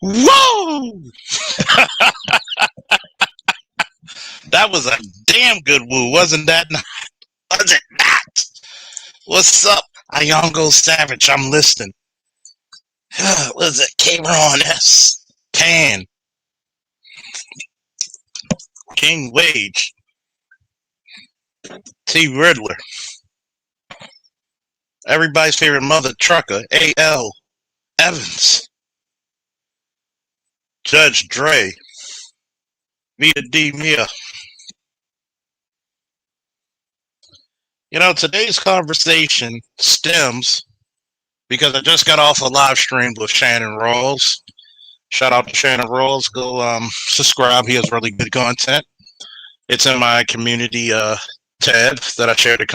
Whoa! That was a damn good woo, wasn't that? Was it not? What's up, Ayongo Savage? I'm listening. Was it K-Ron S? Can King Wage, T Riddler, everybody's favorite mother trucker, A.L. Evans, Judge Dre, Vita D. Mia. Today's conversation stems because I just got off a live stream with Shannon Rawls. Shout out to Shannon Rawls. Go subscribe. He has really good content. It's in my community tab that I shared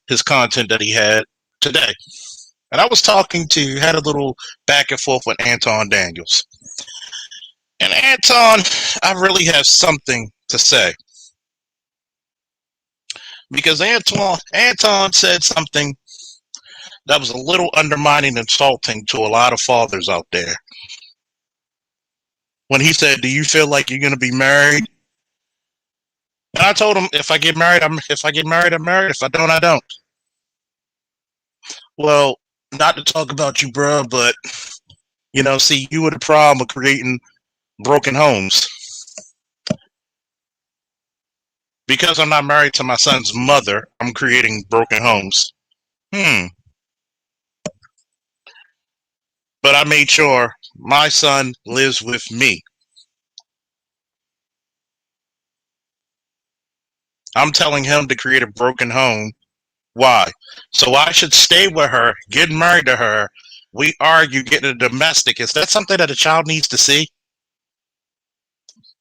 his content that he had today. And I was had a little back and forth with Anton Daniels. And Anton, I really have something to say. Because Anton said something that was a little undermining and insulting to a lot of fathers out there. When he said, "Do you feel like you're going to be married?" And I told him, if I get married, I'm married. If I don't, I don't. Well, not to talk about you, bro, but see, you were the problem of creating broken homes. Because I'm not married to my son's mother, I'm creating broken homes. But I made sure my son lives with me. I'm telling him to create a broken home. Why? So I should stay with her, get married to her. We argue, get a domestic. Is that something that a child needs to see?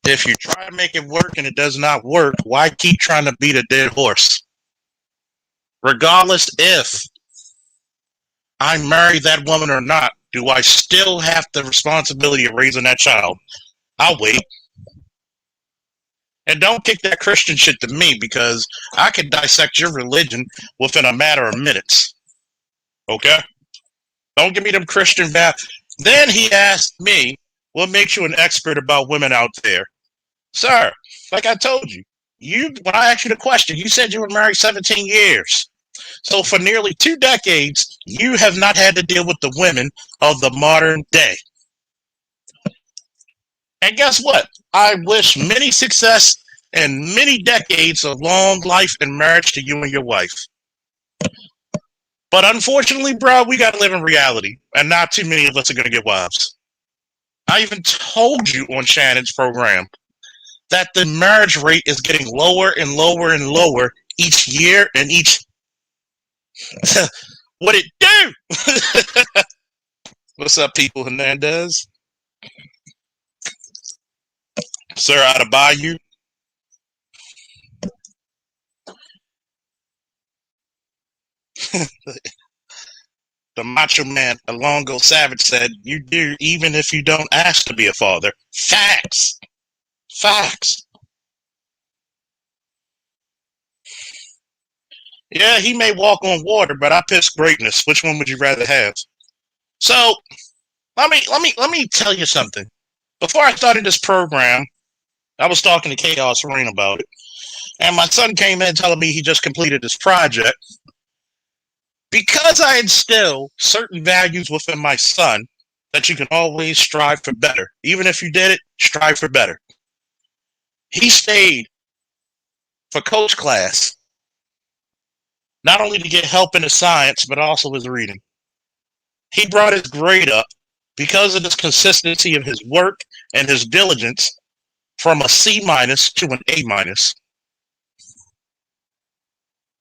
If you try to make it work and it does not work, why keep trying to beat a dead horse? Regardless if I marry that woman or not, do I still have the responsibility of raising that child? I'll wait. And don't kick that Christian shit to me, because I can dissect your religion within a matter of minutes. Okay? Don't give me them Christian baths. Then he asked me, what makes you an expert about women out there? Sir, like I told you, when I asked you the question, you said you were married 17 years. So for nearly 2 decades, you have not had to deal with the women of the modern day. And guess what? I wish many success and many decades of long life and marriage to you and your wife. But unfortunately, bro, we got to live in reality, and not too many of us are going to get wives. I even told you on Shannon's program that the marriage rate is getting lower and lower and lower each year and each... What it do? What's up, people? Hernandez? Sir, out of Bayou? The Macho Man, Alongo Savage, said, you do even if you don't ask to be a father. Facts. Facts. Yeah, he may walk on water, but I piss greatness. Which one would you rather have? So, let me tell you something. Before I started this program, I was talking to Chaos Rain about it. And my son came in telling me he just completed this project. Because I instill certain values within my son, that you can always strive for better. Even if you did it, strive for better. He stayed for coach class, not only to get help in his science, but also his reading. He brought his grade up because of this consistency of his work and his diligence from a C- to an A-.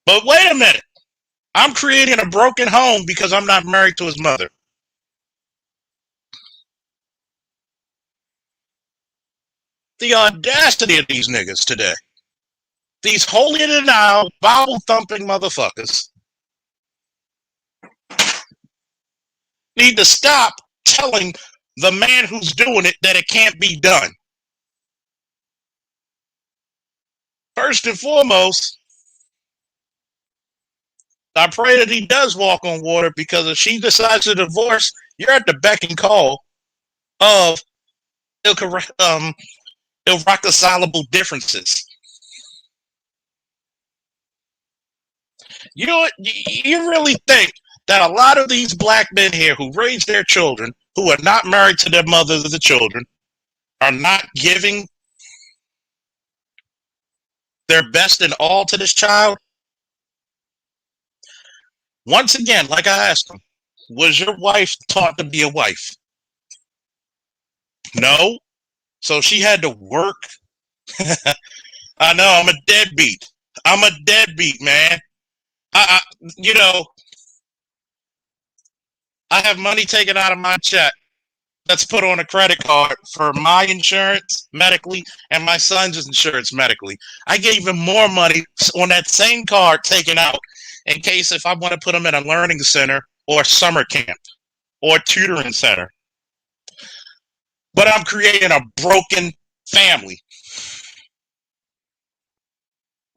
But wait a minute. I'm creating a broken home because I'm not married to his mother. The audacity of these niggas today. These holier-than-thou, Bible-thumping motherfuckers need to stop telling the man who's doing it that it can't be done. First and foremost, I pray that he does walk on water, because if she decides to divorce, you're at the beck and call of irreconcilable differences. You know what? You really think that a lot of these black men here who raise their children, who are not married to their mothers of the children, are not giving their best and all to this child? Once again, like I asked them, was your wife taught to be a wife? No. So she had to work. I know, I'm a deadbeat. I'm a deadbeat, man. I you know, I have money taken out of my check that's put on a credit card for my insurance medically and my son's insurance medically. I gave him more money on that same card taken out in case if I want to put him in a learning center or summer camp or tutoring center. But I'm creating a broken family.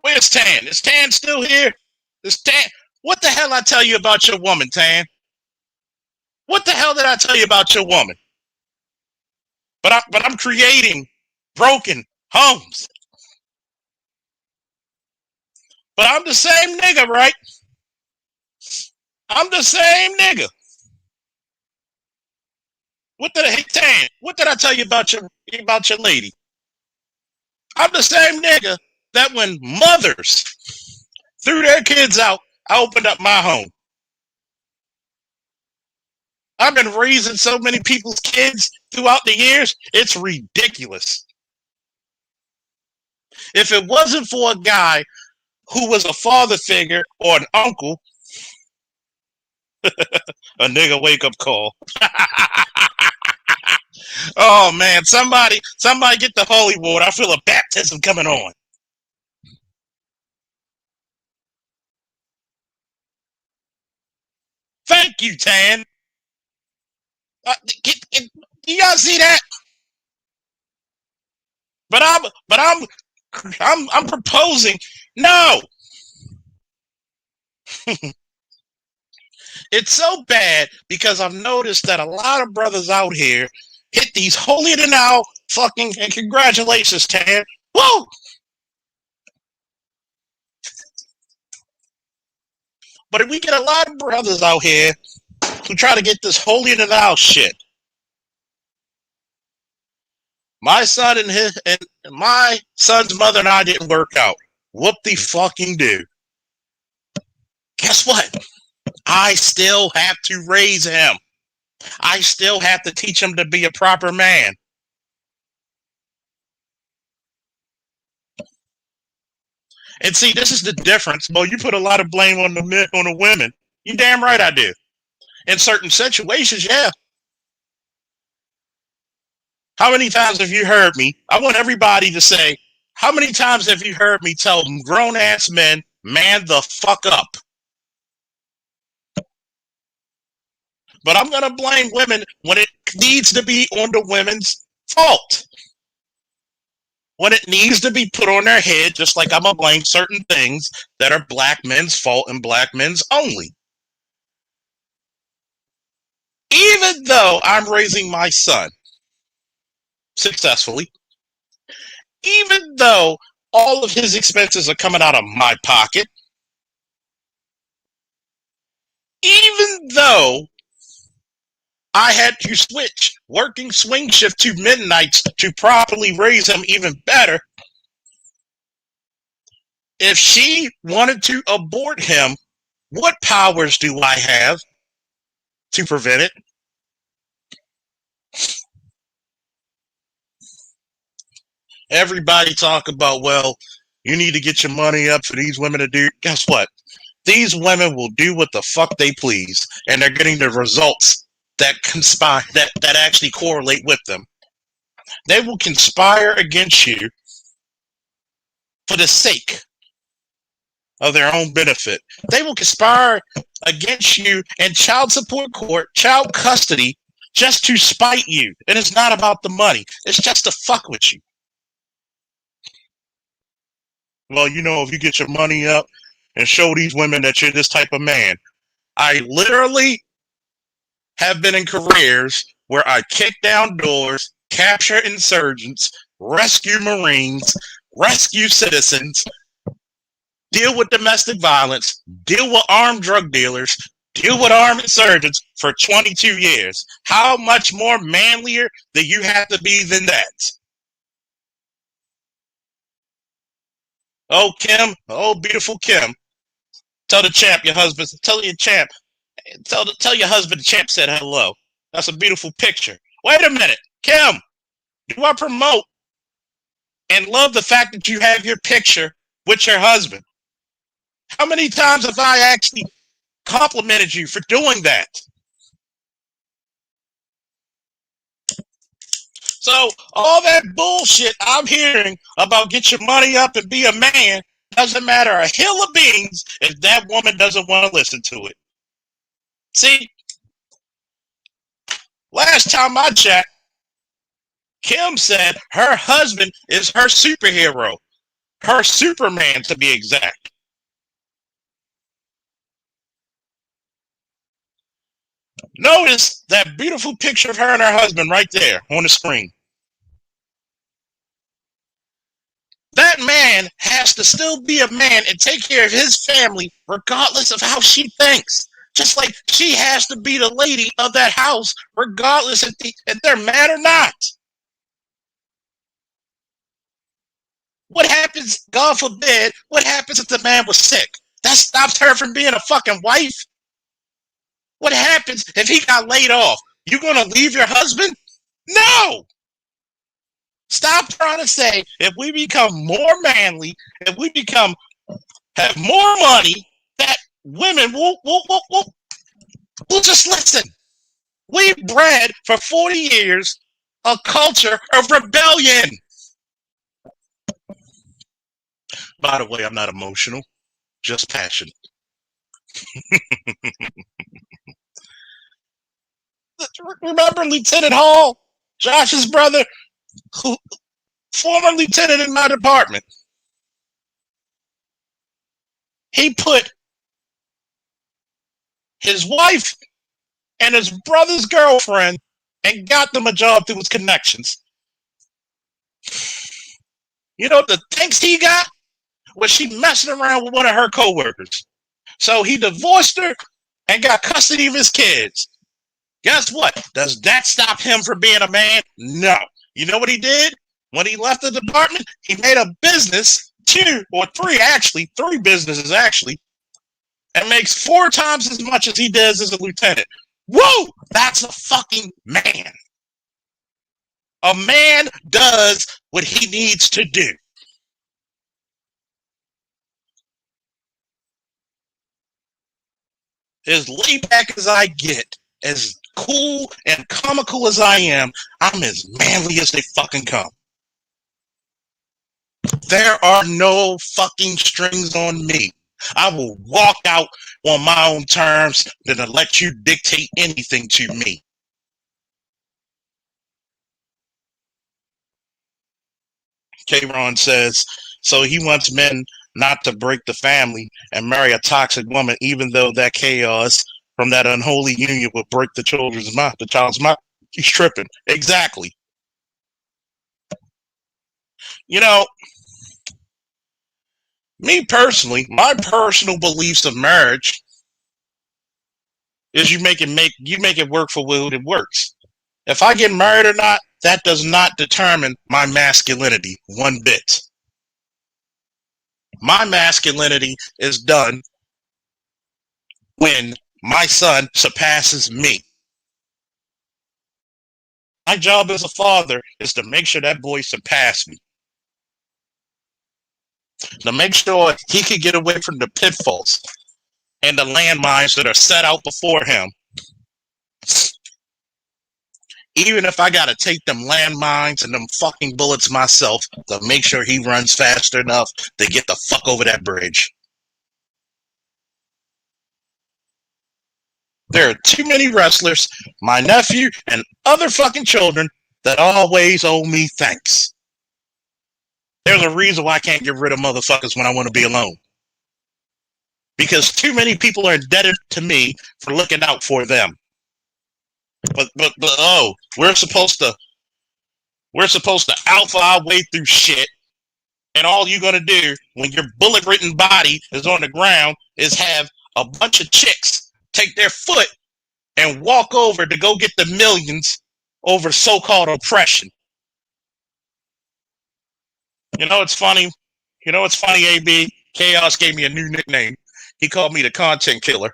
Where's Tan? Is Tan still here? Is Tan? What the hell I tell you about your woman, Tan? What the hell did I tell you about your woman? But I'm creating broken homes. But I'm the same nigga, right? I'm the same nigga. Hey Tan, what did I tell you about your lady? I'm the same nigga that when mothers threw their kids out, I opened up my home. I've been raising so many people's kids throughout the years, it's ridiculous. If it wasn't for a guy who was a father figure or an uncle, a nigga wake up call. Oh man, somebody get the holy water. I feel a baptism coming on. Thank you, Tan. Do y'all see that? But I'm proposing. No, it's so bad because I've noticed that a lot of brothers out here hit these holier than thou fucking, and congratulations, Tan. Whoa! But we get a lot of brothers out here who try to get this holier than thou shit. My son and my son's mother and I didn't work out. Whoop the fucking do. Guess what? I still have to raise him. I still have to teach him to be a proper man. And see, this is the difference. Well, you put a lot of blame on the men, on the women. You damn right I do. In certain situations, yeah. How many times have you heard me? I want everybody to say, how many times have you heard me tell grown ass men, man the fuck up? But I'm going to blame women when it needs to be on the women's fault. When it needs to be put on their head, just like I'm going to blame certain things that are black men's fault and black men's only. Even though I'm raising my son successfully, even though all of his expenses are coming out of my pocket, even though I had to switch working swing shift to midnights to properly raise him even better, if she wanted to abort him, what powers do I have to prevent it? Everybody talk about, well, you need to get your money up for these women to do. Guess what? These women will do what the fuck they please, and they're getting the results that conspire, that actually correlate with them. They will conspire against you for the sake of their own benefit. They will conspire against you in child support court, child custody, just to spite you. And it's not about the money. It's just to fuck with you. Well, you know, if you get your money up and show these women that you're this type of man. I literally have been in careers where I kick down doors, capture insurgents, rescue Marines, rescue citizens, deal with domestic violence, deal with armed drug dealers, deal with armed insurgents for 22 years. How much more manlier do you have to be than that? Oh, Kim. Oh, beautiful Kim. Tell the champ your husband. Tell your champ. Tell your husband the champ said hello. That's a beautiful picture. Wait a minute. Kim, do I promote and love the fact that you have your picture with your husband? How many times have I actually complimented you for doing that? So all that bullshit I'm hearing about get your money up and be a man doesn't matter a hill of beans if that woman doesn't want to listen to it. See, last time I checked, Kim said her husband is her superhero, her Superman to be exact. Notice that beautiful picture of her and her husband right there on the screen. That man has to still be a man and take care of his family regardless of how she thinks. Just like she has to be the lady of that house regardless if they're mad or not. What happens, God forbid, what happens if the man was sick? That stops her from being a fucking wife? What happens if he got laid off? You gonna leave your husband? No! Stop trying to say if we become more manly, if we have more money, that women will just listen. We bred for 40 years a culture of rebellion. By the way, I'm not emotional, just passionate. Remember Lieutenant Hall, Josh's brother, who former lieutenant in my department? He put his wife and his brother's girlfriend and got them a job through his connections. You know the thanks he got? Was she messing around with one of her coworkers. So he divorced her and got custody of his kids. Guess what? Does that stop him from being a man? No. You know what he did? When he left the department, he made a business, three businesses actually, and makes 4 times as much as he does as a lieutenant. Whoa! That's a fucking man. A man does what he needs to do. As laid back as I get, as cool and comical as I am, I'm as manly as they fucking come. There are no fucking strings on me. I will walk out on my own terms than to let you dictate anything to me. K-Ron says, so he wants men not to break the family and marry a toxic woman, even though that chaos from that unholy union would break the child's mind. He's tripping. Exactly. You know, me personally, my personal beliefs of marriage is you make it work for what it works. If I get married or not, that does not determine my masculinity one bit. My masculinity is done when my son surpasses me. My job as a father is to make sure that boy surpasses me. To make sure he can get away from the pitfalls and the landmines that are set out before him. Even if I gotta take them landmines and them fucking bullets myself to make sure he runs fast enough to get the fuck over that bridge. There are too many wrestlers, my nephew, and other fucking children that always owe me thanks. There's a reason why I can't get rid of motherfuckers when I want to be alone. Because too many people are indebted to me for looking out for them. But oh, we're supposed to alpha our way through shit, and all you're gonna do when your bullet-ridden body is on the ground is have a bunch of chicks take their foot and walk over to go get the millions over so-called oppression. You know it's funny. You know it's funny, AB? Chaos gave me a new nickname. He called me the content killer.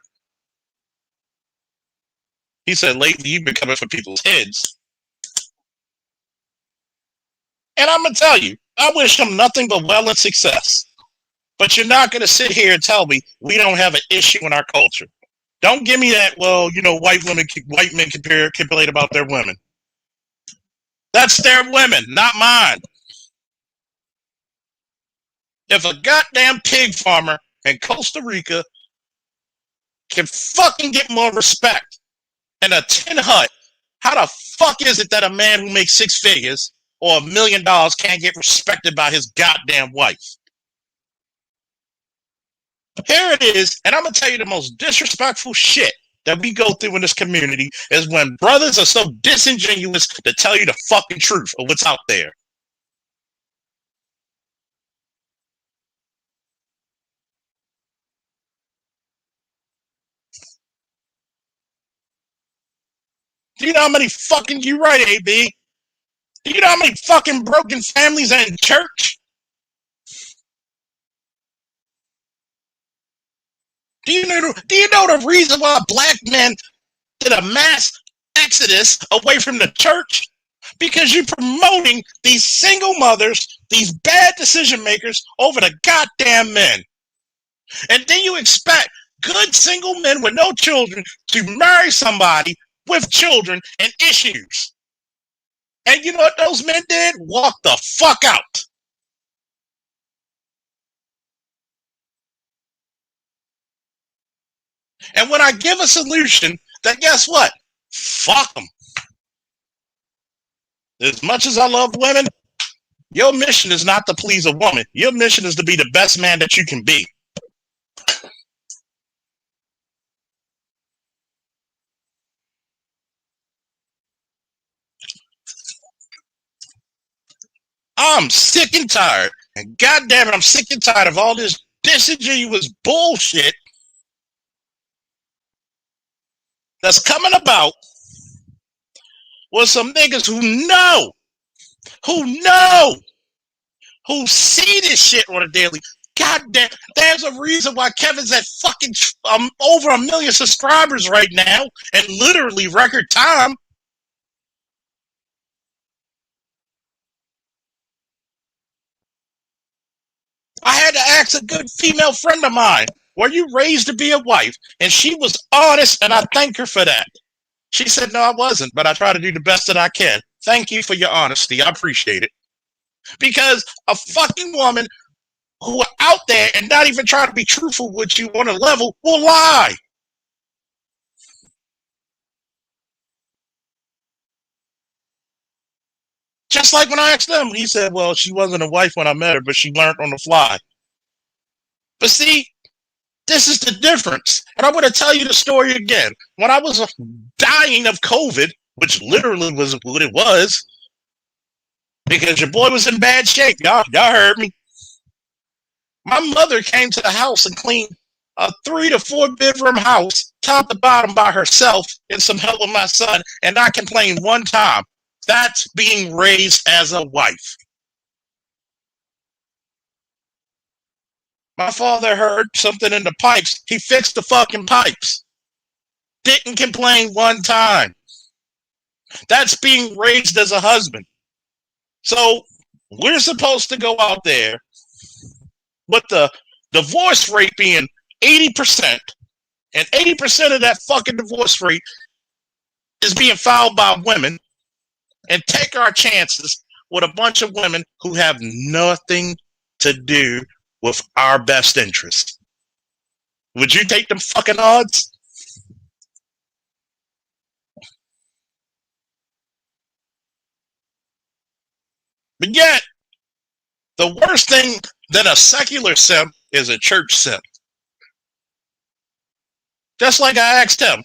He said, lately you've been coming for people's heads. And I'm going to tell you, I wish him nothing but well and success. But you're not going to sit here and tell me we don't have an issue in our culture. Don't give me that, well, you know, white men complain about their women. That's their women, not mine. If a goddamn pig farmer in Costa Rica can fucking get more respect in a tin hut, how the fuck is it that a man who makes six figures or $1 million can't get respected by his goddamn wife? Here it is, and I'm gonna tell you the most disrespectful shit that we go through in this community is when brothers are so disingenuous to tell you the fucking truth of what's out there. Do you know how many fucking, you right, AB? Do you know how many fucking broken families are in church? Do you know the reason why black men did a mass exodus away from the church? Because you're promoting these single mothers, these bad decision makers over the goddamn men. And then you expect good single men with no children to marry somebody with children and issues. And you know what those men did? Walk the fuck out. And when I give a solution, then guess what? Fuck them. As much as I love women, your mission is not to please a woman. Your mission is to be the best man that you can be. I'm sick and tired. And goddamn it, I'm sick and tired of all this disingenuous bullshit that's coming about with some niggas who see this shit on a daily. Goddamn, there's a reason why Kevin's at fucking over 1 million subscribers right now, and literally record time. I had to ask a good female friend of mine, were you raised to be a wife? And she was honest, and I thank her for that. She said, no, I wasn't, but I try to do the best that I can. Thank you for your honesty. I appreciate it. Because a fucking woman who are out there and not even trying to be truthful with you on a level will lie. Just like when I asked them, he said, well, she wasn't a wife when I met her, but she learned on the fly. But see, this is the difference. And I'm going to tell you the story again. When I was dying of COVID, which literally was what it was, because your boy was in bad shape. Y'all heard me. My mother came to the house and cleaned a 3 to 4 bedroom house, top to bottom by herself, and some help with my son, and I complained one time. That's being raised as a wife. My father heard something in the pipes. He fixed the fucking pipes. Didn't complain one time. That's being raised as a husband. So we're supposed to go out there with the divorce rate being 80%, and 80% of that fucking divorce rate is being filed by women, and take our chances with a bunch of women who have nothing to do with our best interest. Would you take them fucking odds? But yet, the worst thing than a secular simp is a church simp. Just like I asked him,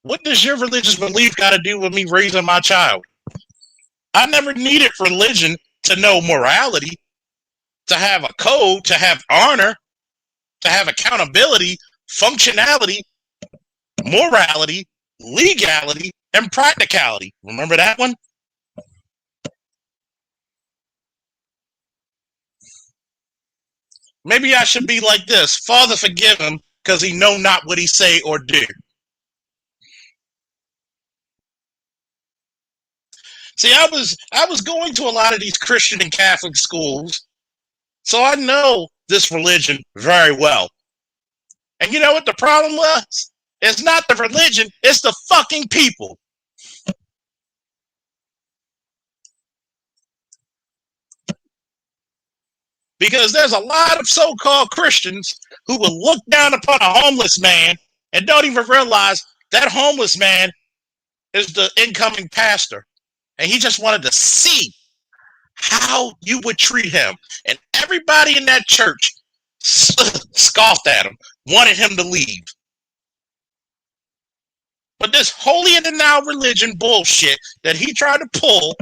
What does your religious belief got to do with me raising my child? I never needed religion to know morality, to have a code, to have honor, to have accountability, functionality, morality, legality, and practicality. Remember that one? Maybe I should be like this. Father, forgive him, because he know not what he say or do. See, I was going to a lot of these Christian and Catholic schools, so I know this religion very well. And you know what the problem was? It's not the religion, it's the fucking people. Because there's a lot of so-called Christians who will look down upon a homeless man and don't even realize that homeless man is the incoming pastor. And he just wanted to see how you would treat him. And everybody in that church scoffed at him, wanted him to leave. But this holier than thou religion bullshit that he tried to pull,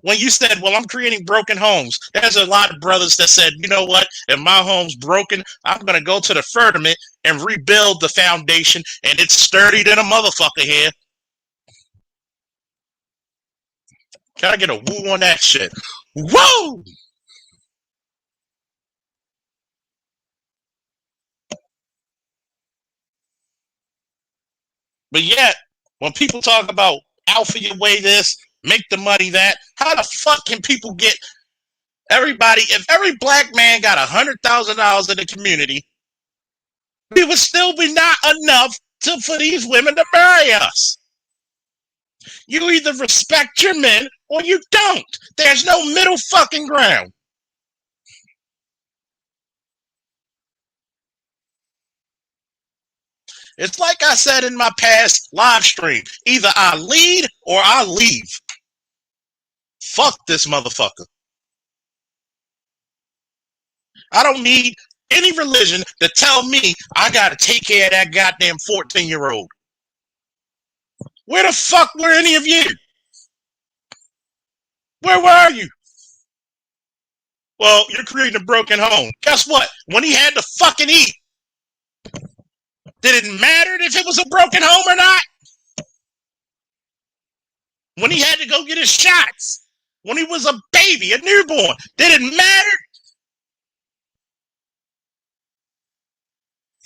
when you said, well, I'm creating broken homes, there's a lot of brothers that said, you know what, if my home's broken, I'm going to go to the firmament and rebuild the foundation, and it's sturdy than a motherfucker here. Can I get a woo on that shit? Whoa! But yet, when people talk about alpha your way this, make the money that, how the fuck can people get everybody, if every black man got $100,000 in the community, it would still be not enough for these women to marry us. You either respect your men or you don't. There's no middle fucking ground. It's like I said in my past live stream. Either I lead or I leave. Fuck this motherfucker. I don't need any religion to tell me I gotta take care of that goddamn 14-year-old. Where the fuck were any of you? Where were you? Well, you're creating a broken home. Guess what? When he had to fucking eat, did it matter if it was a broken home or not? When he had to go get his shots, when he was a baby, a newborn, did it matter?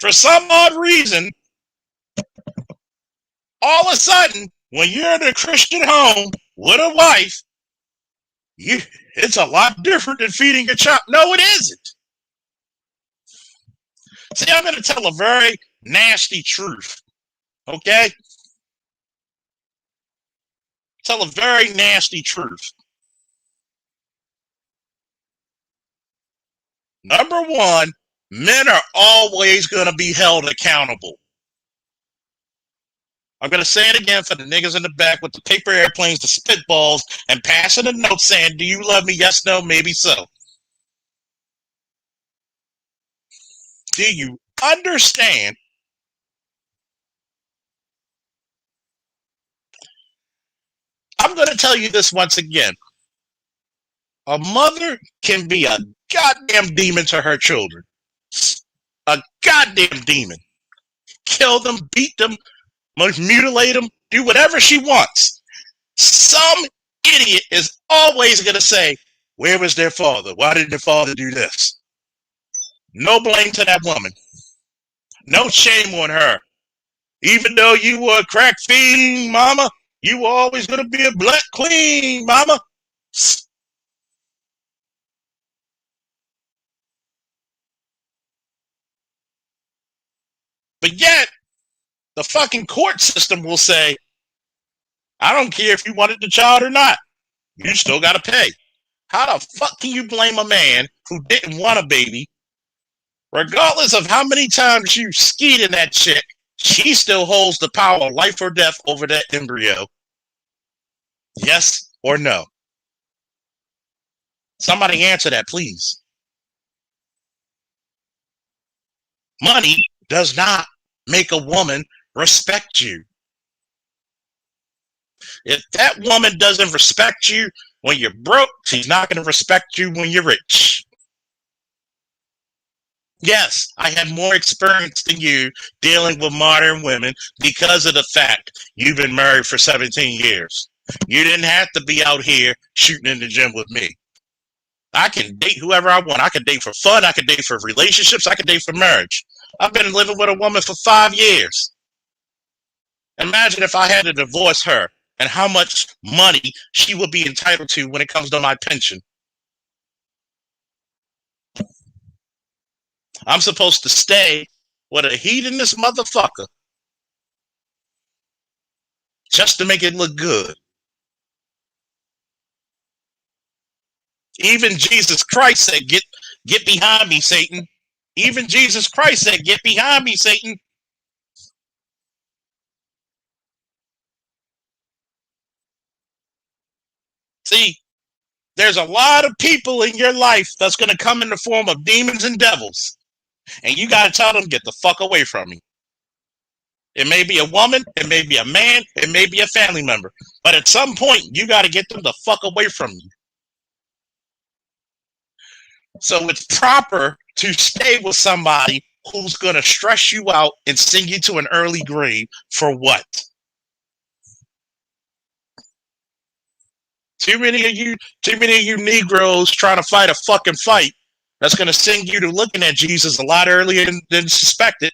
For some odd reason, all of a sudden, when you're in a Christian home with a wife, it's a lot different than feeding a child. No, it isn't. See, I'm going to tell a very nasty truth, okay? Tell a very nasty truth. Number one, men are always going to be held accountable. I'm going to say it again for the niggas in the back with the paper airplanes, the spitballs, and passing a note saying, do you love me? Yes, no, maybe so. Do you understand? I'm going to tell you this once again. A mother can be a goddamn demon to her children. A goddamn demon. Kill them, beat them, mutilate them, do whatever she wants. Some idiot is always going to say, where was their father? Why did their father do this? No blame to that woman. No shame on her. Even though you were a crack fiend, mama, you were always going to be a black queen, mama. But yet, the fucking court system will say, I don't care if you wanted the child or not. You still got to pay. How the fuck can you blame a man who didn't want a baby? Regardless of how many times you skied in that chick, she still holds the power of life or death over that embryo. Yes or no? Somebody answer that, please. Money does not make a woman respect you. If that woman doesn't respect you when you're broke, she's not going to respect you when you're rich. Yes, I have more experience than you dealing with modern women because of the fact you've been married for 17 years. You didn't have to be out here shooting in the gym with me. I can date whoever I want. I can date for fun. I can date for relationships. I can date for marriage. I've been living with a woman for 5 years. Imagine if I had to divorce her and how much money she would be entitled to when it comes to my pension. I'm supposed to stay with a heathenist motherfucker just to make it look good. Even Jesus Christ said, get behind me, Satan. Even Jesus Christ said, get behind me, Satan. See, there's a lot of people in your life that's going to come in the form of demons and devils. And you got to tell them, get the fuck away from me. It may be a woman, it may be a man, it may be a family member. But at some point, you got to get them the fuck away from you. So it's proper to stay with somebody who's going to stress you out and send you to an early grave for what? Too many of you Negroes trying to fight a fucking fight that's going to send you to looking at Jesus a lot earlier than suspected.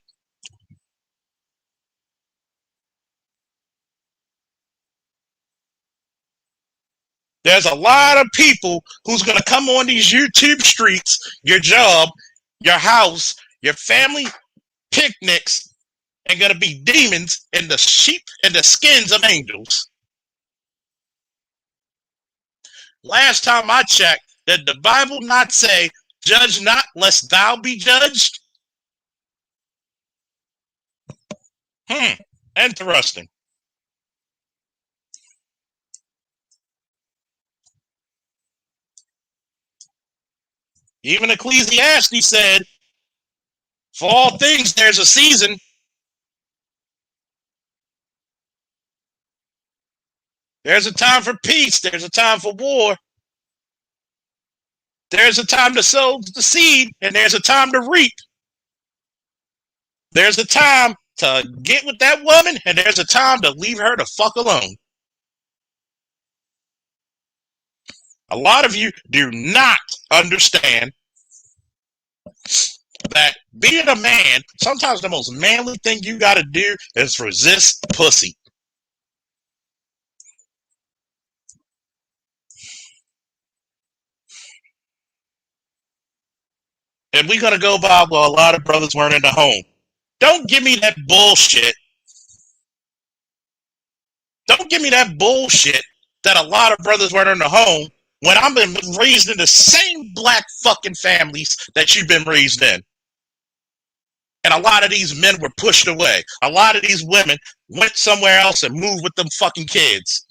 There's a lot of people who's going to come on these YouTube streets, your job, your house, your family picnics, and going to be demons in the sheep and the skins of angels. Last time I checked, did the Bible not say, judge not lest thou be judged? Interesting. Even Ecclesiastes said, for all things there's a season. There's a time for peace. There's a time for war. There's a time to sow the seed, and there's a time to reap. There's a time to get with that woman, and there's a time to leave her the fuck alone. A lot of you do not understand that being a man, sometimes the most manly thing you got to do is resist pussy. And we're going to go by, well, a lot of brothers weren't in the home. Don't give me that bullshit. Don't give me that bullshit that a lot of brothers weren't in the home when I've been raised in the same black fucking families that you've been raised in. And a lot of these men were pushed away. A lot of these women went somewhere else and moved with them fucking kids.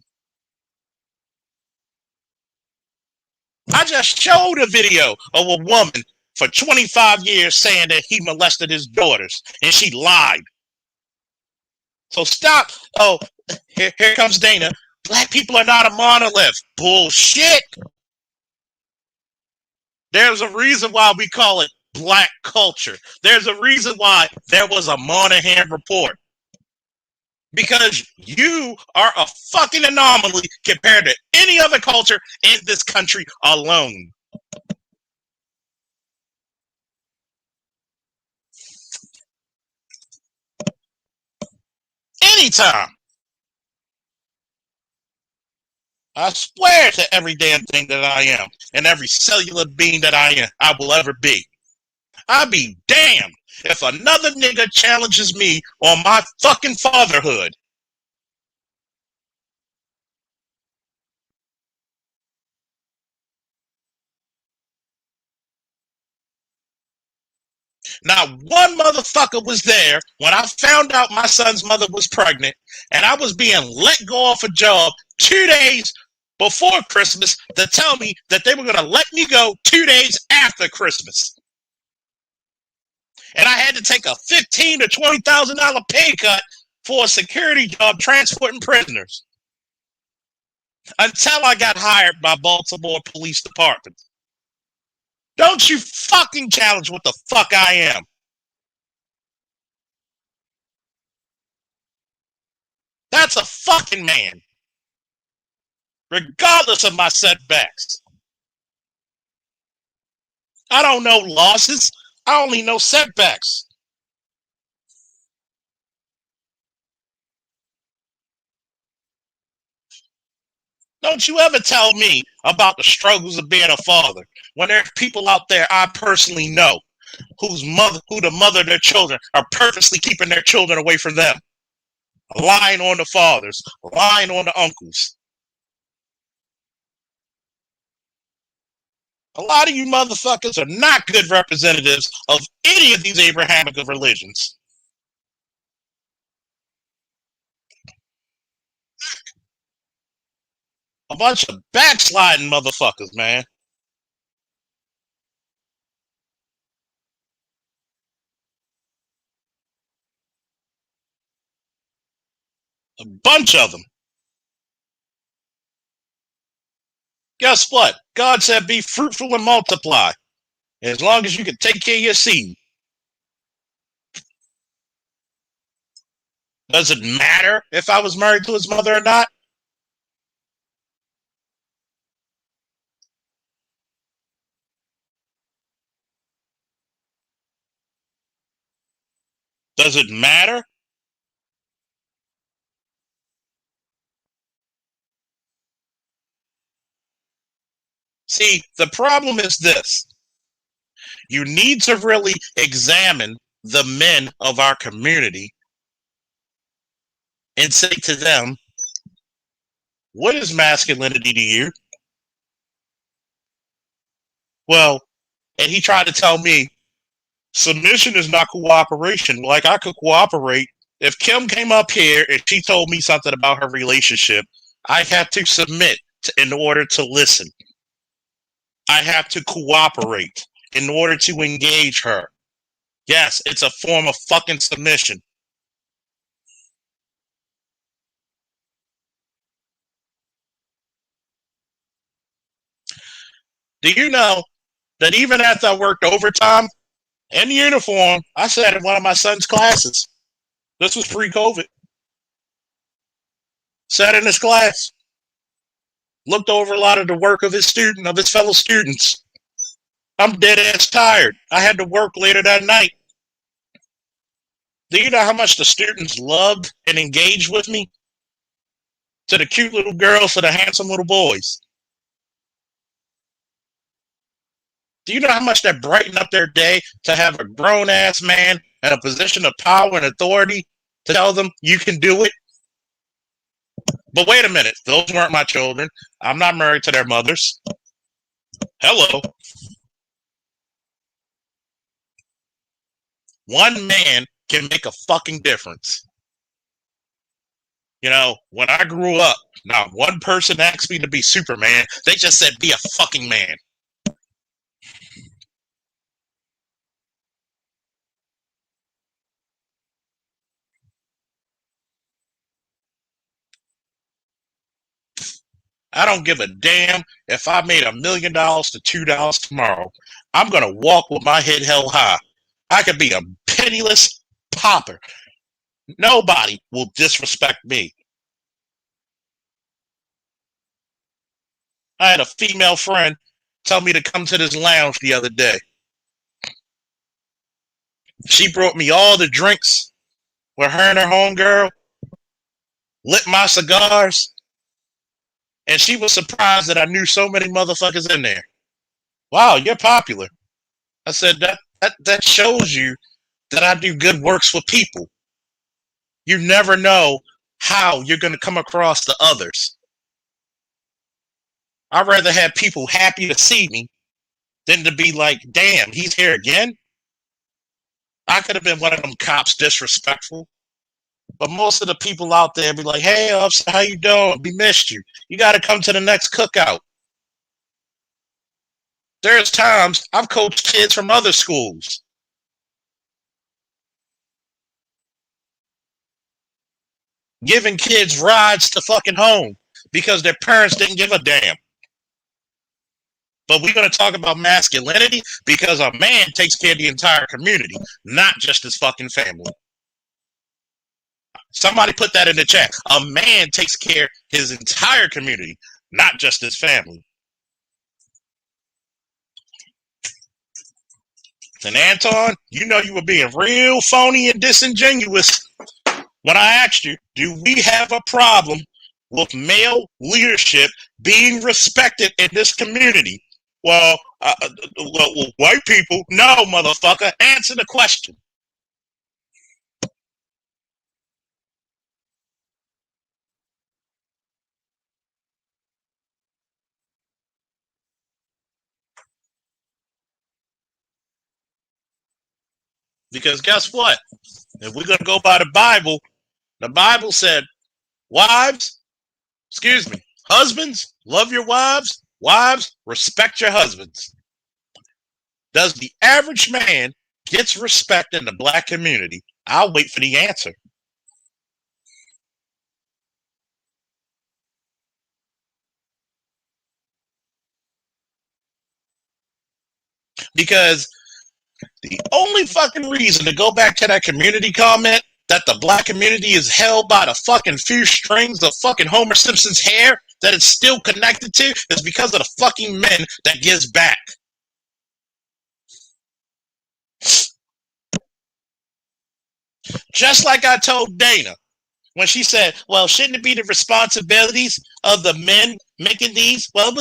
I just showed a video of a woman for 25 years saying that he molested his daughters, and she lied. So stop. Oh, here comes Dana. Black people are not a monolith. Bullshit. There's a reason why we call it black culture. There's a reason why there was a Moynihan report. Because you are a fucking anomaly compared to any other culture in this country alone. Anytime. I swear to every damn thing that I am and every cellular being that I will ever be. I'll be damned if another nigga challenges me on my fucking fatherhood. Now, one motherfucker was there when I found out my son's mother was pregnant, and I was being let go off a job 2 days before Christmas to tell me that they were going to let me go 2 days after Christmas. And I had to take a $15,000 to $20,000 pay cut for a security job transporting prisoners. Until I got hired by Baltimore Police Department. Don't you fucking challenge what the fuck I am. That's a fucking man. Regardless of my setbacks. I don't know losses. I only know setbacks. Don't you ever tell me about the struggles of being a father when there's people out there I personally know who the mother of their children are purposely keeping their children away from them. Lying on the fathers, lying on the uncles. A lot of you motherfuckers are not good representatives of any of these Abrahamic religions. A bunch of backsliding motherfuckers, man. A bunch of them. Guess what? God said be fruitful and multiply. As long as you can take care of your seed. Does it matter if I was married to his mother or not? Does it matter? See, the problem is this. You need to really examine the men of our community and say to them, what is masculinity to you? Well, and he tried to tell me submission is not cooperation. Like I could cooperate. If Kim came up here and she told me something about her relationship, I had to submit in order to listen. I have to cooperate in order to engage her. Yes, it's a form of fucking submission. Do you know that even after I worked overtime in uniform, I sat in one of my son's classes. This was pre-COVID. Sat in his class, looked over a lot of the work of his fellow students. I'm dead ass tired. I had to work later that night. Do you know how much the students loved and engaged with me? To the cute little girls, to the handsome little boys. Do you know how much that brightened up their day to have a grown ass man in a position of power and authority to tell them you can do it? But wait a minute, those weren't my children. I'm not married to their mothers. Hello. One man can make a fucking difference. You know, when I grew up, not one person asked me to be Superman. They just said, be a fucking man. I don't give a damn if I made $1,000,000 to $2 tomorrow. I'm going to walk with my head held high. I could be a penniless pauper. Nobody will disrespect me. I had a female friend tell me to come to this lounge the other day. She brought me all the drinks with her and her homegirl, lit my cigars, and she was surprised that I knew so many motherfuckers in there. Wow, you're popular. I said, that shows you that I do good works with people. You never know how you're going to come across the others. I'd rather have people happy to see me than to be like, damn, he's here again. I could have been one of them cops disrespectful. But most of the people out there be like, hey, officer, how you doing? We missed you. You got to come to the next cookout. There's times I've coached kids from other schools. Giving kids rides to fucking home. because their parents didn't give a damn. But we're going to talk about masculinity because a man takes care of the entire community, not just his fucking family. Somebody put that in the chat. A man takes care of his entire community, not just his family. And Anton, you know you were being real phony and disingenuous when I asked you, do we have a problem with male leadership being respected in this community? Well, white people, no, motherfucker. Answer the question. Because guess what? If we're going to go by the Bible said, wives, excuse me, husbands, love your wives. Wives, respect your husbands. Does the average man gets respect in the black community? I'll wait for the answer. Because the only fucking reason to go back to that community comment that the black community is held by the fucking few strings of fucking Homer Simpson's hair that it's still connected to is because of the fucking men that gives back. Just like I told Dana when she said, well, shouldn't it be the responsibilities of the men making these? Well,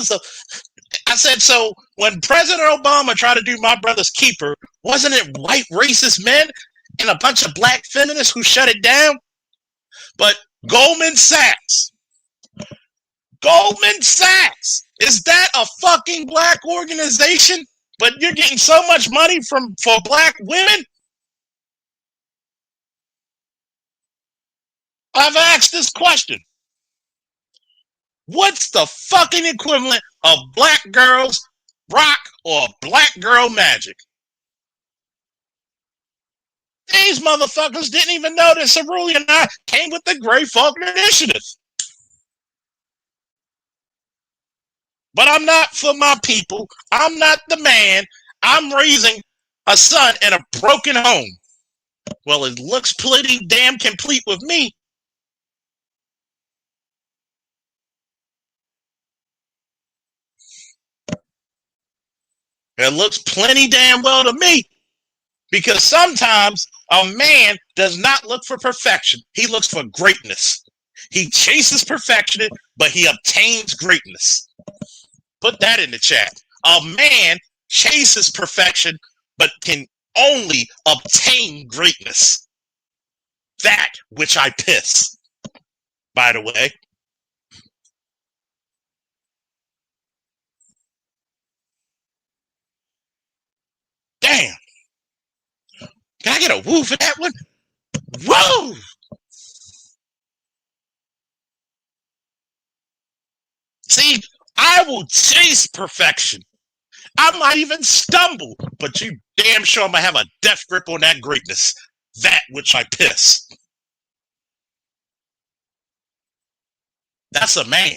I said, so when President Obama tried to do My Brother's Keeper, wasn't it white racist men and a bunch of black feminists who shut it down? But Goldman Sachs, is that a fucking black organization? But you're getting so much money for black women? I've asked this question. What's the fucking equivalent of Black Girls Rock or Black Girl Magic? These motherfuckers didn't even know that Cerulli and I came with the Gray Faulkner Initiative. But I'm not for my people. I'm not the man. I'm raising a son in a broken home. Well, it looks pretty damn complete with me. It looks plenty damn well to me. Because sometimes a man does not look for perfection. He looks for greatness. He chases perfection, but he obtains greatness. Put that in the chat. A man chases perfection, but can only obtain greatness. That which I piss, by the way. Damn. Can I get a woo for that one? Whoa! See, I will chase perfection. I might even stumble, but you damn sure I'm going to have a death grip on that greatness. That which I piss. That's a man.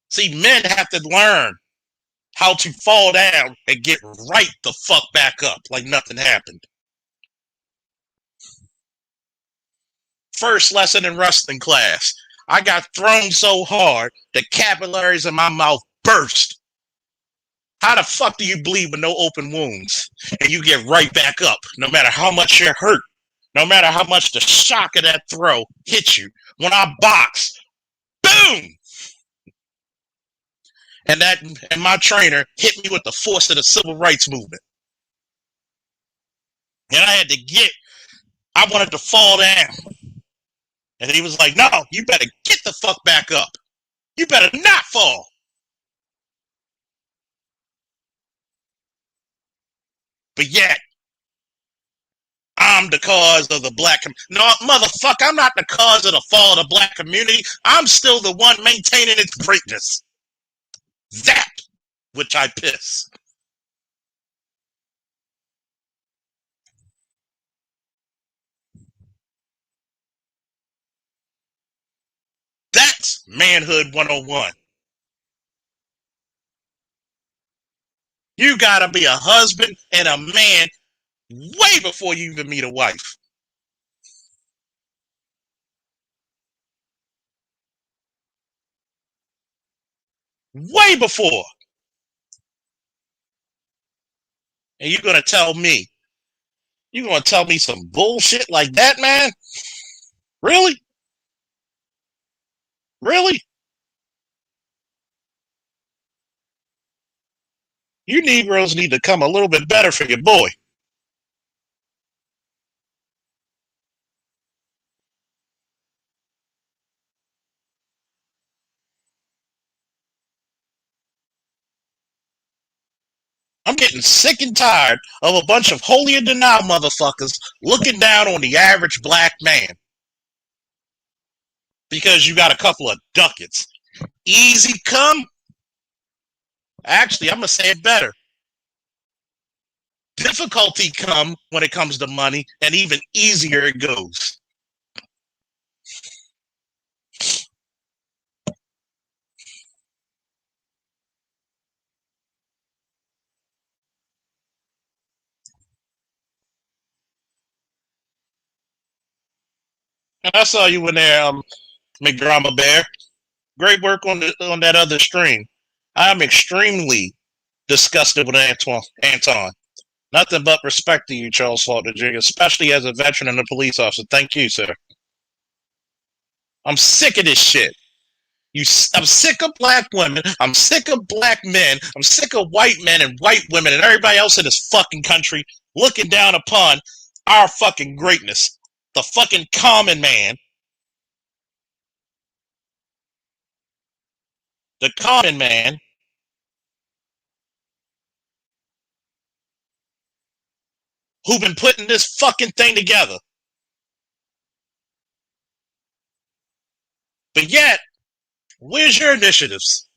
See, men have to learn how to fall down and get right the fuck back up like nothing happened. First lesson in wrestling class. I got thrown so hard the capillaries in my mouth burst. How the fuck do you bleed with no open wounds and you get right back up no matter how much you're hurt, no matter how much the shock of that throw hits you? When I box, boom! And my trainer hit me with the force of the civil rights movement. And I wanted to fall down. And he was like, no, you better get the fuck back up. You better not fall. But yet, I'm the cause of the black community. No, motherfucker, I'm not the cause of the fall of the black community. I'm still the one maintaining its greatness. That which I piss. That's Manhood 101. You gotta be a husband and a man way before you even meet a wife. Way before. And you're gonna tell me some bullshit like that, man? Really? Really? You Negroes need to come a little bit better for your boy. I'm getting sick and tired of a bunch of holier than thou motherfuckers looking down on the average black man because you got a couple of ducats. Easy come? Actually, I'm gonna say it better. Difficulty come when it comes to money, and even easier it goes. And I saw you in there, McDrama Bear. Great work on that other stream. I'm extremely disgusted with Anton. Nothing but respect to you, Charles Faulkner Jr., especially as a veteran and a police officer. Thank you, sir. I'm sick of this shit. I'm sick of black women. I'm sick of black men. I'm sick of white men and white women and everybody else in this fucking country looking down upon our fucking greatness. The fucking common man. The common man who been putting this fucking thing together. But yet, where's your initiatives?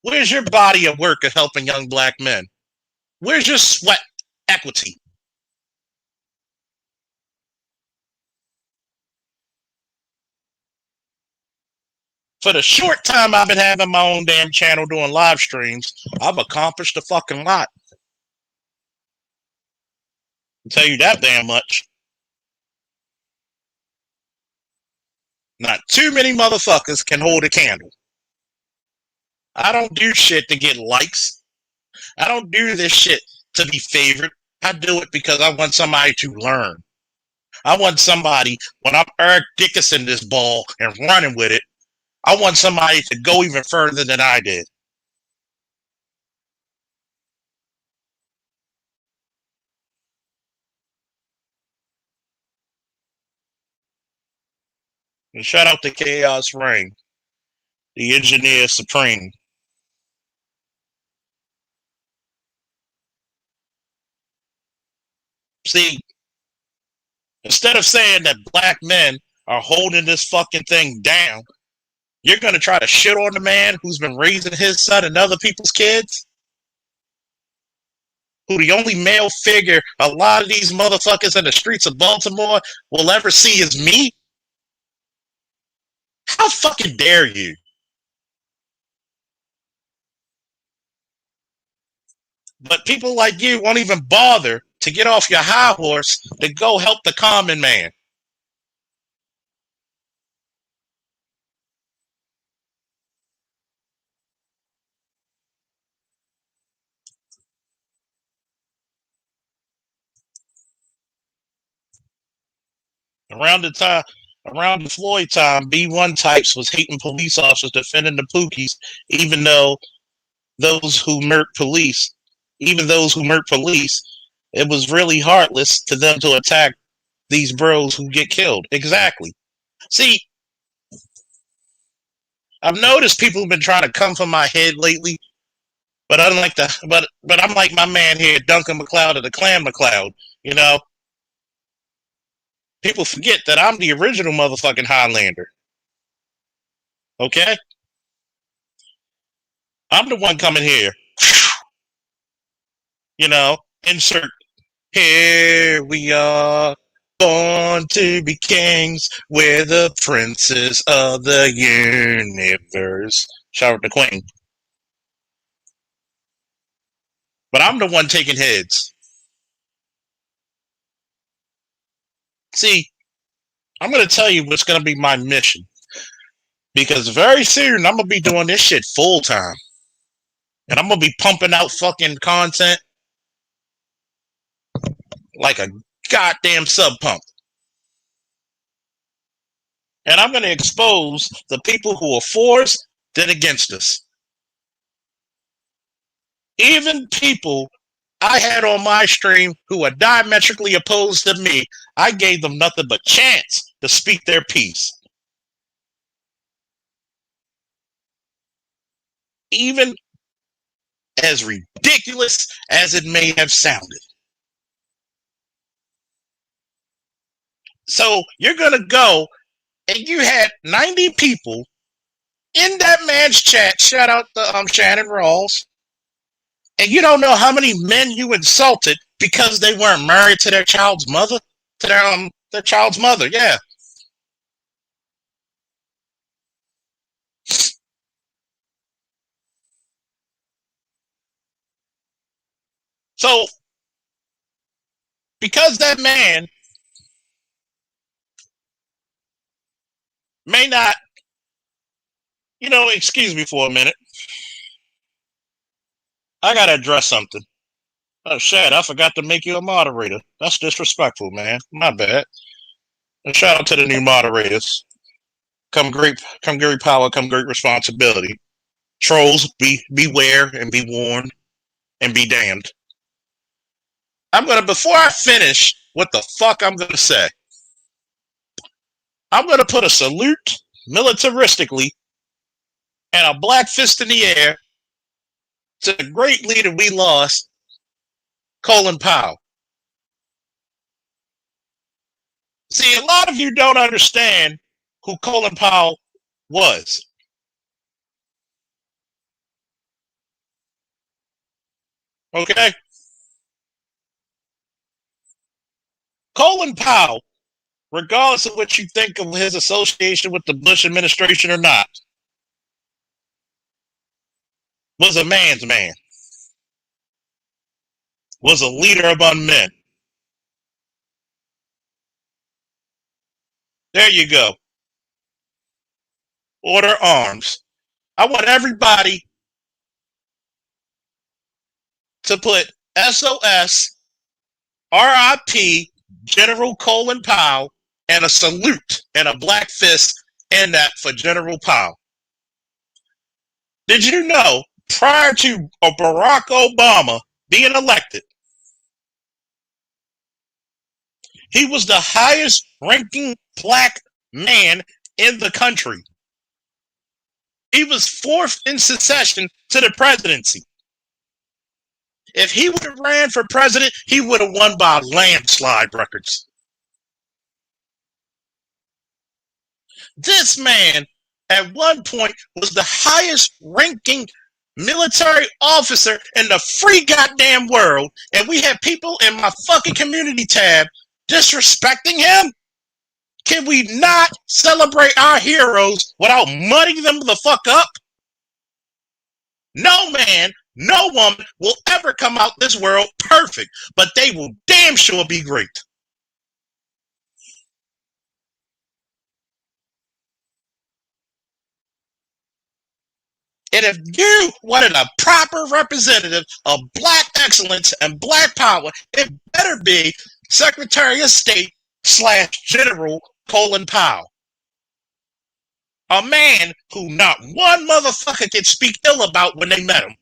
Where's your body of work of helping young black men? Where's your sweat equity? For the short time I've been having my own damn channel doing live streams, I've accomplished a fucking lot. I'll tell you that damn much. Not too many motherfuckers can hold a candle. I don't do shit to get likes. I don't do this shit to be favored. I do it because I want somebody to learn. I want somebody, when I'm Eric Dickerson this ball and running with it, I want somebody to go even further than I did. And shout out to Chaos Rain, the engineer supreme. See, instead of saying that black men are holding this fucking thing down, you're going to try to shit on the man who's been raising his son and other people's kids? Who the only male figure a lot of these motherfuckers in the streets of Baltimore will ever see is me? How fucking dare you? But people like you won't even bother to get off your high horse to go help the common man. Around the time, around the Floyd time, B1 types was hating police officers defending the Pookies, even though those who murked police, even those who murked police, it was really heartless to them to attack these bros who get killed. Exactly. See, I've noticed people have been trying to come for my head lately, but unlike but I'm like my man here, Duncan McLeod of the Clan McLeod. You know, people forget that I'm the original motherfucking Highlander. Okay, I'm the one coming here. You know, insert here we are. Born to be kings, we're the princes of the universe. Shout out to Queen. But I'm the one taking heads. See, I'm going to tell you what's going to be my mission. Because very soon I'm going to be doing this shit full time. And I'm going to be pumping out fucking content like a goddamn sub pump. And I'm going to expose the people who are for us than against us. Even people I had on my stream who are diametrically opposed to me, I gave them nothing but chance to speak their piece. Even as ridiculous as it may have sounded. So you're going to go and you had 90 people in that man's chat. Shout out to Shannon Rawls. And you don't know how many men you insulted because they weren't married to their child's mother, to their child's mother. Yeah. So because that man may not, excuse me for a minute. I gotta address something. Oh shit, I forgot to make you a moderator. That's disrespectful, man. My bad. And shout out to the new moderators. Come great power, come great responsibility. Trolls, beware and be warned and be damned. Before I finish what the fuck I'm gonna say, I'm gonna put a salute militaristically and a black fist in the air to the great leader we lost, Colin Powell. See, a lot of you don't understand who Colin Powell was. Okay? Colin Powell, regardless of what you think of his association with the Bush administration or not, was a man's man. Was a leader among men. There you go. Order arms. I want everybody to put SOS, RIP, General Colin Powell, and a salute and a black fist in that for General Powell. Did you know, prior to Barack Obama being elected, he was the highest ranking black man in the country. He was fourth in succession to the presidency. If he would have ran for president, he would have won by landslide records. This man, at one point, was the highest ranking military officer in the free goddamn world, and we have people in my fucking community tab disrespecting him? Can we not celebrate our heroes without muddying them the fuck up? No man, no woman will ever come out this world perfect, but they will damn sure be great. And if you wanted a proper representative of black excellence and black power, it better be Secretary of State / General Colin Powell. A man who not one motherfucker can speak ill about when they met him.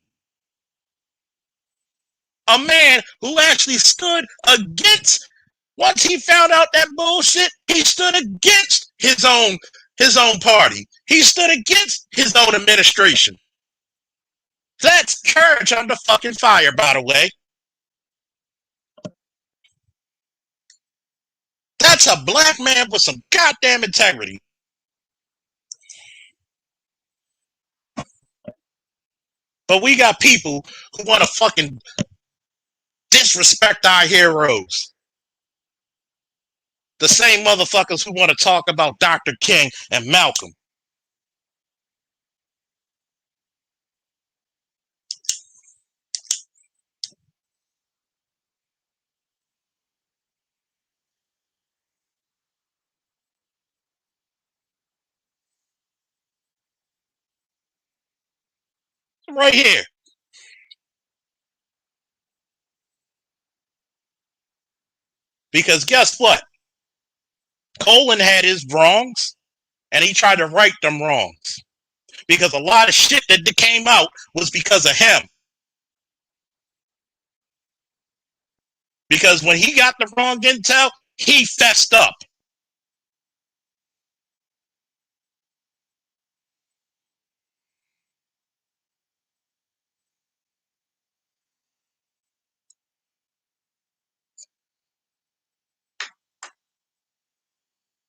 A man who actually stood against, once he found out that bullshit, he stood against his own party. He stood against his own administration. That's courage under fucking fire, by the way. That's a black man with some goddamn integrity. But we got people who want to fucking disrespect our heroes. The same motherfuckers who want to talk about Dr. King and Malcolm. Right here. Because guess what? Colin had his wrongs, and he tried to right them wrongs. Because a lot of shit that came out was because of him. Because when he got the wrong intel, he fessed up.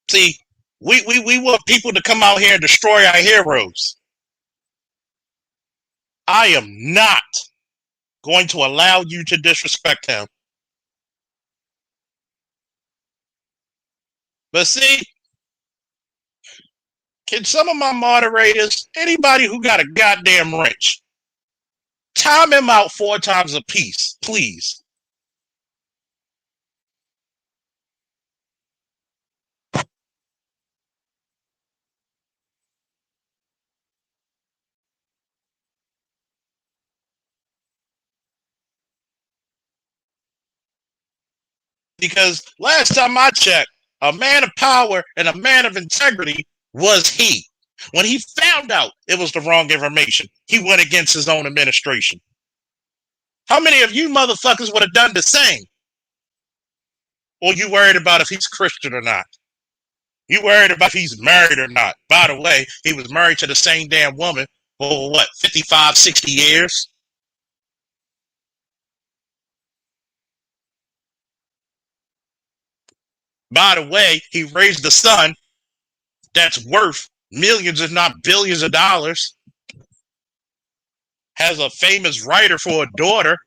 See, we want people to come out here and destroy our heroes. I am not going to allow you to disrespect him. But see, can some of my moderators, anybody who got a goddamn wrench, time him out 4 times a piece, please? Because last time I checked, a man of power and a man of integrity was he. When he found out it was the wrong information, he went against his own administration. How many of you motherfuckers would have done the same? Or you worried about if he's Christian or not? You worried about if he's married or not? By the way, he was married to the same damn woman for what, 55, 60 years? By the way, he raised a son that's worth millions, if not billions of dollars. Has a famous writer for a daughter.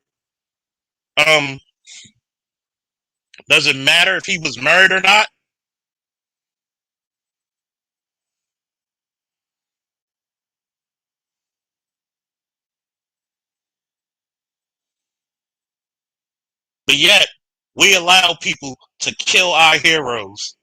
Does it matter if he was married or not? But yet, we allow people to kill our heroes.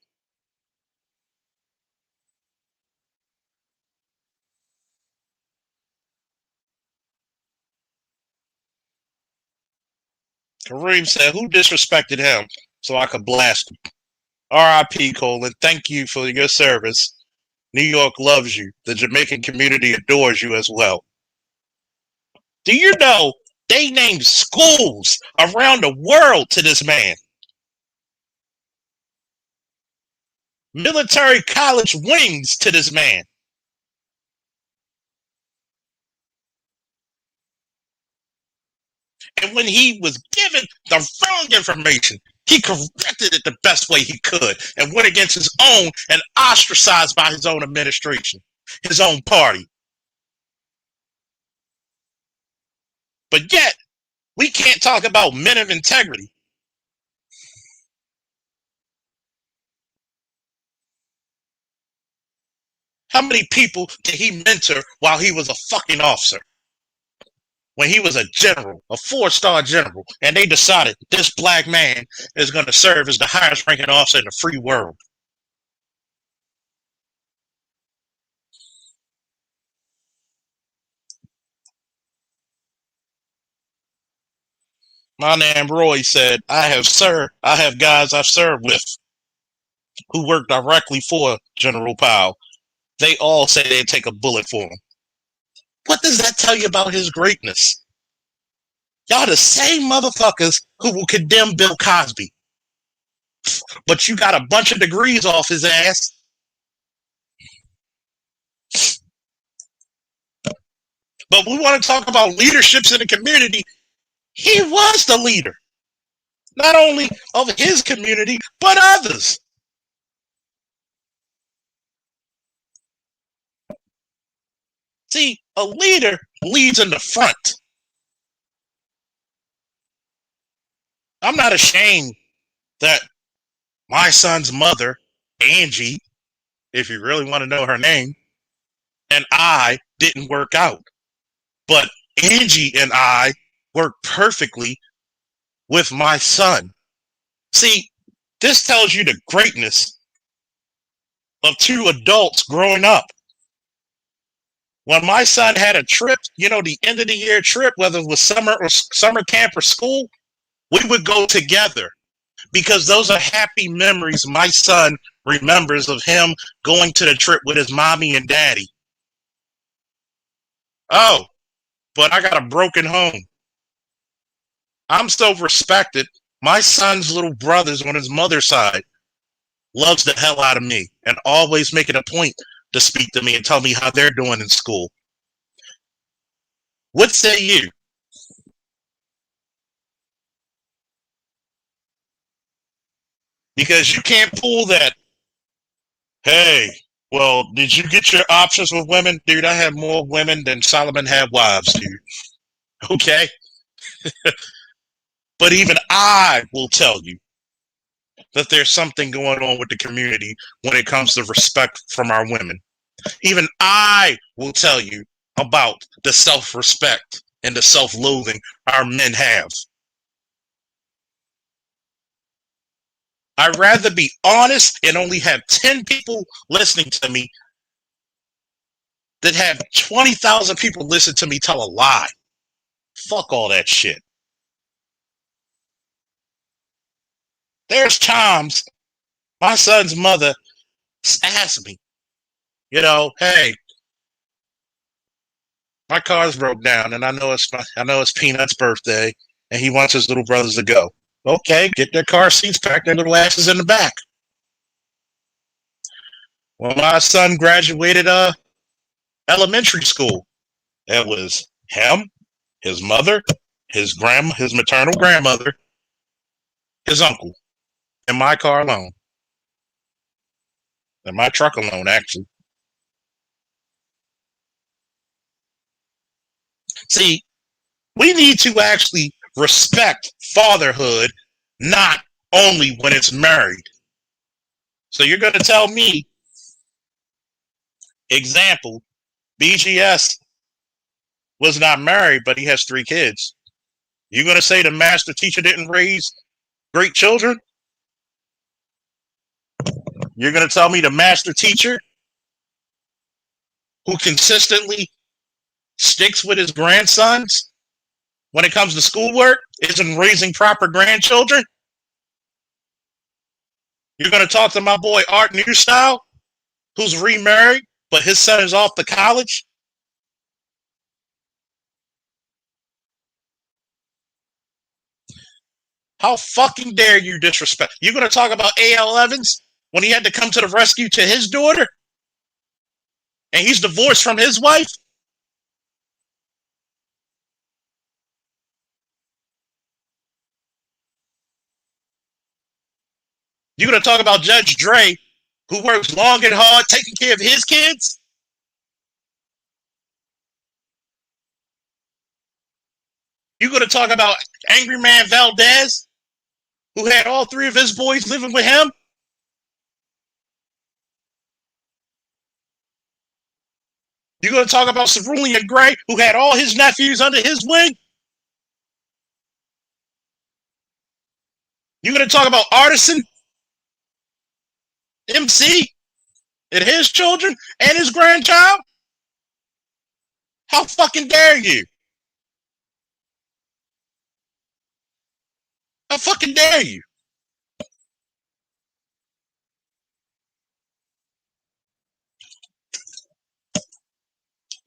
Kareem said, who disrespected him so I could blast him? R.I.P. Colin, thank you for your service. New York loves you. The Jamaican community adores you as well. Do you know they named schools around the world to this man? Military college wings to this man. And when he was given the wrong information, he corrected it the best way he could and went against his own and ostracized by his own administration, his own party. But yet, we can't talk about men of integrity. How many people did he mentor while he was a fucking officer? When he was a general, a 4-star general, and they decided this black man is going to serve as the highest ranking officer in the free world. My name Roy said, I have guys I've served with who work directly for General Powell. They all say they'd take a bullet for him. What does that tell you about his greatness? Y'all the same motherfuckers who will condemn Bill Cosby. But you got a bunch of degrees off his ass. But we want to talk about leaderships in the community. He was the leader. Not only of his community, but others. See, a leader leads in the front. I'm not ashamed that My son's mother, Angie, if you really want to know her name, and I didn't work out. But Angie and I worked perfectly with my son. See, this tells you the greatness of two adults growing up. When my son had a trip, the end of the year trip, whether it was summer camp or school, we would go together because those are happy memories my son remembers of him going to the trip with his mommy and daddy. Oh, but I got a broken home. I'm so respected. My son's little brothers on his mother's side loves the hell out of me and always making a point to speak to me and tell me how they're doing in school. What say you? Because you can't pull that, hey, well, did you get your options with women? Dude, I have more women than Solomon had wives, dude. Okay? But even I will tell you that there's something going on with the community when it comes to respect from our women. Even I will tell you about the self-respect and the self-loathing our men have. I'd rather be honest and only have 10 people listening to me than have 20,000 people listen to me tell a lie. Fuck all that shit. There's times my son's mother asked me, hey, my car's broke down, and I know it's Peanut's birthday, and he wants his little brothers to go. Okay, get their car seats, pack their little asses in the back. When my son graduated elementary school, it was him, his mother, his maternal grandmother, his uncle, and my car alone, and my truck alone, actually. See, we need to actually respect fatherhood, not only when it's married. So you're going to tell me, example, BGS was not married, but he has 3 kids. You're going to say the master teacher didn't raise great children? You're going to tell me the master teacher who consistently sticks with his grandsons when it comes to schoolwork isn't raising proper grandchildren? You're going to talk to my boy Art Newstyle, who's remarried, but his son is off to college? How fucking dare you disrespect? You're going to talk about A.L. Evans when he had to come to the rescue to his daughter? And he's divorced from his wife? You're going to talk about Judge Dre, who works long and hard taking care of his kids? You're going to talk about Angry Man Valdez, who had all 3 of his boys living with him? You're going to talk about Cerulean Gray, who had all his nephews under his wing? You're going to talk about Artisan, MC, and his children and his grandchild? How fucking dare you? How fucking dare you?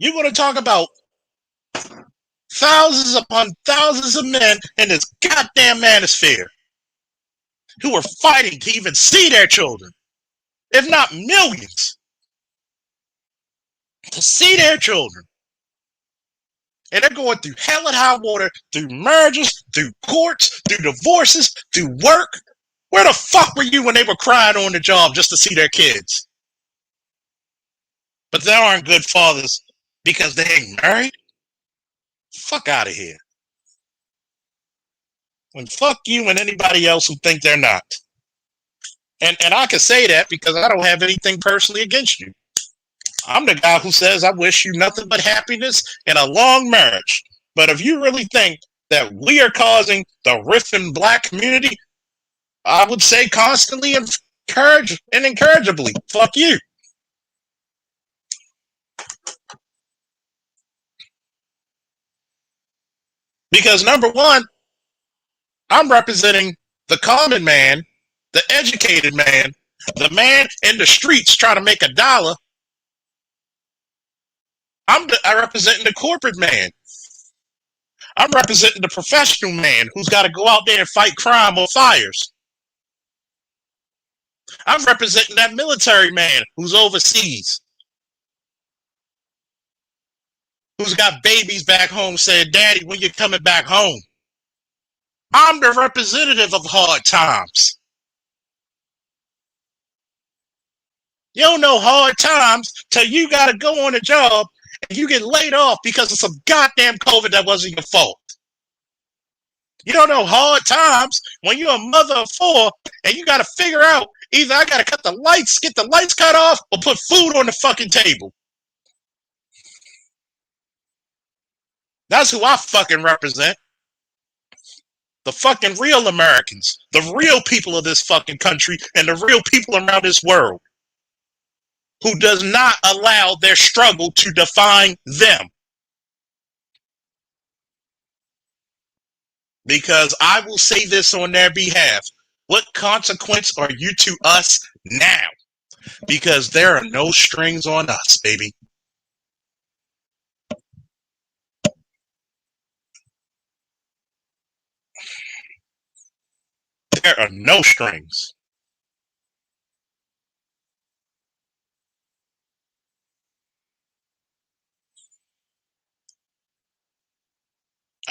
You're going to talk about thousands upon thousands of men in this goddamn manosphere who are fighting to even see their children, if not millions, to see their children. And they're going through hell and high water, through marriages, through courts, through divorces, through work. Where the fuck were you when they were crying on the job just to see their kids? But they aren't good fathers because they ain't married? Fuck out of here. And fuck you and anybody else who think they're not. And I can say that because I don't have anything personally against you. I'm the guy who says I wish you nothing but happiness and a long marriage. But if you really think that we are causing the rift in black community, I would say constantly encourage and encouragably, fuck you. Because number one, I'm representing the common man, the educated man, the man in the streets trying to make a dollar. I represent the corporate man. I'm representing the professional man who's got to go out there and fight crime or fires. I'm representing that military man who's overseas, who's got babies back home saying, Daddy, when you coming back home? I'm the representative of hard times. You don't know hard times till you got to go on a job and you get laid off because of some goddamn COVID that wasn't your fault. You don't know hard times when you're a mother of four and you got to figure out either I got to cut the lights, get the lights cut off, or put food on the fucking table. That's who I fucking represent. The fucking real Americans, the real people of this fucking country, and the real people around this world who does not allow their struggle to define them. Because I will say this on their behalf. What consequence are you to us now? Because there are no strings on us, baby. There are no strings.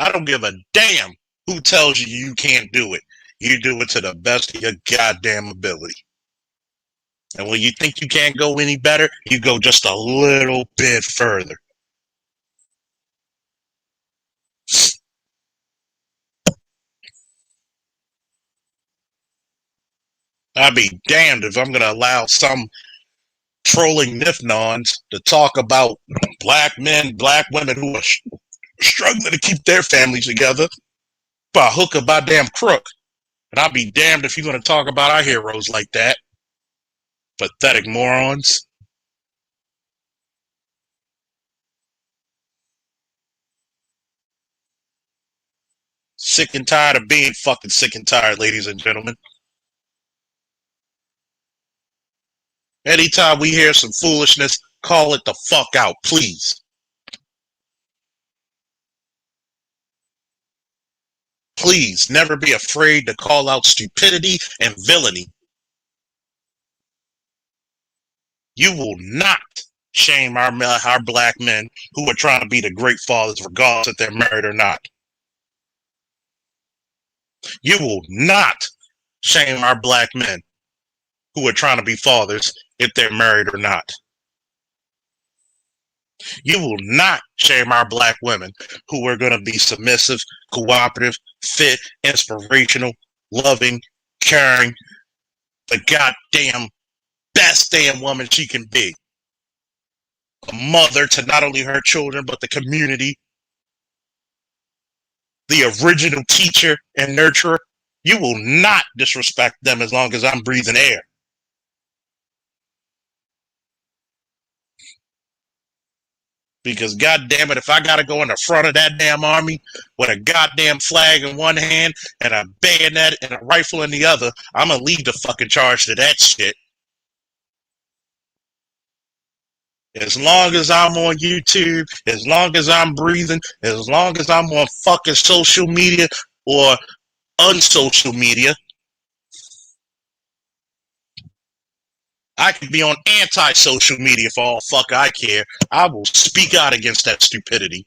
I don't give a damn who tells you you can't do it. You do it to the best of your goddamn ability. And when you think you can't go any better, you go just a little bit further. I'd be damned if I'm going to allow some trolling Nifnons to talk about black men, black women who are struggling to keep their families together by hook or by damn crook. And I'll be damned if you're going to talk about our heroes like that. Pathetic morons. Sick and tired of being fucking sick and tired, ladies and gentlemen. Anytime we hear some foolishness, call it the fuck out, please. Please never be afraid to call out stupidity and villainy. You will not shame our black men who are trying to be the great fathers, regardless if they're married or not. You will not shame our black men who are trying to be fathers if they're married or not. You will not shame our black women who are going to be submissive, cooperative, fit, inspirational, loving, caring, the goddamn best damn woman she can be. A mother to not only her children, but the community. The original teacher and nurturer. You will not disrespect them as long as I'm breathing air. Because goddamn it, if I gotta go in the front of that damn army with a goddamn flag in one hand and a bayonet and a rifle in the other, I'm gonna lead the fucking charge to that shit. As long as I'm on YouTube, as long as I'm breathing, as long as I'm on fucking social media or unsocial media, I could be on anti-social media for all fuck I care. I will speak out against that stupidity.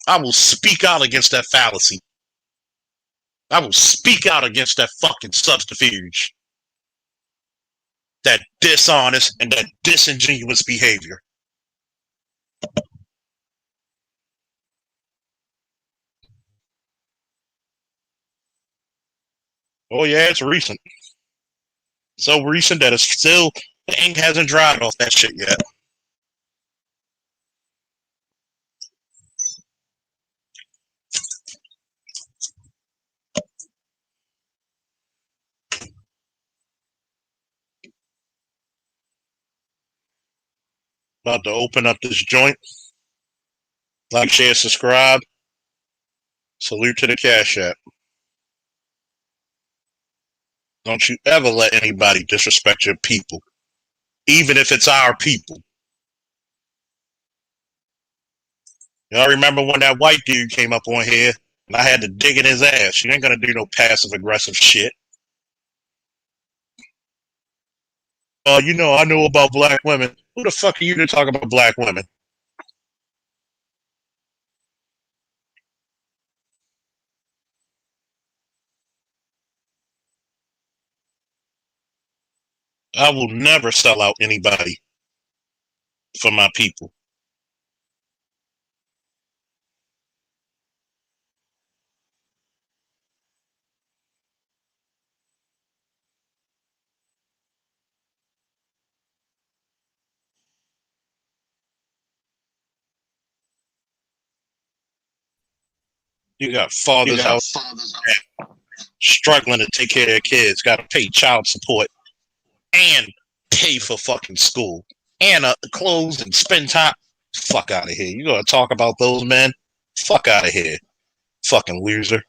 I will speak out against that fallacy. I will speak out against that fucking subterfuge. That dishonest and that disingenuous behavior. Oh yeah, it's recent. So recent that it's still, the ink hasn't dried off that shit yet. About to open up this joint. Like, share, subscribe. Salute to the Cash App. Don't you ever let anybody disrespect your people, even if it's our people. Y'all remember when that white dude came up on here and I had to dig in his ass? You ain't gonna do no passive aggressive shit. You know, I know about black women. Who the fuck are you to talk about black women? I will never sell out anybody for my people. You got fathers out struggling to take care of their kids, got to pay child support and pay for fucking school and clothes and spend time. Fuck out of here. You gonna talk about those men? Fuck out of here. Fucking loser.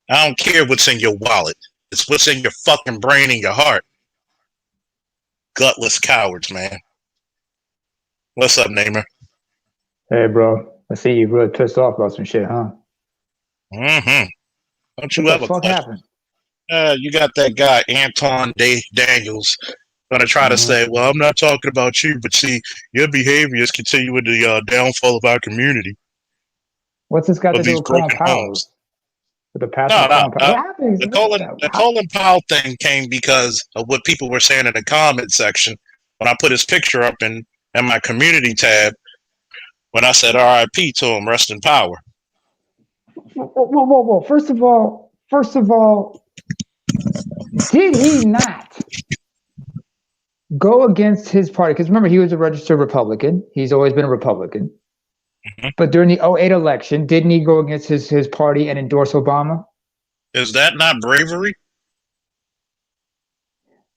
I don't care what's in your wallet. It's what's in your fucking brain and your heart. Gutless cowards, man. What's up, Namer? Hey, bro. I see you really pissed off about some shit, huh? Mm-hmm. Don't you what ever the fuck happened? You got that guy, Anton Daniels, gonna try to say, well, I'm not talking about you, but see, your behavior is continuing the downfall of our community. What's this got to do with Colin Powell? With the passing of Colin Powell? What happened? The Colin Powell thing came because of what people were saying in the comment section when I put his picture up in my community tab when I said RIP to him, rest in power. Whoa. First of all, did he not go against his party? Because remember, he was a registered Republican. He's always been a Republican. Mm-hmm. But during the 2008 election, didn't he go against his party and endorse Obama? Is that not bravery?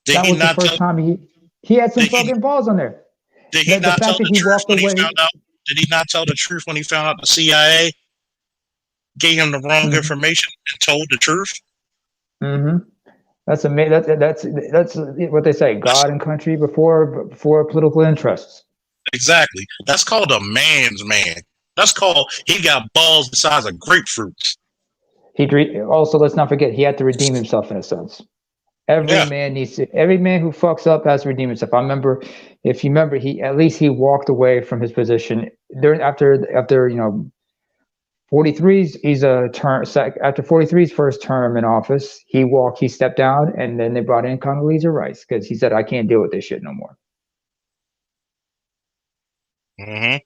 That was the first time he had some fucking balls on there. Did he not tell the truth when he found out? Did he not tell the truth when he found out the CIA gave him the wrong information and told the truth? Mm-hmm. That's what they say: God and country before political interests. Exactly. That's called a man's man. That's called he got balls the size of grapefruits. Also, let's not forget, he had to redeem himself in a sense. Every man who fucks up has to redeem himself. If you remember, he walked away from his position after 43's after 43's first term in office. He stepped down, and then they brought in Condoleezza Rice because he said, I can't deal with this shit no more. Mm-hmm.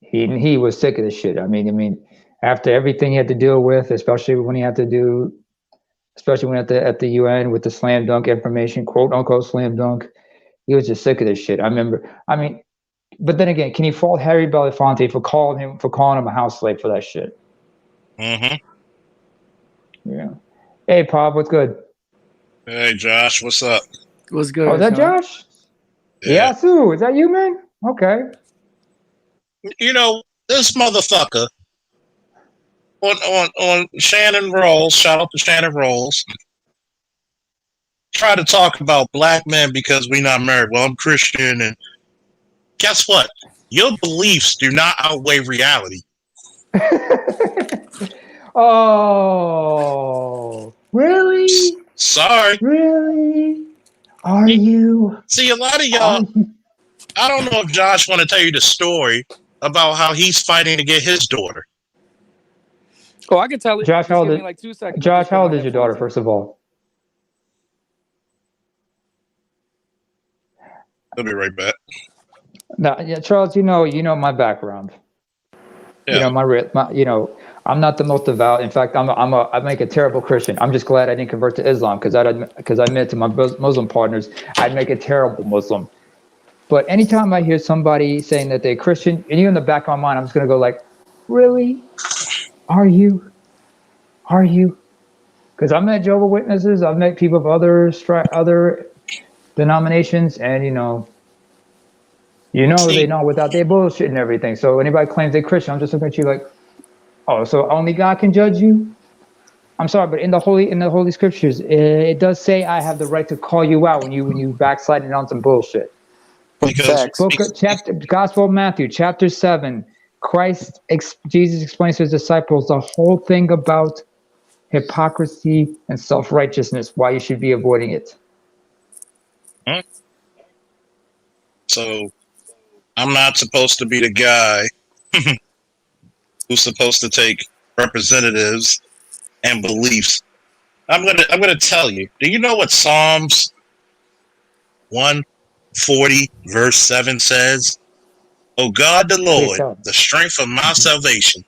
He was sick of this shit. I mean, after everything he had to deal with, especially when at the UN with the slam dunk information, quote unquote slam dunk, he was just sick of this shit. But then again, can you fault Harry Belafonte for calling him a house slave for that shit? Mm-hmm. Yeah. Hey, Pop, what's good? Hey, Josh, what's up? What's good? Oh, is that Josh? Yeah, Sue, is that you, man? Okay. You know, this motherfucker on Shannon Rolls, shout out to Shannon Rolls, try to talk about black men because we not married. Well, I'm Christian, and guess what? Your beliefs do not outweigh reality. Oh, really? Sorry. Really? Are you? See, a lot of y'all, I don't know if Josh want to tell you the story about how he's fighting to get his daughter. Oh, I can tell it. Josh, how old is, like 2 seconds. Josh, how old is your daughter, first of all? I'll be right back. No, yeah, Charles, you know my background. You know, I'm not the most devout. In fact, I make a terrible Christian. I'm just glad I didn't convert to Islam because I admit to my Muslim partners, I'd make a terrible Muslim. But anytime I hear somebody saying that they're Christian, and even in the back of my mind, I'm just going to go like, really? Are you? Because I've met Jehovah's Witnesses. I've met people of other denominations, and they know without their bullshit and everything. So anybody claims they're Christian, I'm just looking at you like, oh, so only God can judge you? I'm sorry, but in the holy scriptures, it does say I have the right to call you out when you backsliding on some bullshit. Gospel of Matthew, chapter 7, Jesus explains to his disciples the whole thing about hypocrisy and self-righteousness, why you should be avoiding it. So I'm not supposed to be the guy who's supposed to take representatives and beliefs. I'm gonna tell you. Do you know what Psalms 140 verse 7 says? O God the Lord, the strength of my salvation,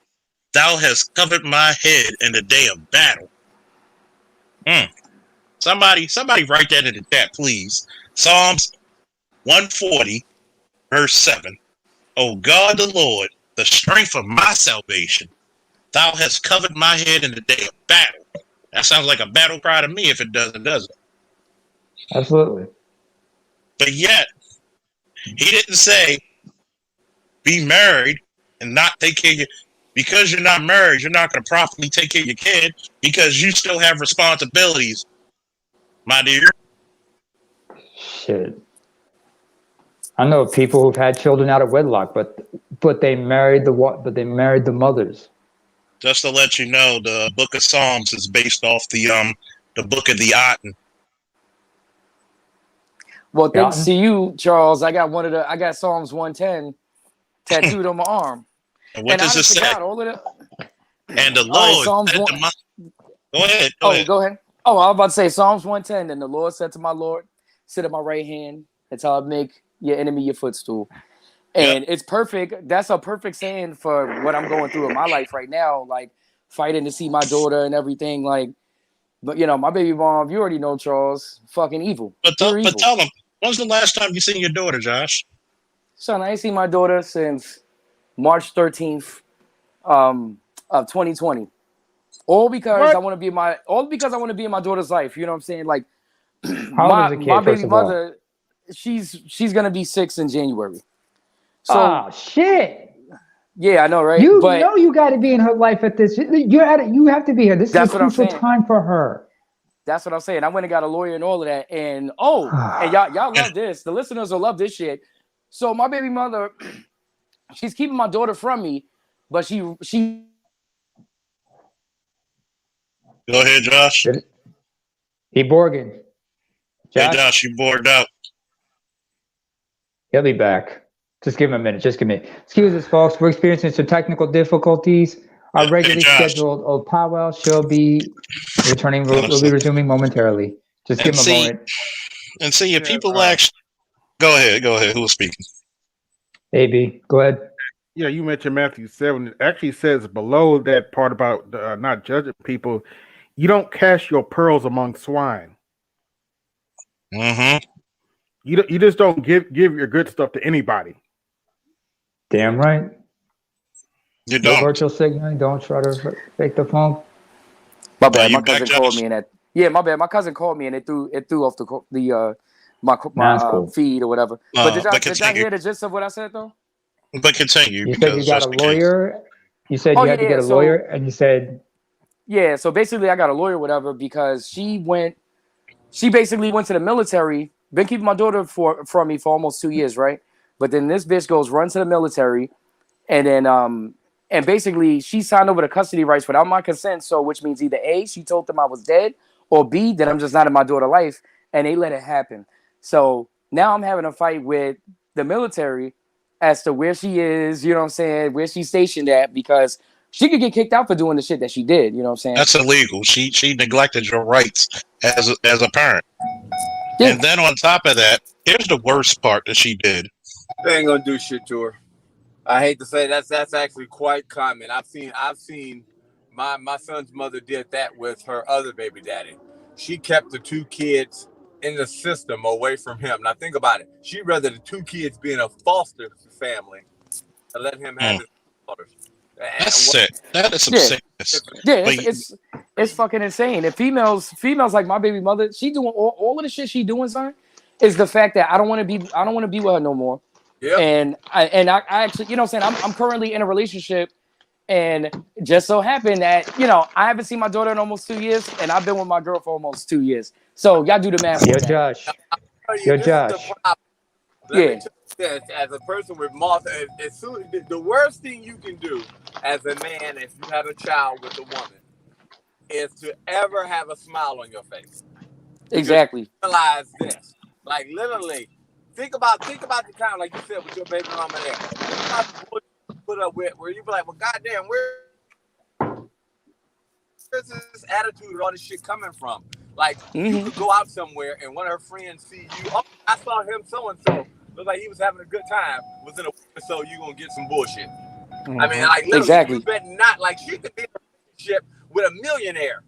thou hast covered my head in the day of battle. Somebody write that in the chat, please. Psalms 140 verse 7. O God the Lord, the strength of my salvation, thou hast covered my head in the day of battle. That sounds like a battle cry to me if it doesn't. Absolutely. But yet, he didn't say, be married and not take care of your... Because you're not married, you're not going to properly take care of your kid because you still have responsibilities, my dear. Shit. I know people who've had children out of wedlock, but they married the mothers. Just to let you know, the Book of Psalms is based off the Book of the Aten. Well, thanks to you, Charles, I got Psalms 110 tattooed on my arm. And what does it say? And the Lord said to my... Go ahead. Go ahead. Oh, I was about to say Psalms 110. And the Lord said to my Lord, sit at my right hand until I make your enemy your footstool. And It's perfect. That's a perfect saying for what I'm going through in my life right now, like fighting to see my daughter and everything. But my baby mom, you already know, Charles, fucking evil. But tell them, when's the last time you seen your daughter, Josh? Son, I ain't seen my daughter since March 13th of 2020. All because I want to be in my daughter's life. You know what I'm saying? Like my baby mother, she's gonna be 6 in January. So shit. Yeah, I know, right? You know you got to be in her life at this. You have to be here. This is a crucial time for her. That's what I'm saying. I went and got a lawyer and all of that. And and y'all love this. The listeners will love this shit. So my baby mother, she's keeping my daughter from me, but she. Go ahead, Josh. He Borgen. Hey, Josh, you bored out. He'll be back. Just give him a minute. Just give me. Excuse us, folks. We're experiencing some technical difficulties. Our regularly scheduled powwow shall be returning. We'll be resuming momentarily. Just give him a moment. And see, if people actually... Go ahead. Who was speaking? AB, go ahead. Yeah, you mentioned Matthew 7. It actually says below that part about not judging people, you don't cast your pearls among swine. Mm-hmm. You just don't give your good stuff to anybody. Damn right. You don't. No virtual signaling. Don't try to fake the phone. My bad. My cousin called me and that. Yeah, my bad. My cousin called me and it threw off my feed or whatever. But did y'all hear the gist of what I said though? But continue. You said you got a lawyer. You said you had to get a lawyer, and you said. Yeah. So basically, I got a lawyer, whatever, because she basically went to the military. Been keeping my daughter from me for almost 2 years, right? But then this bitch runs to the military, and then and basically she signed over the custody rights without my consent. So which means either A, she told them I was dead, or B, that I'm just not in my daughter's life, and they let it happen. So now I'm having a fight with the military as to where she is, you know what I'm saying, where she's stationed at, because she could get kicked out for doing the shit that she did, you know what I'm saying? That's illegal. She neglected your rights as a parent. Yeah. And then on top of that, here's the worst part that she did. They ain't gonna do shit to her. I hate to say that's actually quite common. I've seen my son's mother did that with her other baby daddy. She kept the two kids in the system away from him. Now think about it. She'd rather the two kids be in a foster family and let him have his daughters. That's sick. That is some Yeah. sickness. Yeah, But it's fucking insane. And females like my baby mother, she doing all of the shit she doing, son, is the fact that I don't want to be with her no more. Yep. And I actually, you know what I'm saying? I'm currently in a relationship, and just so happened that, you know, I haven't seen my daughter in almost 2 years, and I've been with my girl for almost 2 years. So y'all do the math. Yo, on that. Josh. This Yo, is the Josh. problem. Let me Yeah. tell you this, as a person with Martha, the worst thing you can do as a man if you have a child with a woman is to ever have a smile on your face. Exactly. Realize this. Like literally, think about the time, like you said, with your baby mama there. Think about the bullshit you put up with where you be like, well, goddamn, where's this attitude or all this shit coming from? Like, you could go out somewhere and one of her friends see you. Oh, I saw him so and so. Looked like he was having a good time. Within a week or so, you gonna get some bullshit. I mean, like literally, Exactly. you better not. Like, she could be in a relationship with a millionaire.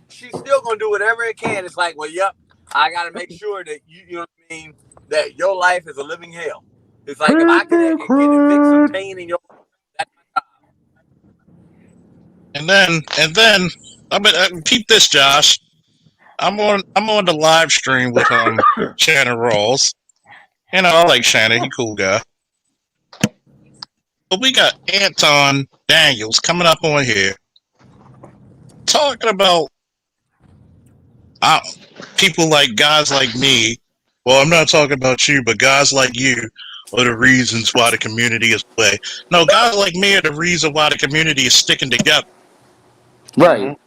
She's still gonna do whatever it can. It's like, well, yep, I gotta make sure that you know what I mean, that your life is a living hell. It's like if I can evict some pain in your life, and then I mean, keep this, Josh. I'm on the live stream with Shannon Rawls. You know, I like Shannon. He cool guy. But we got Anton Daniels coming up on here talking about people like guys like me. Well, I'm not talking about you, but guys like you are the reasons why the community is play. No, guys like me are the reason why the community is sticking together. Right.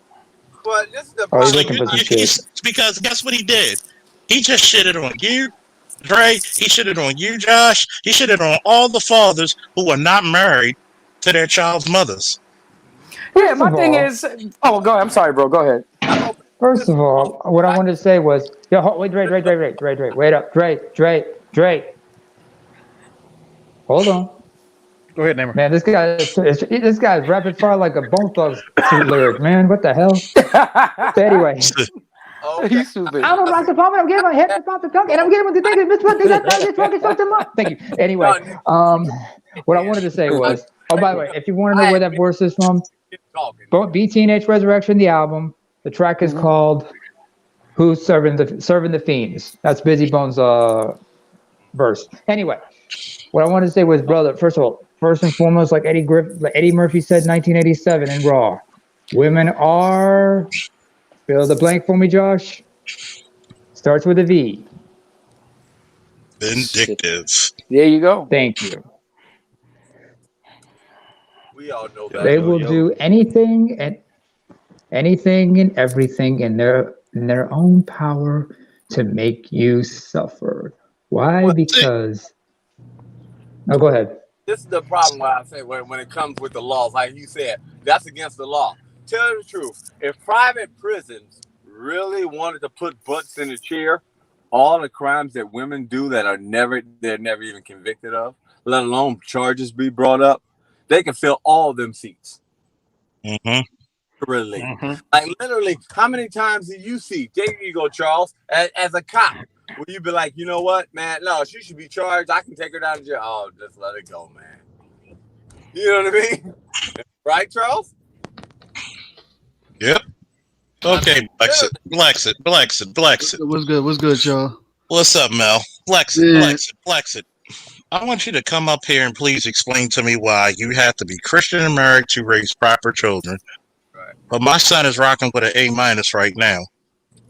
but this is the Oh, he's problem. looking for some shit. Because guess what he did? He just shitted on you, Dre. He shitted on you, Josh. He shitted on all the fathers who are not married to their child's mothers. Yeah, First my of thing all- is, oh, go ahead. I'm sorry, bro. Go ahead. First of all, what I wanted to say was, wait, Dre, wait up, Dre. Hold on. Go ahead, Namer. Man, this guy's rapid fire like a Bone Thugs lyric, man. What the hell? So anyway, Okay. You stupid. I'm about to pump it. I'm getting my head about to talk, and I'm getting with the thing. This fucking something up. Thank you. Anyway, what I wanted to say was, oh, by the way, if you want to know where that verse is from, Keep talking. go B Teenage Resurrection, the album. The track is called "Who's Serving the Fiends." That's Busy Bones' verse. Anyway, what I wanted to say was, brother, first and foremost, like Eddie Murphy said, 1987 in Raw, women are, fill the blank for me, Josh. Starts with a V. Vindictive. There you go. Thank you. We all know that. They will do anything and everything in their own power to make you suffer. Why? Because. No, go ahead. This is the problem why I say when it comes with the laws, like you said, that's against the law. Tell you the truth. If private prisons really wanted to put butts in the chair, all the crimes that women do that they're never even convicted of, let alone charges be brought up, they can fill all of them seats. Mm-hmm. Really. Like literally, how many times do you see, there you go, Charles, as a cop, where you be like, you know what, man, no, she should be charged. I can take her down to jail. Oh, just let it go, man. You know what I mean? Right, Charles? Yep. Okay, Blex it. What's good, y'all? What's up, Mel? Blex it. I want you to come up here and please explain to me why you have to be Christian and married to raise proper children. Right. But my son is rocking with an A- right now.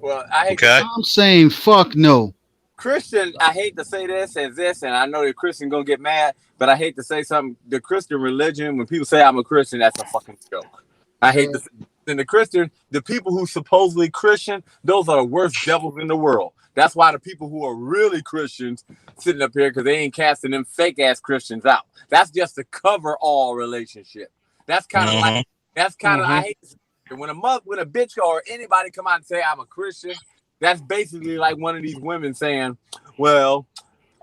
Well, I hate Okay. I'm saying fuck no. Christian, I hate to say this, and I know the Christian gonna get mad, but I hate to say something. The Christian religion, when people say I'm a Christian, that's a fucking joke. I hate to say, and the people who supposedly Christian, those are the worst devils in the world. That's why the people who are really Christians sitting up here, because they ain't casting them fake ass Christians out. That's just to cover all relationship. That's kind of like, I hate to say, when a bitch or anybody come out and say I'm a Christian, that's basically like one of these women saying, well,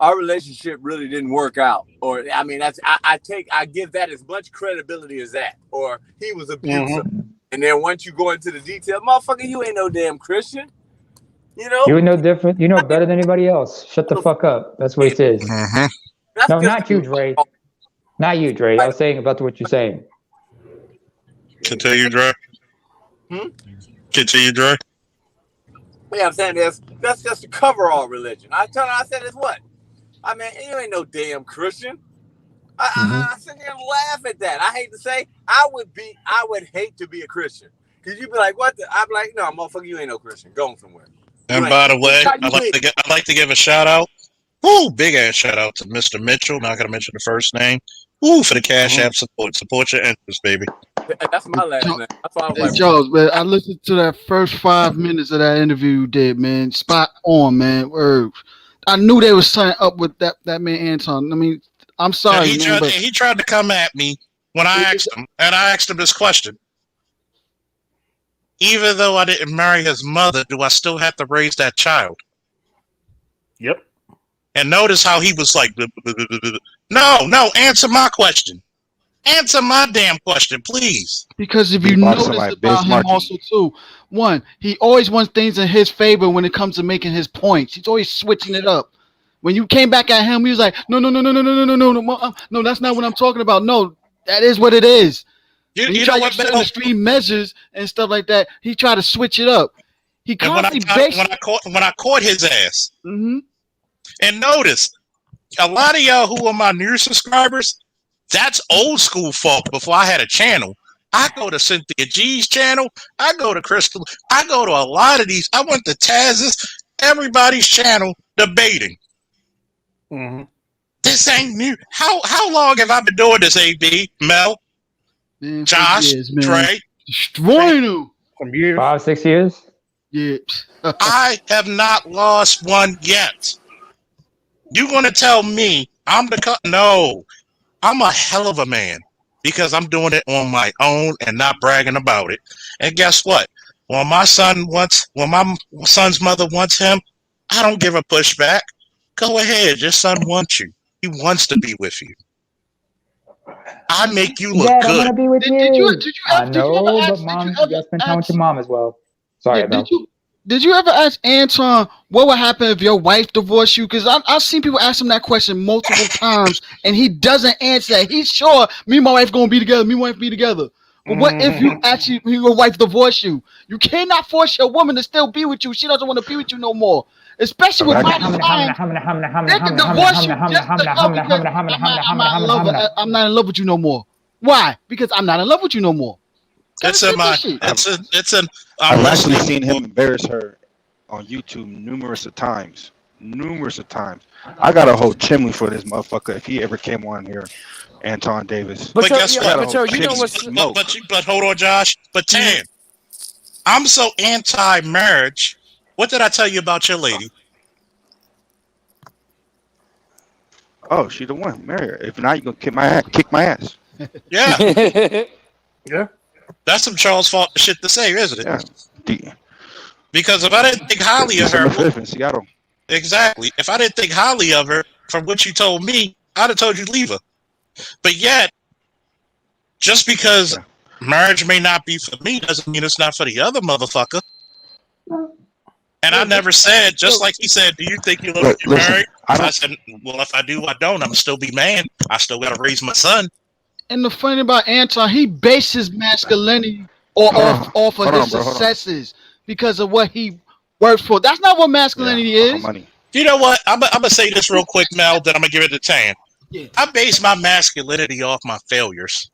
our relationship really didn't work out. Or I mean, I give that as much credibility as that. Or he was abusive. And then once you go into the detail, motherfucker, you ain't no damn Christian. You know? You know different. You know better than anybody else. Shut the fuck up. That's what he says. No, not you, Dre. Not you, Dre. I was saying about what you're saying. Continue, Dre. Continue, Dre. Yeah, I'm saying that's just to cover all religion. I said it's what? I mean, you ain't no damn Christian. I sit here and laugh at that. I hate to say, I would hate to be a Christian. Cause you'd be like, what the? I'm like, no, motherfucker, you ain't no Christian. Go somewhere. And by the way, I'd like to give a shout out. Big ass shout out to Mr. Mitchell. Not gonna mention the first name. For the Cash App support. Support your interest, baby. That's my last name. That's why I was Hey, like, Charles, man, I listened to that first 5 minutes of that interview you did, man. Spot on, man. Word. I knew they was signing up with that man Anton. I mean, I'm sorry, He tried to come at me when I asked him, and I asked him this question. Even though I didn't marry his mother, do I still have to raise that child? Yep. And notice how he was like, no, answer my question. Answer my damn question, please. Because if you notice about him also too, one, he always wants things in his favor when it comes to making his points. He's always switching it up. When you came back at him, he was like, no, that's not what I'm talking about. No, that is what it is. You know what? Extreme measures and stuff like that. He tried to switch it up. He constantly when I caught his ass. And notice, a lot of y'all who are my new subscribers, that's old school folk. Before I had a channel, I go to Cynthia G's channel. I go to Crystal. I go to a lot of these. I went to Taz's, everybody's channel debating. This ain't new. How long have I been doing this, AB, Mel, man, Josh, years, Trey? Destroying him. Some years. 5-6 years. Yeah. I have not lost one yet. You gonna tell me I'm the cut? No, I'm a hell of a man because I'm doing it on my own and not bragging about it. And guess what? When my son's mother wants him, I don't give a pushback. Go ahead, your son wants you. He wants to be with you. I make you look Dad, good. I want to be with you. I know, but you mom, you gotta spend time with your mom as well. Sorry, Mel. Did you ever ask Anton what would happen if your wife divorced you? Because I've seen people ask him that question multiple times, and he doesn't answer that. He's sure me and my wife gonna be together. Me and my wife be together. But what if your wife divorce you? You cannot force your woman to still be with you. She doesn't want to be with you no more. Especially with my time, they can divorce you just because I'm not in love with you no more. Why? Because I'm not in love with you no more. I've actually seen him embarrass her on YouTube numerous of times. I got a whole chimney for this motherfucker if he ever came on here, Anton Davis. But guess what? But hold on, Josh. But Tan, I'm so anti-marriage. What did I tell you about your lady? Oh, she the one. Marry her. If not, you gonna kick my ass. Yeah. Yeah. That's some Charles fault shit to say, isn't it? Yeah. Because if I didn't think highly of her, in Seattle. Exactly. If I didn't think highly of her from what you told me, I'd have told you to leave her. But yet, just because marriage may not be for me doesn't mean it's not for the other motherfucker. And I never said, just like he said, do you think you'll get married? I said, well, if I do, I don't. I'm still be man. I still got to raise my son. And the funny about Anton, he bases masculinity off of his successes because of what he worked for. That's not what masculinity is. You know what? I'm going to say this real quick, Mel, then I'm going to give it to Tan. Yeah. I base my masculinity off my failures.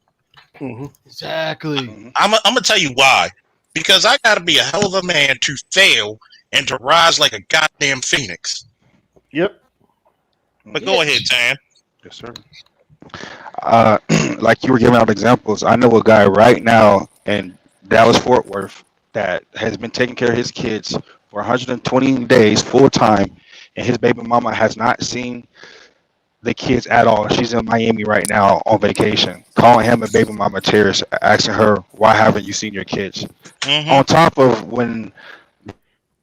Exactly. I'm going to tell you why. Because I got to be a hell of a man to fail and to rise like a goddamn phoenix. Yep. But go ahead, Tan. Yes, sir. Like you were giving out examples, I know a guy right now in Dallas-Fort Worth that has been taking care of his kids for 120 days full time, and his baby mama has not seen the kids at all. She's in Miami right now on vacation, calling him a baby mama tears, asking her, why haven't you seen your kids? On top of when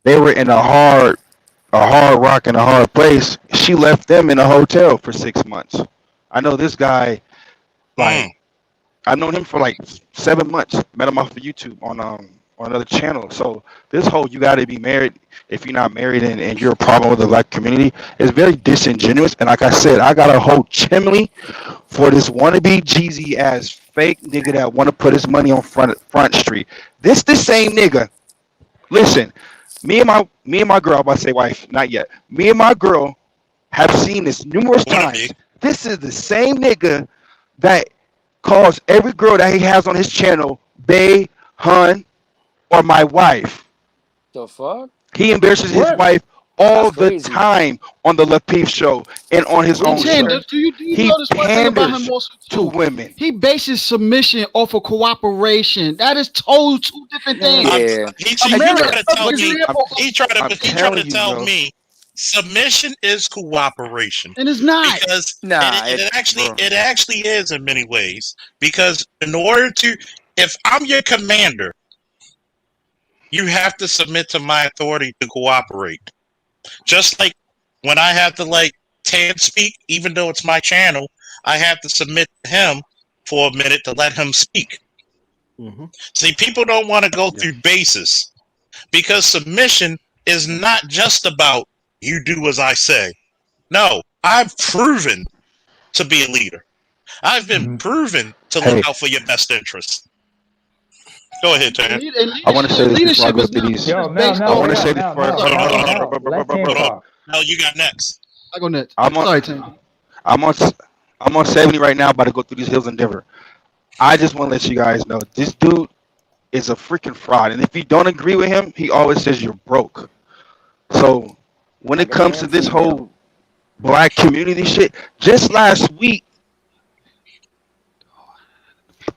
they were in a hard a hard rock and a hard place. She left them in a hotel for 6 months. I know this guy, like, I've known him for like 7 months. Met him off of YouTube on another channel. So this whole you got to be married if you're not married and you're a problem with the black community is very disingenuous. And like I said, I got a whole chimney for this wannabe Jeezy ass fake nigga that want to put his money on front street. This the same nigga. Listen, me and my girl, I'm about to say wife, not yet. Me and my girl have seen this numerous times. This is the same nigga that calls every girl that he has on his channel bae, hun, or my wife. The fuck? He embarrasses his wife all the time on the Lapeef show and on his own show. Do you He know this one thing about him panders also to too? women. He bases submission off of cooperation. That is totally two different things. Yeah. He tried America, to tell for me. example, He tried I'm to telling you, tell bro. me submission is cooperation. and it's not. Because Nah, it actually bro. it actually is in many ways. Because in order to, if I'm your commander, you have to submit to my authority to cooperate. Just like when I have to like Ted speak, even though it's my channel, I have to submit to him for a minute to let him speak. See, people don't want to go through basis because submission is not just about you do as I say. No, I've proven to be a leader. I've been proven to look out for your best interests. Go ahead, Ted. I want to say this before I go through these. Yo, I want to say this before. Let him talk. No, you got next. I go next. I'm on- Sorry, Tim. I'm on 70 right now, about to go through these hills in Denver. I just want to let you guys know this dude is a freaking fraud, and if you don't agree with him, he always says you're broke. So when it comes to this whole black community shit, just last week,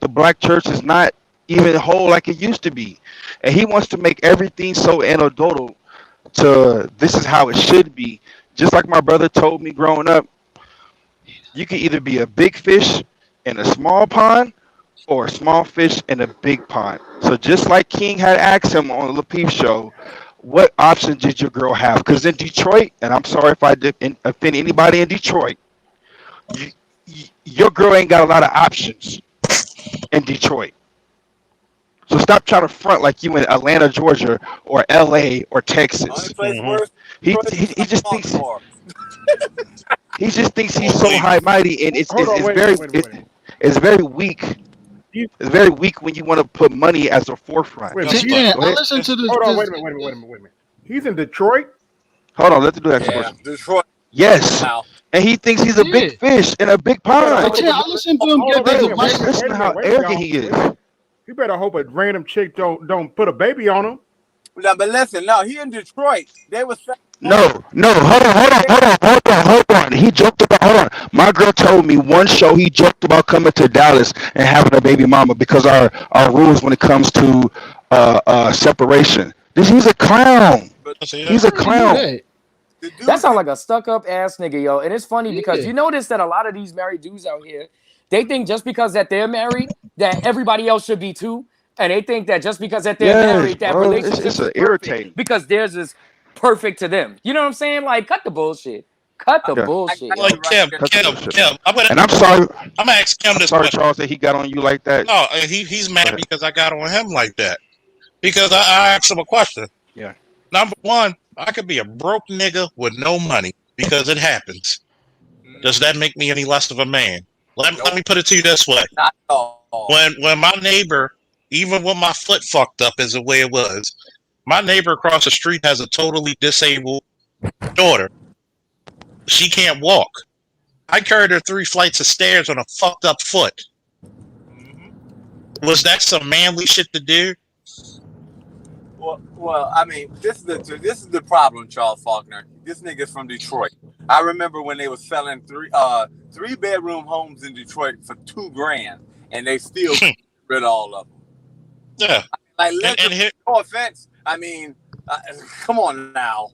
the black church is not even whole like it used to be, and he wants to make everything so anecdotal to this is how it should be. Just like my brother told me growing up, you can either be a big fish in a small pond or a small fish in a big pond. So just like King had asked him on the Lapeef show, what options did your girl have? Because in Detroit, and I'm sorry if I did offend anybody in Detroit, your girl ain't got a lot of options in Detroit. So stop trying to front like you in Atlanta, Georgia, or LA or Texas. He just thinks he's so high mighty, and it's very weak. It's very weak when you want to put money as a forefront. Wait, I listened to this. Hold on, wait a minute. He's in Detroit? Hold on, let's do that first. Detroit. Yes, Now, and he thinks he's a big fish in a big pond. I listened to him get Hold on, this. Listen to how arrogant he is. You better hope a random chick don't put a baby on him. no, but listen, no, he in Detroit. They was No, hold on. He joked about, hold on. My girl told me one show he joked about coming to Dallas and having a baby mama because our rules when it comes to separation. He's a clown. He's a clown. That sounds like a stuck-up ass nigga, yo. And it's funny because you notice that a lot of these married dudes out here, they think just because that they're married, that everybody else should be too. And they think that just because that they're married, that relationship it's is irritating because theirs is perfect to them. You know what I'm saying? Like, cut the bullshit. Cut the bullshit. Like Kim, and I'm sorry. I'm gonna ask Kim this Sorry, question. Charles, that he got on you like that. No, he's mad because I got on him like that. Because I asked him a question. Yeah. Number one, I could be a broke nigga with no money because it happens. Does that make me any less of a man? Let me put it to you this way. not at all. When my neighbor, even when my foot fucked up as the way it was, my neighbor across the street has a totally disabled daughter. She can't walk. I carried her 3 flights of stairs on a fucked up foot. Was that some manly shit to do? Well, I mean, this is the problem, Charles Faulkner. This nigga's from Detroit. I remember when they were selling 3-bedroom homes in Detroit for $2,000, and they still rid all of them. Yeah. Like, no offense. I mean, come on now.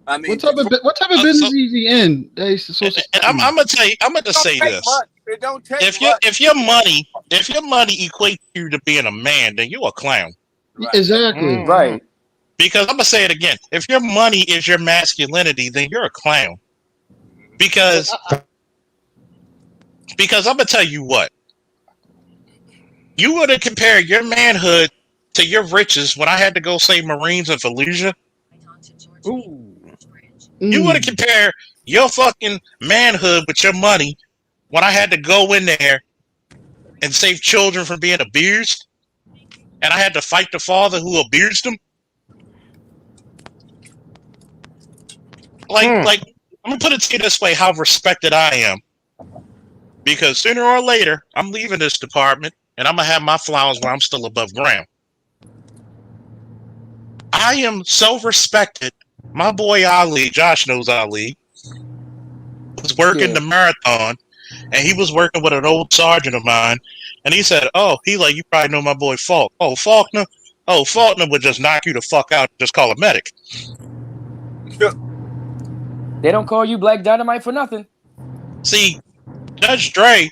I mean, what type of business is he in? And I'm gonna tell you, I'm gonna just say this: it don't take if your money equates you to being a man, then you're a clown. Exactly. Right. Because I'm gonna say it again. If your money is your masculinity, then you're a clown. Because I'm gonna tell you what. You wouldn't compare your manhood to your riches when I had to go save Marines in Fallujah. Ooh. You wouldn't compare your fucking manhood with your money when I had to go in there and save children from being abused, and I had to fight the father who abused them. Like, I'm gonna put it to you this way: how respected I am, because sooner or later I'm leaving this department, and I'm gonna have my flowers where I'm still above ground. I am so respected. My boy Ali, Josh knows Ali, was working the marathon, and he was working with an old sergeant of mine, and he said, "Oh, he like you probably know my boy Falk. Oh, Faulkner. Oh, Faulkner would just knock you the fuck out. Just call a medic." They don't call you Black Dynamite for nothing. See, Dre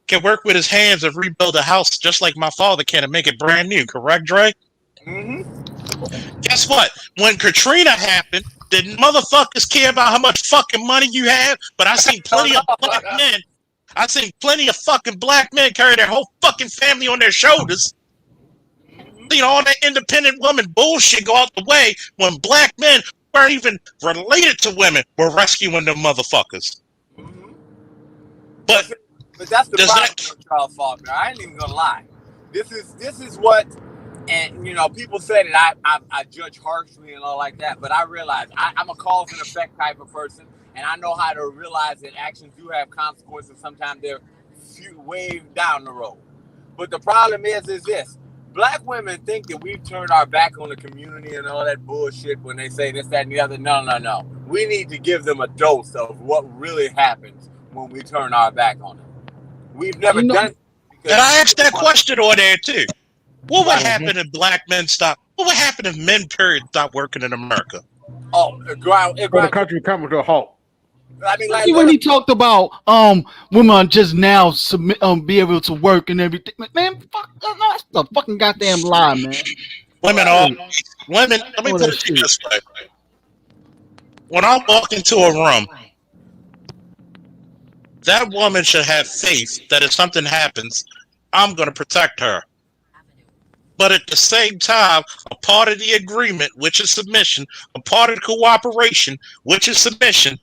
can work with his hands and rebuild a house just like my father can and make it brand new. Correct, Dre? Mm-hmm. Guess what? When Katrina happened, did motherfuckers care about how much fucking money you had? But I seen plenty of black men. I seen plenty of fucking black men carry their whole fucking family on their shoulders. You know, all that independent woman bullshit go out the way when black men weren't even related to women were rescuing them motherfuckers. But that's the problem with Charles Faulkner. I ain't even gonna lie. This is what, and you know, people say that I judge harshly and all like that, but I realize I'm a cause and effect type of person, and I know how to realize that actions do have consequences. Sometimes they're way down the road. But the problem is this. Black women think that we've turned our back on the community and all that bullshit when they say this, that, and the other. No. We need to give them a dose of what really happens when we turn our back on them. We've never done it. And I asked that question on there too. What would happen if black men stop? What would happen if men, period, stop working in America? Oh, the country coming to a halt. I mean, like when he talked about women just now submit be able to work and everything, man, fuck, that's the fucking goddamn lie, man. Women. Let me put it to you this way: when I walk into a room, that woman should have faith that if something happens, I'm going to protect her. But at the same time, a part of the agreement, which is submission, a part of the cooperation, which is submission,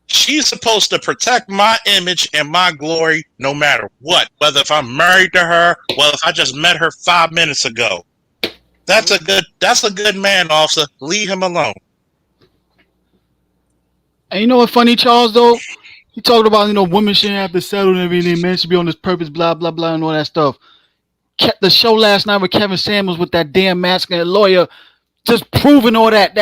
she's supposed to protect my image and my glory no matter what. Whether if I'm married to her, whether if I just met her 5 minutes ago. That's a good man, officer. Leave him alone. And you know what's funny, Charles, though? He talked about, women shouldn't have to settle and everything, men should be on this purpose, blah, blah, blah, and all that stuff. The show last night with Kevin Samuels with that damn masculine lawyer just proving all that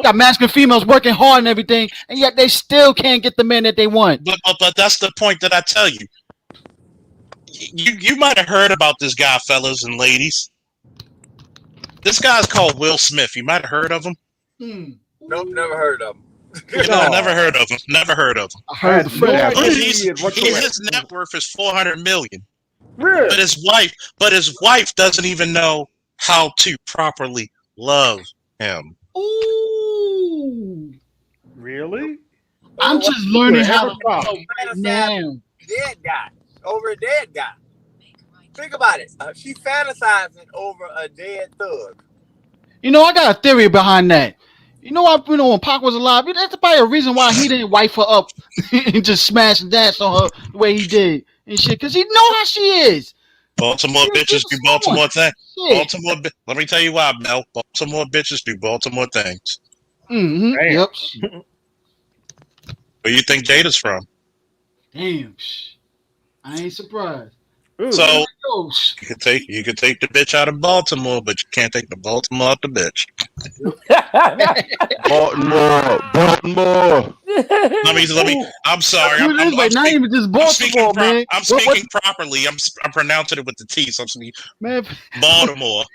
got masculine females working hard and everything, and yet they still can't get the men that they want. But that's the point that I tell you. You might have heard about this guy, fellas and ladies. This guy's called Will Smith. You might have heard of him. Nope, never heard of him. No, never heard of him. Never heard of him. I heard the friend. His net worth is $400 million. Really? But his wife doesn't even know how to properly love him. Ooh. Really? I'm just learning how to now. Over a dead guy. Think about it. She fantasizing over a dead thug. I got a theory behind that. When Pac was alive, that's probably a reason why he didn't wife her up and just smash and dance on her the way he did and shit, because he know how she is. Baltimore bitches do Baltimore things. Let me tell you why, Mel. Baltimore bitches do Baltimore things. Mm-hmm. Yep. Where you think Jada's from? Damn. I ain't surprised. So you can take the bitch out of Baltimore, but you can't take the Baltimore out the bitch. Baltimore. Let me. I'm sorry. Not even just Baltimore, man. I'm speaking properly. I'm pronouncing it with the T. So I'm speaking Baltimore.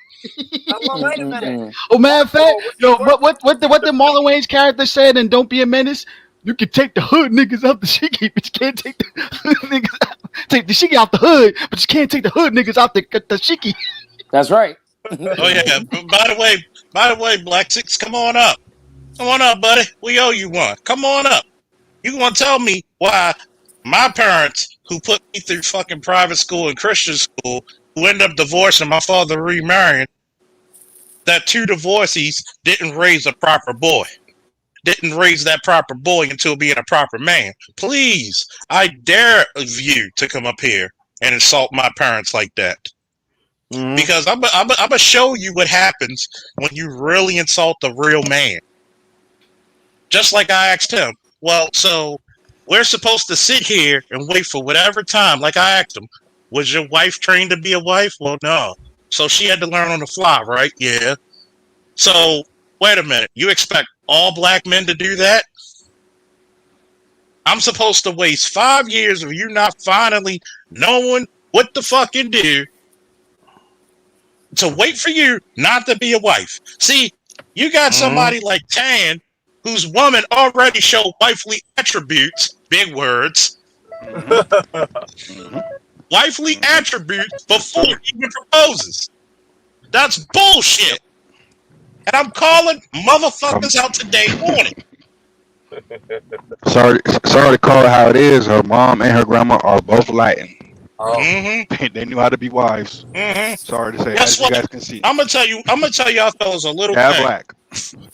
Wait a minute. Oh, matter of fact, what the Marlon Wayne's character said in Don't Be a Menace? You can take the hood niggas out the shiki, but you can't take the hood niggas out. Take the shiki out the hood, but you can't take the hood niggas out the shiki. That's right. Oh yeah. By the way, Black Six, come on up. Come on up, buddy. We owe you one. Come on up. You gonna tell me why my parents, who put me through fucking private school and Christian school, who ended up divorcing, my father remarrying, that two divorcees didn't raise a proper boy. Didn't raise that proper boy until being a proper man. Please, I dare you to come up here and insult my parents like that. Because I'm gonna show you what happens when you really insult the real man. Just like I asked him. Well, so we're supposed to sit here and wait for whatever time. Like I asked him, was your wife trained to be a wife? Well, no. So she had to learn on the fly, right? Yeah. So wait a minute. You expect all black men to do that? I'm supposed to waste 5 years of you not finally knowing what to fucking do to wait for you not to be a wife. See, you got somebody like Tan, whose woman already showed wifely attributes, big words, wifely attributes before he even proposes. That's bullshit. And I'm calling motherfuckers out today on it. Sorry to call it how it is. Her mom and her grandma are both Latin. They knew how to be wives. Sorry to say, Guess as what? you guys can see. I'm gonna tell y'all fellas a little Yeah, thing. black.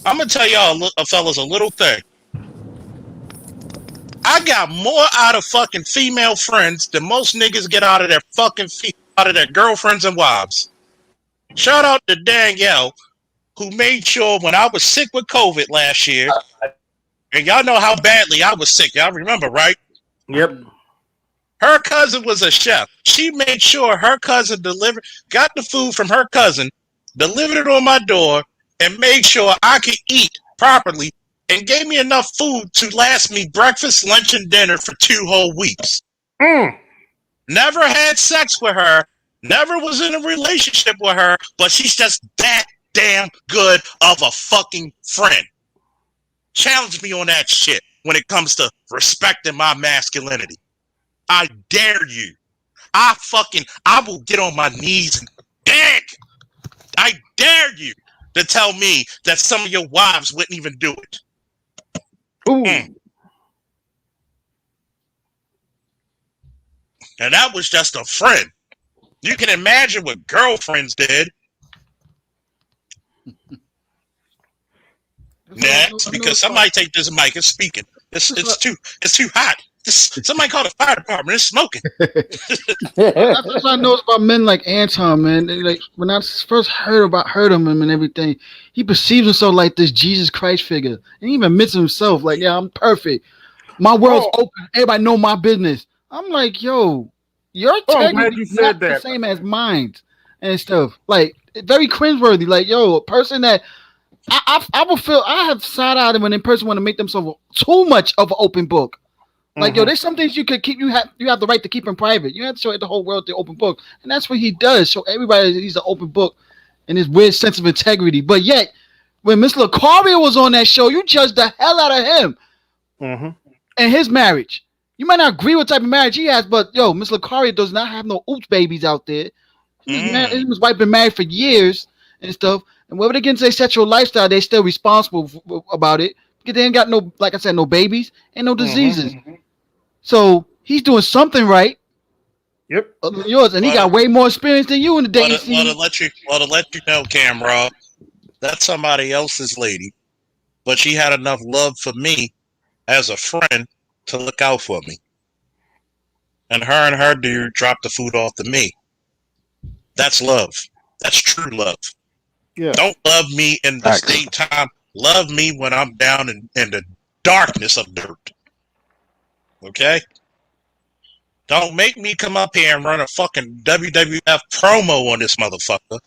I'm gonna tell y'all fellas a little thing. I got more out of fucking female friends than most niggas get out of their fucking out of their girlfriends and wives. Shout out to Danielle, who made sure when I was sick with COVID last year, and y'all know how badly I was sick. Y'all remember, right? Yep. Her cousin was a chef. She made sure her cousin got the food from her cousin, delivered it on my door, and made sure I could eat properly, and gave me enough food to last me breakfast, lunch, and dinner for 2 whole weeks. Never had sex with her, never was in a relationship with her, but she's just that damn good of a fucking friend. Challenge me on that shit when it comes to respecting my masculinity. I dare you. I will get on my knees and beg. I dare you to tell me that some of your wives wouldn't even do it. And that was just a friend. You can imagine what girlfriends did. Next, because somebody take this mic and speaking. It's too hot. Somebody call the fire department. It's smoking. That's what I noticed about men like Anton, man. Like when I first heard of him and everything, he perceives himself like this Jesus Christ figure, and he even admits to himself, like, "Yeah, I'm perfect. My world's open. Everybody know my business." I'm like, "Yo, your integrity is not the same as mine and stuff." Like, very cringeworthy. Like, yo, a person that I will feel I have side-eyed when a person want to make themselves too much of an open book. Like, yo, there's some things you could keep. You have the right to keep in private. You have to show the whole world the open book, and that's what he does. Show everybody that he's an open book and his weird sense of integrity. But yet, when Miss Lucario was on that show, you judged the hell out of him and his marriage. You might not agree what type of marriage he has, but yo, Miss Lucario does not have no oops babies out there. His wife been married for years and stuff. And whether they get into their sexual lifestyle, they're still responsible about it because they ain't got no, like I said, no babies and no diseases. So he's doing something right. Yep. Yours, and he got way more experience than you in the dating scene. Well, to let you know, Camera, that's somebody else's lady, but she had enough love for me as a friend to look out for me. And her dude dropped the food off to me. That's love. That's true love. Yeah. Don't love me in the daytime. Love me when I'm down in the darkness of dirt. Okay? Don't make me come up here and run a fucking WWF promo on this motherfucker.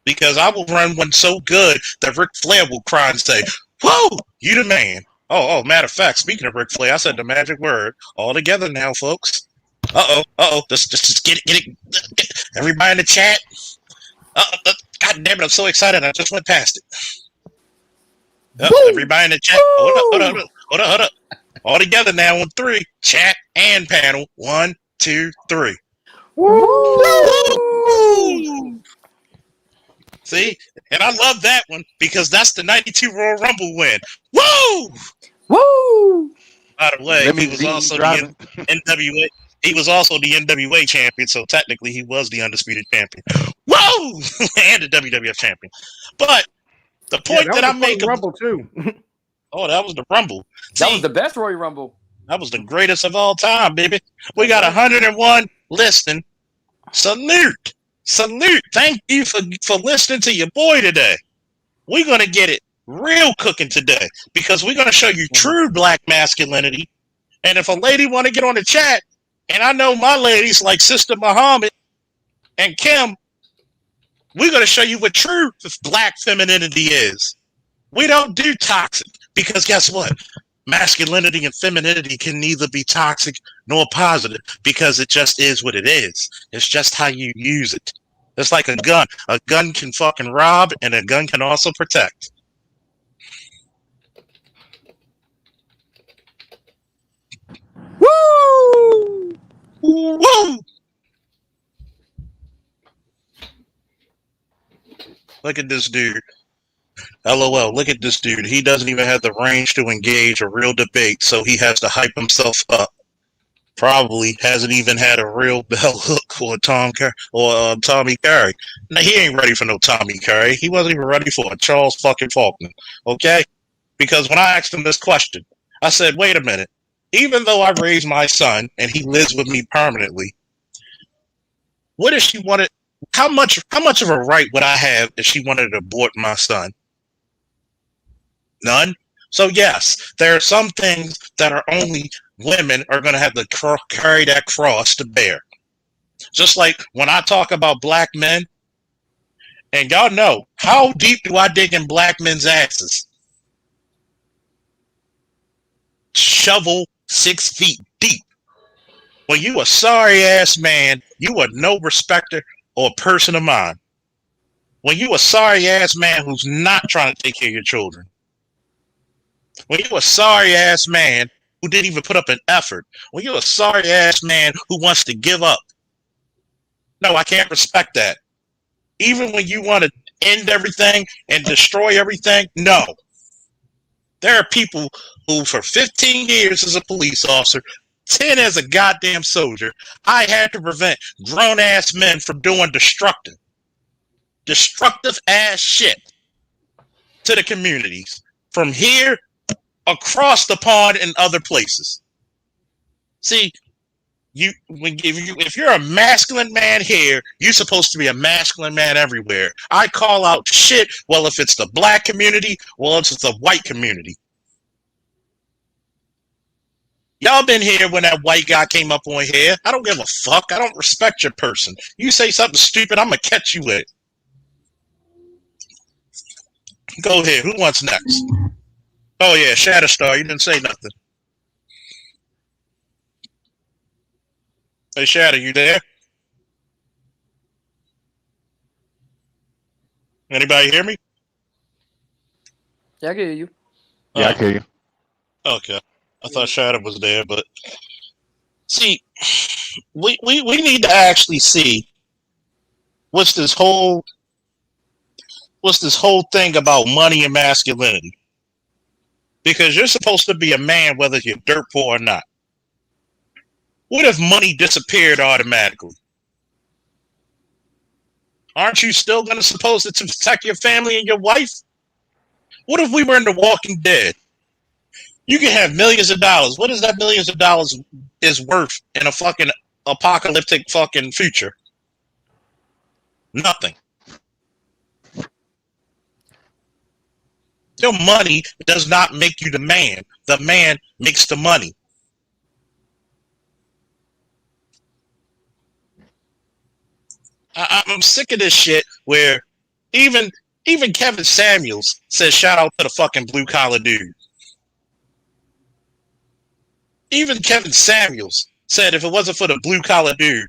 Because I will run one so good that Ric Flair will cry and say, "Whoa, you the man." Oh, matter of fact, speaking of Ric Flair, I said the magic word. All together now, folks. Just get it. Everybody in the chat. God damn it, I'm so excited. I just went past it. Everybody in the chat. Hold up. All together now on 3. Chat and panel. 1, 2, 3. Woo! See, and I love that one because that's the '92 Royal Rumble win. Woo! Woo! By the way, he was Limousine also driving. the NWA. He was also the NWA champion, so technically he was the undisputed champion. Whoa! And the WWF champion. But the Yeah, point that that I was make, the Rumble too. oh, that was the Rumble. That See, was the best Royal Rumble. that was the greatest of all time, baby. We got 101 listening. Salute. Salute. Thank you for listening to your boy today. We're going to get it real cooking today because we're going to show you true black masculinity. And if a lady want to get on the chat, and I know my ladies like Sister Muhammad and Kim, we're going to show you what true black femininity is. We don't do toxic because guess what? Masculinity and femininity can neither be toxic nor positive because it just is what it is. It's just how you use it. It's like a gun. A gun can fucking rob and a gun can also protect. Woo! Woo! Look at this dude. LOL, look at this dude. He doesn't even have the range to engage a real debate, so he has to hype himself up. Probably hasn't even had a real bell hook or Tommy Curry. Now, he ain't ready for no Tommy Curry. He wasn't even ready for a Charles fucking Faulkner. Okay? Because when I asked him this question, I said, wait a minute. Even though I raised my son and he lives with me permanently, what if she wanted? How much of a right would I have if she wanted to abort my son? None. So yes, there are some things that are only women are going to have to carry that cross to bear. Just like when I talk about black men, and y'all know, how deep do I dig in black men's asses? Shovel 6 feet deep. When you a sorry ass man, you are no respecter or person of mine. When you a sorry ass man who's not trying to take care of your children. When you a sorry ass man who didn't even put up an effort. When you're a sorry ass man who wants to give up. No, I can't respect that. Even when you want to end everything and destroy everything, no. There are people who for 15 years as a police officer, 10 as a goddamn soldier, I had to prevent grown ass men from doing destructive ass shit to the communities from here across the pond and other places. See, if you're a masculine man here, you're supposed to be a masculine man everywhere. I call out shit, well, if it's the black community, well, if it's the white community. Y'all been here when that white guy came up on here. I don't give a fuck. I don't respect your person. You say something stupid, I'm going to catch you with it. Go ahead. Who wants next? Oh, yeah, Shatterstar. You didn't say nothing. Hey, Shatter, you there? Anybody hear me? Yeah, I can hear you. Yeah, I hear you. Okay. I thought Shatter was there, but see, we need to actually see what's this whole thing about money and masculinity. Because you're supposed to be a man whether you're dirt poor or not. What if money disappeared automatically? Aren't you still going to supposed to protect your family and your wife? What if we were in The Walking Dead? You can have millions of dollars. What is that millions of dollars is worth in a fucking apocalyptic fucking future? Nothing. Your money does not make you the man. The man makes the money. I'm sick of this shit where even Kevin Samuels says shout out to the fucking blue collar dude. Even Kevin Samuels said if it wasn't for the blue collar dude,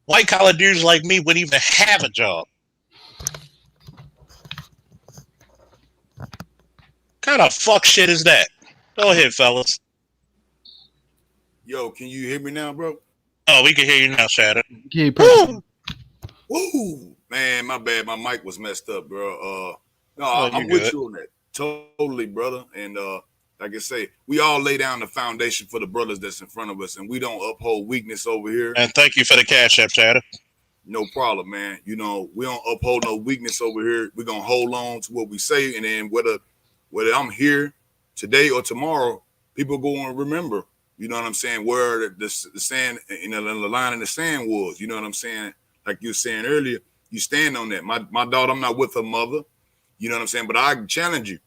white collar dudes like me wouldn't even have a job. What kind of fuck shit is that? Go ahead, fellas. Yo, can you hear me now, bro? Oh, we can hear you now, Shadow. Yeah, Woo! Woo! Man, my bad. My mic was messed up, bro. No, Oh, I'm you with good. you on that. Totally, brother. And like I say, we all lay down the foundation for the brothers that's in front of us, and we don't uphold weakness over here. And thank you for the cash app, chatter. No problem, man. You know, we don't uphold no weakness over here. We're gonna hold on to what we say, and then whether I'm here today or tomorrow, people go and remember. You know what I'm saying? Where the sand, you know, the line in the sand was. You know what I'm saying? Like you were saying earlier, you stand on that. My daughter, I'm not with her mother. You know what I'm saying? But I challenge you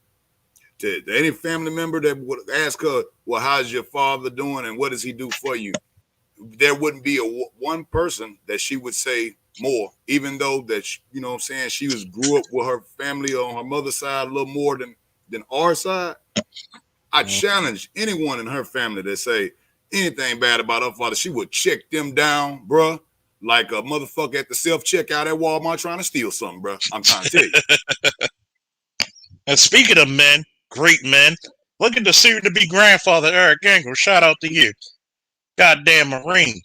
to any family member that would ask her, well, how's your father doing and what does he do for you? There wouldn't be one person that she would say more, even though that, you know what I'm saying, she grew up with her family on her mother's side a little more than our side. I challenge anyone in her family that say anything bad about her father. She would check them down, bruh, like a motherfucker at the self-checkout at Walmart trying to steal something, bruh. I'm trying to tell you. And speaking of men, great men, look at the soon-to-be grandfather, Eric Ingram. Shout out to you. Goddamn Marine.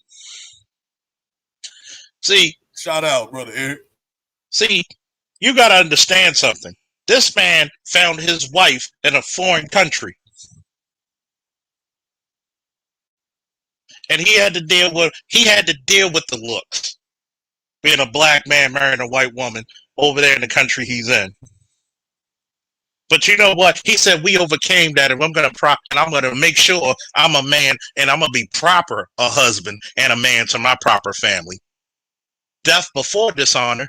See, Shout out, brother Eric. see, you got to understand something. This man found his wife in a foreign country. And he had to deal with the looks. Being a black man marrying a white woman over there in the country he's in. But you know what? He said we overcame that, and I'm gonna make sure I'm a man, and I'm gonna be proper a husband and a man to my proper family. Death before dishonor.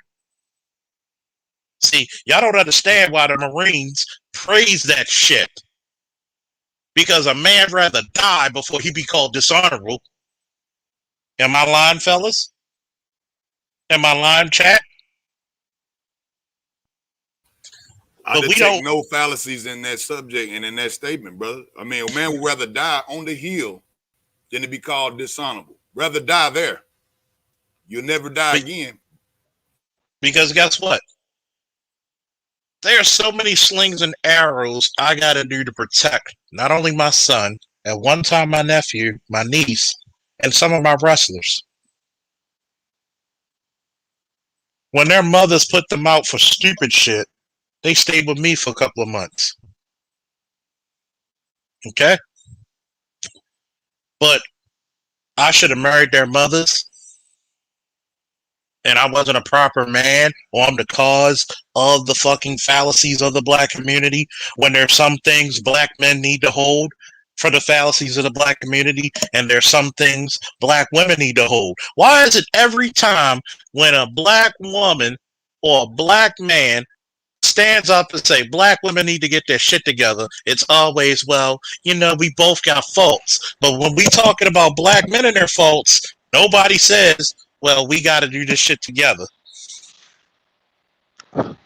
See, y'all don't understand why the Marines praise that shit. Because a man rather die before he be called dishonorable. Am I lying, fellas? Am I lying, chat? I But we detect don't. no fallacies in that subject and in that statement, brother. I mean, a man would rather die on the hill than to be called dishonorable. Rather die there. You'll never die again. Because guess what? There are so many slings and arrows I gotta do to protect not only my son, at one time my nephew, my niece, and some of my wrestlers. When their mothers put them out for stupid shit, they stayed with me for a couple of months. Okay? But I should have married their mothers, and I wasn't a proper man, or I'm the cause of the fucking fallacies of the black community, when there's some things black men need to hold for the fallacies of the black community, and there's some things black women need to hold. Why is it every time when a black woman or a black man stands up and say black women need to get their shit together, it's always, well, you know, we both got faults. But when we talking about black men and their faults, nobody says, well, we got to do this shit together. Like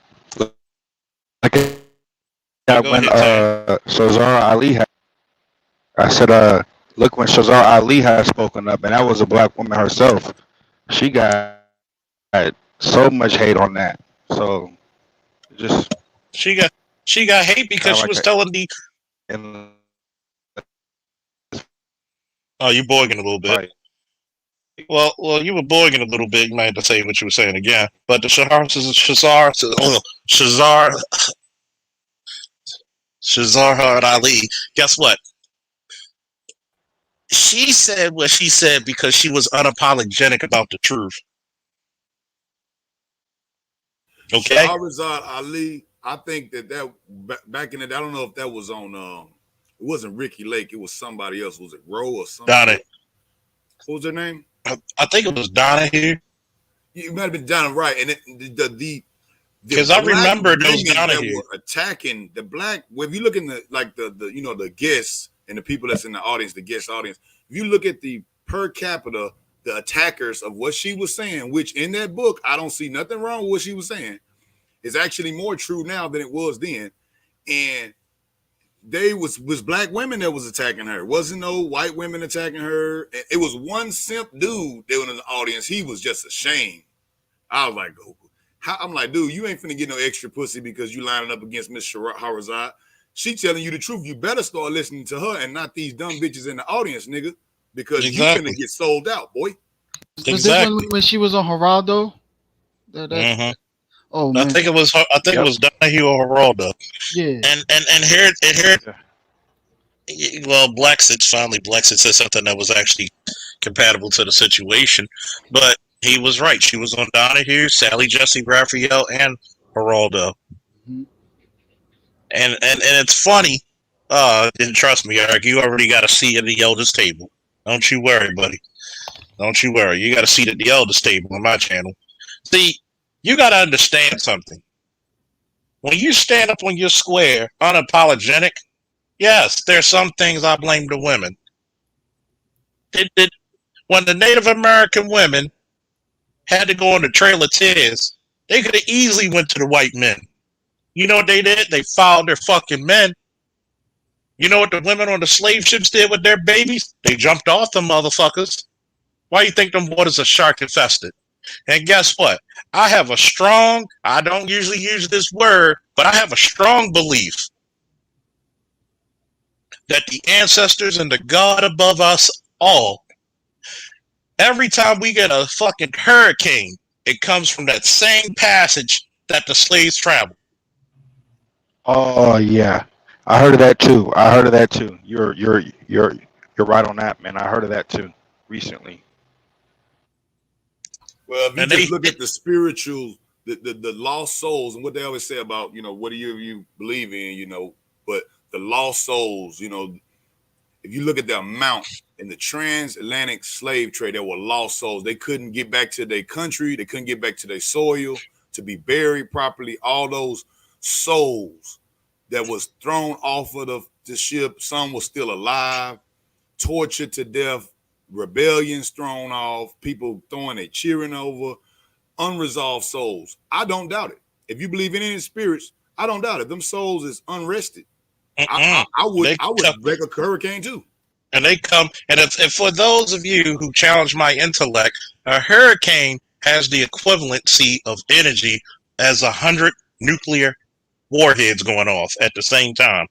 Go when ahead, Tay. Shazar Ali had, I said, look, when Shazar Ali had spoken up, and that was a black woman herself, she got so much hate on that. So just She got hate because she was telling the. Oh, you boiling a little bit. Right. Well, you were boiling a little bit. You might have to say what you were saying again. But the Shazar Ali. Guess what? She said what she said because she was unapologetic about the truth. Okay. Shahrazad Ali, I think that back in the day, I don't know if that was on. It wasn't Ricky Lake. It was somebody else. Was it Roe or something? Donna. What was her name? I think it was Donahue. You might have been Donna, right? And because I remember those Donahue that were attacking the black. Well, if you look in the guests and the people that's in the audience, the guest audience, if you look at the per capita, the attackers of what she was saying, which in that book, I don't see nothing wrong with what she was saying, is actually more true now than it was then. And they was black women that was attacking her. Wasn't no white women attacking her. It was one simp dude that was in the audience. He was just ashamed. I was like, I'm like, dude, you ain't finna get no extra pussy because you lining up against Miss Shahrazad. She telling you the truth. You better start listening to her and not these dumb bitches in the audience, nigga, because you finna get sold out, boy. Exactly. When she was on Geraldo, Mhm. Oh I man, think it was it was Donahue or Geraldo. yeah. And here well, Blacksett said something that was actually compatible to the situation, but he was right. She was on Donahue, Sally Jesse Raphael, and Geraldo. Mhm. And it's funny. And trust me, Eric, you already got a seat at the elders table. Don't you worry, buddy. Don't you worry. You got a seat at the elders table on my channel. See, you got to understand something. When you stand up on your square, unapologetic, yes, there's some things I blame the women. When the Native American women had to go on the Trail of Tears, they could have easily went to the white men. You know what they did? They followed their fucking men. You know what the women on the slave ships did with their babies? They jumped off them motherfuckers. Why you think them waters are shark infested? And guess what? I don't usually use this word, but I have a strong belief that the ancestors and the God above us all, every time we get a fucking hurricane, it comes from that same passage that the slaves traveled. Oh yeah, I heard of that too. You're right on that, man. I heard of that too recently. Well, if you And just look at the spiritual, the lost souls, and what they always say about, what do you believe in, but the lost souls, if you look at the amount in the transatlantic slave trade, there were lost souls. They couldn't get back to their country. They couldn't get back to their soil to be buried properly. All those souls that was thrown off of the ship, some were still alive, tortured to death, rebellions thrown off, people throwing their cheering over, unresolved souls. I don't doubt it. If you believe in any spirits, I don't doubt it. Them souls is unrested. I would break a hurricane too. And they come, and for those of you who challenge my intellect, a hurricane has the equivalency of energy as 100 nuclear warheads going off at the same time.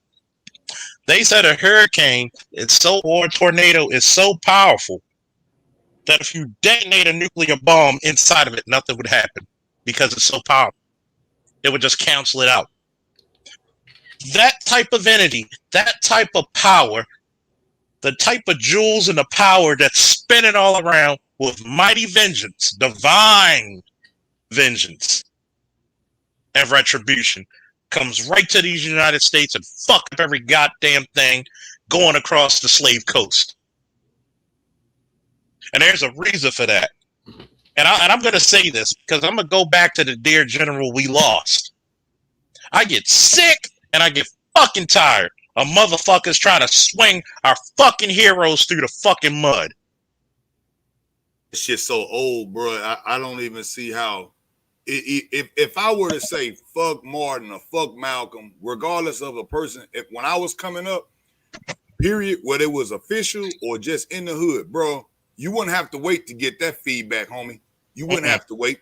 They said a hurricane or a tornado is so powerful that if you detonate a nuclear bomb inside of it, nothing would happen because it's so powerful. It would just cancel it out. That type of entity, that type of power, the type of jewels and the power that's spinning all around with mighty vengeance, divine vengeance, and retribution comes right to these United States and fuck up every goddamn thing going across the slave coast. And there's a reason for that. And I'm going to say this because I'm going to go back to the dear general we lost. I get sick and I get fucking tired of motherfuckers trying to swing our fucking heroes through the fucking mud. This shit's so old, bro. I don't even see how. If I were to say fuck Martin or fuck Malcolm, regardless of a person, when I was coming up, period, whether it was official or just in the hood, bro, you wouldn't have to wait to get that feedback, homie. You wouldn't have to wait.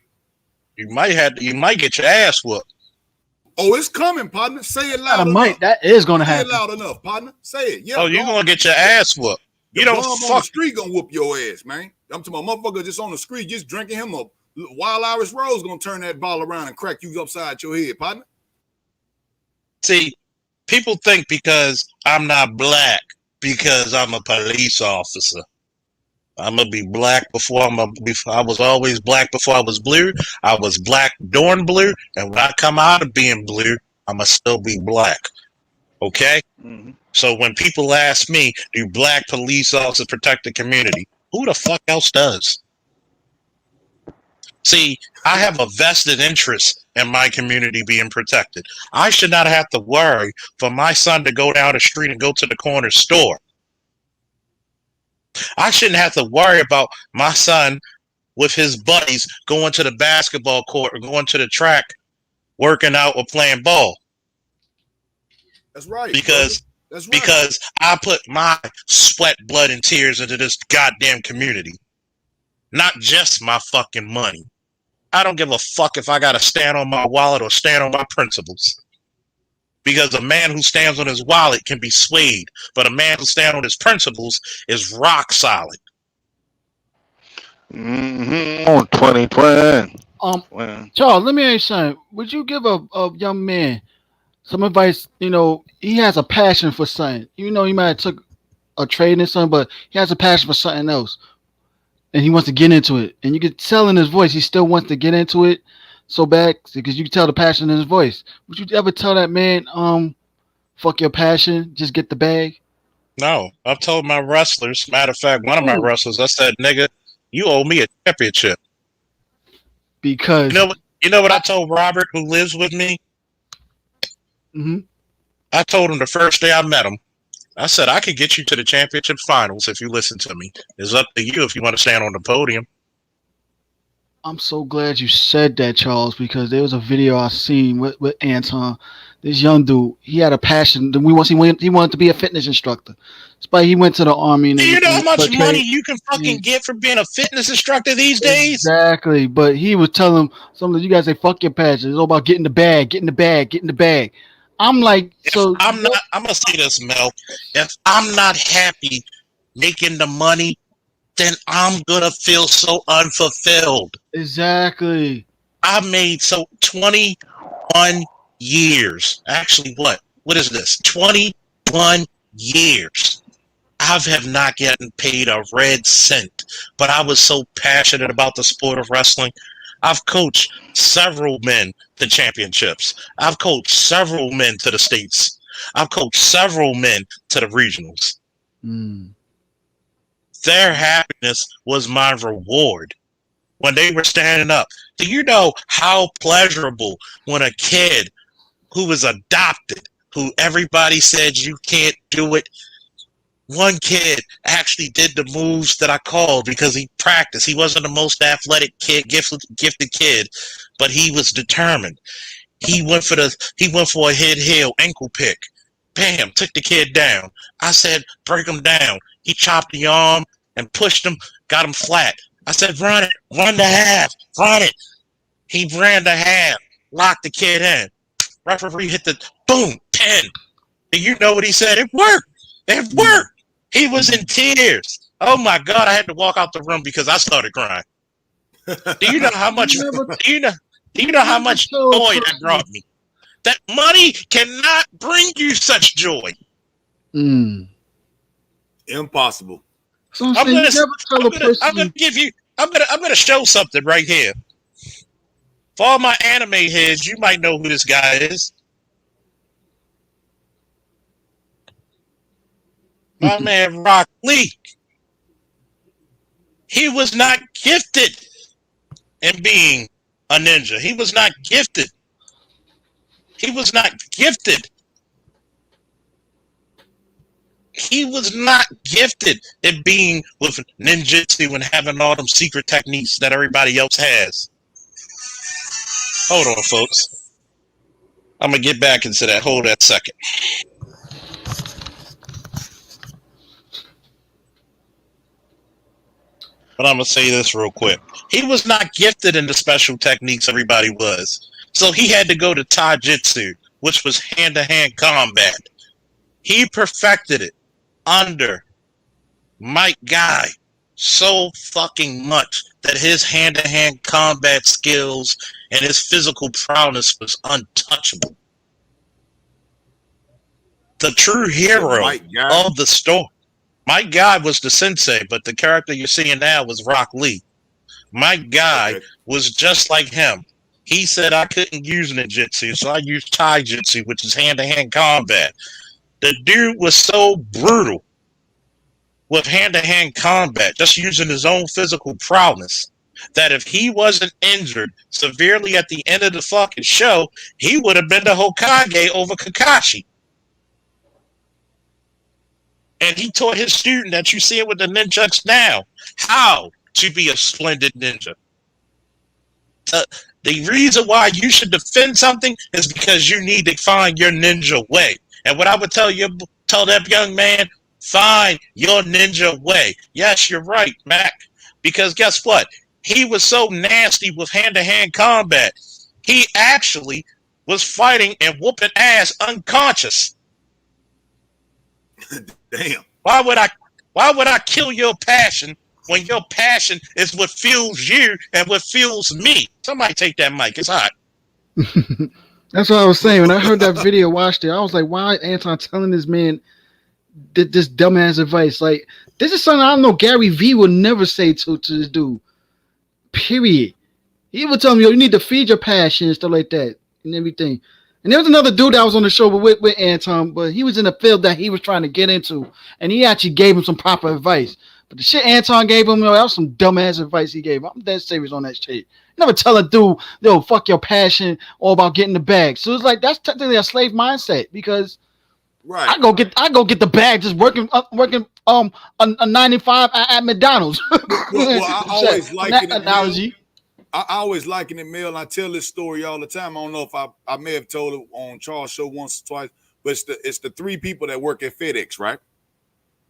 You might get your ass whooped. Oh, it's coming, partner. Say it loud enough. That is gonna Say happen. it loud enough, partner. Say it. Yeah. Oh, you're gonna get your ass whooped. You don't on the street gonna whoop your ass, man. I'm talking about motherfucker just on the street, just drinking him up. Wild Irish Rose gonna turn that ball around and crack you upside your head, partner. See, people think because I'm not black, because I'm a police officer, I'm gonna be black before I was always black before I was blue. I was black during blue, and when I come out of being blue, I'm gonna still be black. Okay? Mm-hmm. So when people ask me, do black police officers protect the community? Who the fuck else does? See, I have a vested interest in my community being protected. I should not have to worry for my son to go down the street and go to the corner store. I shouldn't have to worry about my son with his buddies going to the basketball court or going to the track, working out or playing ball. That's right. Because that's right. Because I put my sweat, blood, and tears into this goddamn community. Not just my fucking money. I don't give a fuck if I gotta stand on my wallet or stand on my principles. Because a man who stands on his wallet can be swayed, but a man who stands on his principles is rock solid. Mm-hmm. On 2020. When Charles, let me ask you something. Would you give a young man some advice? You know, he has a passion for something. You know, he might have took a trade in something, but he has a passion for something else, and he wants to get into it. And you can tell in his voice he still wants to get into it so bad because you can tell the passion in his voice. Would you ever tell that man, fuck your passion, just get the bag? No, I've told my wrestlers. Matter of fact, one of my Ooh. wrestlers, I said, "Nigga, you owe me a championship." Because You know what I told Robert, who lives with me? Mhm. I told him the first day I met him. I said, "I could get you to the championship finals if you listen to me. It's up to you if you want to stand on the podium." I'm so glad you said that, Charles, because there was a video I seen with Anton. This young dude, he had a passion. He wanted to be a fitness instructor. Despite he went to the army and Do you know how much everything, money you can fucking get for being a fitness instructor these days? exactly. But he was telling some of you guys say, "Fuck your passion. It's all about getting the bag, getting the bag, getting the bag." I'm like, so I'm gonna say this, Mel. If I'm not happy making the money, then I'm gonna feel so unfulfilled. exactly. I made 21 years. Actually, what is this? 21 years. I have not gotten paid a red cent, but I was so passionate about the sport of wrestling. I've coached several men to championships. I've coached several men to the states. I've coached several men to the regionals. Mm. Their happiness was my reward when they were standing up. Do you know how pleasurable when a kid who was adopted, who everybody said you can't do it, one kid actually did the moves that I called because he practiced. He wasn't the most athletic kid, gifted kid, but he was determined. He went for a head heel ankle pick. Bam, took the kid down. I said, break him down. He chopped the arm and pushed him, got him flat. I said, run it, run the half, run it. He ran the half, locked the kid in. Referee hit the boom, pin. And you know what he said? It worked. It worked. He was in tears. Oh my God, I had to walk out the room because I started crying. Do you know how much do you know how much joy that brought me? That money cannot bring you such joy. Mm. Impossible. So I'm saying, you never tell a person. I'm gonna show something right here. For all my anime heads, you might know who this guy is. My man Rock Lee. He was not gifted in being a ninja. He was not gifted. He was not gifted. He was not gifted at being with ninjutsu and having all them secret techniques that everybody else has. Hold on, folks. I'm going to get back into that. Hold that second. But I'm going to say this real quick. He was not gifted in the special techniques everybody was. So he had to go to Taijutsu, which was hand-to-hand combat. He perfected it under Mike Guy so fucking much that his hand-to-hand combat skills and his physical prowess was untouchable. The true hero of the story. Mike Guy was the sensei, but the character you're seeing now was Rock Lee. Mike Guy was just like him. He said I couldn't use ninjutsu, so I used taijutsu, which is hand-to-hand combat. The dude was so brutal with hand-to-hand combat, just using his own physical prowess, that if he wasn't injured severely at the end of the fucking show, he would have been the Hokage over Kakashi. And he taught his student that you see it with the ninjutsu now, how to be a splendid ninja. The reason why you should defend something is because you need to find your ninja way. And what I would tell that young man, find your ninja way. Yes, you're right, Mac. Because guess what? He was so nasty with hand-to-hand combat. He actually was fighting and whooping ass unconscious. Damn. Why would I kill your passion when your passion is what fuels you and what fuels me. Somebody take that mic. It's hot. That's what I was saying. When I heard that video, watched it, I was like, why Anton telling this man this dumbass advice? Like, this is something I know Gary Vee would never say to this dude. Period. He would tell him, yo, you need to feed your passion and stuff like that and everything. And there was another dude that was on the show with Anton, but he was in the field that he was trying to get into, and he actually gave him some proper advice. But the shit Anton gave him, that was some dumbass advice he gave him. I'm dead serious on that shit. You never tell a dude, yo, fuck your passion, all about getting the bag. So it's like that's technically a slave mindset because Right. I go get the bag just working a 95 at McDonald's. Well, I always liken it, analogy. Mel. I always liken it, Mel. I tell this story all the time. I don't know if I may have told it on Charles' show once or twice, but it's the three people that work at FedEx, right?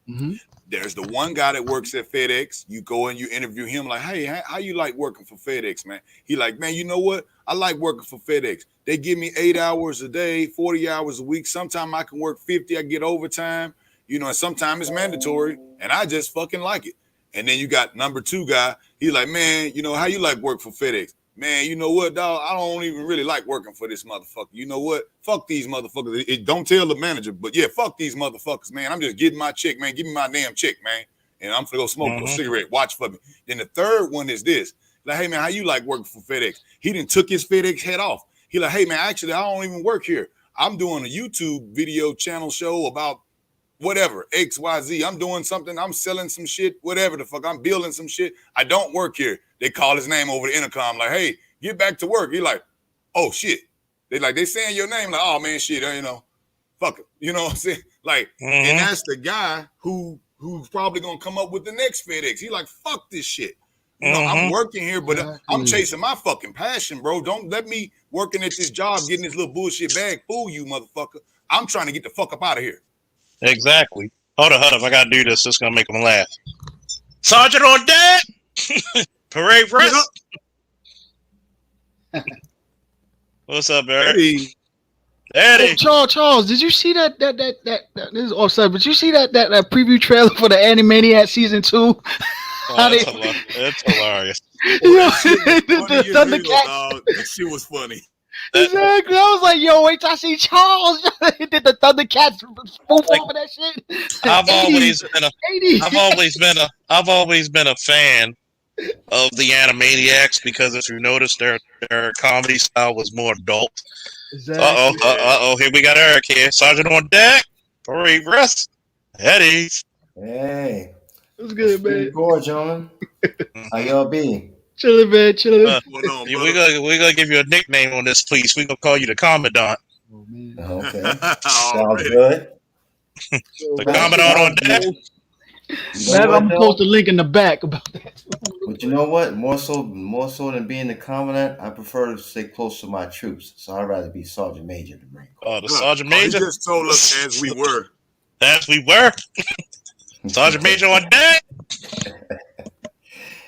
Mm-hmm. There's the one guy that works at FedEx. You go and you interview him like, hey, how you like working for FedEx, man? He like, man, you know what? I like working for FedEx. They give me 8 hours a day, 40 hours a week. Sometimes I can work 50. I get overtime, and sometimes it's mandatory, and I just fucking like it. And then you got number two guy. He like, man, how you like work for FedEx? Man, you know what, dog? I don't even really like working for this motherfucker. You know what? Fuck these motherfuckers. Don't tell the manager, but yeah, fuck these motherfuckers, man. I'm just getting my check, man. Give me my damn check, man. And I'm gonna go smoke a cigarette. Watch for me. Then the third one is this. Like, hey, man, how you like working for FedEx? He done took his FedEx head off. He like, hey, man, actually, I don't even work here. I'm doing a YouTube video channel show about whatever, XYZ. I'm doing something. I'm selling some shit, whatever the fuck. I'm building some shit. I don't work here. They call his name over the intercom like, hey, get back to work. He like, oh, shit. They saying your name like, oh, man, shit, fuck it. You know what I'm saying? Like, and that's the guy who's probably going to come up with the next FedEx. He like, fuck this shit. I'm working here, but I'm chasing my fucking passion, bro. Don't let me working at this job, getting this little bullshit bag fool you, motherfucker. I'm trying to get the fuck up out of here. Exactly. Hold up. I gotta do this. It's gonna make them laugh. Sergeant on deck. Parade rest. What's up, Eric? Eddie. Oh, Charles, did you see that this is offside, but you see that preview trailer for the Animaniacs season 2? It's hilarious. The Thundercats. That shit was funny. Exactly. I was like, yo, wait till I see Charles. He did the Thundercats spoof over that shit. I've always been a fan of the Animaniacs because if you notice their comedy style was more adult. Exactly. Uh-oh, here we got Eric here. Sergeant on deck. Parade rest. Eddie's. Hey. It was good, man. Good, gentlemen. How y'all be? Chilling, man. Chilling. We're gonna give you a nickname on this, please. We're gonna call you the Commandant. Oh, man. Okay. Sounds good. The Commandant on deck. I'm gonna post a link in the back about that. But you know what? More so than being the commandant, I prefer to stay close to my troops. So I'd rather be Sergeant Major than Marine Corps. Oh, the Sergeant Major. He just told us as we were. As we were. Sergeant Major on deck.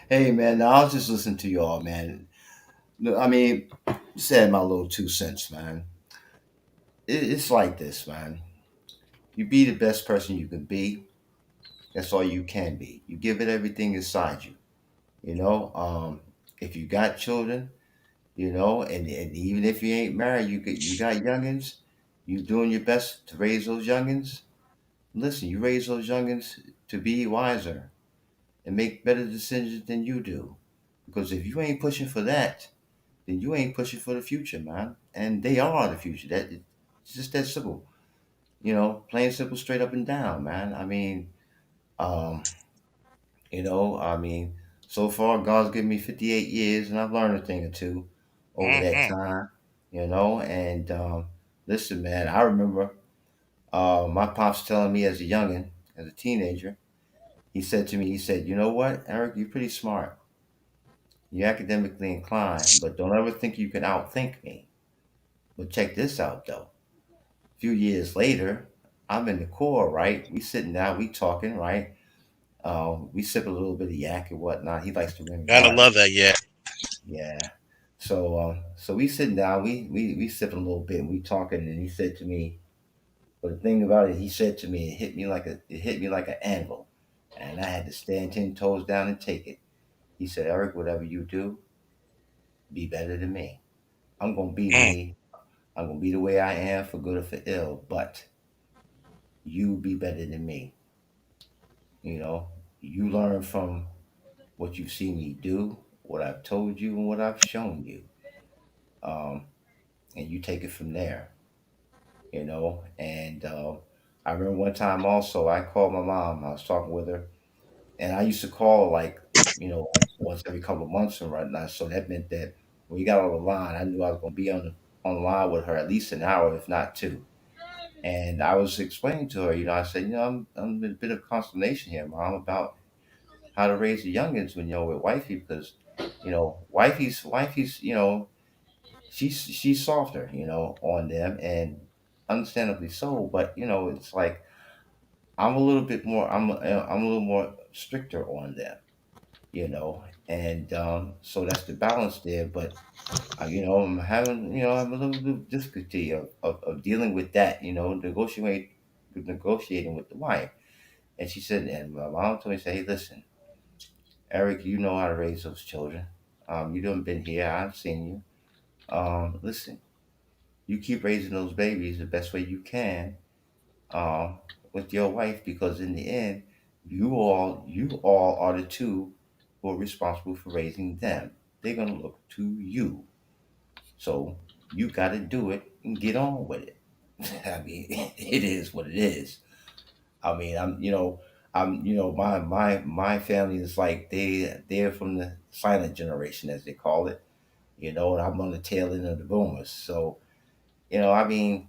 Hey, man, I was just listening to y'all, man. I mean, said my little 2 cents, man. It's like this, man. You be the best person you can be. That's all you can be. You give it everything inside you. If you got children, and even if you ain't married, you got youngins, you doing your best to raise those youngins. Listen, you raise those youngins to be wiser and make better decisions than you do. Because if you ain't pushing for that, then you ain't pushing for the future, man. And they are the future. It's just that simple. Plain simple, straight up and down, man. I mean, so far God's given me 58 years and I've learned a thing or two over that time, and listen, man, I remember my pops telling me as a teenager, he said to me, you know what, Eric, you're pretty smart. You're academically inclined, but don't ever think you can outthink me. But check this out, though. A few years later, I'm in the Corps, right? We sitting down, we talking, right? We sip a little bit of yak and whatnot. He likes to bring. Gotta love that, yeah. Yeah. So we sitting down, we sipping a little bit, and we talking, and he said to me, but the thing about it, he said to me, it hit me like an anvil. And I had to stand 10 toes down and take it. He said, Eric, whatever you do, be better than me. I'm going to be Mm. me. I'm going to be the way I am for good or for ill, but you be better than me. You know, you learn from what you've seen me do, what I've told you, and what I've shown you. Um, and you take it from there, you know. And I remember one time also, I called my mom. I was talking with her, and I used to call like, once every couple of months and whatnot. So that meant that when you got on the line, I knew I was going to be on the line with her at least an hour, if not two. And I was explaining to her, I said, I'm in a bit of consternation here, mom, about how to raise the youngins when with wifey, because wifey's she's softer, on them, and understandably so. But it's like I'm a little bit more. I'm a little more stricter on them, and so that's the balance there. But I'm having I'm a little bit of difficulty of dealing with that. Negotiating with the wife. And she said, and my mom told me, say, hey, listen, Eric, you know how to raise those children. You done been here. I've seen you. Listen, you keep raising those babies the best way you can um, with your wife, because in the end, you all are the two who are responsible for raising them. They're gonna look to you, so you got to do it and get on with it. I mean, it is what it is. I mean, my family is like they're from the silent generation, as they call it, and I'm on the tail end of the boomers. So, I mean,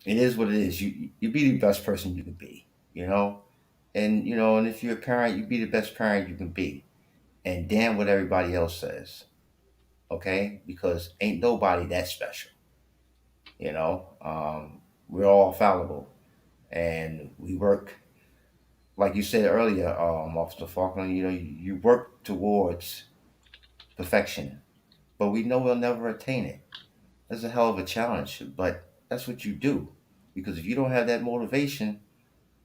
it is what it is. You be the best person you can be, you know, and if you're a parent, you be the best parent you can be, and damn what everybody else says, okay? Because ain't nobody that special, you know. We're all fallible, and we work, like you said earlier, Officer Faulkner. You work towards perfection, but we know we'll never attain it. That's a hell of a challenge, but that's what you do, because if you don't have that motivation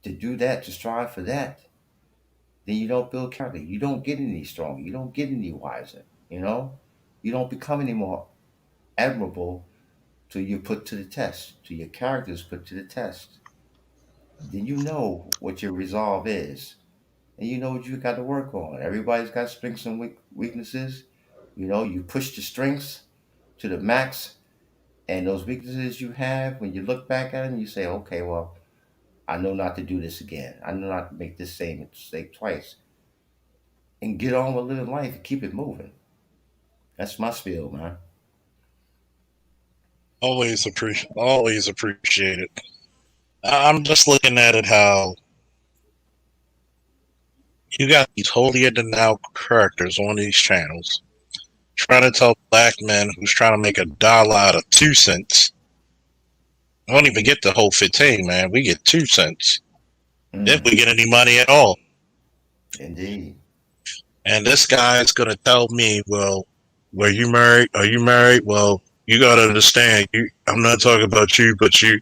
to do that, to strive for that, then you don't build character. You don't get any stronger. You don't get any wiser. You know, you don't become any more admirable till you're put to the test, till your character is put to the test. Then you know what your resolve is, and you know what you got to work on. Everybody's got strengths and weaknesses. You push the strengths to the max, and those weaknesses you have, when you look back at them, you say, okay, well, I know not to do this again. I know not to make this same mistake twice. And get on with living life and keep it moving. That's my spiel, man. Always appreciate it. I'm just looking at it how you got these holier than thou characters on these channels trying to tell black men who's trying to make $1 out of 2 cents. I don't even get the whole 15, man. We get 2 cents. If we get any money at all. Indeed. And this guy's going to tell me, well, were you married? Are you married? Well, you got to understand, I'm not talking about you, but see,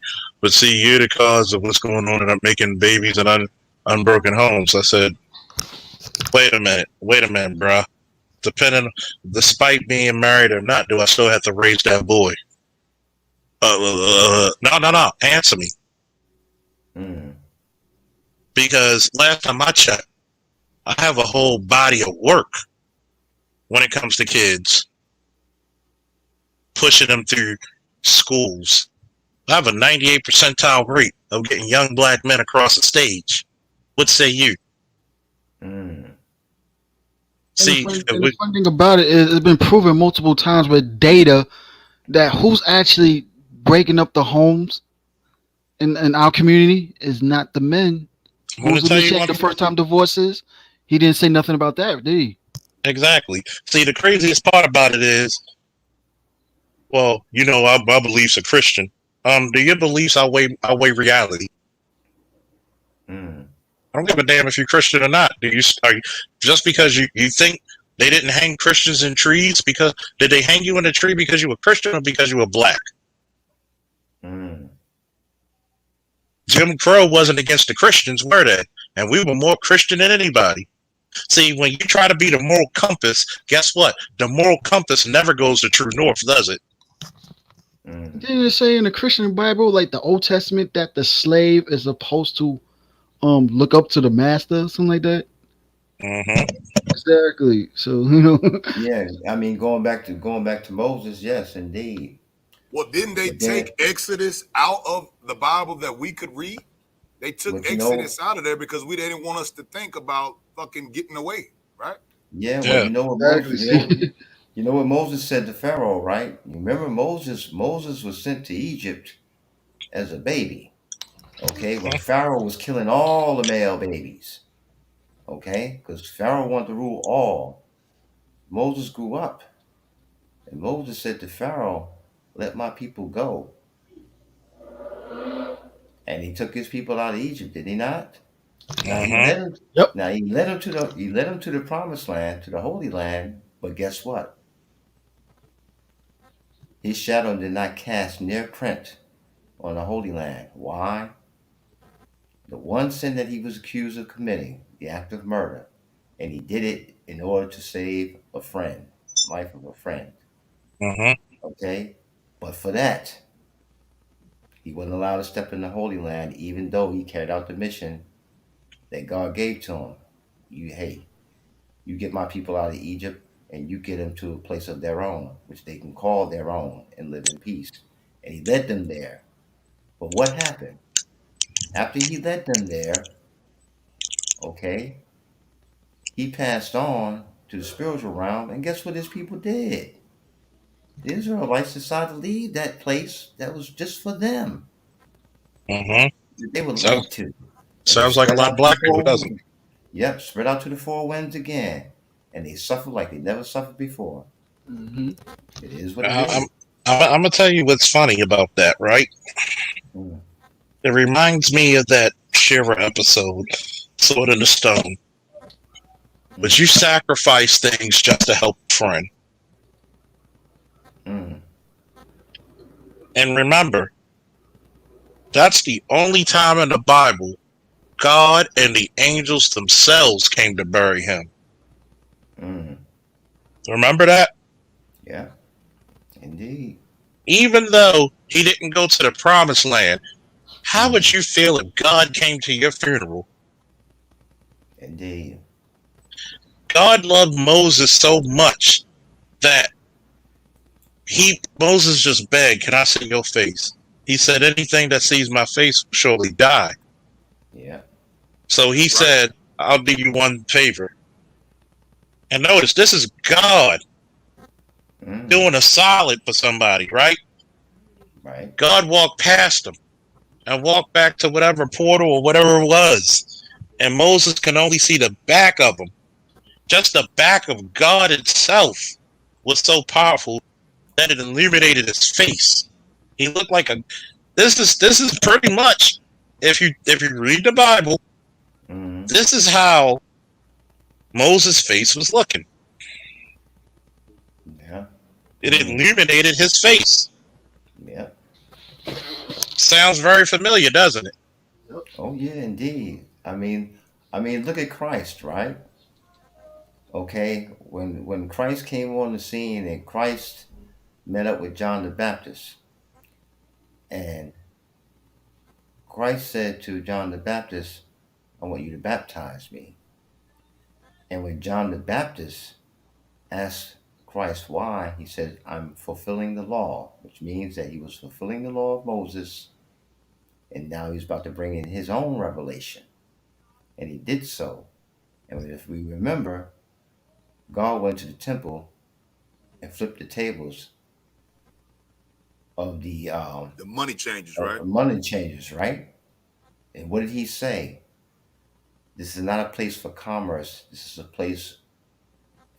you're the cause of what's going on, and I'm making babies and unbroken homes. I said, wait a minute, bruh. Despite being married or not, do I still have to raise that boy? No. Answer me. Because last time I checked, I have a whole body of work when it comes to kids, pushing them through schools. I have a 98 percentile rate of getting young black men across the stage. What say you? See, the funny thing about it is it's been proven multiple times with data that who's actually breaking up the homes in our community is not the men. Who's the first time divorces? He didn't say nothing about that, did he? Exactly. See, the craziest part about it is, well, our beliefs are Christian. Do your beliefs outweigh reality? I don't give a damn if you're Christian or not. Just because you think they didn't hang Christians in trees, because did they hang you in a tree because you were Christian or because you were black? Jim Crow wasn't against the Christians, were they? and we were more Christian than anybody. See, when you try to be the moral compass, guess what? The moral compass never goes to true north, does it? Didn't it say in the Christian Bible, like the Old Testament, that the slave is supposed to look up to the master, something like that? Exactly. So Yeah, I mean, going back to Moses, yes, indeed. Well, didn't they But then, take Exodus out of the Bible that we could read? They took but you know, Exodus out of there because we didn't want us to think about fucking getting away, right? yeah, well, Yeah. you know what Moses, you know what Moses said to Pharaoh, right? You remember Moses was sent to Egypt as a baby, okay, when Pharaoh was killing all the male babies, okay, because Pharaoh wanted to rule all. Moses grew up, and Moses said to Pharaoh, "Let my people go." And he took his people out of Egypt, did he not? Now he Mm-hmm. led him. Yep. Now he led him to the promised land, to the Holy Land. But guess what? His shadow did not cast near print on the Holy Land. Why? The one sin that he was accused of committing, the act of murder, and he did it in order to save a friend, life of a friend. Mm-hmm. Okay, but for that, he wasn't allowed to step in the Holy Land, even though he carried out the mission that God gave to him. You get my people out of Egypt, and you get them to a place of their own, which they can call their own and live in peace. And he led them there. But what happened? After he led them there, okay, he passed on to the spiritual realm, and guess what his people did? The Israelites decided to leave that place that was just for them. Mm-hmm. They were So, led to. And they sounds like a spread lot out of to the black people, four doesn't it? winds. Yep, spread out to the four winds again. And they suffered like they never suffered before. It is what it I'm, is. I'm gonna tell you what's funny about that, right? Mm. It reminds me of that Shiva episode, Sword in the Stone. But you sacrifice things just to help a friend. Mm. And remember, that's the only time in the Bible God and the angels themselves came to bury him. Mm. Remember that? Yeah, indeed. Even though he didn't go to the promised land, how would you feel if God came to your funeral? Indeed. God loved Moses so much that Moses just begged, "Can I see your face?" He said, "Anything that sees my face will surely die." Yeah. So he said, "I'll do you one favor." And notice, this is God doing a solid for somebody, right? Right. God walked past him and walked back to whatever portal or whatever it was. And Moses can only see the back of him. Just the back of God itself was so powerful that it illuminated his face. He looked like a. This is pretty much, if you read the Bible, this is how Moses' face was looking. Yeah. It illuminated his face. Yeah. Sounds very familiar, doesn't it? Oh yeah, indeed. I mean, look at Christ, right? Okay, when Christ came on the scene and Christ met up with John the Baptist, and Christ said to John the Baptist, "I want you to baptize me." And when John the Baptist asked Christ why, he said, "I'm fulfilling the law," which means that he was fulfilling the law of Moses, and now he's about to bring in his own revelation. And he did so. And if we remember, God went to the temple and flipped the tables of the money changers, right? money changers, right? And what did he say? This is not a place for commerce. This is a place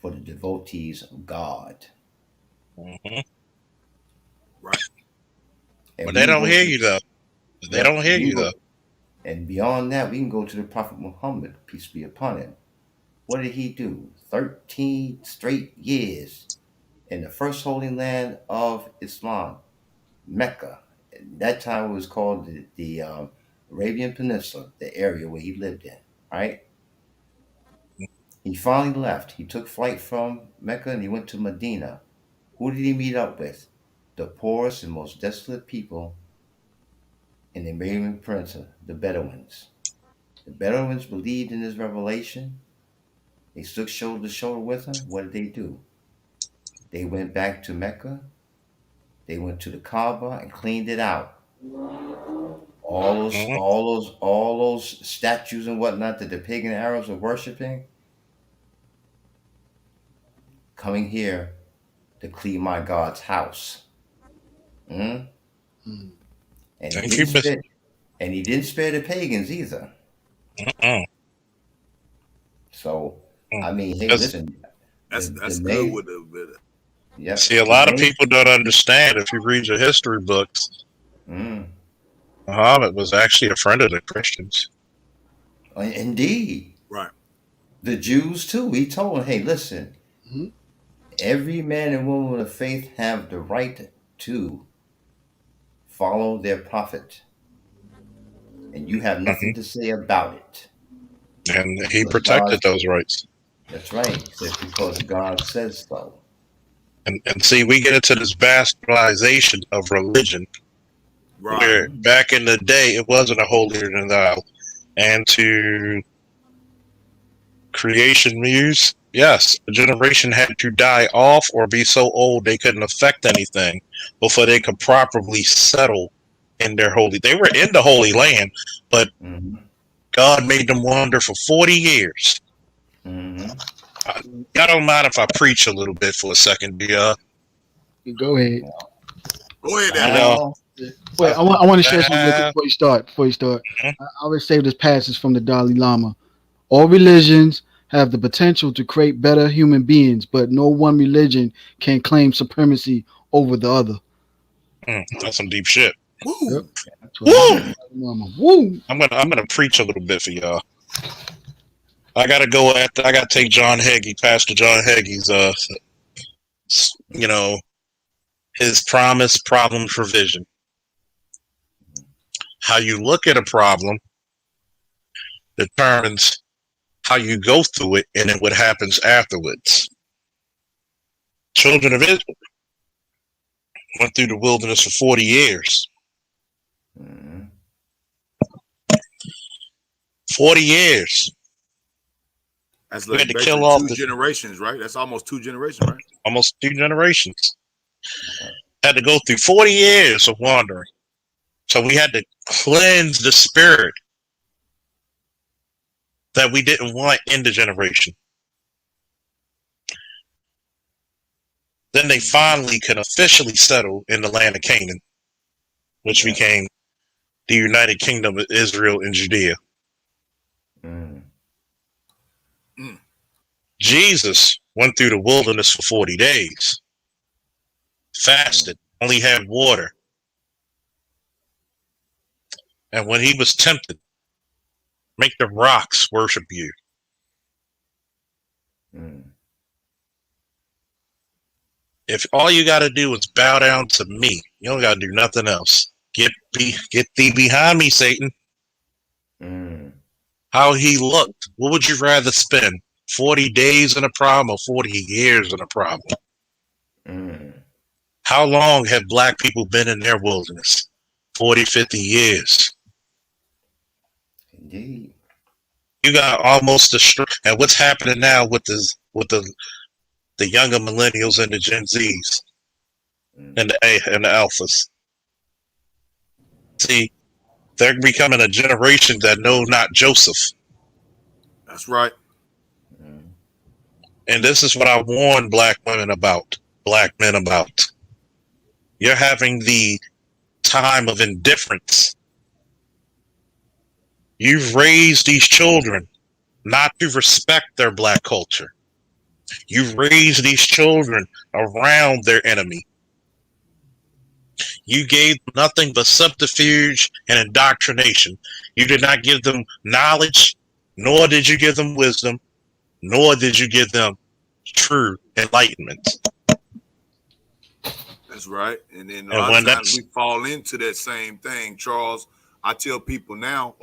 for the devotees of God. Mm-hmm. Right. And But they don't hear you, though. They don't hear we you, go- though. And beyond that, we can go to the Prophet Muhammad, peace be upon him. What did he do? 13 straight years in the first holy land of Islam, Mecca. At that time it was called the Arabian Peninsula, the area where he lived in. right? He finally left. He took flight from Mecca and he went to Medina. Who did he meet up with? The poorest and most desolate people in the Arabian Peninsula, the Bedouins. The Bedouins believed in his revelation. They stood shoulder to shoulder with him. What did they do? They went back to Mecca. They went to the Kaaba and cleaned it out. Mhm. All those statues and whatnot that the pagan Arabs are worshiping, coming here to clean my God's house. Mm? Mm. And he Thank you, didn't Miss. spare and he didn't spare the pagans either. Mm-mm. So I mean, hey, Because listen, That's the good name, with the yep, see, a the lot of name, people don't understand. If you read your history books, mm, Muhammad was actually a friend of the Christians. indeed, right. the Jews too. He told them, hey, listen, Mhm. every man and woman of faith have the right to follow their prophet, and you have Hmm. nothing to say about it. And he Because God, protected those rights. that's right. He said, because God says so. And see, we get into this bastardization of religion, Right. where Mm-hmm. back in the day it wasn't a holier than thou. And to creation muse, yes, a generation had to die off or be so old they couldn't affect anything before they could properly settle in their holy. They were in the Holy Land, but Mm-hmm. God made them wander for 40 years. Mm-hmm. I don't mind if I preach a little bit for a second, do y'all? Go ahead. Go ahead, You Alex. know, Well, Wait, I, I want to share something real quick uh, before you start. mhm. I always say this passage from the Dalai Lama. All religions have the potential to create better human beings, but no one religion can claim supremacy over the other. That's some deep shit. Yep. Woo! That's what he Woo! said. Dalai Lama. Woo! I'm gonna preach a little bit for y'all. I gotta go after. I gotta take John Hagee, Pastor John Hagee's you know, his promise, problems, revision. How you look at a problem determines how you go through it and then what happens afterwards. Children of Israel went through the wilderness for 40 years. mm-hmm. 40 years. That's We had like to kill basically off two the generations, right? That's almost two generations, right? almost 2 generations. Had to go through 40 years of wandering. So we had to cleanse the spirit that we didn't want in the generation. Then they finally could officially settle in the land of Canaan, which Yeah. became the United Kingdom of Israel and Judea. Mm. Jesus went through the wilderness for 40 days, fasted, only had water. And when he was tempted, make the rocks worship you. Mm. If all you got to do is bow down to me, you don't got to do nothing else. Get thee behind me, Satan. Mm. How he looked. What would you rather spend? 40 days in a problem or 40 years in a problem? Mm. How long have black people been in their wilderness? 40, 50 years. Indeed. You got almost and what's happening now with the younger millennials and the Gen Zs Mm. and the alphas. See, they're becoming a generation that know not Joseph. That's right. Mm. And this is what I warn black women about, black men about. You're having the time of indifference. You've raised these children not to respect their black culture. You've raised these children around their enemy. You gave them nothing but subterfuge and indoctrination. You did not give them knowledge, nor did you give them wisdom, nor did you give them true enlightenment. That's right. And then a And lot when of times that's we fall into that same thing, Charles. I tell people now,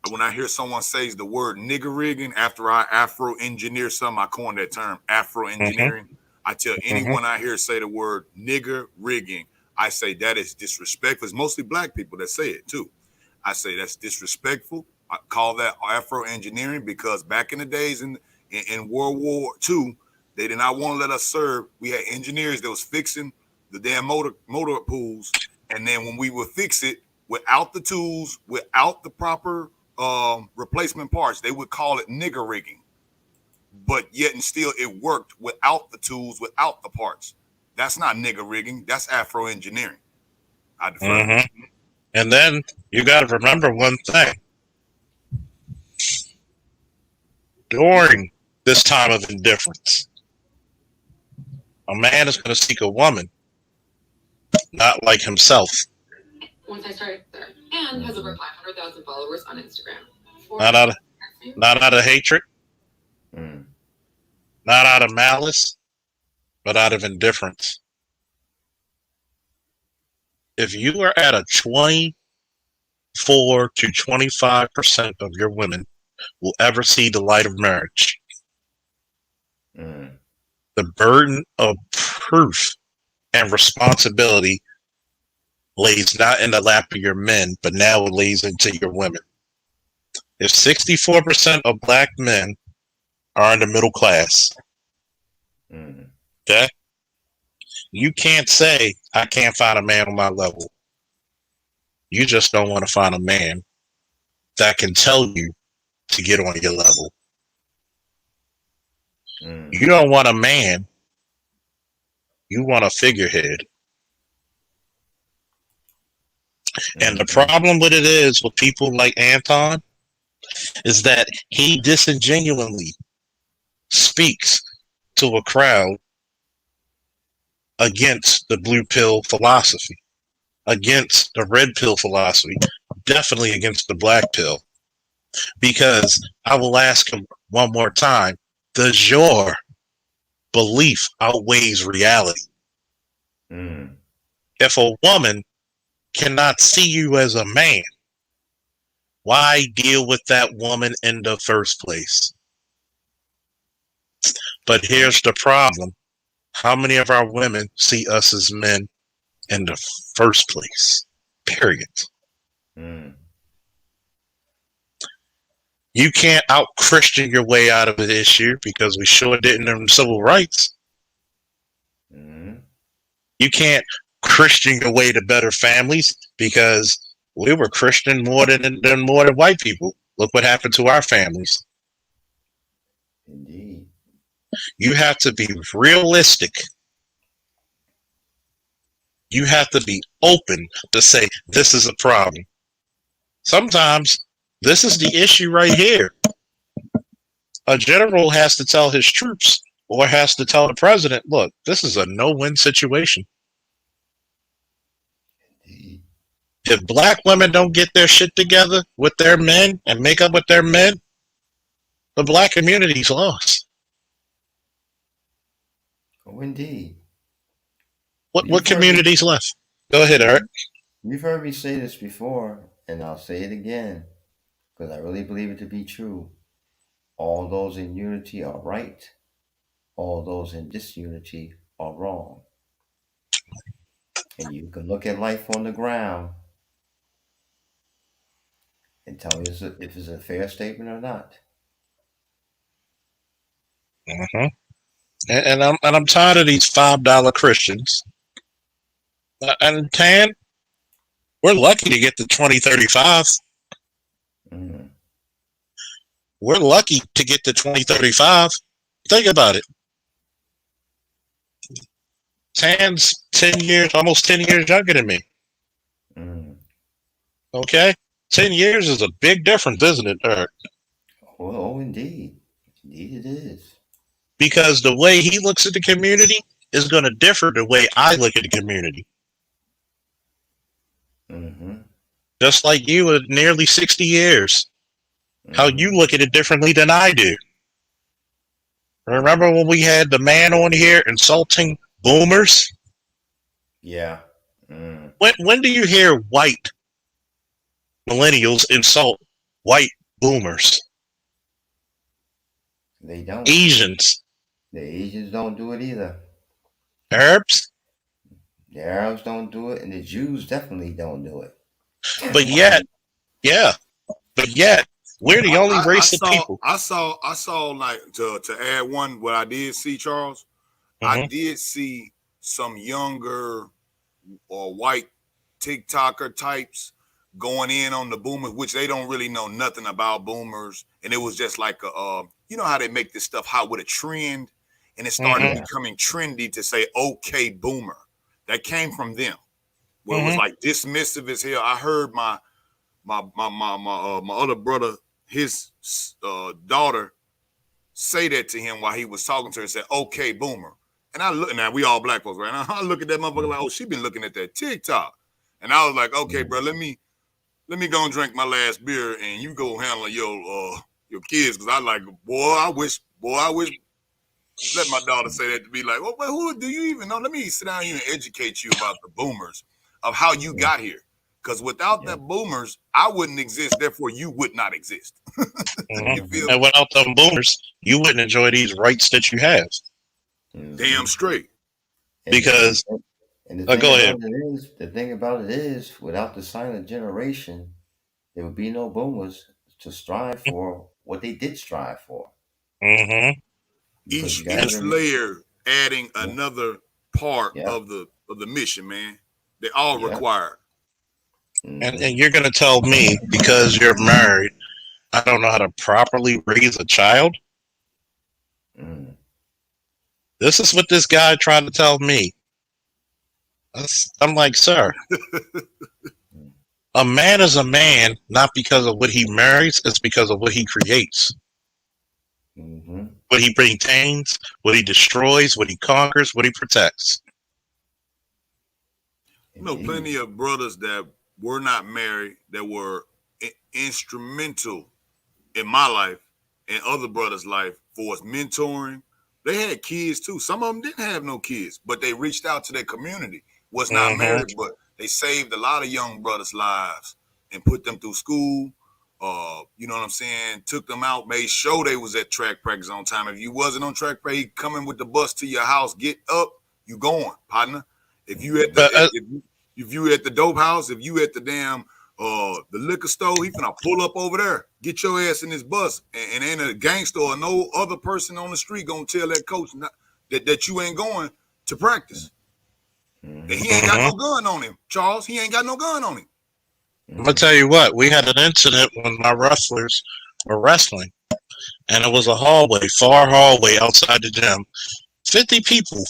when I hear someone say the word nigger rigging after I Afro engineer something, I coined that term Afro engineering. I tell anyone I hear say the word nigger rigging, I say that is disrespectful. It's mostly black people that say it too. I say that's disrespectful. I call that Afro engineering because back in the days in World War II, they did not want to let us serve. We had engineers that was fixing the damn motor pools, and then when we would fix it without the tools, without the proper replacement parts, they would call it nigger rigging. But yet and still it worked without the tools, without the parts. That's not nigger rigging. That's Afro engineering. I defer. And then you got to remember one thing. During this time of indifference, a man is going to seek a woman not like himself. Once I started there, and has over 500,000 followers on Instagram. Not out of hatred, not out of malice, but out of indifference. If you are at a 24 to 25% of your women will ever see the light of marriage, the burden of proof and responsibility lays not in the lap of your men, but now it lays into your women. If 64% of black men are in the middle class, okay, you can't say, I can't find a man on my level. You just don't want to find a man that can tell you to get on your level. You don't want a man, you want a figurehead. And the problem with it is, with people like Anton, is that he disingenuously speaks to a crowd against the blue pill philosophy, against the red pill philosophy, definitely against the black pill. Because I will ask him one more time, does your belief outweighs reality? If a woman cannot see you as a man, why deal with that woman in the first place? But here's the problem. How many of our women see us as men in the first place? Period. You can't out-Christian your way out of an issue because we sure didn't in civil rights. You can't Christian your way to better families because we were Christian more than white people. Look what happened to our families. Indeed. You have to be realistic. You have to be open to say, this is a problem. Sometimes this is the issue right here. A general has to tell his troops or has to tell the president, look, this is a no-win situation. If black women don't get their shit together with their men and make up with their men, the black community's lost. Oh, indeed. What community's left? Go ahead, Eric. You've heard me say this before, and I'll say it again, because I really believe it to be true. All those in unity are right. All those in disunity are wrong. And you can look at life on the ground and tell me if it's a fair statement or not. And I'm tired of these $5 Christians. And Tan, we're lucky to get to 2035. We're lucky to get to 2035. Think about it. Tan's 10 years, almost 10 years younger than me. Okay? 10 years is a big difference, isn't it, Eric? Oh, indeed. Indeed it is. Because the way he looks at the community is going to differ the way I look at the community. Just like you with nearly 60 years. How you look at it differently than I do. Remember when we had the man on here insulting boomers? Yeah. When do you hear white millennials insult white boomers, They don't. Asians, The Asians don't do it either. Arabs, The Arabs don't do it, and the Jews definitely don't do it. but yet, yeah, but yet we're the only I race of saw, people. I saw like to add one. What I did see, Charles, I did see some younger or white TikToker types going in on the boomers, which they don't really know nothing about boomers, and it was just like a, you know how they make this stuff hot with a trend, and it started becoming trendy to say "okay, boomer." That came from them, where it was like dismissive as hell. I heard my other brother, his daughter, say that to him while he was talking to her and said, "Okay, boomer." And I look, now we all black folks, right? Now I look at that motherfucker like, oh, she been looking at that TikTok. And I was like, okay, bro, let me go and drink my last beer and you go handle your kids. Cause I like, boy, I wish let my daughter say that to be like, well, who do you even know? Let me sit down here and educate you about the boomers of how you got here. Because without the boomers, I wouldn't exist. Therefore, you would not exist. You feel And without them boomers, you wouldn't enjoy these rights that you have. damn straight. Because And go ahead. the thing about it is, without the silent generation, there would be no boomers to strive for what they did strive for. Because you gotta Each remember- layer adding another part of the mission, man. They all required. And you're going to tell me because you're married, I don't know how to properly raise a child? This is what this guy tried to tell me. I'm like, sir, a man is a man not because of what he marries, it's because of what he creates. What he maintains, what he destroys, what he conquers, what he protects. You know, plenty of brothers that were not married that were instrumental in my life and other brothers' life for us mentoring. They had kids too. Some of them didn't have no kids, but they reached out to their community. Was not married, but they saved a lot of young brothers' lives and put them through school. You know what I'm saying? Took them out, made sure they was at track practice on time. If you wasn't on track practice, coming with the bus to your house, get up, you going, partner. If you at the if you at the dope house, if you at the damn the liquor store, he finna pull up over there, get your ass in this bus, and ain't a gangster or no other person on the street gonna tell that coach that you ain't going to practice. And he ain't got no gun on him, Charles. He ain't got no gun on him. I'm gonna tell you what, we had an incident when my wrestlers were wrestling, and it was a far hallway outside the gym. 50 people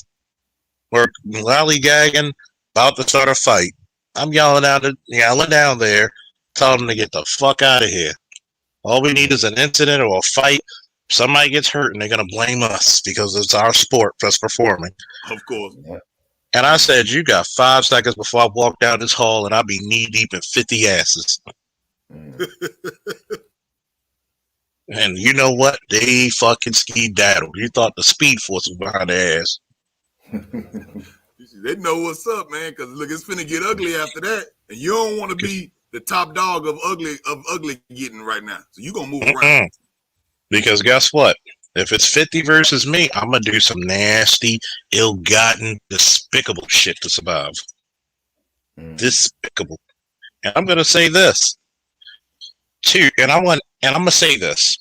were lollygagging, about to start a fight. I'm yelling down there, telling them to get the fuck out of here. All we need is an incident or a fight. Somebody gets hurt, and they're gonna blame us because it's our sport, us performing. Of course. And I said, you got 5 seconds before I walk down this hall and I'll be knee deep in 50 asses. And you know what? They fucking skedaddled. You thought the Speed Force was behind their ass. They know what's up, man, because look, it's finna get ugly after that. And you don't want to be the top dog of ugly getting right now. So you gonna move around. Because guess what? If it's 50 versus me, I'm going to do some nasty, ill-gotten, despicable shit to survive. Despicable. And I'm going to say this. And I'm going to say this.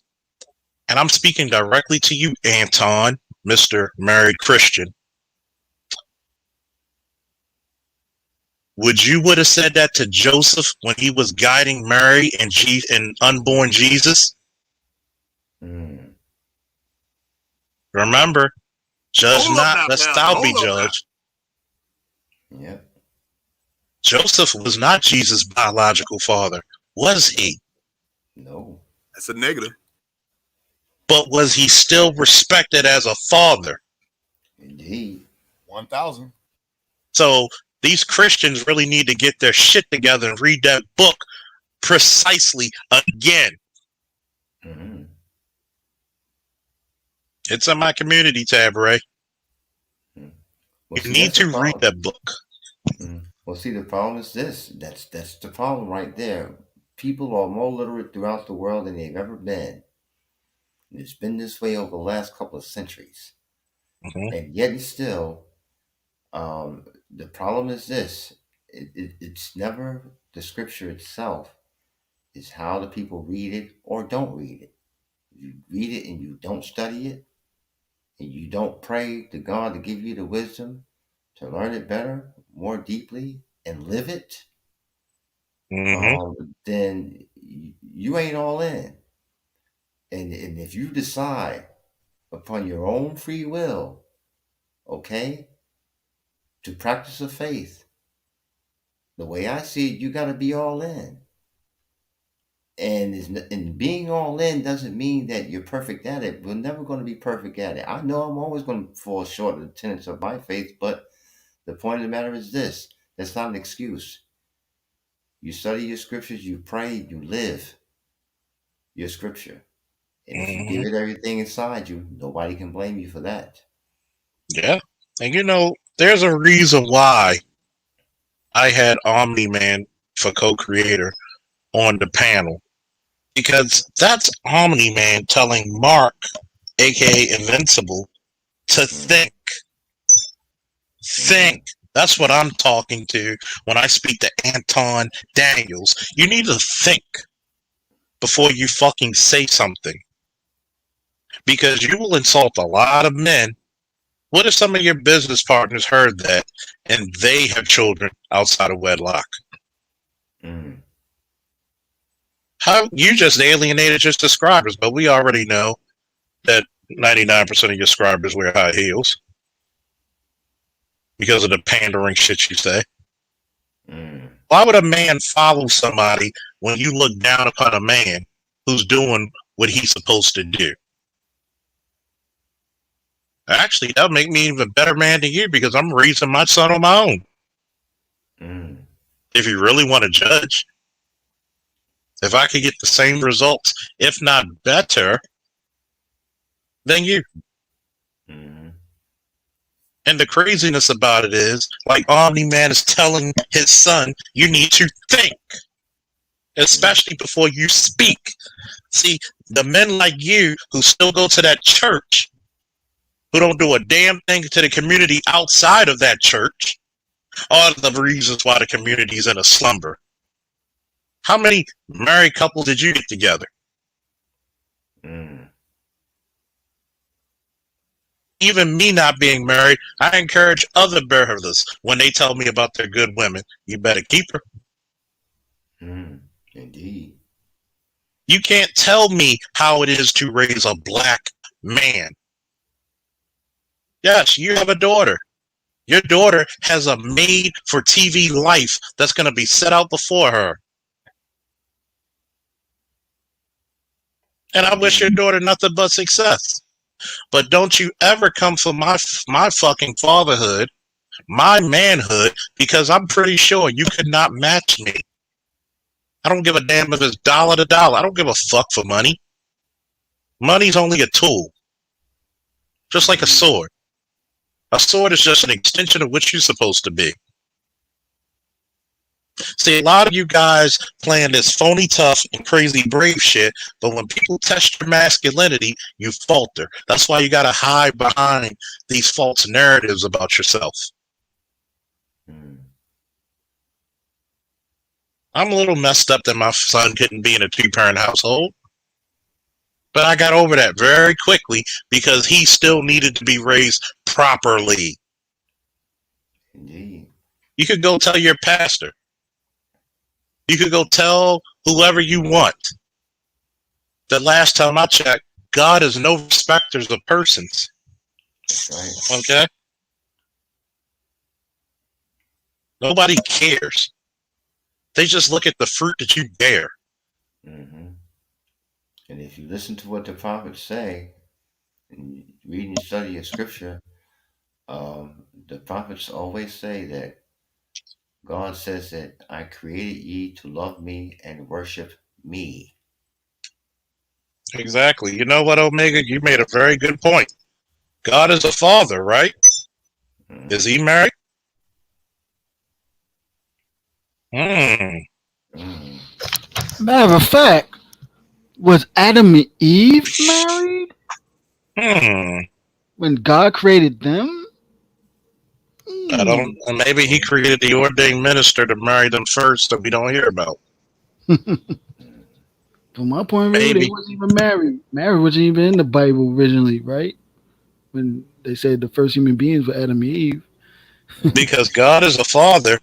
And I'm speaking directly to you, Anton, Mr. Married Christian. Would you have said that to Joseph when he was guiding Mary and unborn Jesus? Remember, judge not, lest thou be judged. Joseph was not Jesus' biological father, was he? No. That's a negative. But was he still respected as a father? Indeed. 1,000. So these Christians really need to get their shit together and read that book precisely again. It's on my community tab, Ray. You need to read that book. Well, see, the problem is this. That's the problem right there. people are more literate throughout the world than they've ever been. And it's been this way over the last couple of centuries. Mhm. And yet and still, the problem is this. It's never the scripture itself. It's how the people read it or don't read it. If you read it and you don't study it, and you don't pray to God to give you the wisdom to learn it better, more deeply, and live it, Mhm. then you ain't all in. And if you decide upon your own free will, okay, to practice a faith, the way I see it, you got to be all in. And being all in doesn't mean that you're perfect at it. We're never going to be perfect at it. I know I'm always going to fall short of the tenets of my faith, but the point of the matter is this: that's not an excuse. You study your scriptures, you pray, you live your scripture. And if you give Mhm. it everything inside you, nobody can blame you for that. Yeah. And there's a reason why I had Omni Man for co-creator on the panel. Because that's Omni Man telling Mark, aka Invincible, to think. Think. That's what I'm talking to when I speak to Anton Daniels. You need to think before you fucking say something. Because you will insult a lot of men. What if some of your business partners heard that and they have children outside of wedlock? How you just alienated your subscribers, but we already know that 99% of your subscribers wear high heels because of the pandering shit you say. Why would a man follow somebody when you look down upon a man who's doing what he's supposed to do? Actually, that'll make me even a better man than you because I'm raising my son on my own. If you really want to judge, if I could get the same results, if not better, than you. And the craziness about it is, like Omni Man is telling his son, you need to think, especially before you speak. See, the men like you who still go to that church, who don't do a damn thing to the community outside of that church, are the reasons why the community is in a slumber. How many married couples did you get together? Even me not being married, I encourage other brothers when they tell me about their good women. You better keep her. Indeed. You can't tell me how it is to raise a black man. Yes, you have a daughter. Your daughter has a made-for-TV life that's going to be set out before her. And I wish your daughter nothing but success. But don't you ever come for my fucking fatherhood, my manhood, because I'm pretty sure you could not match me. I don't give a damn if it's dollar to dollar. I don't give a fuck for money. Money's only a tool. Just like a sword. A sword is just an extension of what you're supposed to be. See, a lot of you guys playing this phony tough and crazy brave shit, but when people test your masculinity, you falter. That's why you gotta hide behind these false narratives about yourself. I'm a little messed up that my son couldn't be in a two-parent household. But I got over that very quickly because he still needed to be raised properly. Indeed. You could go tell your pastor. You could go tell whoever you want. The last time I checked, God is no respecters of persons. That's right. Okay? Nobody cares. They just look at the fruit that you bear. And if you listen to what the prophets say, and you read and study your scripture, the prophets always say that God says that I created ye to love me and worship me. Exactly. You know what, Omega? You made a very good point. God is a father, right? Is he married? Matter of fact, was Adam and Eve married when God created them? I don't. Maybe he created the ordained minister to marry them first that we don't hear about. From my point of view, they Maybe. wasn't even married. Marriage wasn't even in the Bible originally, right? When they said the first human beings were Adam and Eve. Because God is a father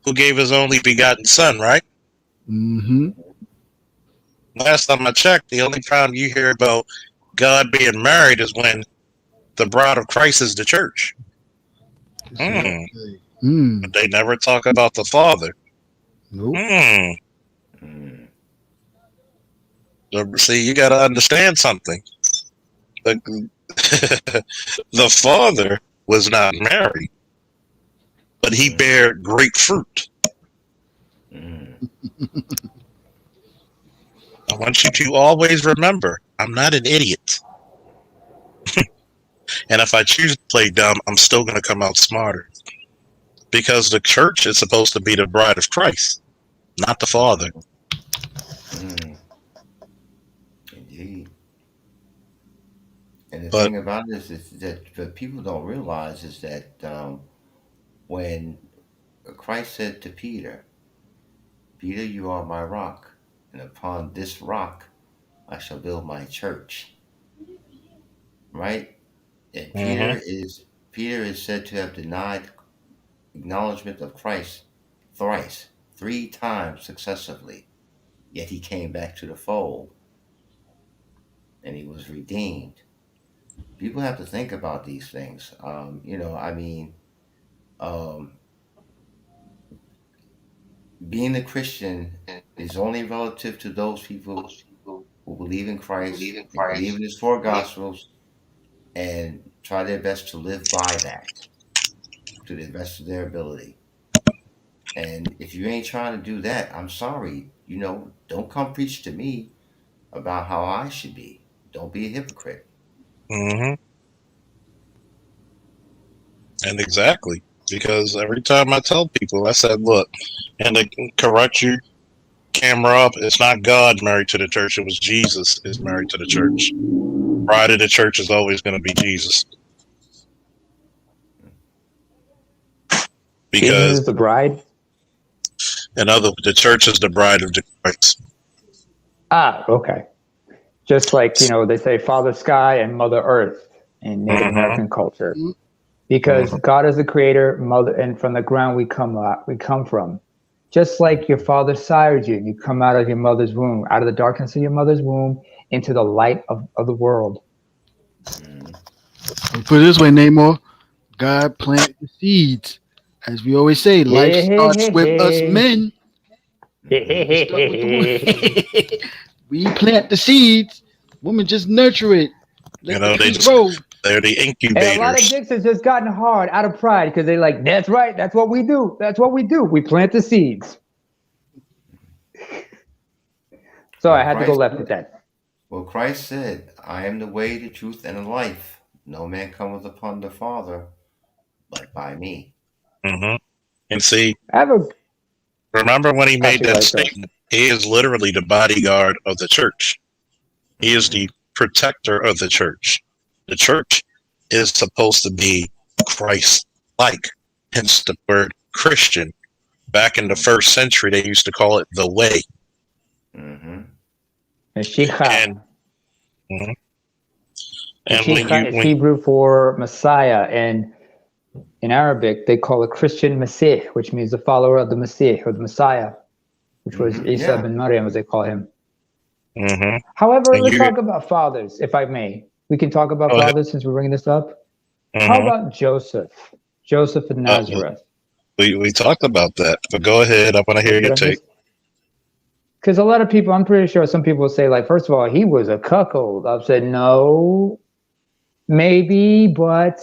who gave his only begotten son, right? Mm-hmm. Last time I checked, the only time you hear about God being married is when the bride of Christ is the church. But they never talk about the father. Nope. So, see, you got to understand something. The father was not married, but he bare great fruit. I want you to always remember, I'm not an idiot. And if I choose to play dumb, I'm still going to come out smarter. Because the church is supposed to be the bride of Christ, not the father. Indeed. And the thing about this is that what people don't realize is that when Christ said to Peter, Peter, you are my rock, and upon this rock I shall build my church. Right? And Peter is said to have denied acknowledgement of Christ thrice, 3 times successively. Yet he came back to the fold and he was redeemed. People have to think about these things. Being a Christian is only relative to those people who believe in Christ, they believe in his 4 gospels, and try their best to live by that to the best of their ability. And if you ain't trying to do that, I'm sorry, don't come preach to me about how I should be. Don't be a hypocrite. And exactly, because every time I tell people, I said, look, and to correct you, camera up, it's not God married to the church, it was Jesus is married to the church. Bride of the church is always going to be Jesus. Jesus Because is the bride? the church is the bride of the Christ. Ah, okay. Just like, they say Father Sky and Mother Earth in Native American culture. Because God is the creator, mother, and from the ground we come from. Just like your father sired you, you come out of your mother's womb, out of the darkness of your mother's womb, into the light of the world. Put it this way, Namor, God planted the seeds. As we always say, life starts with us men. We plant the seeds. Women just nurture it. They're the incubators. And a lot of dicks has just gotten hard out of pride because they're like, that's right, that's what we do. That's what we do. We plant the seeds. So I had to go left with that. Well, Christ said, I am the way, the truth, and the life. No man cometh upon the Father but by me. And see, remember when he made that statement? He is literally the bodyguard of the church. He is the protector of the church. The church is supposed to be Christ-like, hence the word Christian. Back in the 1st century, they used to call it the way. Mashiach. And Mashiach is Hebrew for Messiah, and in Arabic they call it Christian Masih, which means the follower of the Masih or the Messiah, which was Isa ben Maryam, as they call him. However, let's talk about fathers, if I may. We can talk about fathers since we're bringing this up. How about Joseph? Joseph of Nazareth. We talked about that, but go ahead. I want to hear your take. Because a lot of people, I'm pretty sure some people will say, like, first of all, he was a cuckold. I've said, no, maybe, but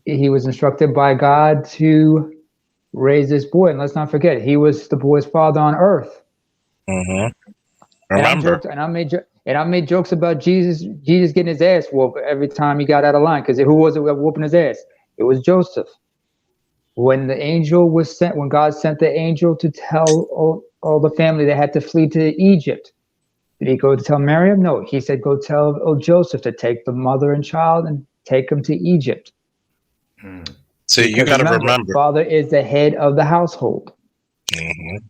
he was instructed by God to raise this boy. And let's not forget, he was the boy's father on earth. Remember. And I made jokes about Jesus getting his ass whooped every time he got out of line. Because who was it whooping his ass? It was Joseph. When God sent the angel to tell all the family that had to flee to Egypt. Did he go to tell Miriam? No, he said, go tell Joseph to take the mother and child and take them to Egypt. So you Because got to remember. Father is the head of the household.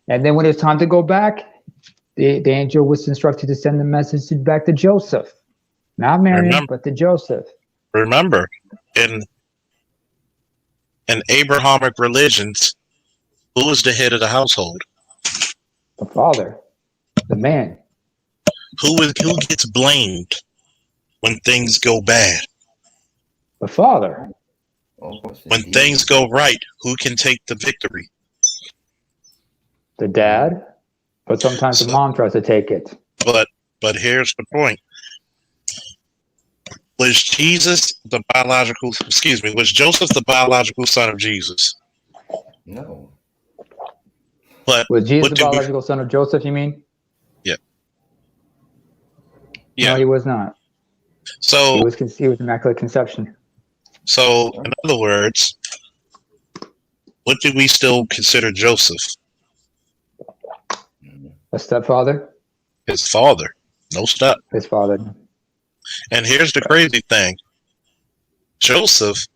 And then when it's time to go back, the angel was instructed to send the message back to Joseph. Not Miriam, but to Joseph. Remember, in Abrahamic religions, who is the head of the household? The father, the man. Who gets blamed when things go bad? The father. When things go right, who can take the victory? The dad. But sometimes the mom tries to take it. But here's the point. Was Joseph the biological son of Jesus? No. But was Jesus the biological son of Joseph, you mean? Yeah. No, he was not. So he was immaculate conception. So in other words, what do we still consider Joseph? A stepfather? His father. No step. His father. And here's the crazy thing. Joseph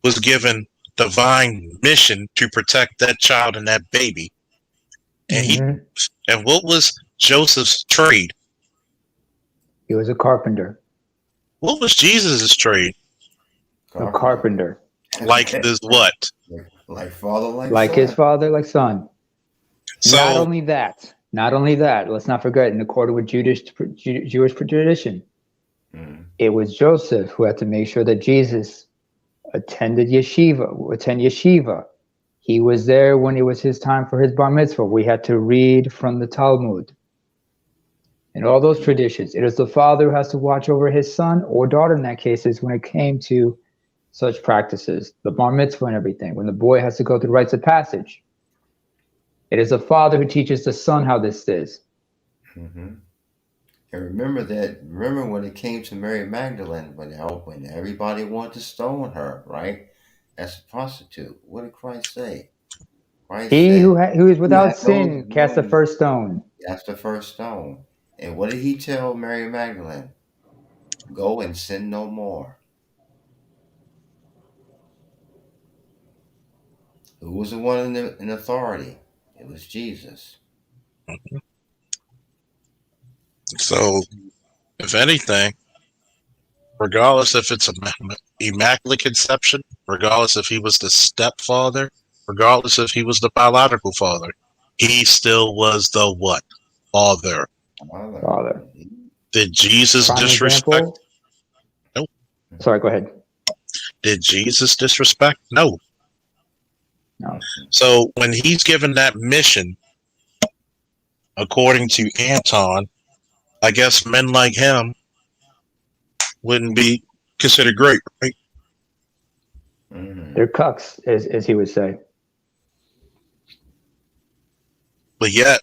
was given divine mission to protect that child and that baby. And and what was Joseph's trade? He was a carpenter. What was Jesus' trade? A carpenter. Like this what? Like father, like son. His father, like son. So, not only that, let's not forget, in accordance with Jewish tradition, it was Joseph who had to make sure that Jesus attend yeshiva. He was there when it was his time for his bar mitzvah. We had to read from the Talmud. And all those traditions. It is the father who has to watch over his son or daughter in that case is when it came to such practices, the bar mitzvah and everything, when the boy has to go through rites of passage. It is the father who teaches the son how this is. And remember when it came to Mary Magdalene, when everybody wanted to stone her, right? As a prostitute. What did Christ say? Christ said, who is without no sin, cast the first stone. Cast the first stone. And what did he tell Mary Magdalene? Go and sin no more. Who was the one in authority? It was Jesus. So, if anything, regardless if it's an immaculate conception, regardless if he was the stepfather, regardless if he was the biological father, he still was the what? Father. Did Jesus disrespect? Nope. Sorry, go ahead. Did Jesus disrespect? No. No. So when he's given that mission, according to Anton, I guess men like him wouldn't be considered great, right? They're cucks, as he would say. But yet,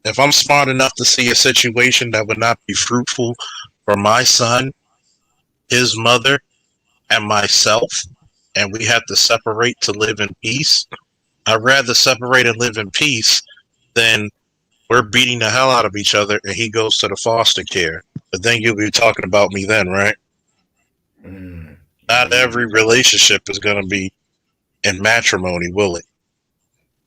if I'm smart enough to see a situation that would not be fruitful for my son, his mother, and myself, and we have to separate to live in peace, I'd rather separate and live in peace than we're beating the hell out of each other and he goes to the foster care. But then you'll be talking about me then, right? Not every relationship is going to be in matrimony, will it?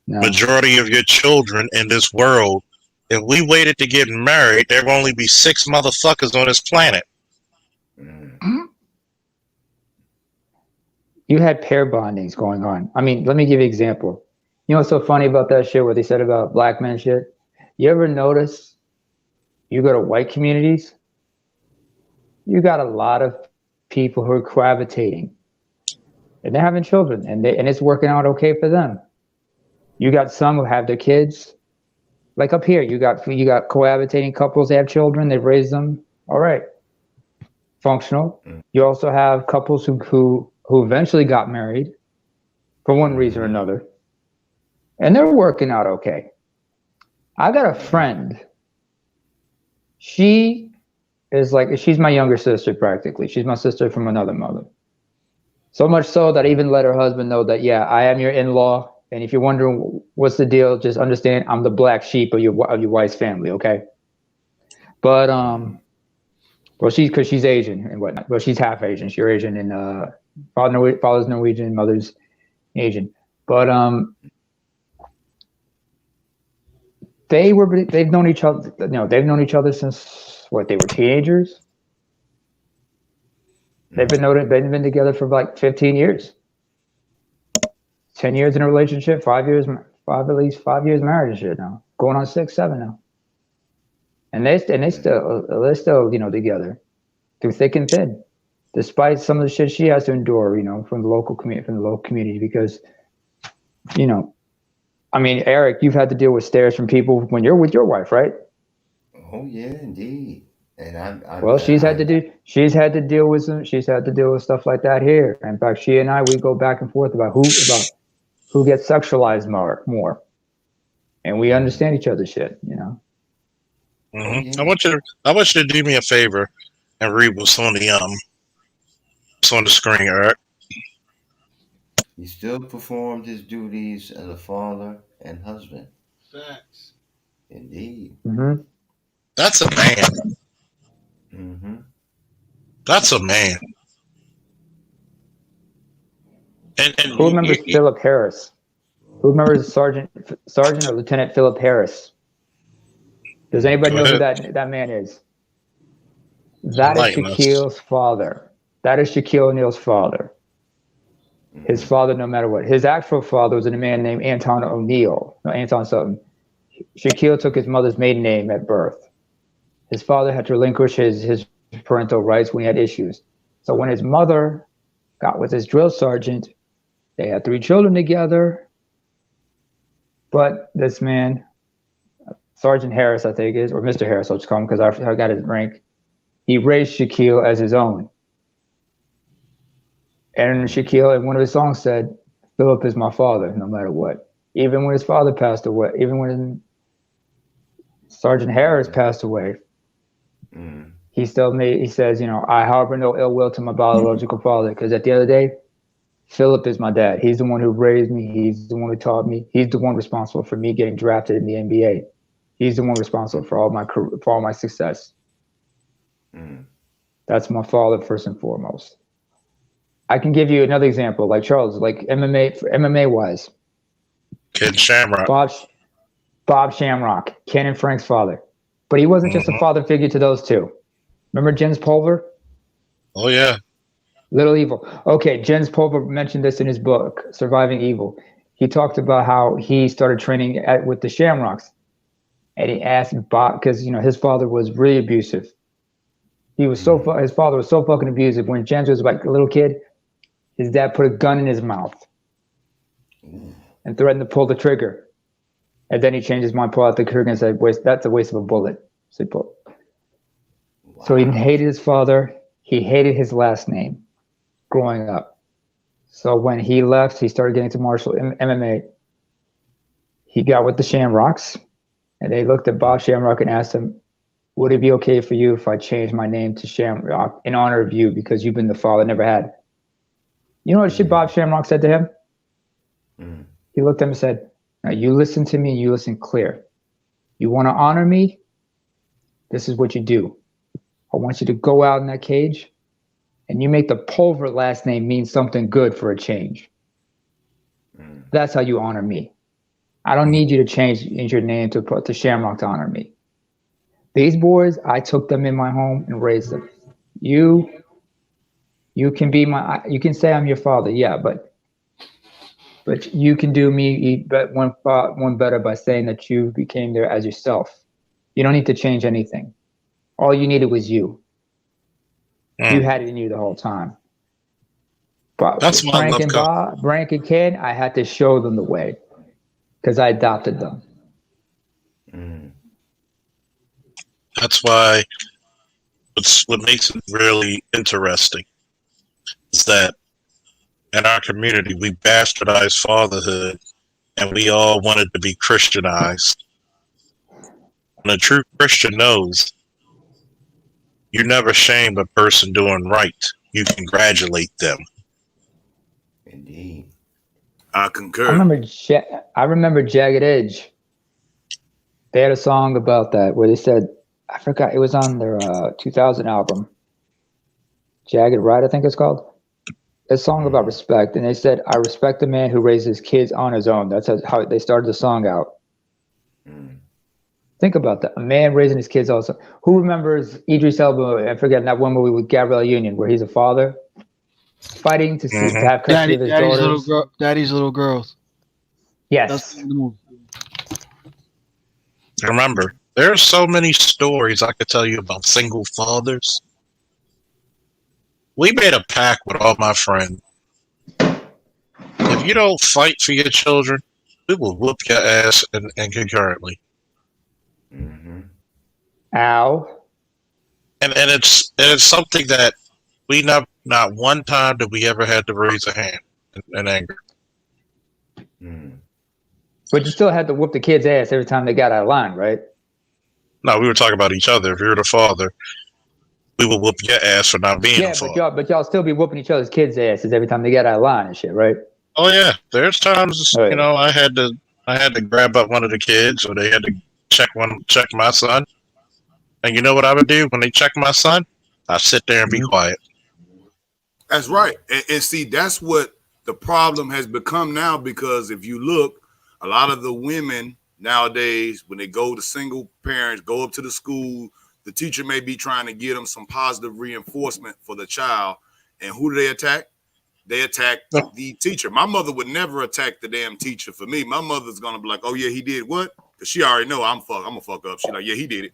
No. Majority of your children in this world, if we waited to get married, there will only be 6 motherfuckers on this planet. You had pair bondings going on. I mean, let me give you an example. You know what's so funny about that shit, what they said about black men shit? You ever notice you go to white communities, you got a lot of people who are gravitating and they're having children and it's working out okay for them. You got some who have their kids. Like up here, you got cohabitating couples, they have children, they've raised them. All right. Functional. You also have couples who eventually got married for one reason or another. And they're working out okay. I got a friend. She's my younger sister practically. She's my sister from another mother. So much so that I even let her husband know that, yeah, I am your in-law. And if you're wondering what's the deal, just understand I'm the black sheep of your wife's family, okay? But well, because she's Asian and whatnot. Well, she's half Asian. She's Asian, and father's Norwegian, mother's Asian. But they've known each other. They've known each other since what, they were teenagers. They've been together for like 15 years. 10 years in a relationship, 5 years, at least 5 years married and shit now. Going on 6, 7 now. And they're still, together through thick and thin, despite some of the shit she has to endure, from the local community, because, I mean, Eric, you've had to deal with stares from people when you're with your wife, right? Oh yeah, indeed. And she's had to deal with stuff like that here. In fact, she and we go back and forth about who gets sexualized more, and we understand each other's shit, Mm-hmm. Oh, yeah. I want you to do me a favor and read what's on the screen, Eric. He still performed his duties as a father and husband. Facts. Indeed. Mm-hmm. That's a man. Mm-hmm. That's a man. And Who remembers Philip Harris? Who remembers Sergeant or Lieutenant Philip Harris? Does anybody know who that man is? That is Shaquille's father. That is Shaquille O'Neal's father. His father, no matter what. His actual father was a man named Anton O'Neal. No, Anton something. Shaquille took his mother's maiden name at birth. His father had to relinquish his parental rights when he had issues. So when his mother got with his drill sergeant, they had 3 children together. But this man, Sergeant Harris, I think it is, or Mr. Harris, I'll just call him because I got his rank. He raised Shaquille as his own. And Shaquille, in one of his songs, said, "Philip is my father, no matter what." Even when his father passed away, even when Sergeant Harris passed away, he says, "I harbor no ill will to my biological father, because at the end of the day, Philip is my dad. He's the one who raised me. He's the one who taught me. He's the one responsible for me getting drafted in the NBA. He's the one responsible for all my success. That's my father first and foremost." I can give you another example, like Charles, like MMA wise. Ken Shamrock. Bob Shamrock, Ken and Frank's father. But he wasn't just a father figure to those two. Remember Jens Pulver? Oh, yeah. Little Evil. Okay, Jens Pulver mentioned this in his book, Surviving Evil. He talked about how he started training with the Shamrocks. And he asked Bob, because his father was really abusive. His father was so fucking abusive. When Jens was like a little kid, his dad put a gun in his mouth and threatened to pull the trigger. And then he changed his mind, pulled out the trigger, and said, "That's a waste of a bullet." So he hated his father. He hated his last name growing up. So when he left, he started getting to martial MMA. He got with the Shamrocks, and they looked at Bob Shamrock and asked him, "Would it be okay for you if I changed my name to Shamrock in honor of you, because you've been the father I never had?" You know what shit Bob Shamrock said to him? He looked at him and said, "Now you listen to me and you listen clear. You want to honor me? This is what you do. I want you to go out in that cage and you make the Pulver last name mean something good for a change. That's how you honor me. I don't need you to change your name to Shamrock to honor me. These boys, I took them in my home and raised them. You can be you can say I'm your father, yeah, but you can do me one better by saying that you became there as yourself. You don't need to change anything. All you needed was you. You had it in you the whole time." But that's Frank and Ken, I had to show them the way because I adopted them. That's why what makes it really interesting is that in our community, we bastardized fatherhood and we all wanted to be Christianized. And a true Christian knows you never shame a person doing right. You congratulate them. Indeed. I I concur. remember Jagged Edge. They had a song about that where they said, I forgot, it was on their 2000 album, Jagged Ride, I think it's called. A song about respect, and they said, "I respect a man who raises kids on his own." That's how they started the song out. Think about that. A man raising his kids also. Who remembers Idris Elba? I forget that one movie with Gabrielle Union where he's a father fighting to have custody of his daughters. Daddy's little girls. That's Yes. the movie. Remember, there's so many stories I could tell you about single fathers. We made a pact with all my friends. If you don't fight for your children, we will whoop your ass and concurrently. Ow. And it's something that we not one time did we ever had to raise a hand in anger. But you still had to whoop the kid's ass every time they got out of line, right? No, we were talking about each other. If you're the father, we will whoop your ass for not being Yeah, a father. but y'all still be whooping each other's kids' asses every time they got out of line and shit, right? Oh yeah, there's times Oh, yeah. you know I had to grab up one of the kids, or they had to check my son. And you know what I would do when they check my son? I sit there and be quiet. That's right. And see, that's what the problem has become now, because if you look, a lot of the women nowadays, when they go to single parents, go up to the school, the teacher may be trying to give them some positive reinforcement for the child. And who do they attack? They attack the teacher. My mother would never attack the damn teacher for me. My mother's going to be like, oh, yeah, he did what? Because she already know I'm going to fuck up. She's like, yeah, he did it.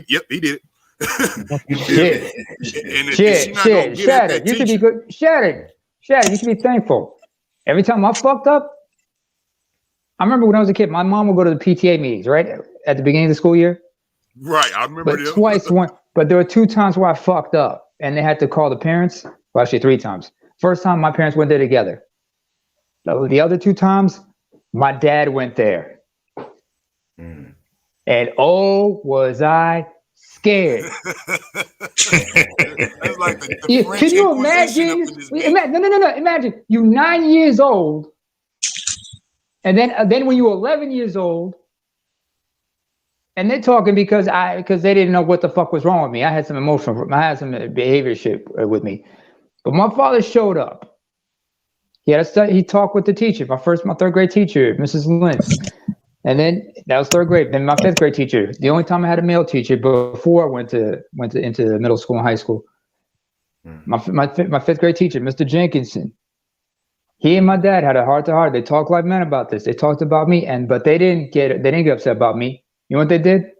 Yep, he did it. Shit. Shattered. You should be good. Shattered. You should be thankful. Every time I fucked up, I remember when I was a kid, my mom would go to the PTA meetings, right? At the beginning of the school year. Right. I remember But but there were 2 times where I fucked up and they had to call the parents. Well, actually 3 times. First time my parents went there together. The other 2 times, my dad went there. And oh, was I scared. That's like the French Can you Inquisition imagine? up in this bitch. No. Imagine you 9 years old, and then when you were 11 years old, and they're talking because they didn't know what the fuck was wrong with me. I had some behavior shit with me, but my father showed up. He talked with the teacher, my 3rd grade teacher, Mrs. Lynch. And then that was 3rd grade. Then my 5th grade teacher. The only time I had a male teacher before I went into middle school and high school. My 5th grade teacher, Mr. Jenkinson. He and my dad had a heart-to-heart. They talked like men about this. They talked about me, but they didn't get upset about me. You know what they did?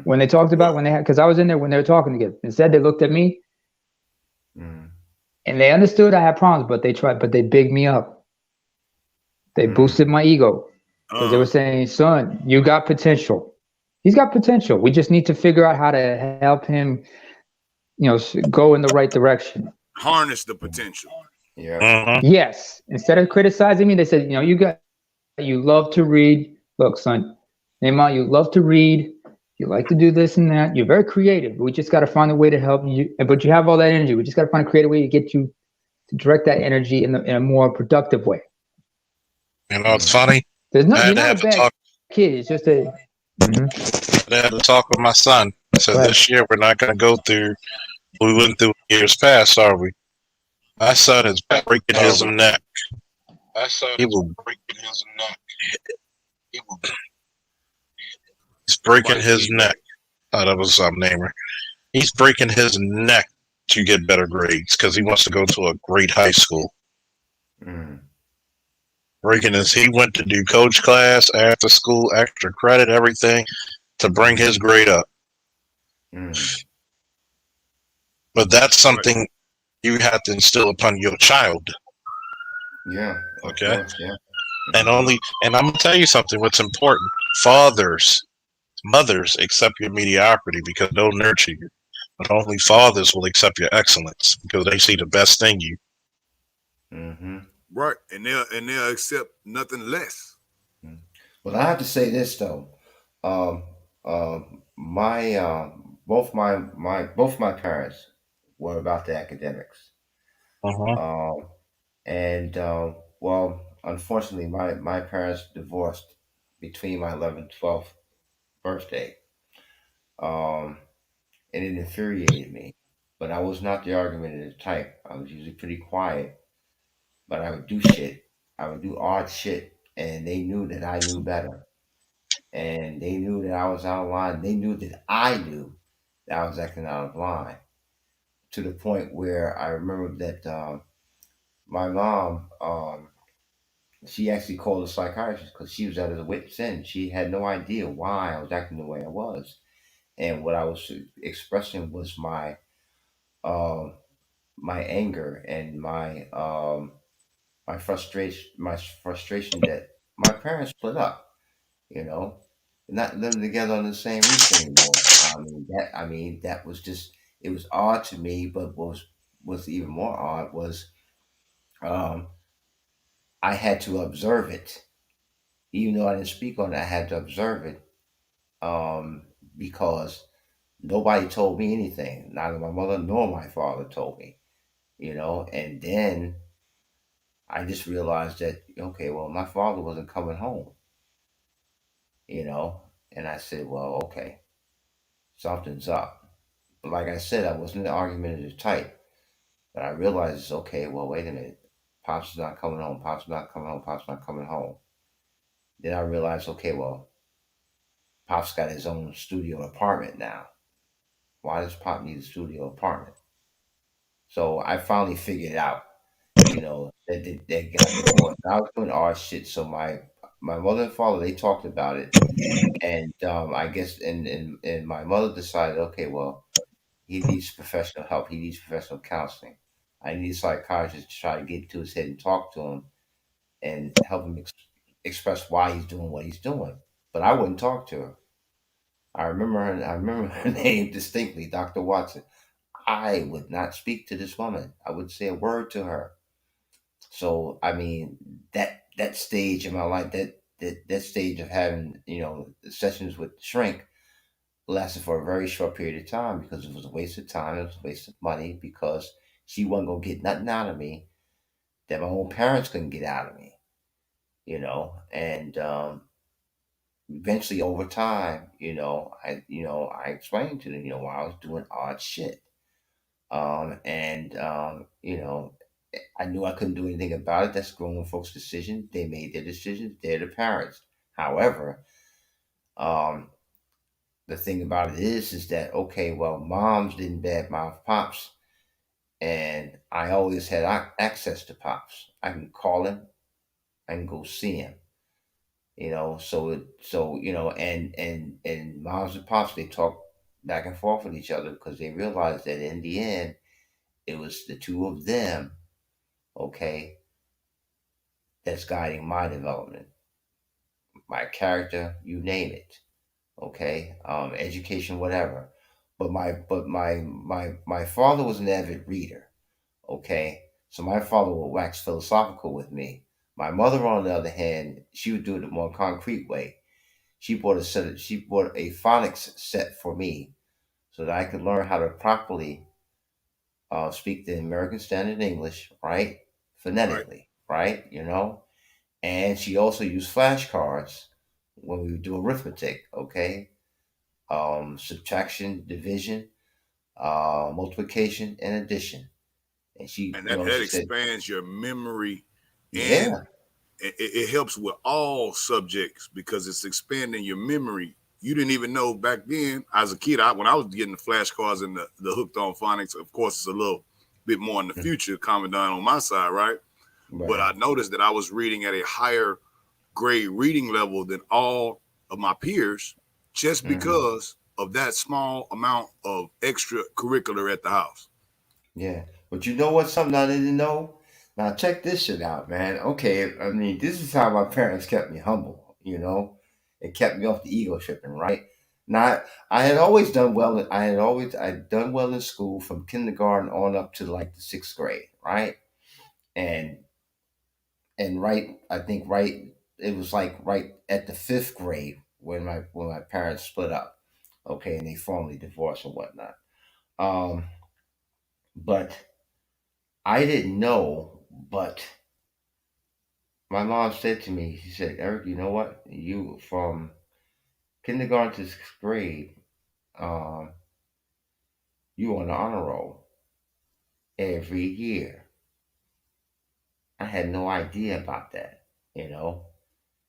When they talked about because I was in there when they were talking together. Instead, they looked at me, and they understood I had problems, but they bigged me up. They boosted my ego. Because they were saying, son, you got potential. He's got potential. We just need to figure out how to help him, go in the right direction. Harness the potential. Yeah. Yes. Instead of criticizing me, they said, you love to read. Look, son, Neymar, you love to read. You like to do this and that. You're very creative. We just got to find a way to help you. But you have all that energy. We just got to find a creative way to get you to direct that energy in a more productive way. You know, it's funny. You're not a bad talk. kid. It's just a. I had to talk with my son. So this year we're not going to go through what we went through years past, are we? My son is breaking his neck. He will breaking his neck. He's breaking his neck. Oh, that was namer. He's breaking his neck to get better grades because he wants to go to a great high school. He went to do coach class, after school, extra credit, everything to bring his grade up. But that's something you have to instill upon your child. Yeah. Okay. Course, yeah. And I'm gonna tell you something. What's important? Mothers accept your mediocrity because they'll nurture you, but only fathers will accept your excellence because they see the best in you. Right, and they'll accept nothing less. Well, I have to say this though. Both my parents were about the academics. Well, unfortunately, my parents divorced between my 11th, 12th birthday. Um, and it infuriated me. But I was not the argumentative type. I was usually pretty quiet, but I would do shit. I would do odd shit, and they knew that I knew better, and they knew that I was out of line. They knew that I knew that I was acting out of line, to the point where I remember that my mom, she actually called a psychiatrist because she was at her wit's end. She had no idea why I was acting the way I was, and what I was expressing was uh, my anger and my frustration that my parents split up. You know, not living together on the same roof anymore. That was just, it was odd to me. But what was even more odd was, um, I had to observe it, even though I didn't speak on it. I had to observe it, um, because nobody told me anything. Neither my mother nor my father told me. And then I just realized that, okay, well, my father wasn't coming home. you know, and I said, well, okay, something's up. But like I said, I wasn't the argumentative type, but I realized, it's okay, well, wait a minute. Pops is not coming home. Pops is not coming home. Pops is not coming home. Then I realized, okay, well, Pop's got his own studio apartment now. Why does Pop need a studio apartment? So I finally figured out, that they got divorced. I was doing odd shit. So my mother and father, they talked about it, and I guess, and my mother decided, okay, well, he needs professional help. He needs professional counseling. I need a psychiatrist to try to get to his head and talk to him and help him express why he's doing what he's doing. But I wouldn't talk to her. I remember her name distinctly, Dr. Watson. I would not speak to this woman. I wouldn't say a word to her. So I mean, that stage in my life, that stage of having, sessions with shrink, lasted for a very short period of time, because it was a waste of time, it was a waste of money, because she wasn't gonna get nothing out of me that my own parents couldn't get out of me, and eventually, over time, I explained to them, why I was doing odd shit. And I knew I couldn't do anything about it. That's grown folks' decision. They made their decisions. They're the parents. However, um, the thing about it is that, okay, well, moms didn't badmouth pops, and I always had access to pops. I can call him, I can go see him. And moms and pops, they talk back and forth with each other, because they realized that in the end, it was the two of them, okay, that's guiding my development, my character, you name it, okay, education, whatever. But my father was an avid reader, okay, so my father would wax philosophical with me. My mother, on the other hand, she would do it a more concrete way. She bought a phonics set for me, so that I could learn how to properly speak the American Standard English, right, Right. phonetically, right, and she also used flashcards when we would do arithmetic, okay, subtraction, division, multiplication, and addition. And she, And that she said, expands your memory, and yeah, it helps with all subjects because it's expanding your memory. You didn't even know back then, as a kid, when I was getting the flashcards and the hooked on phonics, of course, it's a little bit more in the future coming down on my side, right? But right, I noticed that I was reading at a higher grade reading level than all of my peers, just hmm, because of that small amount of extracurricular at the house. yeah. But you know what? Something I didn't know. Now check this shit out, man. Okay, I mean, this is how my parents kept me humble. It kept me off the ego tripping, right? Now, I had always done well. I'd done well in school from kindergarten on up to like the sixth grade, right? And right, I think right, it was like right at the fifth grade when my parents split up, okay, and they formally divorced and whatnot. Um, but I didn't know, but my mom said to me, she said, Eric, you know what? You from kindergarten to sixth grade, um, you on the honor roll every year. I had no idea about that, you know.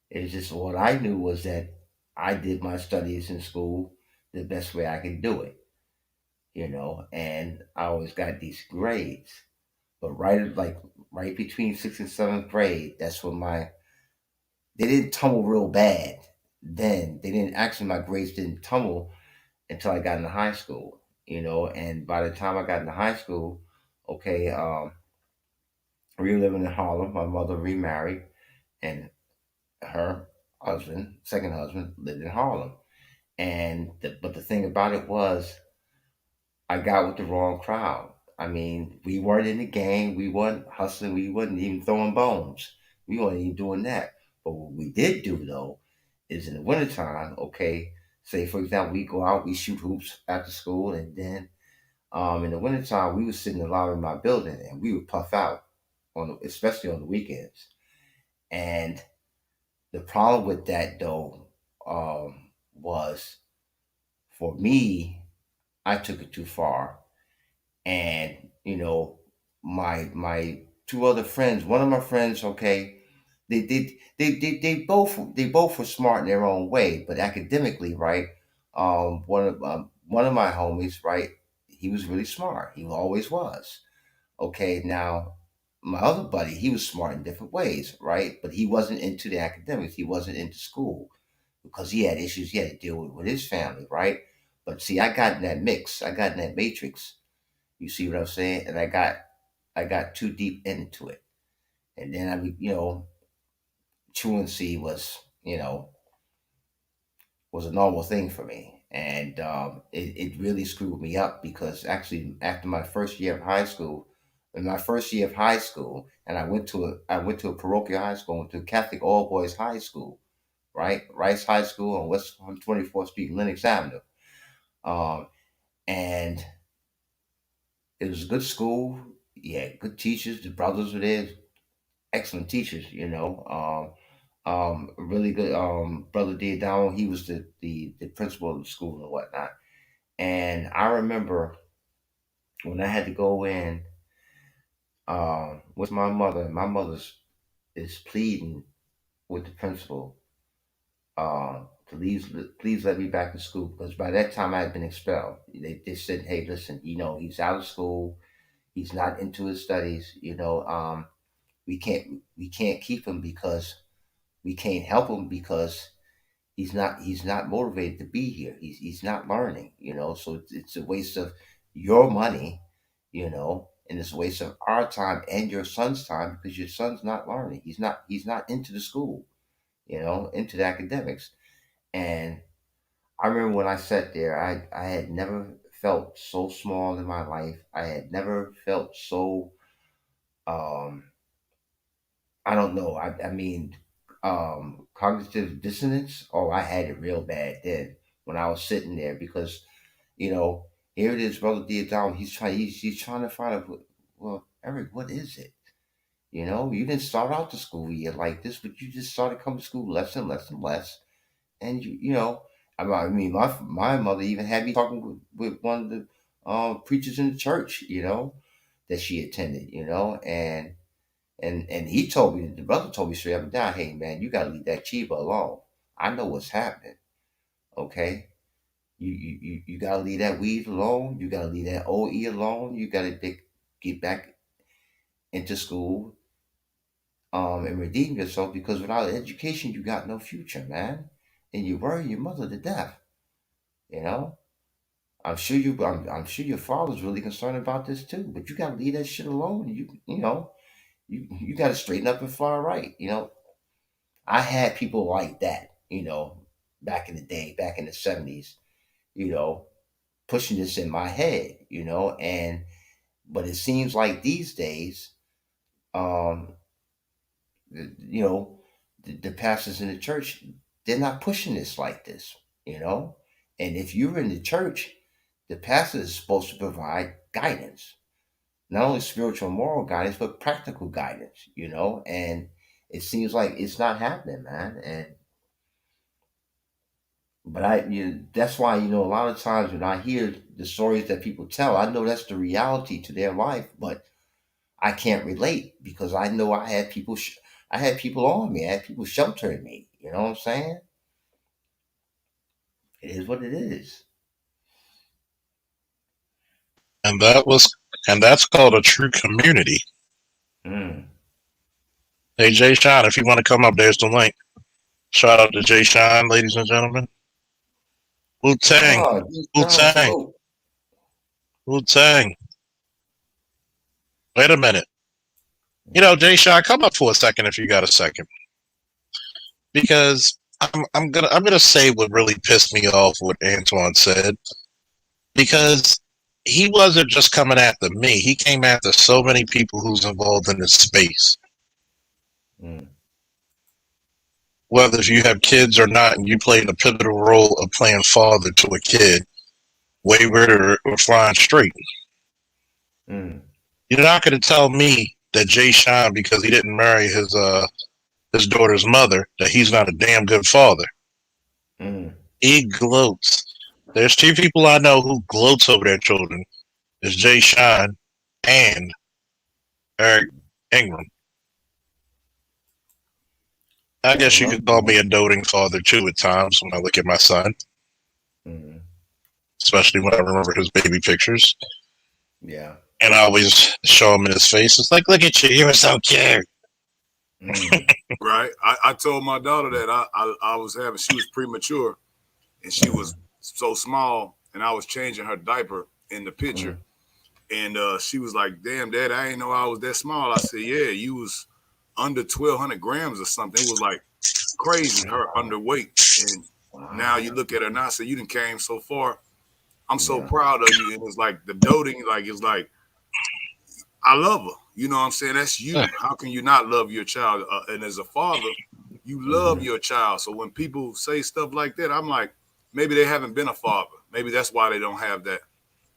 It's just what I knew was that I did my studies in school the best way I could do it, and I always got these grades. But right between sixth and seventh grade, that's when they didn't tumble real bad. Then they didn't actually my grades didn't tumble until I got into high school, and by the time I got into high school, okay, we were living in Harlem. My mother remarried, and her husband, second husband, lived in Harlem. But the thing about it was, I got with the wrong crowd. I mean, we weren't in the gang, we weren't hustling, we wasn't even throwing bones. We weren't even doing that. But what we did do though is in the wintertime, okay, say for example, we go out, we shoot hoops after school, and then in the wintertime we would sit in the lobby of my building and we would puff out especially on the weekends. And the problem with that though was for me, I took it too far. And my two other friends, one of my friends, okay, they both were smart in their own way, but academically, right? One of my homies, right, he was really smart. He always was. Okay, now my other buddy, he was smart in different ways, right? But he wasn't into the academics. He wasn't into school because he had issues he had to deal with his family, right? But see, I got in that mix. I got in that matrix. You see what I'm saying? And I got too deep into it. And then truancy was a normal thing for me. And it really screwed me up because actually after my first year of high school, and I went to a parochial high school, went to Catholic all boys high school, right? Rice High School on West 124th Street, Lenox Avenue. Um, and it was a good school. Yeah, good teachers. The brothers were there, excellent teachers. Really good. Brother Diodamo, he was the principal of the school and whatnot. And I remember when I had to go in with my mother. My mother's is pleading with the principal please let me back to school because by that time I had been expelled. They said, hey, listen, he's out of school. He's not into his studies. We can't keep him because we can't help him because he's not motivated to be here. He's not learning. So it's a waste of your money. And it's a waste of our time and your son's time because your son's not learning. He's not into the school. Into the academics. And I remember when I sat there, I had never felt so small in my life. I had never felt so um I don't know. I mean, cognitive dissonance. Oh, I had it real bad then when I was sitting there because, you know, here it is, brother Diodon. He's trying to find out. Well, Eric, what is it? You didn't start out the school year like this, but you just started coming to school less and less and less. And I mean, my mother even had me talking with one of the preachers in the church, that she attended, and he told me, the brother told me straight up and down, hey man, you gotta leave that Chiba alone. I know what's happening. Okay. You gotta leave that weed alone. You gotta leave that OE alone. You gotta get back into school, and redeem yourself because without education you got no future, man. And you worry your mother to death. You know? I'm sure your father's really concerned about this too, but you gotta leave that shit alone. You gotta straighten up and fly right. I had people like that, back in the day, back in the 70s, you know, pushing this in my head, and but it seems like these days, um, you know, the pastors in the church, they're not pushing this like this, you know. And if you're in the church, the pastor is supposed to provide guidance, not only spiritual and moral guidance, but practical guidance, and it seems like it's not happening, man. That's why, a lot of times when I hear the stories that people tell, I know that's the reality to their life, but I can't relate because I know I had people on me, I had people sheltering me. You know what I'm saying? It is what it is. And that's called a true community. Mm. Hey, Jay Sean, if you want to come up, there's the link. Shout out to Jay Sean, ladies and gentlemen. Wu Tang. Oh, Wu Tang. salute. Wu Tang. Wait a minute. Jay Sean, come up for a second if you got a second. Because I'm gonna say what really pissed me off what Antoine said. Because he wasn't just coming after me. He came after so many people who's involved in this space. Mm. Whether if you have kids or not, and you played a pivotal role of playing father to a kid, wayward or flying straight. Mm. You're not going to tell me that Jay Sean, because he didn't marry his daughter's mother, that he's not a damn good father. Mm. He gloats. There's two people I know who gloats over their children. It's Jay Sean and Eric Ingram. I guess you could call me a doting father too at times when I look at my son. Mm. Especially when I remember his baby pictures. Yeah. And I always show him in his face. It's like, look at you, you're so cute. Mm. Right. I told my daughter that she was premature and she was so small and I was changing her diaper in the picture. And she was like, damn, Dad, I didn't know I was that small. I said, yeah, you was under 1,200 grams or something. It was like crazy, her underweight. And now you look at her now, say, you done came so far. I'm so proud of you. And it's like the doting, like, it's like, I love her. You know what I'm saying? That's you. How can you not love your child? And as a father, you love your child. So when people say stuff like that, I'm like, maybe they haven't been a father. Maybe that's why they don't have that.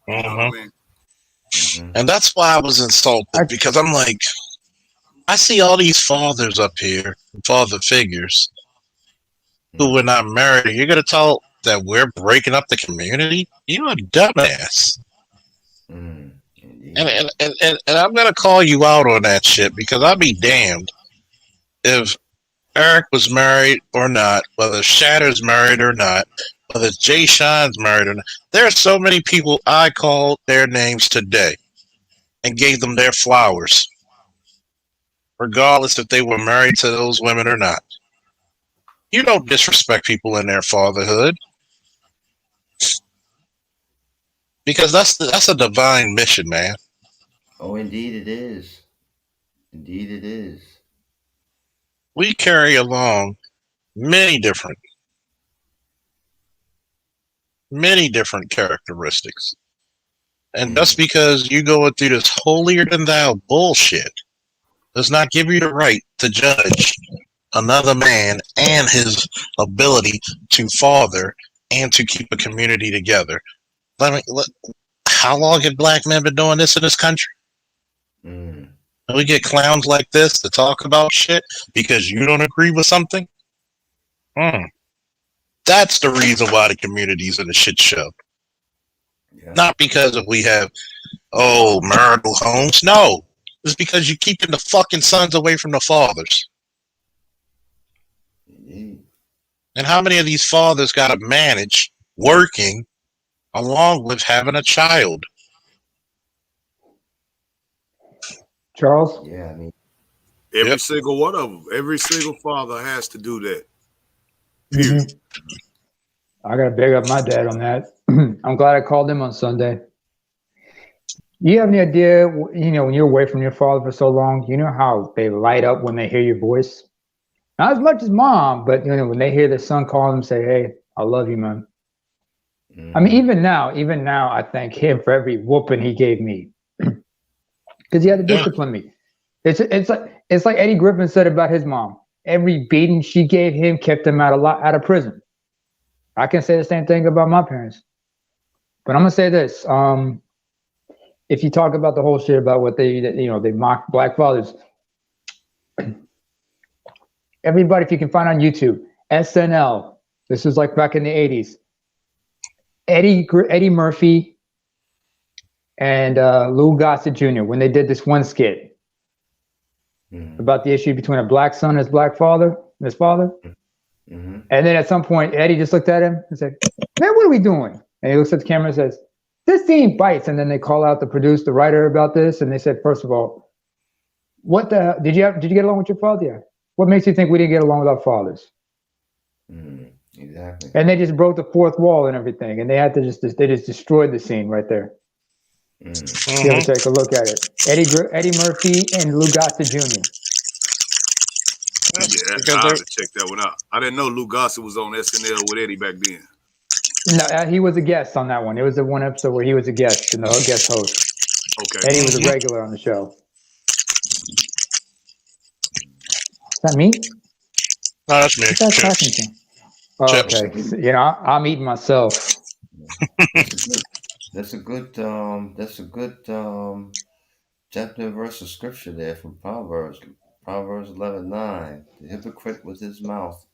You know what I mean? And that's why I was insulted, because I'm like, I see all these fathers up here, father figures, who were not married. You're going to tell that we're breaking up the community? You're a dumbass. And I'm going to call you out on that shit, because I'll be damned if Eric was married or not, whether Shatter's married or not, whether Jay Sean's married or not. There are so many people I called their names today and gave them their flowers, regardless if they were married to those women or not. You don't disrespect people in their fatherhood, because that's a divine mission, man. Oh, indeed it is. Indeed it is. We carry along many different characteristics. And just because you go through this holier than thou bullshit does not give you the right to judge another man and his ability to father and to keep a community together. How long have black men been doing this in this country? And we get clowns like this to talk about shit because you don't agree with something? That's the reason why the community's in a shit show. Yeah. Not because if we have, marital homes. No. It's because you're keeping the fucking sons away from the fathers. And how many of these fathers got to manage working along with having a child? Charles? Yeah, I mean, every single one of them. Every single father has to do that. Period. I got to big up my dad on that. I'm glad I called him on Sunday. You have any idea, when you're away from your father for so long, you know how they light up when they hear your voice? Not as much as mom, but when they hear their son call them, say, "Hey, I love you, man." I mean, even now, I thank him for every whooping he gave me, because he had to discipline me. It's like Eddie Griffin said about his mom. Every beating she gave him kept him out of prison. I can say the same thing about my parents, but I'm gonna say this: if you talk about the whole shit about what they mock black fathers, everybody, if you can find on YouTube, SNL. This was like back in the 80s. Eddie Murphy and Lou Gossett Jr. when they did this one skit about the issue between a black son and his black father, and his father. And then at some point, Eddie just looked at him and said, "Man, what are we doing?" And he looks at the camera and says, "This scene bites." And then they call out the writer about this, and they said, first of all, what the did you get along with your father? Yeah. What makes you think we didn't get along with our fathers? Exactly. And they just broke the fourth wall and everything, and they had to just destroyed the scene right there. You ever take a look at it? Eddie Murphy and Lou Gossett Jr. Yeah, I have to check that one out. I didn't know Lou Gossett was on SNL with Eddie back then. No, he was a guest on that one. It was the one episode where he was a guest and the guest host. Okay. Eddie was a regular on the show. Is that me? No, that's me. What's that talking to? Oh, okay. You know, I'm eating myself. That's a good chapter and verse of scripture there from Proverbs 11:9. The hypocrite with his mouth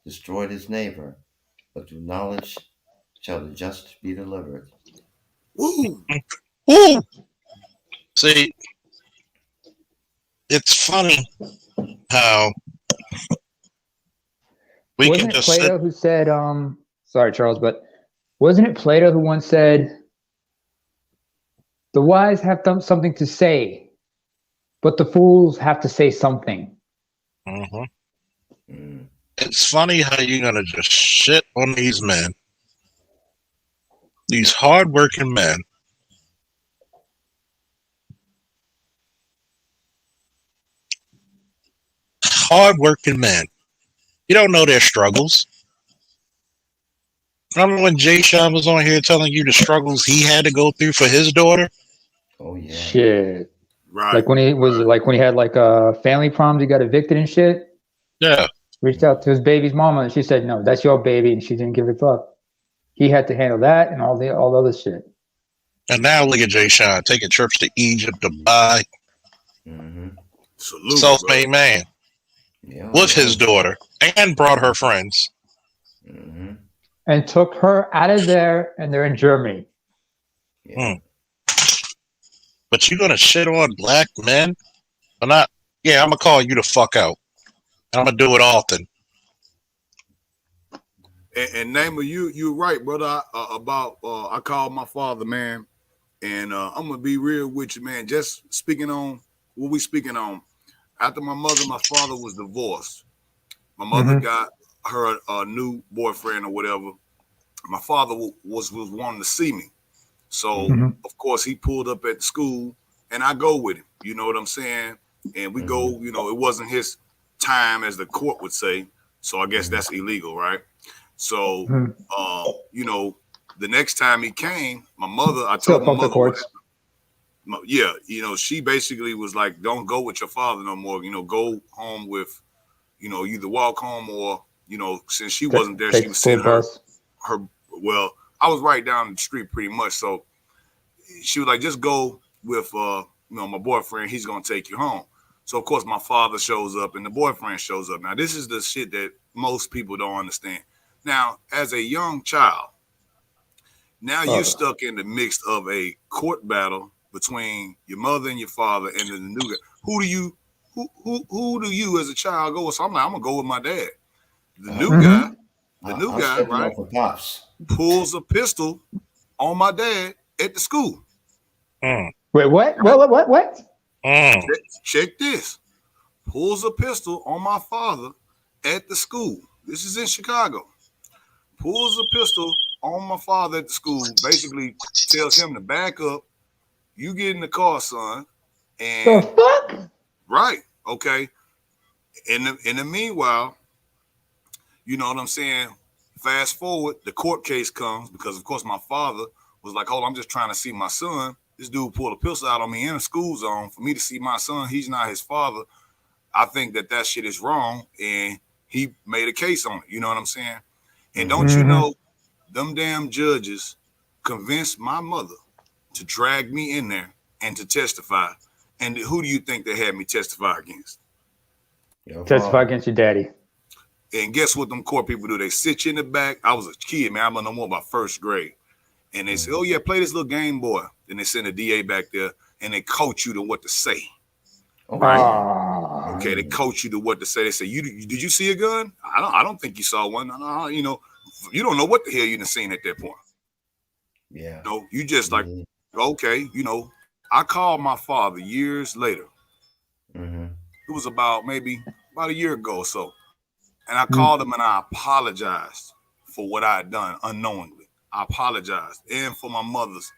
destroyed his neighbor, but through knowledge shall the just be delivered. Woo! Woo! See, it's funny how we wasn't can it just Plato who said, sorry, Charles, but wasn't it Plato who once said, the wise have something to say, but the fools have to say something. It's funny how you're going to just shit on these men, these hardworking men. Hardworking men. You don't know their struggles. Remember when Jay Sean was on here telling you the struggles he had to go through for his daughter? Oh yeah. Shit. Right. Like when he had like family problems, he got evicted and shit. Yeah. Reached out to his baby's mama and she said, "No, that's your baby," and she didn't give a fuck. He had to handle that and all the other shit. And now look at Jay Sean taking trips to Egypt, Dubai. Salute, self-made man. Yeah, with his daughter and brought her friends. And took her out of there, and they're in Germany. But you're gonna shit on black men? Or not? Yeah, I'm gonna call you the fuck out. I'm gonna do it often. And Namer, you're right, brother. I called my father, man, and I'm gonna be real with you, man. Just speaking on what we speaking on. After my father was divorced. My mother got her a new boyfriend or whatever. My father was wanting to see me, so of course he pulled up at the school, and I go with him. You know what I'm saying? And we go. You know, it wasn't his time, as the court would say. So I guess that's illegal, right? So, you know, the next time he came, my mother, I told my mother, yeah, you know, she basically was like, "Don't go with your father no more. You know, go home with, you know, either walk home or, you know, since she wasn't there, she was sending her. Well, I was right down the street pretty much. So she was like, just go with, you know, my boyfriend. He's gonna take you home. So of course my father shows up and the boyfriend shows up. Now this is the shit that most people don't understand. Now, as a young child, now you're stuck in the midst of a court battle between your mother and your father and the new guy. Who do you as a child go with? So I'm like, I'm gonna go with my dad. The new guy, right, pulls a pistol on my dad at the school. Wait, what? What? Check this. Pulls a pistol on my father at the school. This is in Chicago. Pulls a pistol on my father at the school, basically tells him to back up. You get in the car, son. And the fuck? Right. Okay. In the meanwhile, you know what I'm saying? Fast forward, the court case comes because, of course, my father was like, hold on, I'm just trying to see my son. This dude pulled a pistol out on me in a school zone for me to see my son. He's not his father. I think that shit is wrong. And he made a case on it. You know what I'm saying? And don't you know, them damn judges convinced my mother to drag me in there and to testify. And who do you think they had me testify against? Your Testify father. against your daddy. And guess what them court people do? They sit you in the back. I was a kid, man. I don't know more about first grade. And they say, oh, yeah, play this little game, boy. Then they send a DA back there, and they coach you to what to say. Oh, Right. yeah. Okay, they coach you to what to say. They say, did you see a gun? I don't think you saw one. No, you know, you don't know what the hell you done seen at that point. Yeah. No, you just like, Mhm. okay, you know. I called my father years later. Mhm. It was about a year ago or so. And I called him and I apologized for what I had done unknowingly. I apologized. And for my mother's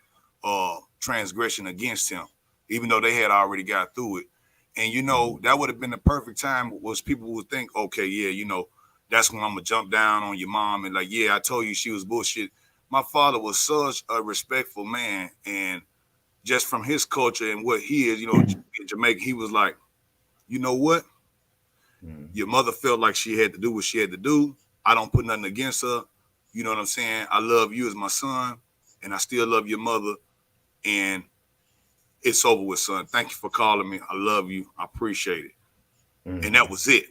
transgression against him, even though they had already got through it. And, you know, that would have been the perfect time was people would think, okay, yeah, you know, that's when I'm going to jump down on your mom and like, yeah, I told you she was bullshit. My father was such a respectful man. And just from his culture and what he is, you know, in Jamaica, he was like, you know what? Your mother felt like she had to do what she had to do. I don't put nothing against her. You know what I'm saying? I love you as my son, and I still love your mother. And it's over with, son. Thank you for calling me. I love you. I appreciate it. And that was it.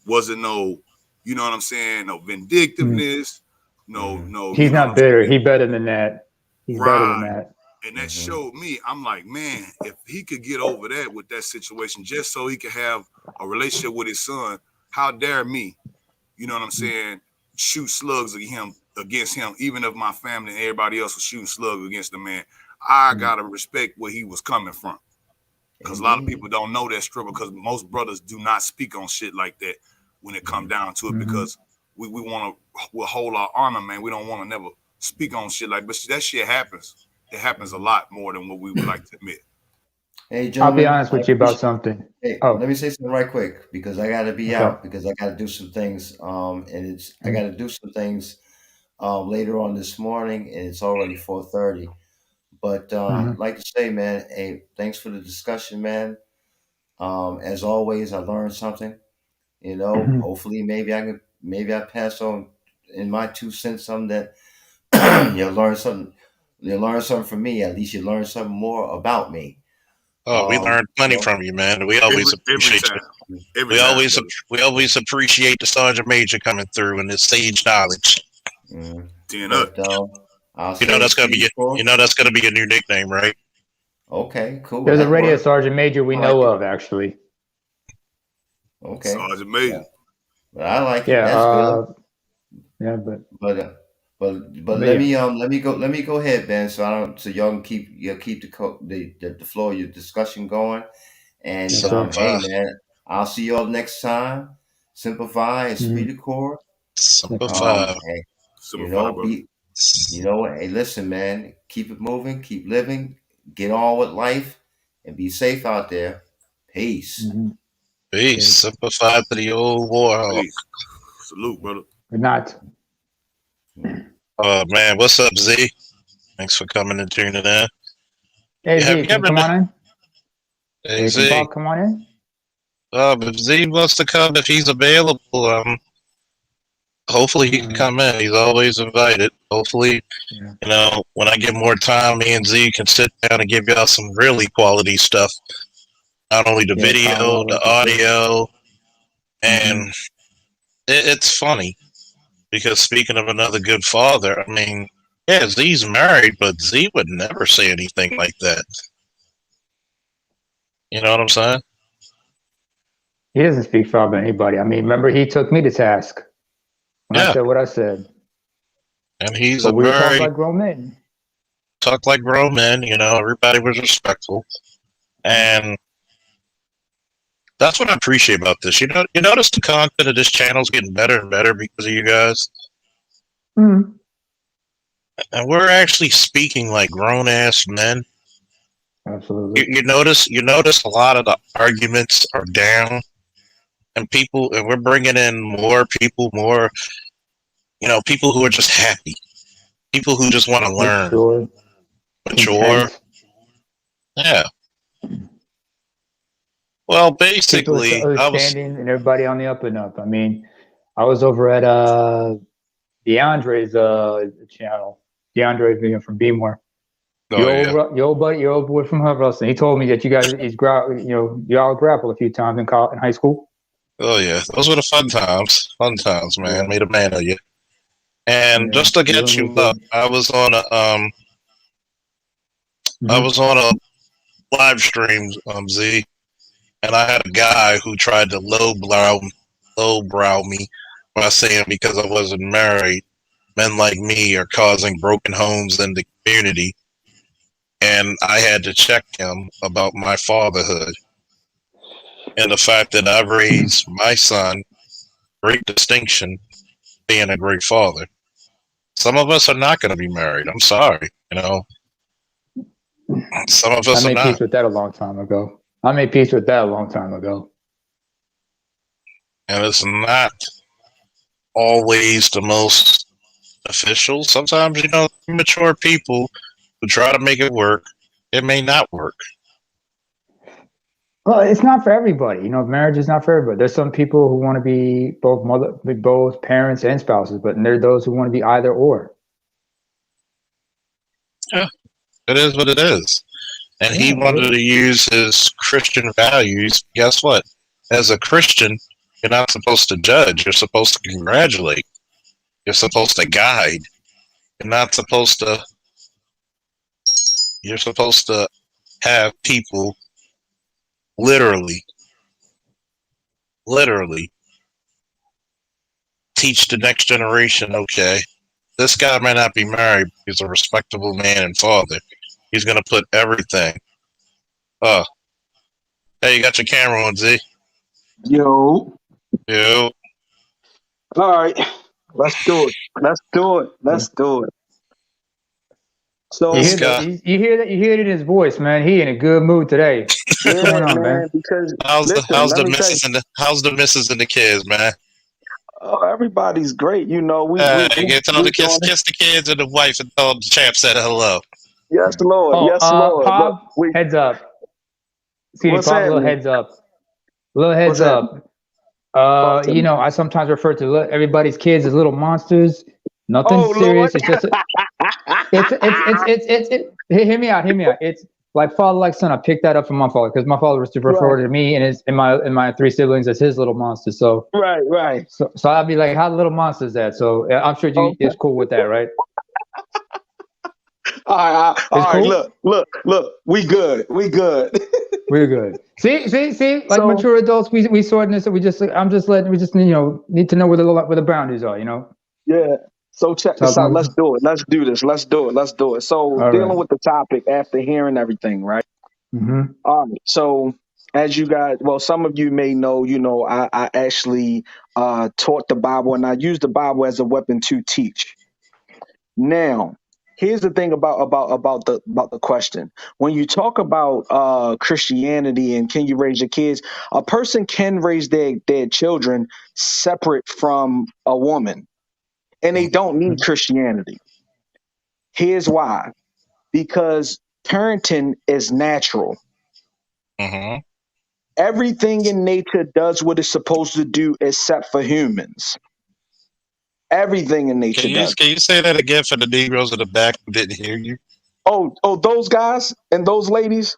Wasn't no, you know what I'm saying? No vindictiveness. No. He's you know not bitter. He's better than that. He's better than Right. that. And that showed me, I'm like, man, if he could get over that with that situation, just so he could have a relationship with his son, how dare me, you know what I'm saying, shoot slugs against him, even if my family and everybody else was shooting slugs against the man. I gotta respect where he was coming from. Because a lot of people don't know that struggle, because most brothers do not speak on shit like that when it comes down to it, because we'll hold our honor, man. We don't want to never speak on shit like, but that shit happens. It happens a lot more than what we would like to admit. Hey, I'll gentlemen, be honest with you about something. Hey, Oh, let me say something right quick because I got to be What's out up? because I got to do some things. And I got to do some things later on this morning, and it's already 4:30. But I'd like to say, man, hey, thanks for the discussion, man. As always, I learned something. You know, hopefully, maybe I pass on in my 2 cents something that you'll learn something. You learn something from me. At least you learn something more about me. Oh, we learned You plenty know, from you, man. We always Every appreciate time. you. Every We time, always brother. we always appreciate the Sergeant Major coming through and his sage knowledge. Ten up. but I'll You know say that's gonna be speedy you know that's gonna be a new nickname, right? Okay, cool. There's a That radio works. sergeant major we I know like of, actually. Okay. Sergeant Major. But I like it. Yeah, That's good. yeah, but But yeah. let me go ahead, Ben, so y'all can keep the flow of your discussion going. And Yes, sir. hey man, I'll see y'all next time. Simplify and Speedy Core. Simplify. Hey, Simplify, brother. hey, listen, man, keep it moving, keep living, get on with life, and be safe out there. Peace. Peace. Simplify to the old warhawk. Peace. Salute, brother. Good night. Man, what's up, Z? Thanks for coming and tuning in. Hey, Yeah, have Z, you can you ever come on in? Hey, Hey, Z. Paul, come on in. If Z wants to come, if he's available, hopefully he can come in. He's always invited. Hopefully, you know, when I get more time, me and Z can sit down and give y'all some really quality stuff. Not only the video, the audio, and it's funny because speaking of another good father, I mean, yeah, Z's married, but Z would never say anything like that. You know what I'm saying? He doesn't speak for about anybody. I mean, remember he took me to task when I said what I said. And he's But a we talk very like grown men. talk like grown men. You know, everybody was respectful, and that's what I appreciate about this. You notice the content of this channel is getting better and better because of you guys. Mm-hmm. And we're actually speaking like grown ass men. Absolutely. You notice a lot of the arguments are down, and we're bringing in more people, people who are just happy, people who just want to learn, mature. Content. Yeah. Well, People basically, understanding and everybody on the up and up. I mean, I was over at DeAndre's channel. DeAndre from Beemore. Your old boy from Hub Wrestling. He told me that you guys y'all grappled a few times in high school. Oh yeah, those were the fun times. Fun times, man. Yeah. Made a man of you. And Yeah. just to get Really you up, did. I was on a live stream, Z, and I had a guy who tried to lowbrow me by saying because I wasn't married, men like me are causing broken homes in the community, and I had to check him about my fatherhood and the fact that I raised my son, great distinction, being a great father. Some of us are not going to be married. I'm sorry, some of I us are made not. peace with that a long time ago. I made peace with that a long time ago. And it's not always the most official. Sometimes, mature people who try to make it work, it may not work. Well, it's not for everybody. Marriage is not for everybody. There's some people who want to be both parents and spouses, but there are those who want to be either or. Yeah, it is what it is. And he wanted to use his Christian values. Guess what? As a Christian, you're not supposed to judge. You're supposed to congratulate. You're supposed to guide. You're not supposed to. You're supposed to have people literally teach the next generation, okay, this guy may not be married, but he's a respectable man and father. He's going to put everything. Hey, you got your camera on, Z? Yo. Yo. All right. Let's do it. So you hear it in his voice, man. He in a good mood today. What's going on, man? Because how's the missus and the kids, man? Oh, everybody's great. Tell them to kiss the kids and the wife and tell them the champ said hello. Yes, Lord. Pop, heads up. See, Pop, a little heads up. I sometimes refer to everybody's kids as little monsters. Nothing serious. Lord. It's just hear me out. It's like father, like son. I picked that up from my father because my father was to refer to me and my three siblings as his little monster. So right. So I'd be like, how little monsters that? So I'm sure is cool with that, right? All right. Look. We good. We're good. See. Like mature adults, we sort this. We just need to know where the boundaries are. Yeah. So check this out. Let's do it. Let's do this. So dealing with the topic after hearing everything, right? Mm-hmm. All right. So as you guys, some of you may know, I actually taught the Bible, and I use the Bible as a weapon to teach. Now, here's the thing about the question. When you talk about Christianity and can you raise your kids, a person can raise their children separate from a woman, and they don't need Christianity. Here's why: because parenting is natural. Mm-hmm. Everything in nature does what it's supposed to do, except for humans. Everything in nature does. Can you say that again for the Negroes in the back who didn't hear you? Oh, those guys and those ladies.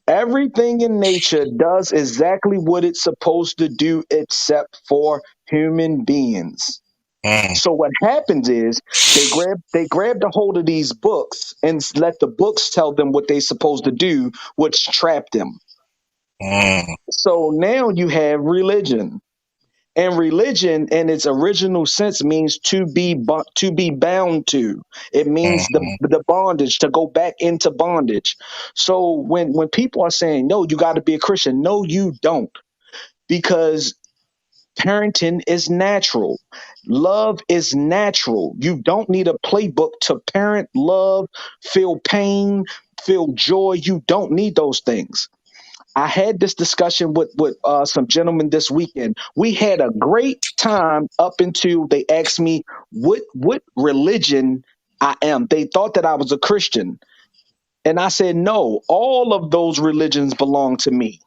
Everything in nature does exactly what it's supposed to do, except for human beings. So what happens is they grab a hold of these books and let the books tell them what they're supposed to do, which trap them. So now you have religion. And religion in its original sense means to be bound to. It means the bondage, to go back into bondage. So when people are saying, no, you got to be a Christian. No, you don't. Because parenting is natural. Love is natural. You don't need a playbook to parent, love, feel pain, feel joy. You don't need those things. I had this discussion with some gentlemen this weekend. We had a great time up until they asked me what religion I am. They thought that I was a Christian. And I said, no, all of those religions belong to me.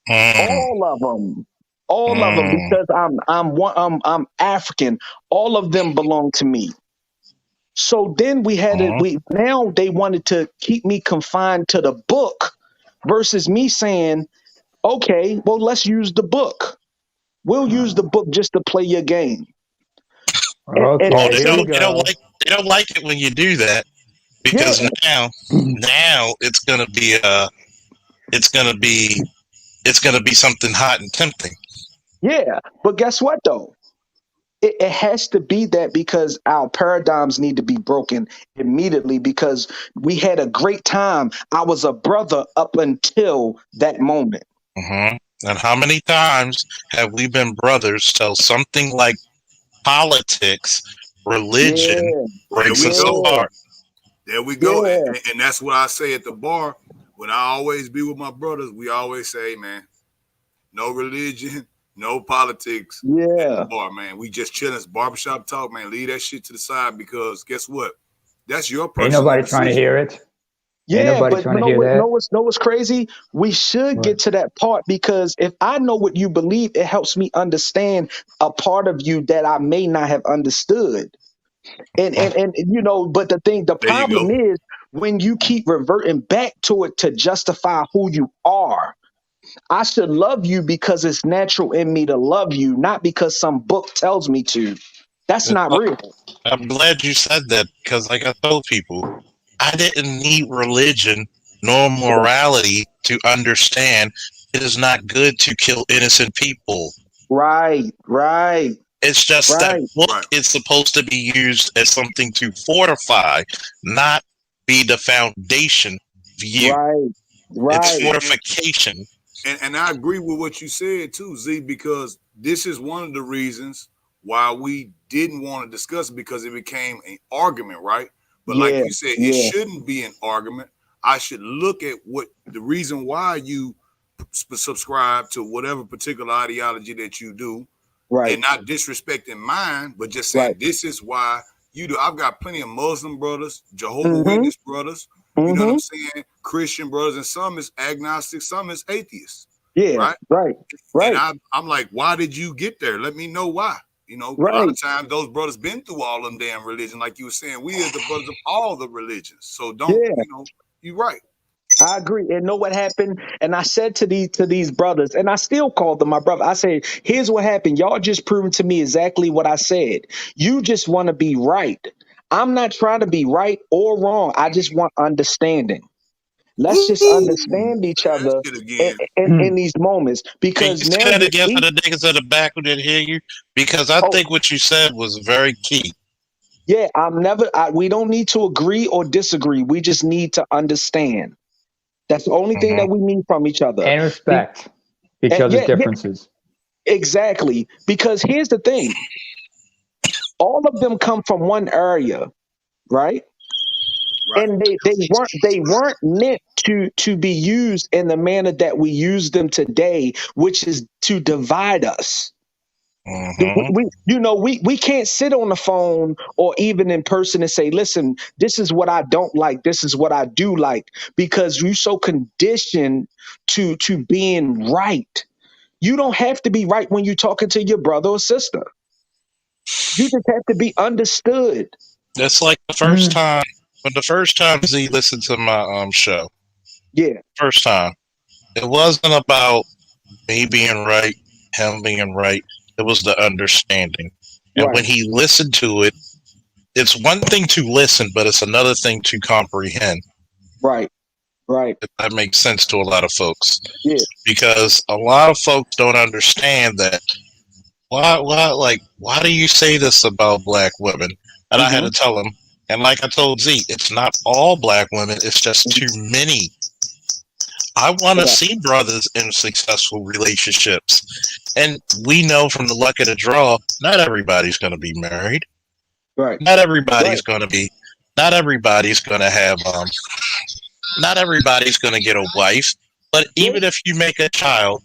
All of them. All of them, because I'm African. All of them belong to me. So then now they wanted to keep me confined to the book versus me saying, okay, well, let's use the book. We'll use the book just to play your game. Okay, Oh, they here we don't go. they don't like it when you do that because now it's gonna be something hot and tempting. Yeah, but guess what though? It has to be that because our paradigms need to be broken immediately because we had a great time. I was a brother up until that moment. And how many times have we been brothers till something like politics, religion breaks us apart? There we go. And that's what I say at the bar. When I always be with my brothers, we always say, man, no religion, no politics. Yeah. At the bar, man. We just chilling. It's barbershop talk, man. Leave that shit to the side because guess what? That's your Ain't personal nobody decision. trying to hear it. Yeah, but know what's crazy? We should get to that part because if I know what you believe, it helps me understand a part of you that I may not have understood. And you know, but the problem is when you keep reverting back to it to justify who you are. I should love you because it's natural in me to love you, not because some book tells me to. That's not real. I'm glad you said that because, like I told people, I didn't need religion nor morality to understand it is not good to kill innocent people. Right. It's just that book is supposed to be used as something to fortify, not be the foundation of you. Right. It's fortification. And I agree with what you said too, Z, because this is one of the reasons why we didn't want to discuss it because it became an argument, right? But like you said, it shouldn't be an argument. I should look at what the reason why you subscribe to whatever particular ideology that you do, and not disrespecting mine, but just saying this is why you do. I've got plenty of Muslim brothers, Jehovah's Witness brothers, you know what I'm saying? Christian brothers, and some is agnostic, some is atheists. Yeah, right. And I'm like, why did you get there? Let me know why. You know, a lot of times those brothers been through all them damn religion, like you were saying. We are the brothers of all the religions. So don't, you know, you're right. I agree. And know what happened? And I said to these brothers, and I still call them my brother. I said, here's what happened. Y'all just proven to me exactly what I said. You just want to be right. I'm not trying to be right or wrong. I just want understanding. Let's just understand each other in these moments. Because can you say that again for the niggas at the back who didn't hear you? Because I think what you said was very key. Yeah, we don't need to agree or disagree. We just need to understand. That's the only thing that we need from each other. And respect each other's differences. Exactly. Because here's the thing. All of them come from one area, right? And they weren't meant to be used in the manner that we use them today, which is to divide us. We can't sit on the phone or even in person and say, listen, this is what I don't like. This is what I do like, because you're so conditioned to being right. You don't have to be right when you're talking to your brother or sister. You just have to be understood. That's like the first time. When the first time Z listened to my show, first time, it wasn't about me being right, him being right. It was the understanding. And when he listened to it, it's one thing to listen, but it's another thing to comprehend. Right. If that makes sense to a lot of folks. Yeah. Because a lot of folks don't understand that. Why do you say this about black women? And I had to tell him. And like I told Z, it's not all black women. It's just too many. I want to see brothers in successful relationships. And we know from the luck of the draw, not everybody's going to be married. Right. Not everybody's going to be, not everybody's going to have, not everybody's going to get a wife. But even if you make a child,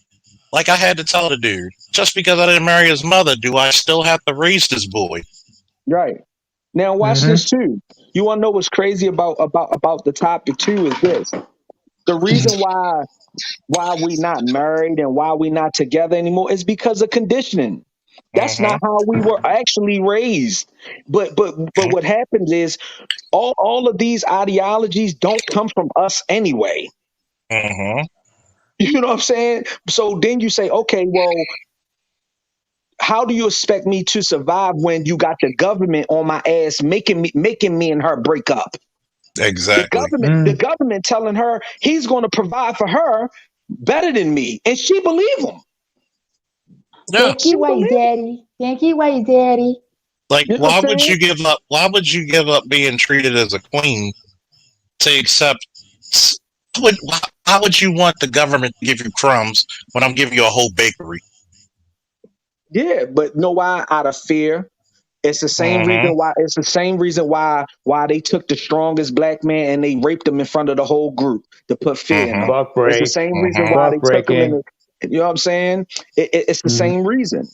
like I had to tell the dude, just because I didn't marry his mother, do I still have to raise this boy? Right. Now watch this too. You want to know what's crazy about the topic too is this. The reason why we not married and why we not together anymore is because of conditioning. That's not how we were actually raised. But what happens is all of these ideologies don't come from us anyway. You know what I'm saying? So then you say, okay, well, how do you expect me to survive when you got the government on my ass making me and her break up? Exactly. The government telling her he's going to provide for her better than me, and she believe him. Yeah. Thank you, way, daddy. Thank you, way, daddy. Like, You know why what I'm would saying? you give up? Why would you give up being treated as a queen to accept? How would you want the government to give you crumbs when I'm giving you a whole bakery? Yeah, but know why? Out of fear. It's the same reason why. It's the same reason why they took the strongest black man and they raped him in front of the whole group to put fear in him. Buck It's the break. same reason why they Buck took him in. breaking. You know what I'm saying? It's the same reason.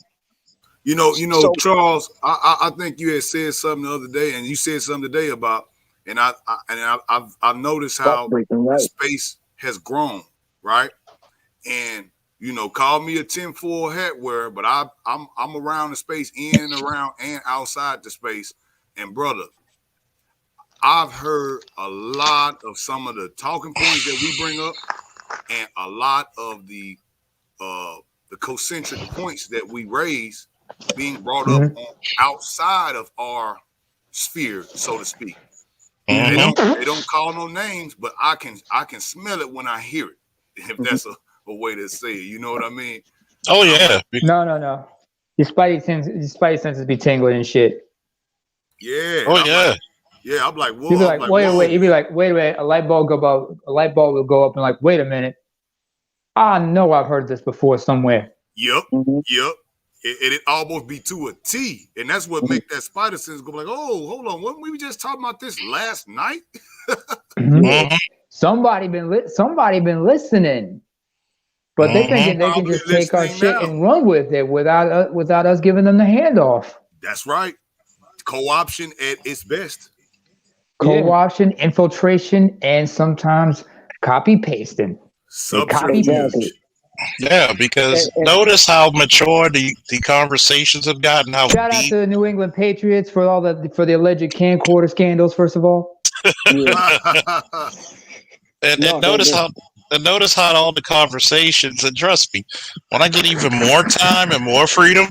You know, So Charles. I think you had said something the other day, and you said something today about, and I've noticed how breaking, right? space has grown, right? And call me a tinfoil hat wearer, but I'm around the space, in, around, and outside the space. And brother, I've heard a lot of some of the talking points that we bring up, and a lot of the concentric points that we raise being brought up on outside of our sphere, so to speak. They don't call no names, but I can smell it when I hear it. If that's a way to say it, you know what I mean? Oh yeah. No. Your spidey senses be tingling and shit. Yeah. Oh yeah. Yeah, I'm like, whoa. You'd be like, wait. You'd be like, wait a minute. A light bulb will go up and like, wait a minute. I know I've heard this before somewhere. Yep. It almost be to a T, and that's what make that spider sense go like, oh, hold on, wasn't we just talking about this last night? Somebody been listening, but they thinking they can just take our shit and run with it without us giving them the handoff. That's right. Co-option at its best. Co-option, infiltration, and sometimes copy pasting. Subterfuge. Yeah, because notice how mature the conversations have gotten. How shout out to the New England Patriots for the alleged camcorder scandals. First of all, and notice how all the conversations. And trust me, when I get even more time and more freedom,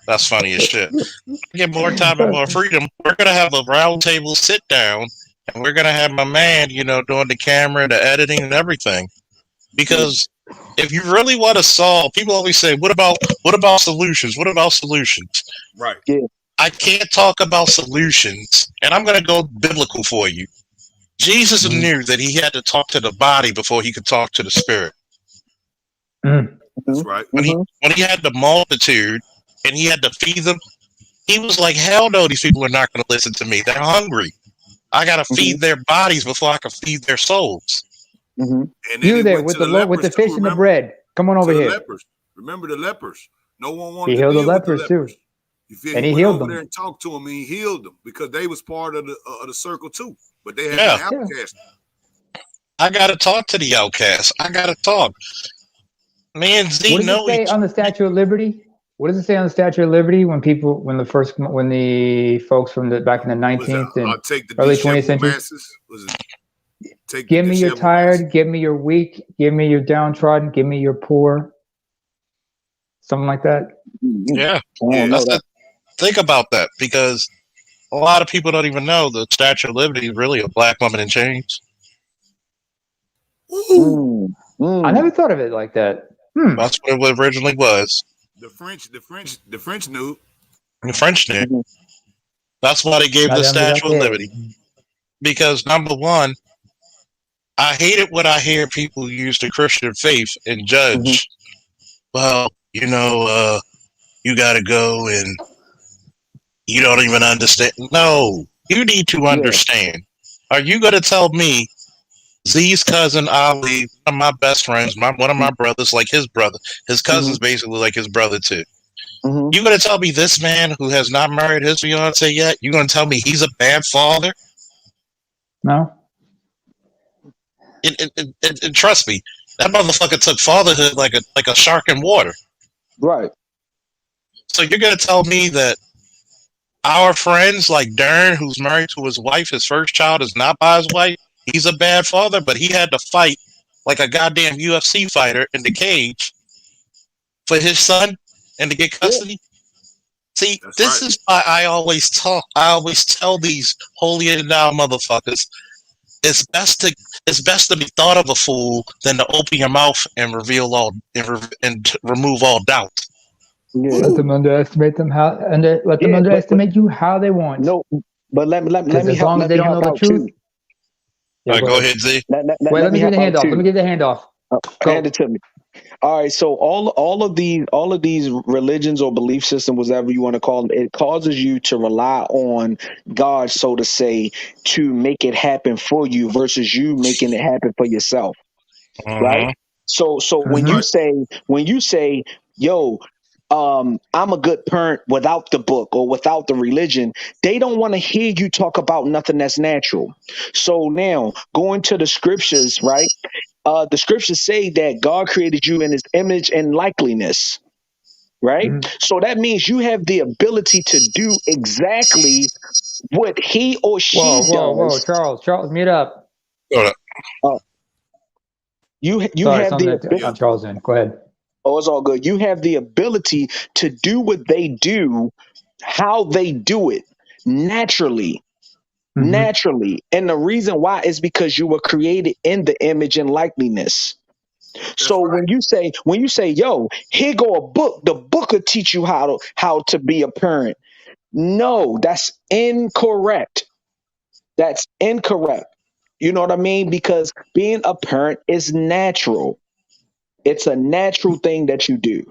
that's funny as shit. I get more time and more freedom. We're gonna have a round table sit down, and we're gonna have my man, doing the camera, the editing, and everything. Because if you really want to solve, people always say, what about solutions? What about solutions? Right. Yeah. I can't talk about solutions, and I'm going to go biblical for you. Jesus knew that he had to talk to the body before he could talk to the spirit. That's right. When he had the multitude and he had to feed them, he was like, hell no, these people are not going to listen to me. They're hungry. I got to feed their bodies before I can feed their souls. And you there with the fish and the bread. Come on over here. Lepers. Remember the lepers. No one wanted he to healed deal the lepers with the lepers. too. You feel and he he went healed over them. there and talked to them, and he healed them because they was part of the circle too. But they had been outcast. I gotta talk to the outcasts. I gotta talk. Me and Z What does it say on the Statue of Liberty? What does it say on the Statue of Liberty when the folks from back in the 19th and early 20th century? Give me your tired, give me your weak, give me your downtrodden, give me your poor. Something like that. Yeah. Think about that, because a lot of people don't even know the Statue of Liberty is really a black woman in chains. I never thought of it like that. That's what it originally was. The French knew. The French knew. That's why they gave the Statue of Liberty. Because number one, I hate it when I hear people use the Christian faith and judge. Well, you got to go and you don't even understand. No, you need to understand. Are you going to tell me Z's cousin Ali, one of my best friends, one of my brothers, like his brother, his cousin's basically like his brother too. You going to tell me this man who has not married his fiance yet, you going to tell me he's a bad father? No. And trust me, that motherfucker took fatherhood like a shark in water. Right. So you're gonna tell me that our friends like Dern, who's married to his wife, his first child is not by his wife, he's a bad father, but he had to fight like a goddamn UFC fighter in the cage for his son and to get custody? See, That's this right. is why I always tell these holier than thou motherfuckers, it's best to be thought of a fool than to open your mouth and reveal all and remove all doubt. Yeah. Let them underestimate them let them Yeah, underestimate you how they want. no, but let Because me as help. long as Let they me don't know help the out truth. too. Yeah, All right, go ahead, Z. Wait, Let let me give help the out handoff. Let too. me give the handoff. Hand it to me. All right, so all of these religions or belief systems, whatever you want to call them, it causes you to rely on God, so to say, to make it happen for you versus you making it happen for yourself, right? Mm-hmm. So when Mhm. you say, yo, I'm a good parent without the book or without the religion, they don't want to hear you talk about nothing that's natural. So now going to the scriptures, right? The scriptures say that God created you in his image and likeness, right? Mhm. So that means you have the ability to do exactly what he or she Whoa, does. Charles, mute up. Uh, you Sorry, have the something that ability. Charles in. Go ahead. Oh, it's all good. You have the ability to do what they do, how they do it, naturally. Mhm. Naturally. And the reason why is because you were created in the image and likeness. So when you say, yo, here go a book, the book will teach you how to be a parent. No, that's incorrect. That's incorrect. You know what I mean? Because being a parent is natural. It's a natural thing that you do.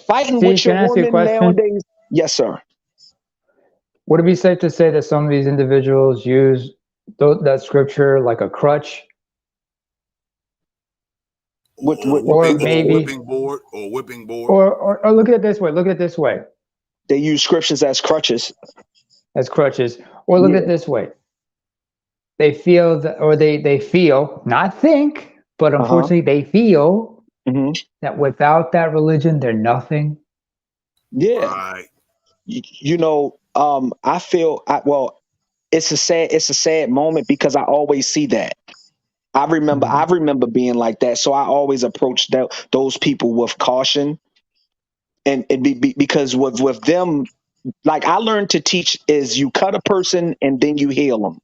Fighting See, with your can I ask you a woman question? nowadays. Yes, sir. Would it be safe to say that some of these individuals use that scripture like a crutch, or maybe, whipping board or whipping board. or look at it this way. Look at it this way. They use scriptures as crutches. As crutches, or look at it this way. They feel that, or they feel, not think, but unfortunately they feel that without that religion, they're nothing. Yeah. Right. You know, I feel well, it's a sad moment because I always see that. I remember being like that. So I always approach those people with caution. And because with them, like I learned to teach is you cut a person and then you heal them.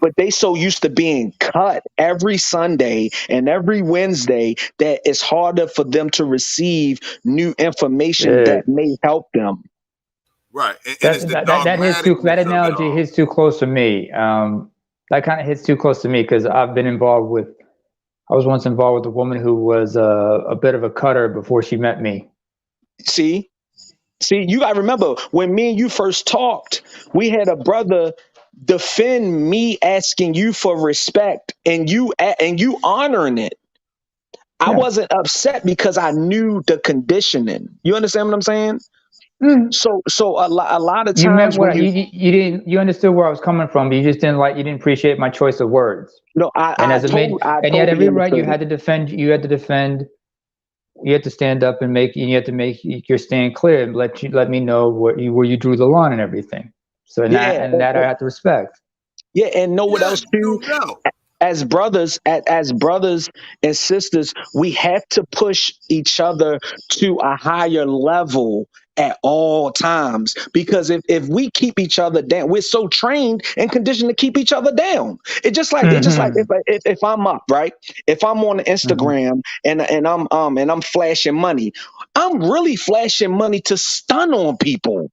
But they so used to being cut every Sunday and every Wednesday that it's harder for them to receive new information Yeah. that may help them. Right. And it's the That hits too. That dogmaticness of it analogy all. hits too close to me. That kind of hits too close to me because I've been involved with. I was once involved with a woman who was a bit of a cutter before she met me. See, you got to remember when me and you first talked, we had a brother defend me asking you for respect and you honoring it. I wasn't upset because I knew the conditioning. You understand what I'm saying? So a lot of You meant times when what you understood where I was coming from, but you just didn't you didn't appreciate my choice of words. No, and as a totally you had every right. understood You had to defend. You had to stand up and you had to make your stand clear and let me know where you drew the line and everything. So that I have to respect. Yeah, and know what else too? As brothers and sisters, we have to push each other to a higher level at all times. Because if we keep each other down, we're so trained and conditioned to keep each other down. It's just like if I'm up, right? If I'm on Instagram and I'm flashing money, I'm really flashing money to stun on people.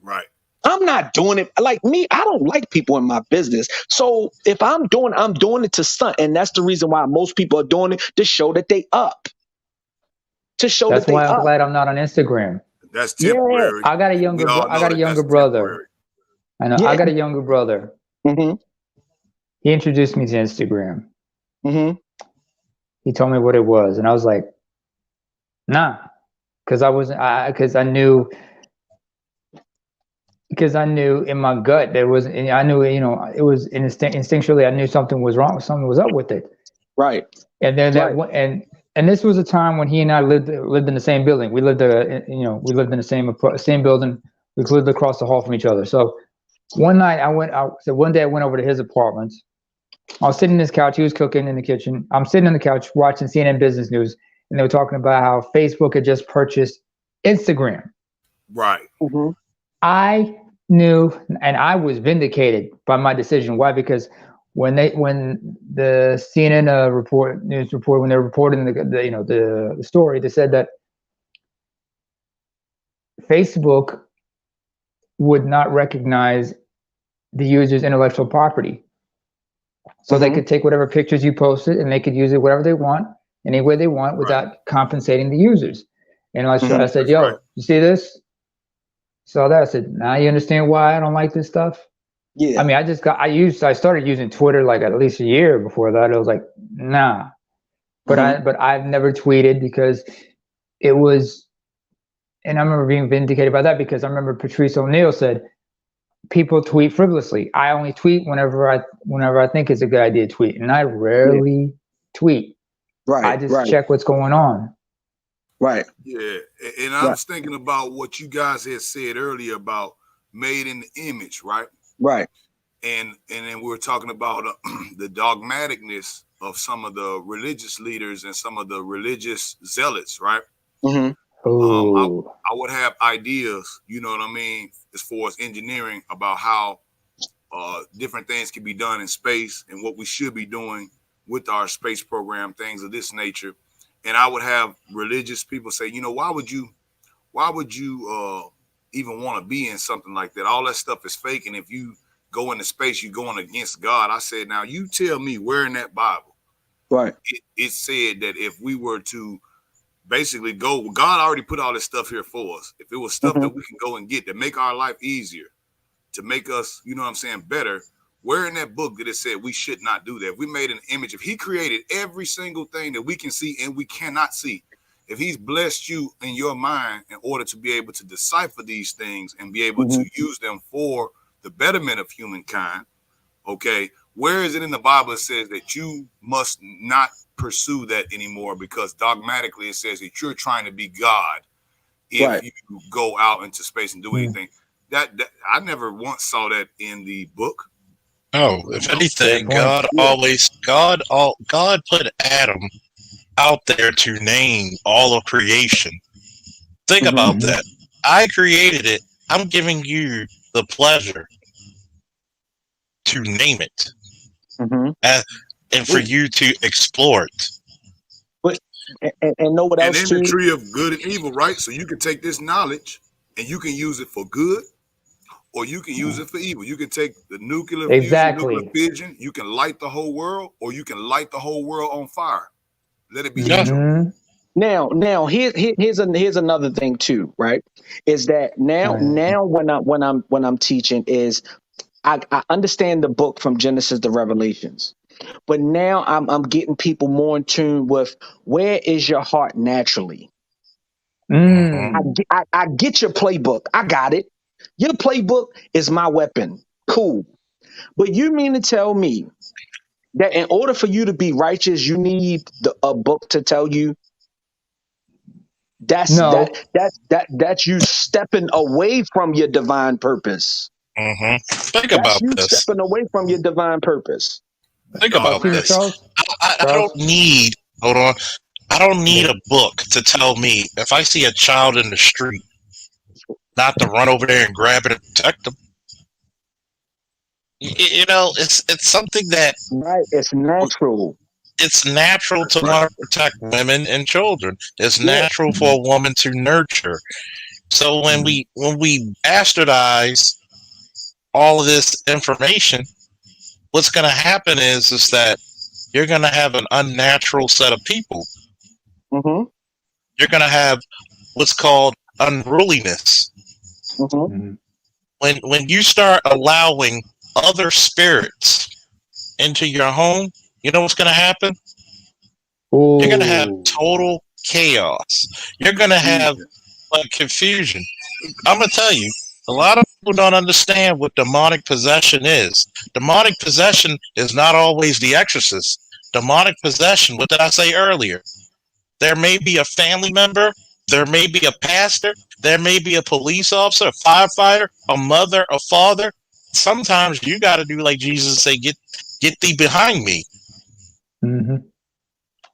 Right. I'm not doing it like me. I don't like people in my business. So if I'm doing it to stunt. And that's the reason why most people are doing it to show that they up. That's why I'm glad I'm not on Instagram. That's temporary. I got a younger brother. I know. Yeah. I got a younger brother. He introduced me to Instagram. He told me what it was, and I was like, nah, because I knew in my gut there was, I knew, it was instinctually, I knew something was wrong, something was up with it. Right. And then and this was a time when he and I lived in the same building. We lived we lived in the same building. We lived across the hall from each other. So one night one day I went over to his apartment. I was sitting in his couch. He was cooking in the kitchen. I'm sitting on the couch watching CNN Business News, and they were talking about how Facebook had just purchased Instagram. Right. Mm-hmm. I knew, and I was vindicated by my decision. Why? Because when the CNN news report, when they're reporting the story, they said that Facebook would not recognize the user's intellectual property, so they could take whatever pictures you posted and they could use it whatever they want, any way they want, without compensating the users. And I said, That's yo, right. you see this? Saw that. I said, now you understand why I don't like this stuff? Yeah. I mean, I started using Twitter like at least a year before that. It was like, nah. But I've never tweeted because it was, and I remember being vindicated by that because I remember Patrice O'Neal said, people tweet frivolously. I only tweet whenever I think it's a good idea to tweet, and I rarely tweet. Right. I just check what's going on. Right. Yeah. And I was thinking about what you guys had said earlier about made in the image, right? Right. And then we were talking about the dogmaticness of some of the religious leaders and some of the religious zealots, right? Mm-hmm. I would have ideas, you know what I mean, as far as engineering about how different things can be done in space and what we should be doing with our space program, things of this nature. And I would have religious people say, you know, why would you even want to be in something like that? All that stuff is fake. And if you go into space, you're going against God. I said, now you tell me where in that Bible, right, it said that if we were to basically go, God already put all this stuff here for us. If it was stuff that we can go and get to make our life easier, to make us, you know what I'm saying, better, where in that book did it say we should not do that? If we made an image, if he created every single thing that we can see and we cannot see, if he's blessed you in your mind in order to be able to decipher these things and be able to use them for the betterment of humankind, okay, where is it in the Bible that says that you must not pursue that anymore because dogmatically it says that you're trying to be God if you go out into space and do anything? That I never once saw that in the book. Oh, if anything, God put Adam out there to name all of creation. Think about that. I created it. I'm giving you the pleasure to name it, and for you to explore it. But and know what else? And in the tree of good and evil, right? So you can take this knowledge and you can use it for good, or you can use it for evil. You can take the nuclear fission, you can light the whole world, or you can light the whole world on fire. Let it be neutral. Now here's another thing too, right? Is that now when I'm teaching is I understand the book from Genesis to Revelations, but now I'm getting people more in tune with where is your heart naturally. I get your playbook. I got it. Your playbook is my weapon. Cool. But you mean to tell me that in order for you to be righteous, you need a book to tell you that's you stepping away from your divine purpose. Think about this. Stepping away from your divine purpose. Think about this. I don't need. Hold on. I don't need a book to tell me if I see a child in the street, not to run over there and grab it and protect them. You know, it's something that it's natural. It's natural to want to protect women and children. It's natural for a woman to nurture. So when we bastardize all of this information, what's going to happen is that you're going to have an unnatural set of people. You're going to have what's called unruliness. When you start allowing other spirits into your home, you know what's going to happen? You're going to have total chaos. You're going to have confusion. I'm going to tell you, a lot of people don't understand what demonic possession is. Demonic possession is not always the exorcist. Demonic possession, what did I say earlier? There may be a family member, there may be a pastor, there may be a police officer, a firefighter, a mother, a father. Sometimes you got to do like Jesus say, get thee behind me.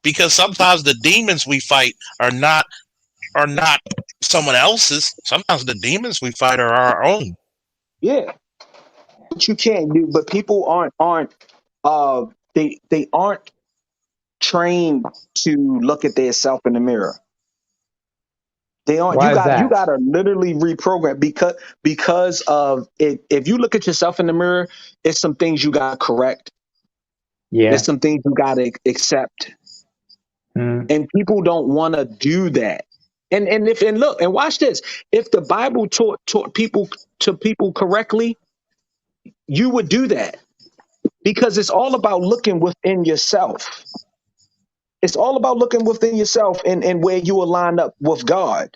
Because sometimes the demons we fight are not someone else's. Sometimes the demons we fight are our own. Yeah, but you can't do. But people aren't they aren't trained to look at their self in the mirror. They aren't. Why is You that? gotta literally reprogram because of it. If you look at yourself in the mirror, it's some things you gotta correct. Yeah. There's some things you gotta accept, and people don't want to do that. And look and watch this. If the Bible taught people correctly, you would do that, because it's all about looking within yourself. It's all about looking within yourself and where you align up with God.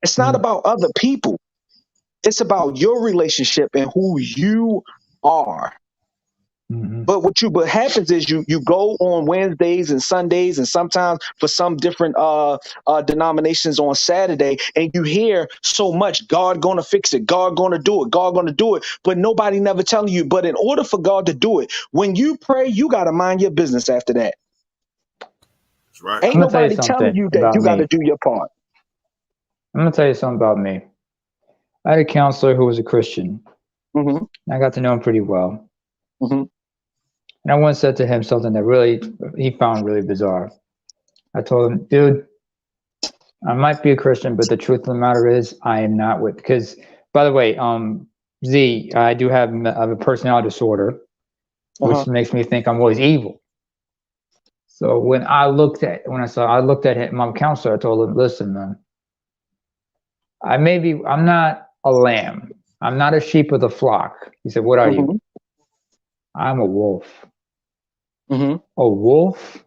It's not about other people. It's about your relationship and who you are. But what happens is you go on Wednesdays and Sundays, and sometimes for some different denominations on Saturday, and you hear so much, God gonna fix it, God gonna do it, God gonna do it, but nobody never telling you. But in order for God to do it, when you pray, you gotta mind your business after that. That's right. Ain't I'm gonna tell you nobody telling something you that about you got me. to do your part. I'm gonna tell you something about me. I had a counselor who was a Christian. I got to know him pretty well. And I once said to him something that he found really bizarre. I told him, dude, I might be a Christian, but the truth of the matter is I am not with, because, by the way, Z, I do have a personality disorder, which makes me think I'm always evil. So when I looked at him, my counselor, I told him, listen, man, I'm not a lamb. I'm not a sheep of the flock. He said, what are you? I'm a wolf. A wolf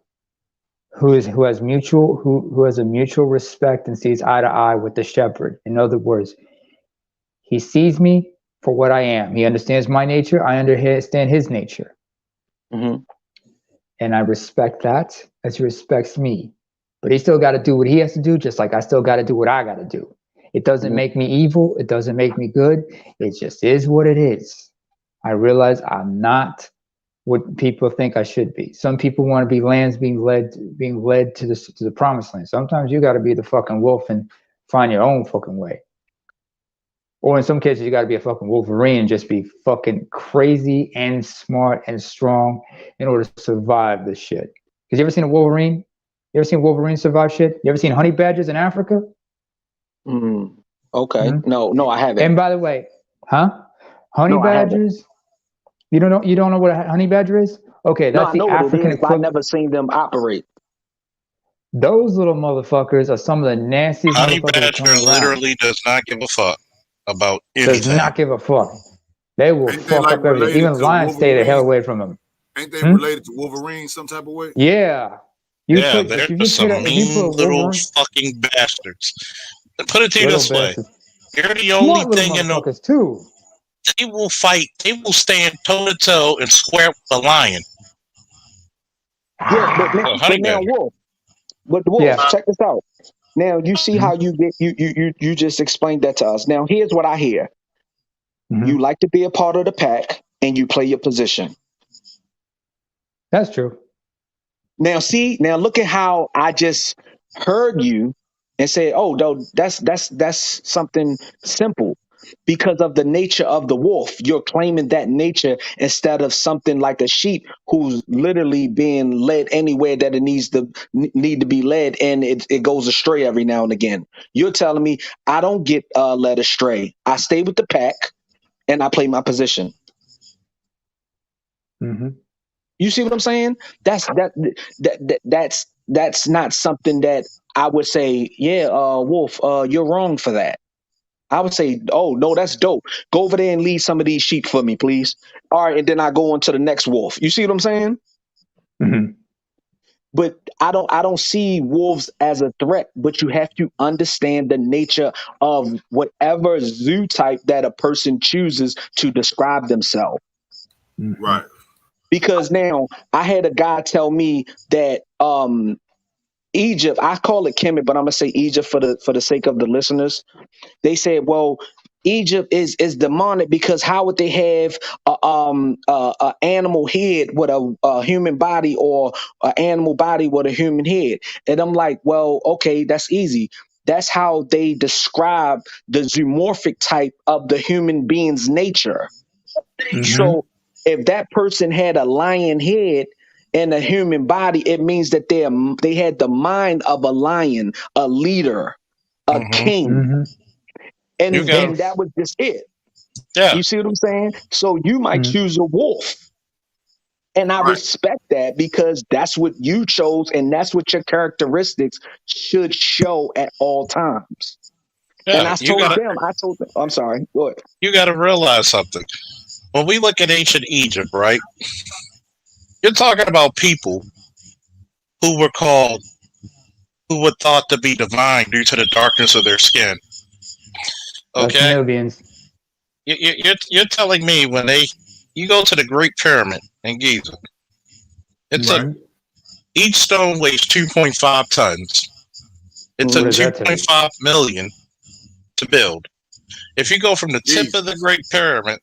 who has a mutual respect and sees eye to eye with the shepherd. In other words, he sees me for what I am. He understands my nature. I understand his nature. And I respect that as he respects me. But he still got to do what he has to do, just like I still got to do what I got to do. It doesn't make me evil. It doesn't make me good. It just is what it is. I realize I'm not what people think I should be. Some people want to be lambs being led to the promised land. Sometimes you got to be the fucking wolf and find your own fucking way. Or in some cases, you got to be a fucking Wolverine and just be fucking crazy and smart and strong in order to survive this shit. Because you ever seen a Wolverine? You ever seen Wolverine survive shit? You ever seen honey badgers in Africa? Okay. No, I haven't. And by the way, honey badgers? You don't know what a honey badger is? Okay, that's the African equivalent. I've never seen them operate. Those little motherfuckers are some of the nastiest Honey motherfuckers badger literally does not give a fuck about anything. Does not give a fuck. They will fuck up everything. Even lions stay the hell away from them. Ain't they related to Wolverine some type of way? Yeah. They're some mean little fucking bastards. Put it to you this way. You're the only thing in the... too. They will fight. They will stand toe-to-toe and square with the lion. Yeah, but now, Wolf. But Wolf, check this out. Now you see how you get you just explained that to us. Now here's what I hear. You like to be a part of the pack and you play your position. That's true. Now look at how I just heard you and say, oh, no, that's something simple. Because of the nature of the wolf, you're claiming that nature instead of something like a sheep who's literally being led anywhere that it need to be led, and it goes astray every now and again. You're telling me I don't get led astray. I stay with the pack and I play my position. You see what I'm saying? That's not something that I would say, Wolf, you're wrong for that. I would say, oh, no, that's dope. Go over there and lead some of these sheep for me, please. All right, and then I go on to the next wolf. You see what I'm saying? But I don't see wolves as a threat, but you have to understand the nature of whatever zoo type that a person chooses to describe themselves. Right. Because now I had a guy tell me that Egypt, I call it Kemet, but I'm gonna say Egypt for the sake of the listeners. They said, well, Egypt is demonic because how would they have a animal head with a human body or an animal body with a human head? And I'm like, well, okay, that's easy. That's how they describe the zoomorphic type of the human being's nature. So if that person had a lion head and a human body, it means that they had the mind of a lion, a leader, a king, and that was just it. Yeah. You see what I'm saying? So you might choose a wolf. And I respect that because that's what you chose and that's what your characteristics should show at all times. Yeah, and I told them, I'm sorry, go ahead. You got to realize something. When we look at ancient Egypt, right? You're talking about people who were thought to be divine due to the darkness of their skin. Okay? Nubians. You're telling me when you go to the Great Pyramid in Giza, each stone weighs 2.5 tons. It took 2.5 million to build. If you go from the tip of the Great Pyramid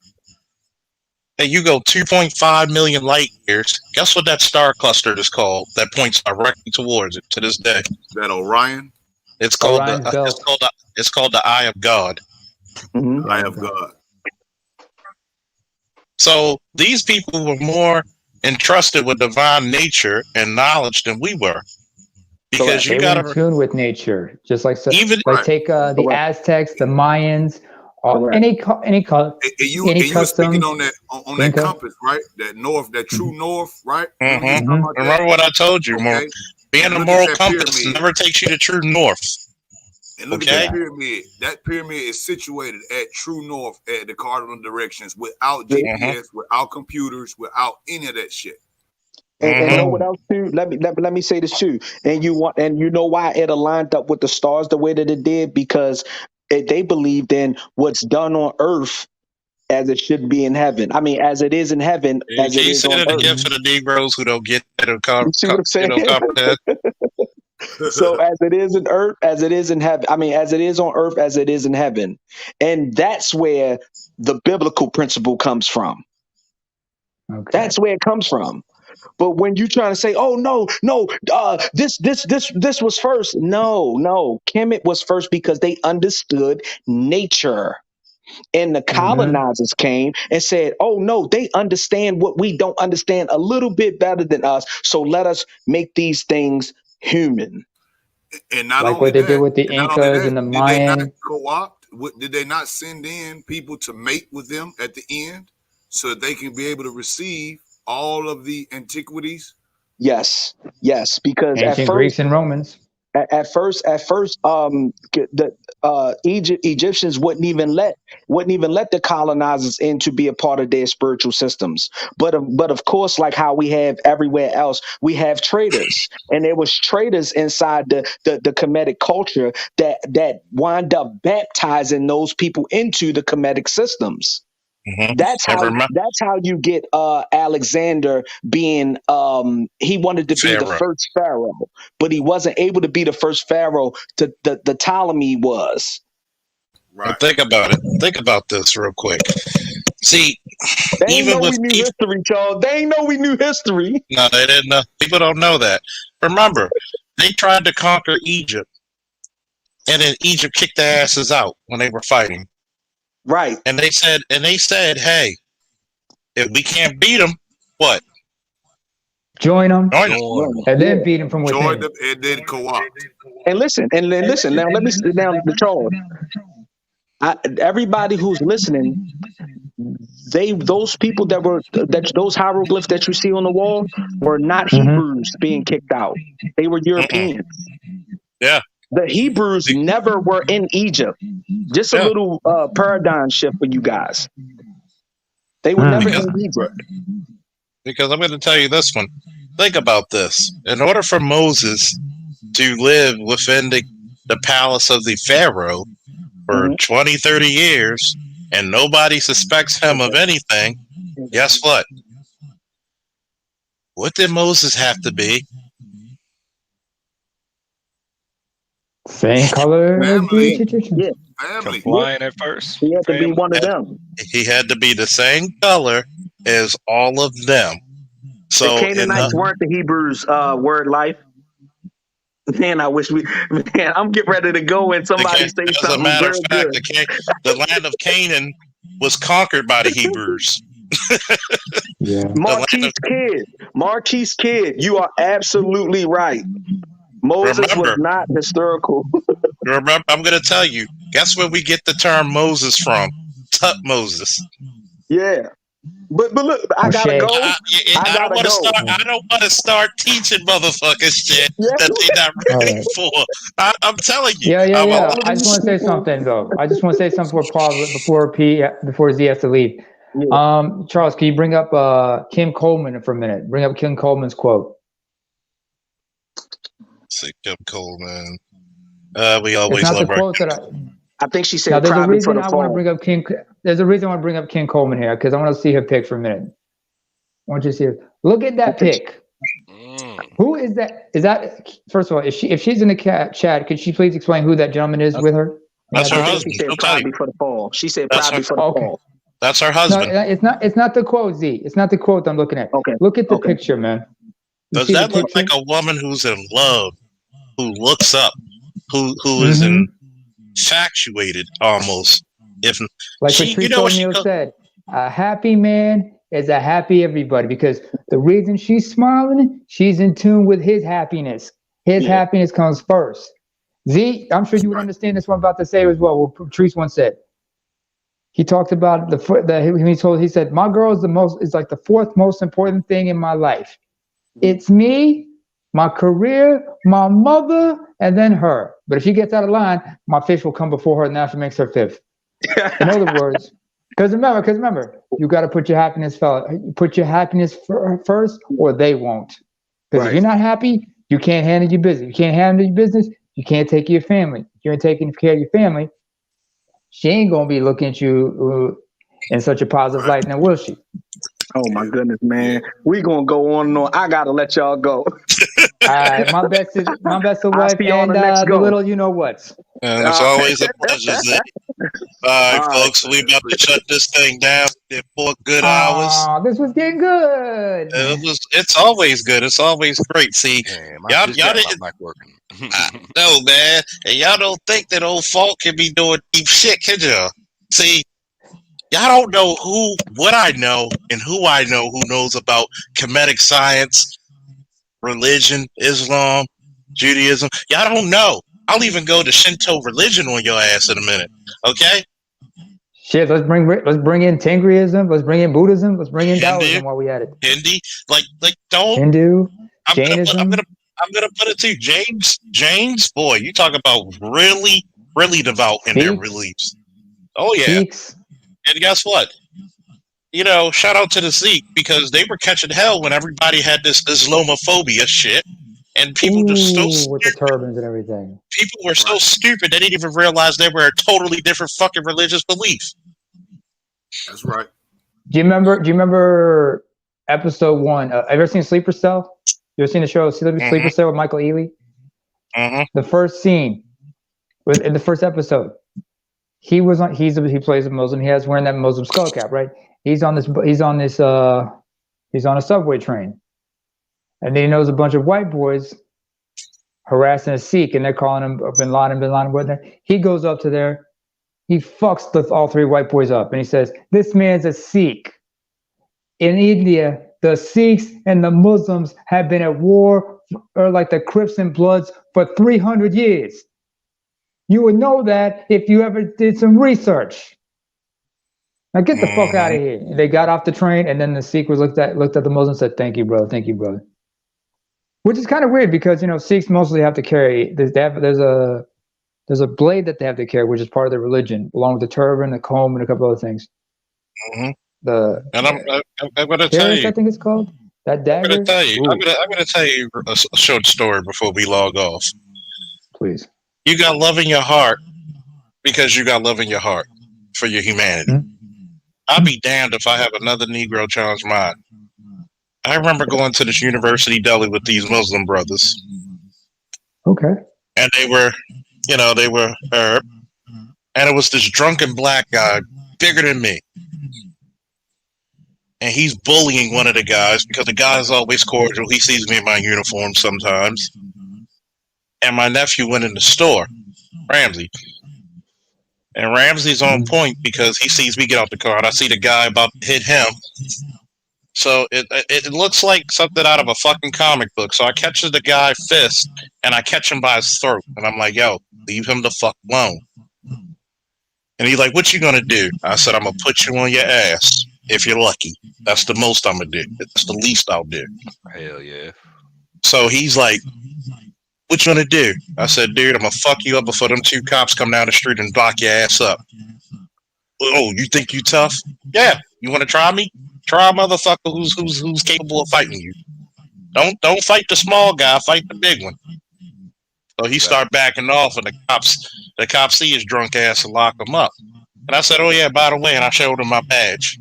and you go 2.5 million light years, guess what that star cluster is called that points directly towards it to this day? Is that Orion? It's called the Eye of God. Eye of God. So these people were more entrusted with divine nature and knowledge than we were, because you got to in tune with nature, just like take the Aztecs, the Mayans, any custom. Speaking on that compass, right? That true north, right? Remember what I told you? Okay. Being a moral compass never takes you to true north. And look at that pyramid. That pyramid is situated at true north at the cardinal directions without GPS, without computers, without any of that shit. And know what else too? Let me say this too. And you know why it aligned up with the stars the way that it did? Because they believed in what's done on earth as it should be in heaven. I mean, as it is in heaven, as it is on earth. Again for the Negroes who don't get it. You see what I'm saying? So as it is in earth, as it is in heaven. I mean, as it is on earth, as it is in heaven. And that's where the biblical principle comes from. Okay. That's where it comes from. But when you're trying to say, "Oh no, this was first," no, Kemet was first because they understood nature, and the colonizers came and said, "Oh no, they understand what we don't understand a little bit better than us. So let us make these things human." And not like only what they that, did with the Incas and the Mayan. Did they not send in people to mate with them at the end so that they can be able to receive all of the antiquities? Yes, because ancient Greeks and Romans. At first, the Egyptians wouldn't even let the colonizers in to be a part of their spiritual systems. But of course, like how we have everywhere else, we have traders, and there was traders inside the Kemetic culture that wind up baptizing those people into the Kemetic systems. That's how you get Alexander being he wanted to be the first pharaoh, but he wasn't able to be the first pharaoh to the Ptolemy was. Right. Think about it. Think about this real quick. See, they even know we knew history, Charles. They ain't know we knew history. No, they didn't know. People don't know that. Remember, they tried to conquer Egypt, and then Egypt kicked their asses out when they were fighting. Right. And they said, hey, if we can't beat them, what? Join them. And then beat them from within. Join them and then co-opt. And listen. Now let me sit down the Charles. Everybody who's listening, those people those hieroglyphs that you see on the wall were not Hebrews being kicked out. They were Europeans. Yeah. The Hebrews never were in Egypt. Just a little paradigm shift for you guys. They were never in Egypt. Because I'm going to tell you this one. Think about this. In order for Moses to live within the palace of the Pharaoh for 20, 30 years, and nobody suspects him of anything, guess what? What did Moses have to be? Same color as the Egyptians. Family. Flying at first. He had to be one of them. He had to be the same color as all of them. So the Canaanites weren't the Hebrews' word life. Man, I wish we. Man, I'm getting ready to go and somebody say As a something matter of real fact, good. the land of Canaan was conquered by the Hebrews. Yeah. Marquise Kidd, you are absolutely right. Moses was Remember, not historical. remember, I'm going to tell you. Guess where we get the term Moses from? Tutmosis. Yeah. But look, I gotta O'Shea. go. I don't want to start. I don't want to start teaching motherfuckers shit Yeah. that they're not ready Alright. for. I'm telling you. Yeah. I just these want to say people- something though. I just want to say something before Z has to leave. Yeah. Charles, can you bring up Kim Coleman for a minute? Bring up Kim Coleman's quote. Say Kim Coleman. We It's always not the love our. quote that I think she said now. There's a probably for reason the I want to fall. bring up Kim. There's a reason I want to bring up Kim Coleman here because I want to see her pick for a minute. I want you to see her. Look at that pic. Who is that? Is that first of all? If she's in the chat, could she please explain who that gentleman is with her? That's her I think husband. she said She'll tell you. probably for the fall. She said That's probably her- for the Okay. fall. That's her No, husband. it's not the quote, Z. It's not the quote I'm looking at. Okay. Look at the Okay. picture, man. You Does see the that look picture? like a woman who's in love, who looks up, who is infatuated almost? If Like she, Patrice you know what she O'Neal said, a happy man is a happy everybody because the reason she's smiling, she's in tune with his happiness. His Yeah. happiness comes first. Z, I'm sure you would understand this one I'm about to say as well. What Patrice once said. He talked about he said, my girl is like the fourth most important thing in my life. It's me, my career, my mother, and then her. But if she gets out of line, my fish will come before her, and now she makes her fifth. In other words, because remember, you got to put your happiness first, or they won't. Because if Right. you're not happy, you can't handle your business. You can't handle your business. You can't take care of your family. If you ain't taking care of your family, she ain't gonna be looking at you in such a positive light, now will she? Oh my goodness, man. We gonna go on and on. I gotta let y'all go. My best of I'll wife see you on and the next the go. little you know what. And it's always a pleasure, Z. All right, folks, we about to shut this thing down in 4 good hours. This was getting good. It's always good. It's always great. See, y'all didn't. No, man, and y'all don't think that old Falk can be doing deep shit, can y'all? See, y'all don't know what I know and who I know who knows about Kemetic science, religion, Islam, Judaism. Y'all don't know. I'll even go to Shinto religion on your ass in a minute. Okay? Shit, let's bring in Tingriism, let's bring in Buddhism, let's bring in Taoism while we at it. Hindi, like don't. Hindu, I'm Jainism. gonna put it to you, James. Boy, you talk about really devout in their Sikhs. beliefs. Oh yeah. Sikhs. And guess what? You know, shout out to the Zeke because they were catching hell when everybody had this Islamophobia shit, and people just so with the turbans and everything. people were so stupid they didn't even realize they were a totally different fucking religious belief. That's right. Do you remember episode 1? Have you ever seen Sleeper Cell? You ever seen the show Sleeper Cell with Michael Ealy? The first scene was in the first episode. He plays a Muslim. He has wearing that Muslim skull cap, right? He's on a subway train, and then he knows a bunch of white boys harassing a Sikh, and they're calling him Bin Laden, whatnot. He goes up to there, he fucks all 3 white boys up, and he says, "This man's a Sikh. In India, the Sikhs and the Muslims have been at war, or like the Crips and Bloods, for 300 years. You would know that if you ever did some research. Now get the fuck out of here." They got off the train, and then the Sikh looked at the Muslim and said, "Thank you, brother. Thank you, brother." Which is kind of weird because Sikhs mostly have to carry. There's a blade that they have to carry, which is part of their religion, along with the turban, the comb, and a couple other things. And I'm gonna tell you. I think it's called that dagger. I'm gonna tell you a short story before we log off. Please. You got love in your heart because you got love in your heart for your humanity. I'll be damned if I have another Negro challenge mine. I remember going to this university deli with these Muslim brothers. Okay. And they were Arab. And it was this drunken black guy, bigger than me. And he's bullying one of the guys because the guy's always cordial. He sees me in my uniform sometimes. and my nephew went in the store, Ramsey. And Ramsey's on point because he sees me get out the car and I see the guy about to hit him. So it looks like something out of a fucking comic book. So I catch the guy fist and I catch him by his throat. And I'm like, yo, leave him the fuck alone. And he's like, what you gonna do? I said, I'm gonna put you on your ass if you're lucky. That's the most I'm gonna do. That's the least I'll do. Hell yeah. So he's like, what you gonna do? I said, dude, I'm gonna fuck you up before them two cops come down the street and block your ass up. Oh, you think you tough? Yeah. You wanna try me? Try a motherfucker who's capable of fighting you. Don't fight the small guy, fight the big one. So he started backing off, and the cops see his drunk ass and lock him up. And I said, oh yeah, by the way, and I showed him my badge.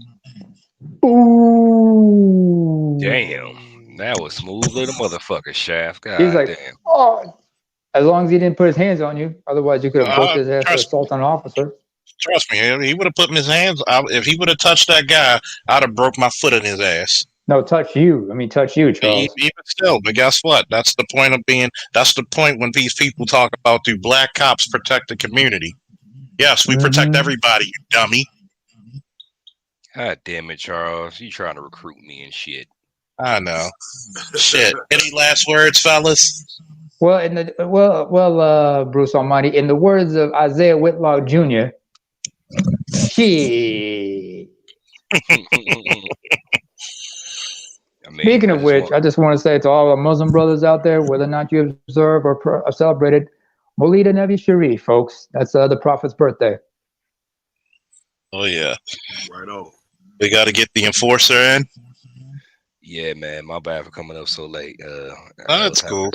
Ooh. Damn. That was smooth little motherfucker, Shaft. God He's like, damn. oh, as long as he didn't put his hands on you. Otherwise, you could have booked his ass for assault on an officer. Trust me, he would have put his hands. If he would have touched that guy, I'd have broke my foot in his ass. No, touch you. I mean, touch you, Charles. Even still, but guess what? That's the point of being. That's the point when these people talk about do black cops protect the community? Yes, we protect everybody, you dummy. God damn it, Charles. You trying to recruit me and shit. I know. Shit. Any last words, fellas? Well, Bruce Almighty, in the words of Isaiah Whitlock Jr., shit. Speaking of which, I just want to say to all our Muslim brothers out there, whether or not you observe or celebrated Maulid Nabi Sharif, folks, that's the Prophet's birthday. Oh, yeah. Right on. We got to get the enforcer in. Yeah, man. My bad for coming up so late. That's cool.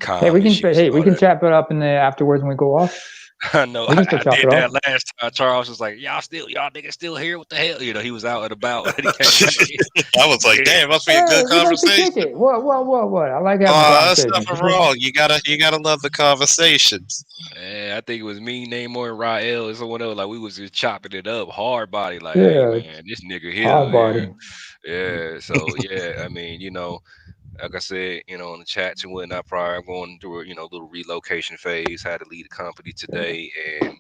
Hey, we can chop it up in there afterwards when we go off. I know. I did that last time. Charles was like, y'all niggas still here? What the hell? You know, he was out and about. And he came I was like, damn, must be a good conversation. What? I like having conversations. That's nothing wrong. You gotta love the conversations. Yeah, I think it was me, Namor, and Rael, and someone else. Like, we was just chopping it up, hard body. Like, yeah, hey, man, this nigga here. Hard body. Yeah. So yeah, I mean, you know, like I said, you know, in the chats and whatnot, prior, I'm going through a, little relocation phase, had to leave the company today, and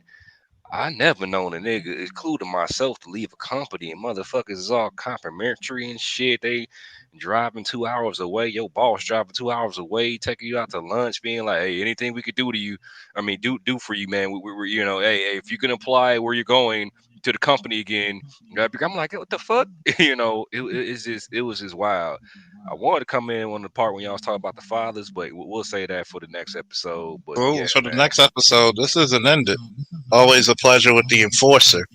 I never known a nigga, including myself, to leave a company, and motherfuckers is all complimentary and shit. They driving 2 hours away, your boss driving 2 hours away, taking you out to lunch, being like, hey, anything we could do to you, I mean, do for you, man. We're hey, if you can apply where you're going to the company again, I'm like, what the fuck? It was just wild. I wanted to come in on the part when y'all was talking about the fathers, but we'll say that for the next episode. But well, for the next episode, this isn't ended. Always a pleasure with the enforcer,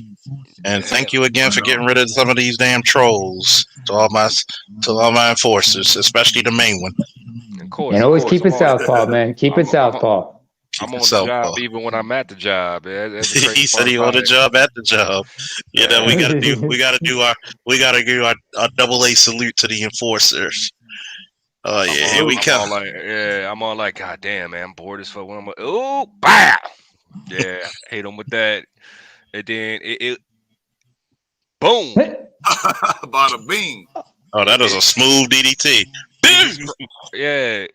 and thank you again for getting rid of some of these damn trolls. To all my enforcers, especially the main one. Of course, and always keep it southpaw, man. Keep it southpaw. I'm on the job even when I'm at the job. He said he on the job at the job. You know, we gotta do our double A salute to the enforcers. Oh yeah, here we come. I'm all like, God damn, man, I'm bored as fuck. When I'm like, oh, bow. Yeah, hate them with that. And then it boom. Bada bing. Oh, that was a smooth DDT. Yeah.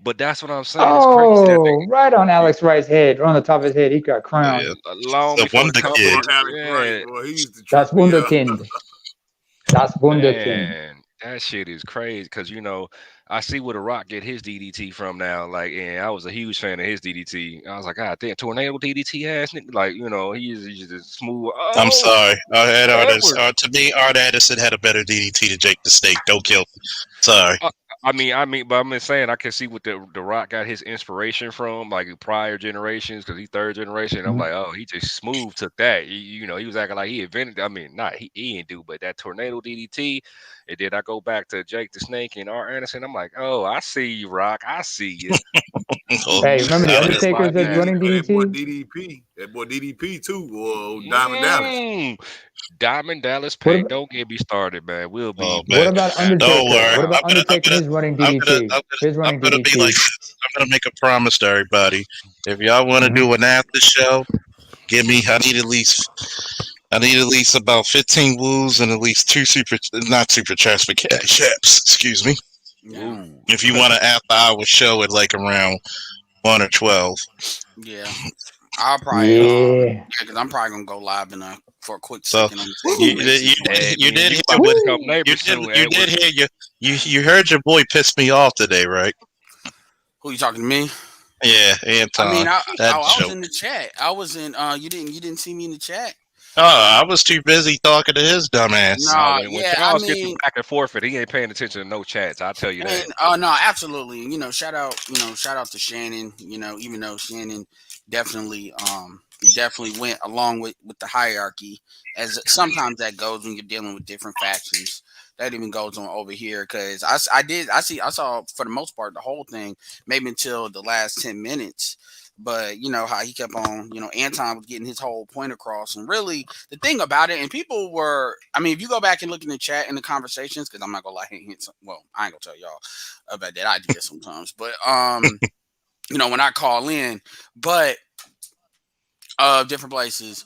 But that's what I'm saying. Oh, it's crazy right on Alex Wright's head, right on the top of his head. He got crowned. Long before the company. That's Wunderkind. That's Wunderkind. Man, that shit is crazy because I see where The Rock get his DDT from now. Like, and I was a huge fan of his DDT. I was like, God damn, tornado DDT ass nigga. Like, he's just smooth. Oh, I'm sorry. To me, Art Addison had a better DDT than Jake the Snake. Don't kill me. Sorry. I mean, but I'm just saying I can see what the Rock got his inspiration from, like prior generations, because he's third generation. I'm like, oh, he just smooth took that. He was acting like he invented. I mean, not he didn't do, but that tornado DDT. And then I go back to Jake the Snake and Art Anderson. I'm like, oh, I see you, Rock. I see you. Hey, remember the Undertaker's that's running DDT? That boy DDP too, or Diamond Dallas. Diamond Dallas Payne, don't get me started, man. We'll be. What about Undertaker? What about Undertaker? His running DDT. I'm gonna make a promise to everybody. If y'all want to do an after show, I need at least about 15 woos and at least 2 not super chats, but cash apps. Excuse me. Ooh. If you want an after hour show at like around 1 or 12. Yeah, I'll probably Yeah. because I'm probably gonna go live for a quick So second on the you, table. you, Hey, you man, did you hear about what to become you neighbors did soon, you Edward. did hear you heard your boy piss me off today, right? Who you talking to me? Yeah, I mean, Anton. That I was joke. in the chat. I was in. You didn't see me in the chat. Oh, I was too busy talking to his dumb ass. Nah, Nah, when yeah. I Charles gets mean, back and forth, he ain't paying attention to no chats. I'll tell you that. and no, absolutely. Shout out. Shout out to Shannon. Even though Shannon definitely he definitely went along with the hierarchy, as sometimes that goes when you're dealing with different factions. That even goes on over here because I saw for the most part the whole thing, maybe until the last 10 minutes. But you know how he kept on, Anton was getting his whole point across, and really the thing about it, and people were, I mean, if you go back and look in the chat and the conversations, because I'm not gonna lie, well, I ain't gonna tell y'all about that. I do that sometimes, but when I call in, but different places.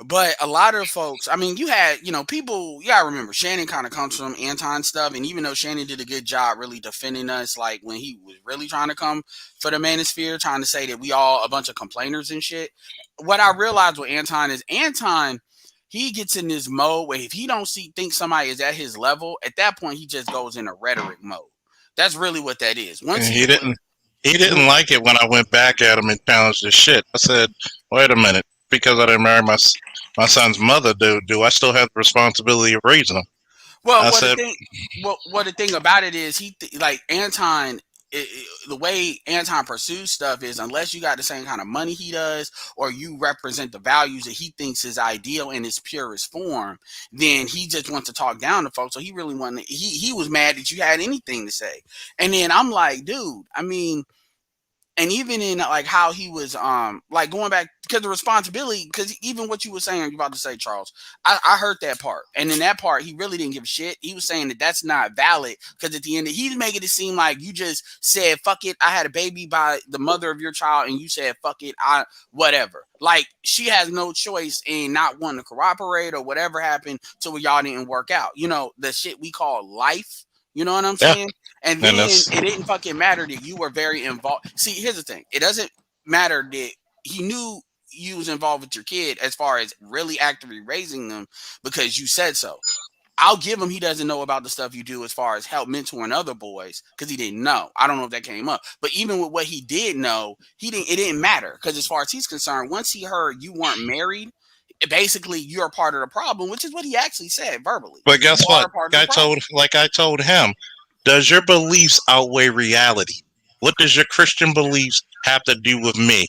But a lot of folks, I mean, you had, people, yeah, I remember Shannon kind of comes from Anton stuff. And even though Shannon did a good job really defending us, like when he was really trying to come for the manosphere, trying to say that we all a bunch of complainers and shit. What I realized with Anton is he gets in this mode where if he don't think somebody is at his level, at that point, he just goes in a rhetoric mode. That's really what that is. Once He didn't like it when I went back at him and challenged his shit. I said, wait a minute, because I didn't marry my son's mother, do I still have the responsibility of raising him? Well, I the thing about it is like Anton. The way Anton pursues stuff is unless you got the same kind of money he does, or you represent the values that he thinks is ideal in its purest form, then he just wants to talk down to folks. So he really wanted. He was mad that you had anything to say, and then I'm like, dude, I mean. And even in like how he was like going back because the responsibility, because even what you were saying, you're about to say, Charles, I heard that part, and in that part he really didn't give a shit. He was saying that that's not valid because at the end he's making it seem like you just said fuck it, I had a baby by the mother of your child, and you said fuck it, I whatever. Like she has no choice in not wanting to cooperate or whatever happened to where y'all didn't work out. The shit we call life. You know what I'm saying? And then it didn't fucking matter that you were very involved. See, here's the thing. It doesn't matter that he knew you was involved with your kid as far as really actively raising them because you said so. I'll give him he doesn't know about the stuff you do as far as help mentoring other boys because he didn't know. I don't know if that came up. But even with what he did know, it didn't matter because as far as he's concerned, once he heard you weren't married, basically you're part of the problem, which is what he actually said verbally. But guess what? I told him, does your beliefs outweigh reality? What does your Christian beliefs have to do with me?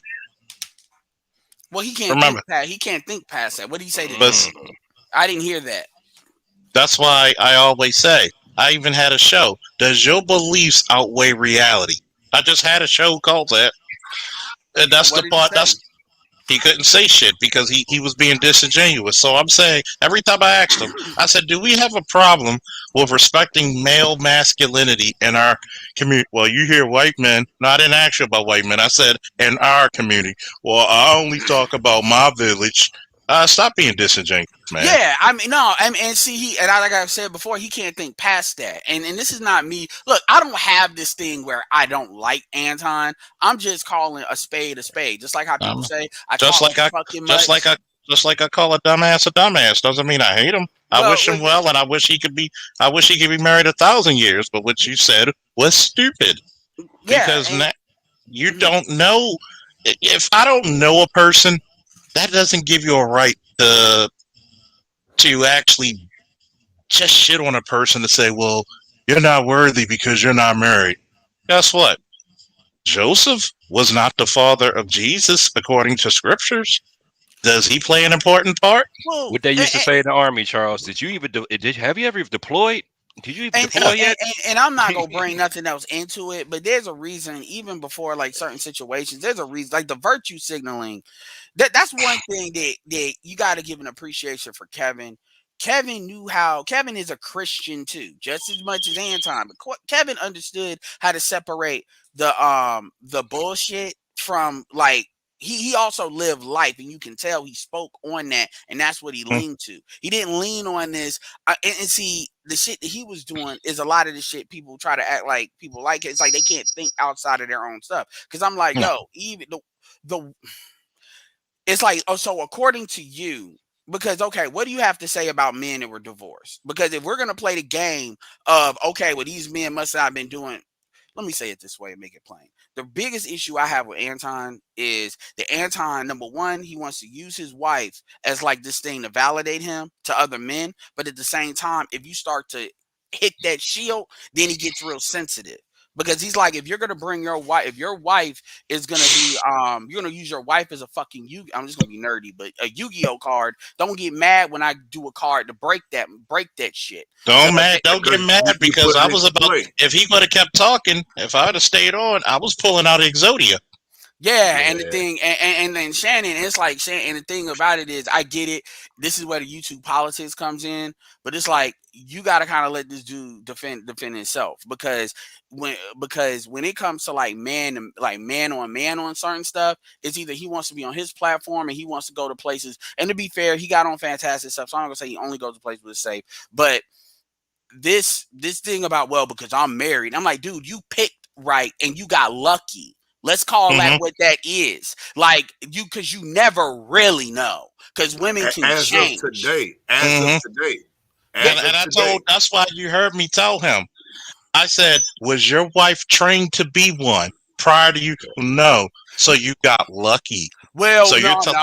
Well, he can't think past that. What did he say to you? I didn't hear that. That's why I always say, I even had a show. Does your beliefs outweigh reality? I just had a show called that. And that's the part he couldn't say shit because he was being disingenuous. So I'm saying every time I asked him, I said, do we have a problem with respecting male masculinity in our community? Well, you hear white men. No, I didn't ask you about white men. I said in our community. Well, I only talk about my village. Stop being disingenuous, man. Yeah, I mean, no, and see, like I said before, he can't think past that. And this is not me. Look, I don't have this thing where I don't like Anton. I'm just calling a spade, just like how people say. Just like I call a dumbass doesn't mean I hate him. I wish him well, and I wish he could be married 1,000 years. But what you said was stupid. Yeah, because you don't know. If I don't know a person, that doesn't give you a right to actually just shit on a person to say, well, you're not worthy because you're not married. Guess what? Joseph was not the father of Jesus according to scriptures. Does he play an important part? Well, what they used to say in the army, Charles, have you ever deployed? Did you even deploy yet? And I'm not gonna bring nothing else into it, but there's a reason, even before like certain situations, there's a reason, like the virtue signaling. That's one thing that you got to give an appreciation for Kevin. Kevin is a Christian too, just as much as Anton. But Kevin understood how to separate the bullshit from like he also lived life, and you can tell he spoke on that, and that's what he leaned to. He didn't lean on this. And see, the shit that he was doing is a lot of the shit people try to act like people like it. It's like they can't think outside of their own stuff. Because I'm like, yo, even the it's like, oh, so according to you, because okay, what do you have to say about men that were divorced? Because if we're gonna play the game of okay, well, these men must not have been doing. Let me say it this way and make it plain. The biggest issue I have with Anton is that Anton, number one, he wants to use his wife as like this thing to validate him to other men. But at the same time, if you start to hit that shield, then he gets real sensitive. Because he's like, if you're gonna bring your wife, if your wife is gonna be, you're gonna use your wife as a fucking I'm just gonna be nerdy, but a Yu-Gi-Oh card. Don't get mad when I do a card to break that shit. Don't get mad because I was about. If he would have kept talking, if I would have stayed on, I was pulling out Exodia. Yeah, and the thing, and then Shannon, it's like Shannon, and the thing about it is, I get it. This is where the YouTube politics comes in, but it's like you got to kind of let this dude defend himself because when it comes to like man on man on certain stuff, it's either he wants to be on his platform and he wants to go to places. And to be fair, he got on fantastic stuff, so I'm not gonna say he only goes to places where it's safe, but this thing about because I'm married, I'm like, dude, you picked right and you got lucky. Let's call that what that is. Like because you never really know. Because women can change. Of today. As of today. That's why you heard me tell him. I said, was your wife trained to be one prior to you? No. So you got lucky. Well, so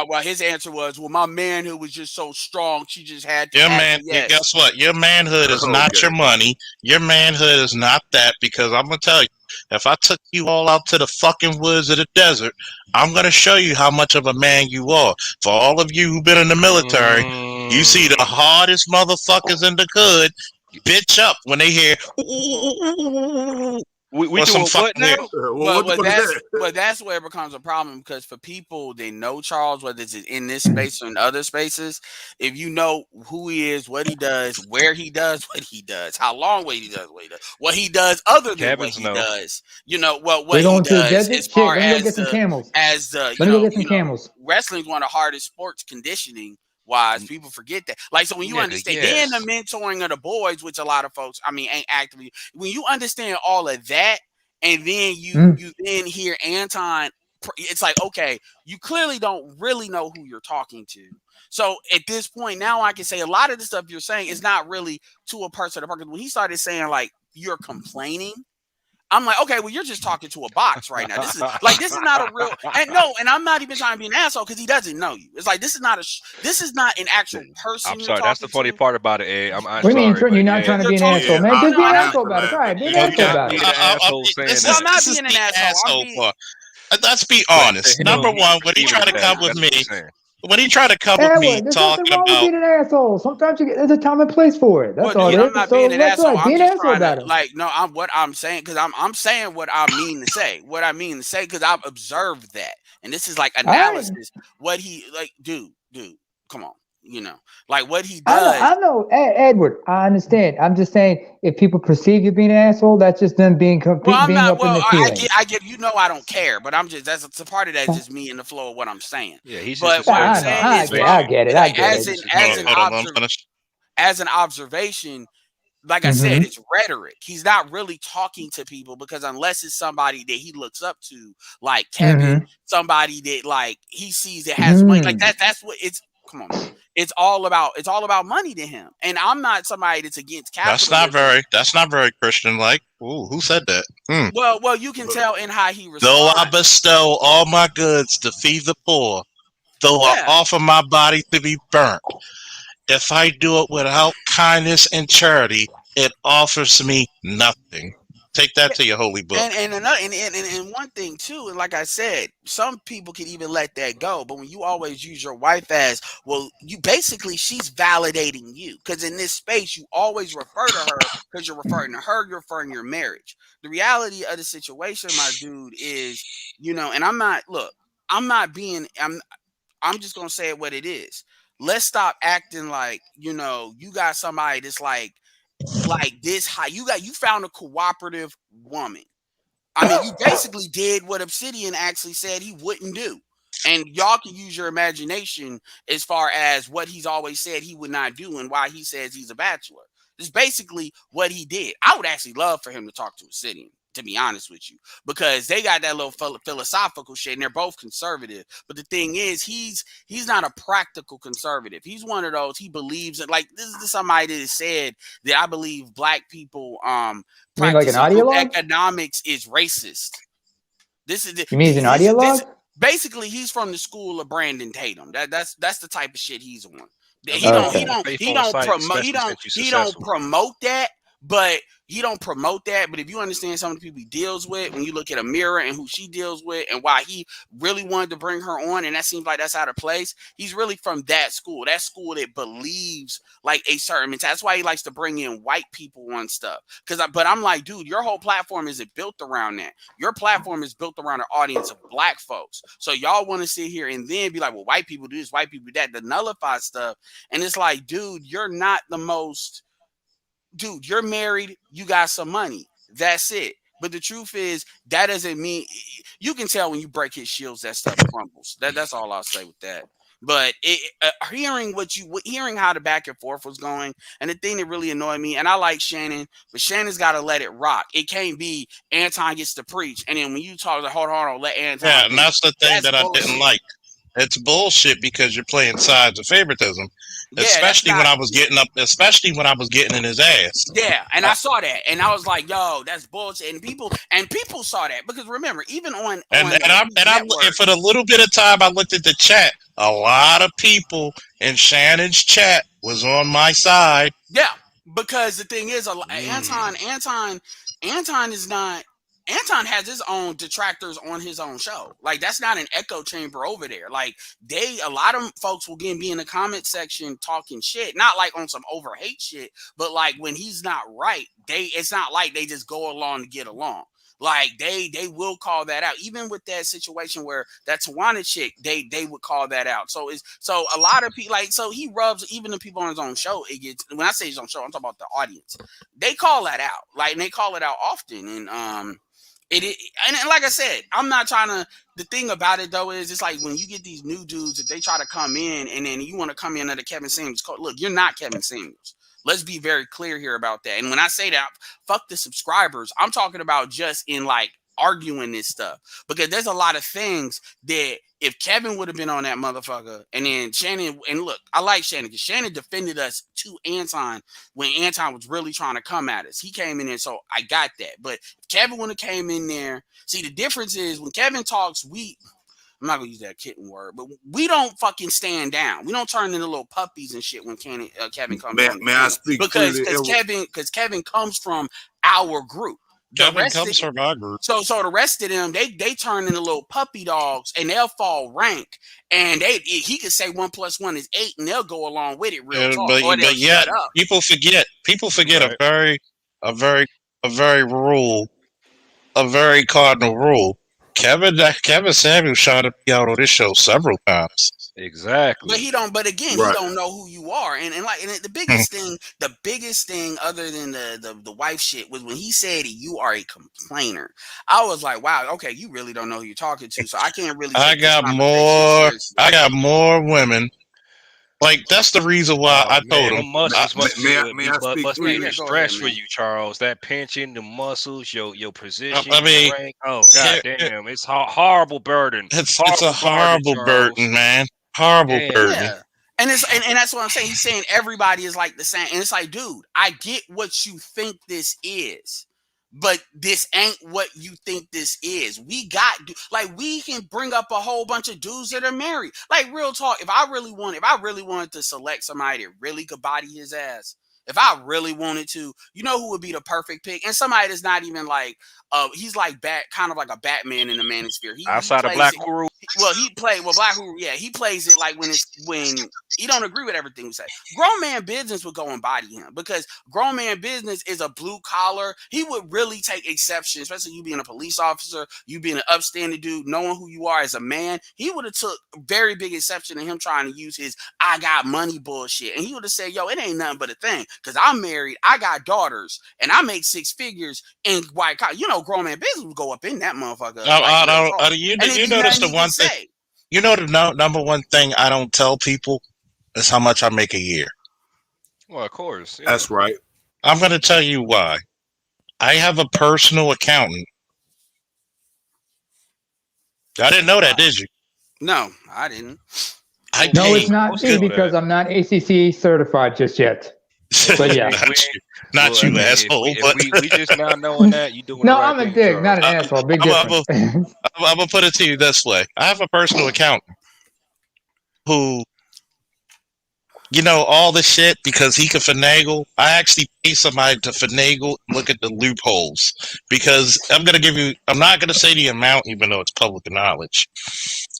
well, his answer was, well, my manhood was just so strong, she just had to. Guess what? Your manhood is not your money. Your manhood is not that, because I'm going to tell you, if I took you all out to the fucking woods of the desert, I'm going to show you how much of a man you are. For all of you who've been in the military, you see the hardest motherfuckers in the hood bitch up when they hear. We doing what now? But that's where it becomes a problem, because for people, they know Charles, whether it's in this space or in other spaces, if you know who he is, what he does, where he does what he does, how long he does what he does other than what he does, what he does as far as camels. Wrestling is one of the hardest sports conditioning wise. People forget that. Like, so when you understand then the mentoring of the boys, which a lot of folks, ain't actively, when you understand all of that, and then you then hear Anton, it's like, okay, you clearly don't really know who you're talking to. So at this point now, I can say a lot of the stuff you're saying is not really to a person. When he started saying like you're complaining, I'm like, okay, well, you're just talking to a box right now. This is not a real, and I'm not even trying to be an asshole because he doesn't know you. It's like, this is not an actual person. I'm sorry, that's the funny part about it, Ed. I'm sorry. You're not trying to be an asshole, man. Just be an asshole about it. All right, be an asshole about it. I'm not being an asshole. Let's be honest. Number one, when he tried to come with me, talking about being an asshole. Sometimes there's a time and place for it. That's all. I'm not being an asshole. I'm just trying to, what I'm saying, because I'm saying what I mean to say. What I mean to say, because I've observed that, and this is like analysis. What he dude, come on. Like what he does. I know, Edward. I understand. I'm just saying, if people perceive you being an asshole, that's just them being being up in the feelings. I get. I don't care, but I'm just that's a part of that. Just me in the flow of what I'm saying. Yeah, he's just. But what I'm saying is, I get it. As an observation, like I said, it's rhetoric. He's not really talking to people, because unless it's somebody that he looks up to, like Kevin, somebody that like he sees that has money, like that. That's what it's. Come on, man. It's all about money to him, and I'm not somebody that's against capitalism. That's not very Christian-like. Ooh, who said that? Well, you can tell in how he responds. Though I bestow all my goods to feed the poor, though I offer my body to be burnt, if I do it without kindness and charity, it offers me nothing. Take that to your holy book. And one thing too, and like I said, some people can even let that go. But when you always use your wife as, well, you basically, she's validating you, because in this space you always refer to her because you're referring to her, you're referring to your marriage. The reality of the situation, my dude, is, and I'm just gonna say it what it is. Let's stop acting like, you got somebody that's like this high. You found a cooperative woman. You basically did what Obsidian actually said he wouldn't do. And y'all can use your imagination as far as what he's always said he would not do and why he says he's a bachelor. It's basically what he did. I would actually love for him to talk to a sitting, to be honest with you, because they got that little philosophical shit and they're both conservative. But the thing is, he's not a practical conservative. He's one of those, he believes in, like, this is somebody that has said that I believe black people You mean like an practicing group ideologue? economics is racist. This is You mean he's an ideologue? basically he's from the school of Brandon Tatum. That's the type of shit he's on. He Okay. don't promote that, but he don't promote that. But if you understand some of the people he deals with, when you look at Amira and who she deals with and why he really wanted to bring her on, and that seems like that's out of place, he's really from that school that believes like a certain mentality. That's why he likes to bring in white people on stuff. But I'm like, dude, your whole platform isn't built around that. Your platform is built around an audience of black folks. So y'all want to sit here and then be like, well, white people do this, white people do that, to nullify stuff. And it's like, dude, you're not the most. Dude, you're married, you got some money. That's it. But the truth is, that doesn't mean, you can tell when you break his shields, that stuff crumbles. That's all I'll say with that. But hearing how the back and forth was going, and the thing that really annoyed me, and I like Shannon, but Shannon's got to let it rock. It can't be Anton gets to preach, and then when you talk, hold on, let Anton. Yeah, and that's the thing that I didn't like. It's bullshit because you're playing sides of favoritism, especially when I was getting in his ass. Yeah, and I saw that, and I was like, "Yo, that's bullshit." And people saw that because remember, even on and for the little bit of time I looked at the chat, a lot of people in Shannon's chat was on my side. Yeah, because the thing is, Anton is not. Anton has his own detractors on his own show. Like, that's not an echo chamber over there. Like, a lot of folks will be in the comment section talking shit, not like on some over hate shit, but like when he's not right, it's not like they just go along to get along. Like they will call that out. Even with that situation where that Tawana chick, they would call that out. So a lot of people, like, so he rubs even the people on his own show. It gets, when I say his own show, I'm talking about the audience. They call that out. Like, and they call it out often. And and like I said, I'm not trying to. The thing about it though is, it's like when you get these new dudes that they try to come in, and then you want to come in under Kevin Samuels code. Look, you're not Kevin Samuels. Let's be very clear here about that. And when I say that, fuck the subscribers. I'm talking about just in like arguing this stuff, because there's a lot of things that if Kevin would have been on that motherfucker, and then Shannon, and look, I like Shannon because Shannon defended us to Anton when Anton was really trying to come at us. He came in there, so I got that. But if Kevin would have came in there, see, the difference is when Kevin talks, I'm not gonna use that kitten word, but we don't fucking stand down. We don't turn into little puppies and shit when Kevin comes on. May I speak? Because Kevin comes from our group. Kevin comes from our group. So the rest of them, they turn into little puppy dogs, and they'll fall rank. And he could say 1 + 1 is 8, and they'll go along with it real talk. But yet, people forget a very cardinal rule. Kevin Samuels shot me out on this show several times. Exactly. But he don't know who you are. And the biggest thing other than the wife shit was when he said you are a complainer. I was like, wow, okay, you really don't know who you're talking to. So I can't really I got more women. Like, that's the reason why I told him. Must be stress for you, Charles. That pension, the muscles, your position, your rank. Oh, goddamn. It's a horrible burden. It's a horrible burden, man. Horrible burden. Yeah. And that's what I'm saying. He's saying everybody is like the same. And it's like, dude, I get what you think this is, but this ain't what you think this is. We can bring up a whole bunch of dudes that are married. Like, real talk, if I really wanted to select somebody that really could body his ass, if I really wanted to, you know who would be the perfect pick? And somebody that's not even like, he's like kind of like a Batman in the Manosphere. Outside of Black Guru. Black Guru, yeah, he plays it like when he don't agree with everything we say. Grown Man Business would go and body him, because Grown Man Business is a blue collar. He would really take exception, especially you being a police officer, you being an upstanding dude, knowing who you are as a man. He would have took very big exception to him trying to use his I got money bullshit. And he would have said, yo, it ain't nothing but a thing, because I'm married, I got daughters, and I make 6 figures in white collar. You know, Grown Man Business would go up in that motherfucker. You notice the one thing. You know the number one thing I don't tell people is how much I make a year. Well, of course. Yeah. That's right. I'm going to tell you why. I have a personal accountant. I didn't know that, did you? No, I didn't. No, it's not me because I'm not ACCA certified just yet. But yeah, not you, asshole. If we just now knowing that, you doing no, the right I'm a thing, dick, Charles. not an asshole. Big difference. I'm gonna put it to you this way: I have a personal accountant who, all this shit because he can finagle. I actually pay somebody to finagle, look at the loopholes because I'm not gonna say the amount, even though it's public knowledge.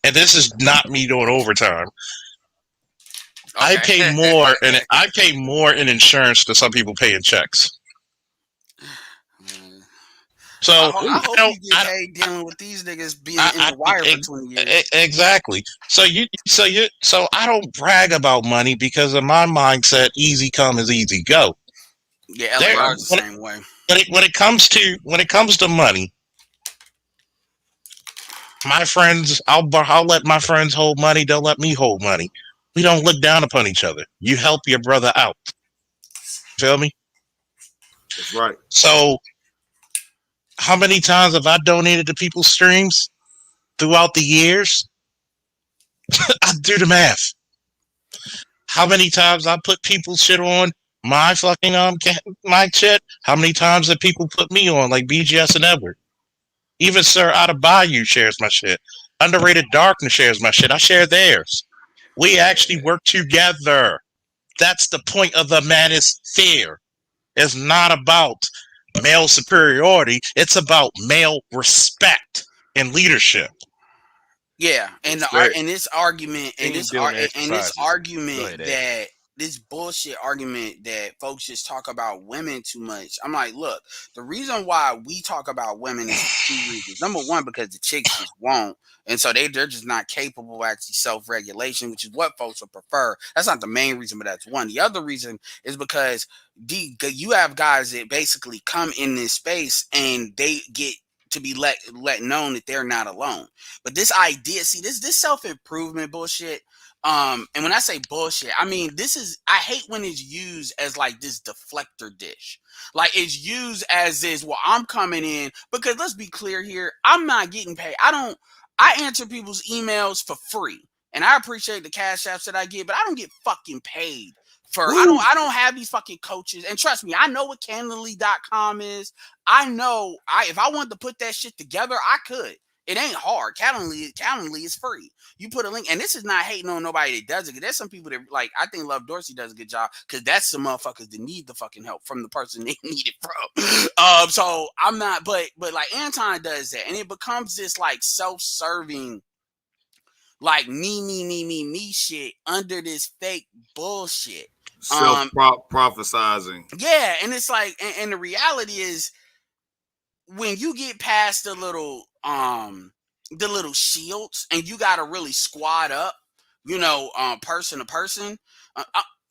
And this is not me doing overtime. I pay more in insurance than some people pay in checks. So I hope you get paid dealing with these niggas being in the wire for 20 years. Exactly. So I don't brag about money because in my mindset, easy come is easy go. Yeah, LAR's the same way. When it comes to money, my friends, I'll let my friends hold money. They'll let me hold money. We don't look down upon each other. You help your brother out. Feel me? That's right. So, how many times have I donated to people's streams throughout the years? I do the math. How many times I put people's shit on my fucking my shit? How many times have people put me on like BGS and Edward? Even Sir Out of Bayou shares my shit. Underrated Darkness shares my shit. I share theirs. We actually work together. That's the point of the manosphere. It's not about male superiority. It's about male respect and leadership. Yeah, and this argument that this bullshit argument that folks just talk about women too much. I'm like, look, the reason why we talk about women is for two reasons. Number one, because the chicks just won't, and so they're just not capable of actually self-regulation, which is what folks would prefer. That's not the main reason, but that's one. The other reason is because you have guys that basically come in this space and they get to be let known that they're not alone. But this idea, see, this self-improvement bullshit. And when I say bullshit, I mean I hate when it's used as like this deflector dish. Like it's used as this, well, I'm coming in because let's be clear here, I'm not getting paid. I answer people's emails for free. And I appreciate the cash apps that I get, but I don't get fucking paid. I don't have these fucking coaches. And trust me, I know what Calendly.com is. I know if I wanted to put that shit together, I could. It ain't hard. Calendly is free. You put a link, and this is not hating on nobody that does it. There's some people that like. I think Love Dorsey does a good job because that's the motherfuckers that need the fucking help from the person they need it from. So I'm not, but like Anton does that, and it becomes this like self-serving, like me shit under this fake bullshit. Self-prophesizing. Yeah, and it's like, and the reality is, when you get past the little shields, and you got to really squad up, person to person.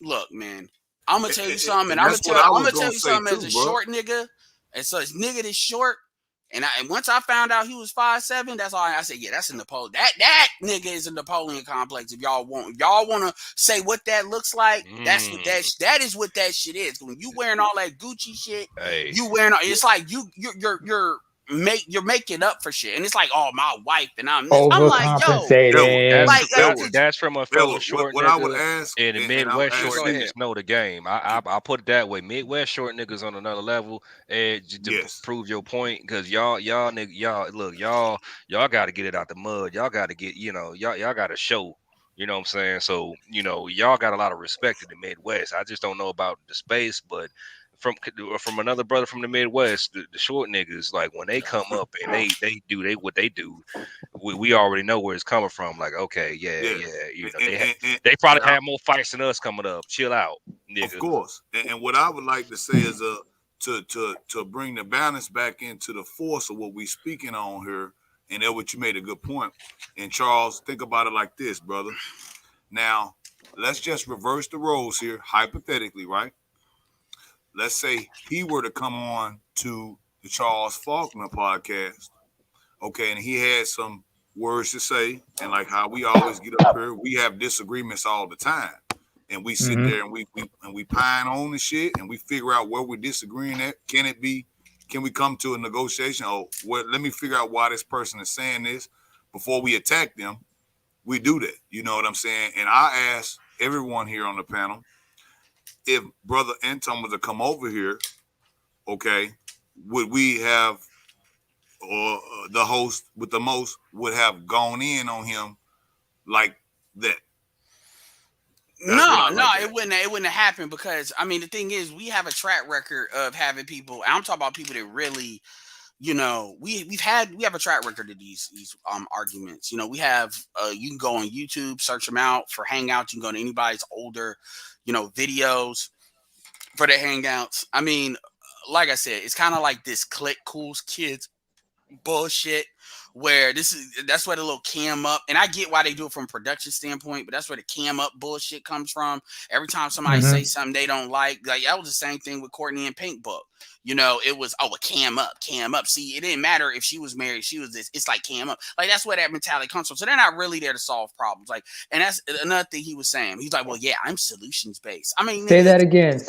Look, man, I'm gonna tell you something, and I'm gonna tell you something as a short nigga, and so it's nigga that's short. And once I found out he was 5'7", that's all I said. Yeah, that's a Napoleon. That nigga is a Napoleon complex. If y'all want to say what that looks like, that is what that shit is. When you wearing all that Gucci shit, you wearing it's like you're making up for shit, and it's like, oh, my wife and I'm like, yo, that's from a fellow short nigga. I would ask, and the Midwest short niggas know the game. I put it that way. Midwest short niggas on another level, and to prove your point, because y'all got to get it out the mud. Y'all got to get, y'all got to show. You know what I'm saying? So y'all got a lot of respect in the Midwest. I just don't know about the space, but from another brother from the Midwest, the short niggas, like when they come up and they do what they do, we already know where it's coming from. Like, okay, they probably have more fights than us coming up. Chill out, nigga. Of course. And what I would like to say is to bring the balance back into the force of what we speaking on here, and Edward, you made a good point. And Charles, think about it like this, brother. Now, let's just reverse the roles here, hypothetically, right? Let's say he were to come on to the Charles Faulkner podcast, okay, and he had some words to say, and like how we always get up here, we have disagreements all the time, and we sit there and we pine on the shit, and we figure out where we're disagreeing at. Can we come to a negotiation? Oh, well, let me figure out why this person is saying this before we attack them. We do that. You know what I'm saying? And I ask everyone here on the panel, if Brother Anton was to come over here, okay, would we have, or the host with the most would have gone in on him like that? No, it wouldn't have happened, because I mean the thing is, we have a track record of having people, and I'm talking about people that really, you know, we have a track record of these arguments. You know, we have you can go on YouTube, search them out for Hangouts. You can go to anybody's older, you know, videos for the Hangouts. I mean, like I said, it's kind of like this click cool kids bullshit, where that's where the little cam up, and I get why they do it from a production standpoint, but that's where the cam up bullshit comes from. Every time somebody say something they don't like that was the same thing with Courtney and Pink Book. You know, it was, a cam up. See, it didn't matter if she was married, she was this. It's like cam up. Like, that's where that mentality comes from. So they're not really there to solve problems. Like, and that's another thing he was saying. He's like, well, yeah, I'm solutions based. I mean, say that again,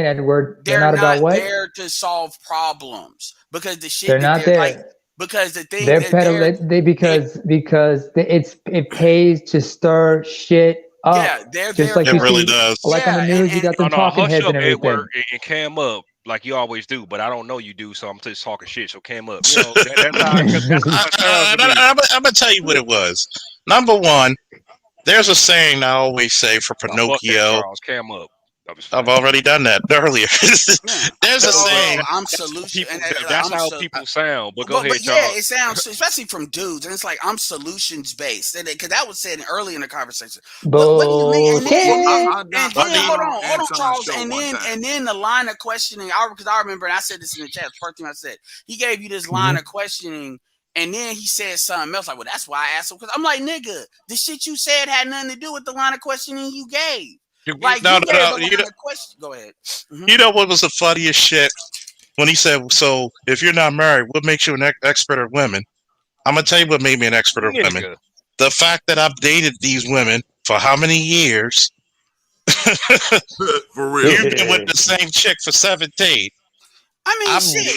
Edward. They're not about what? There to solve problems, because the shit they're not there. Like, because the thing it pays to stir shit up. Yeah, they're just there. like It really does. Like on the news, you got them talking heads and everything. Edward, and cam up like you always do, but I don't know you do, so I'm just talking shit. So cam up. You know, I'm gonna tell you what it was. Number one, there's a saying I always say for Pinocchio. Cam up. I've already done that earlier. There's a saying. I'm solution. That's how people sound. But go ahead, but Charles. Yeah, it sounds, especially from dudes, and it's like, I'm solutions based, because that was said early in the conversation. What do you mean? And then hold on, Charles. And then the line of questioning. Because I remember, and I said this in the chat. The first thing I said, he gave you this line of questioning. And then he said something else, like, well, that's why I asked him. Because I'm like, nigga, the shit you said had nothing to do with the line of questioning you gave. Like, no. Go ahead. You know what was the funniest shit? When he said, so if you're not married, what makes you an expert of women? I'm going to tell you what made me an expert of women. The fact that I've dated these women for how many years? For real. You've been with the same chick for 17. I mean,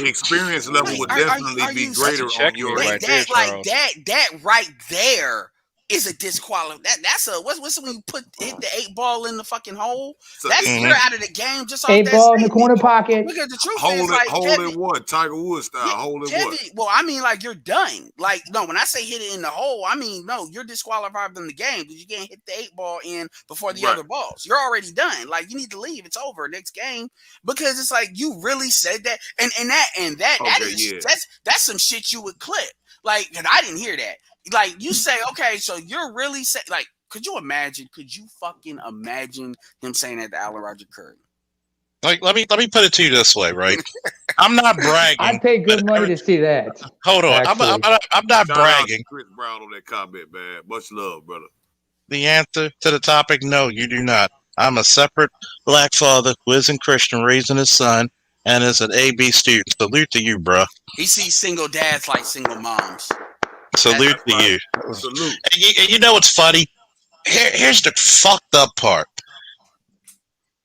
the experience level would definitely be greater on your right there, like that right there is a disqualification. That's a what's when you hit the 8 ball in the fucking hole? That's you're out of the game. Just off 8 that ball in the corner pocket. Because the truth hold is, it, like, hold Kevin, it what? Tiger Woods style. Hold it what? Well, I mean, like, you're done. Like, no, when I say hit it in the hole, I mean, no, you're disqualified from the game because you can't hit the 8 ball in before the other balls. You're already done. Like, you need to leave. It's over next game, because it's like, you really said that, that's some shit you would clip. Like, and I didn't hear that. Like, you say, okay, so you're really saying, like, could you fucking imagine them saying that to Allen Roger Curry? Like, let me put it to you this way, right? I'm not bragging. I'd pay good money to see that. Hold on, I'm not bragging. Chris Brown on that comment, man. Much love, brother. The answer to the topic: no, you do not. I'm a separate black father who isn't Christian, raising his son, and is an AB student. Salute to you, bro. He sees single dads like single moms. Salute to you. Salute. And you know what's funny? Here's the fucked up part.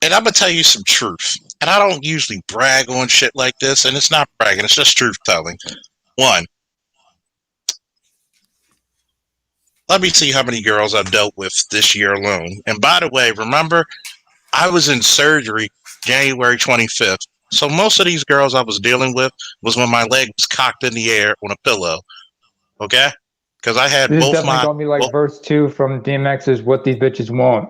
And I'm going to tell you some truth. And I don't usually brag on shit like this. And it's not bragging. It's just truth telling. One. Let me see how many girls I've dealt with this year alone. And by the way, remember, I was in surgery January 25th. So most of these girls I was dealing with was when my leg was cocked in the air on a pillow. Okay, because I had this both definitely my. Gonna be like verse 2 from DMX's "What These Bitches Want."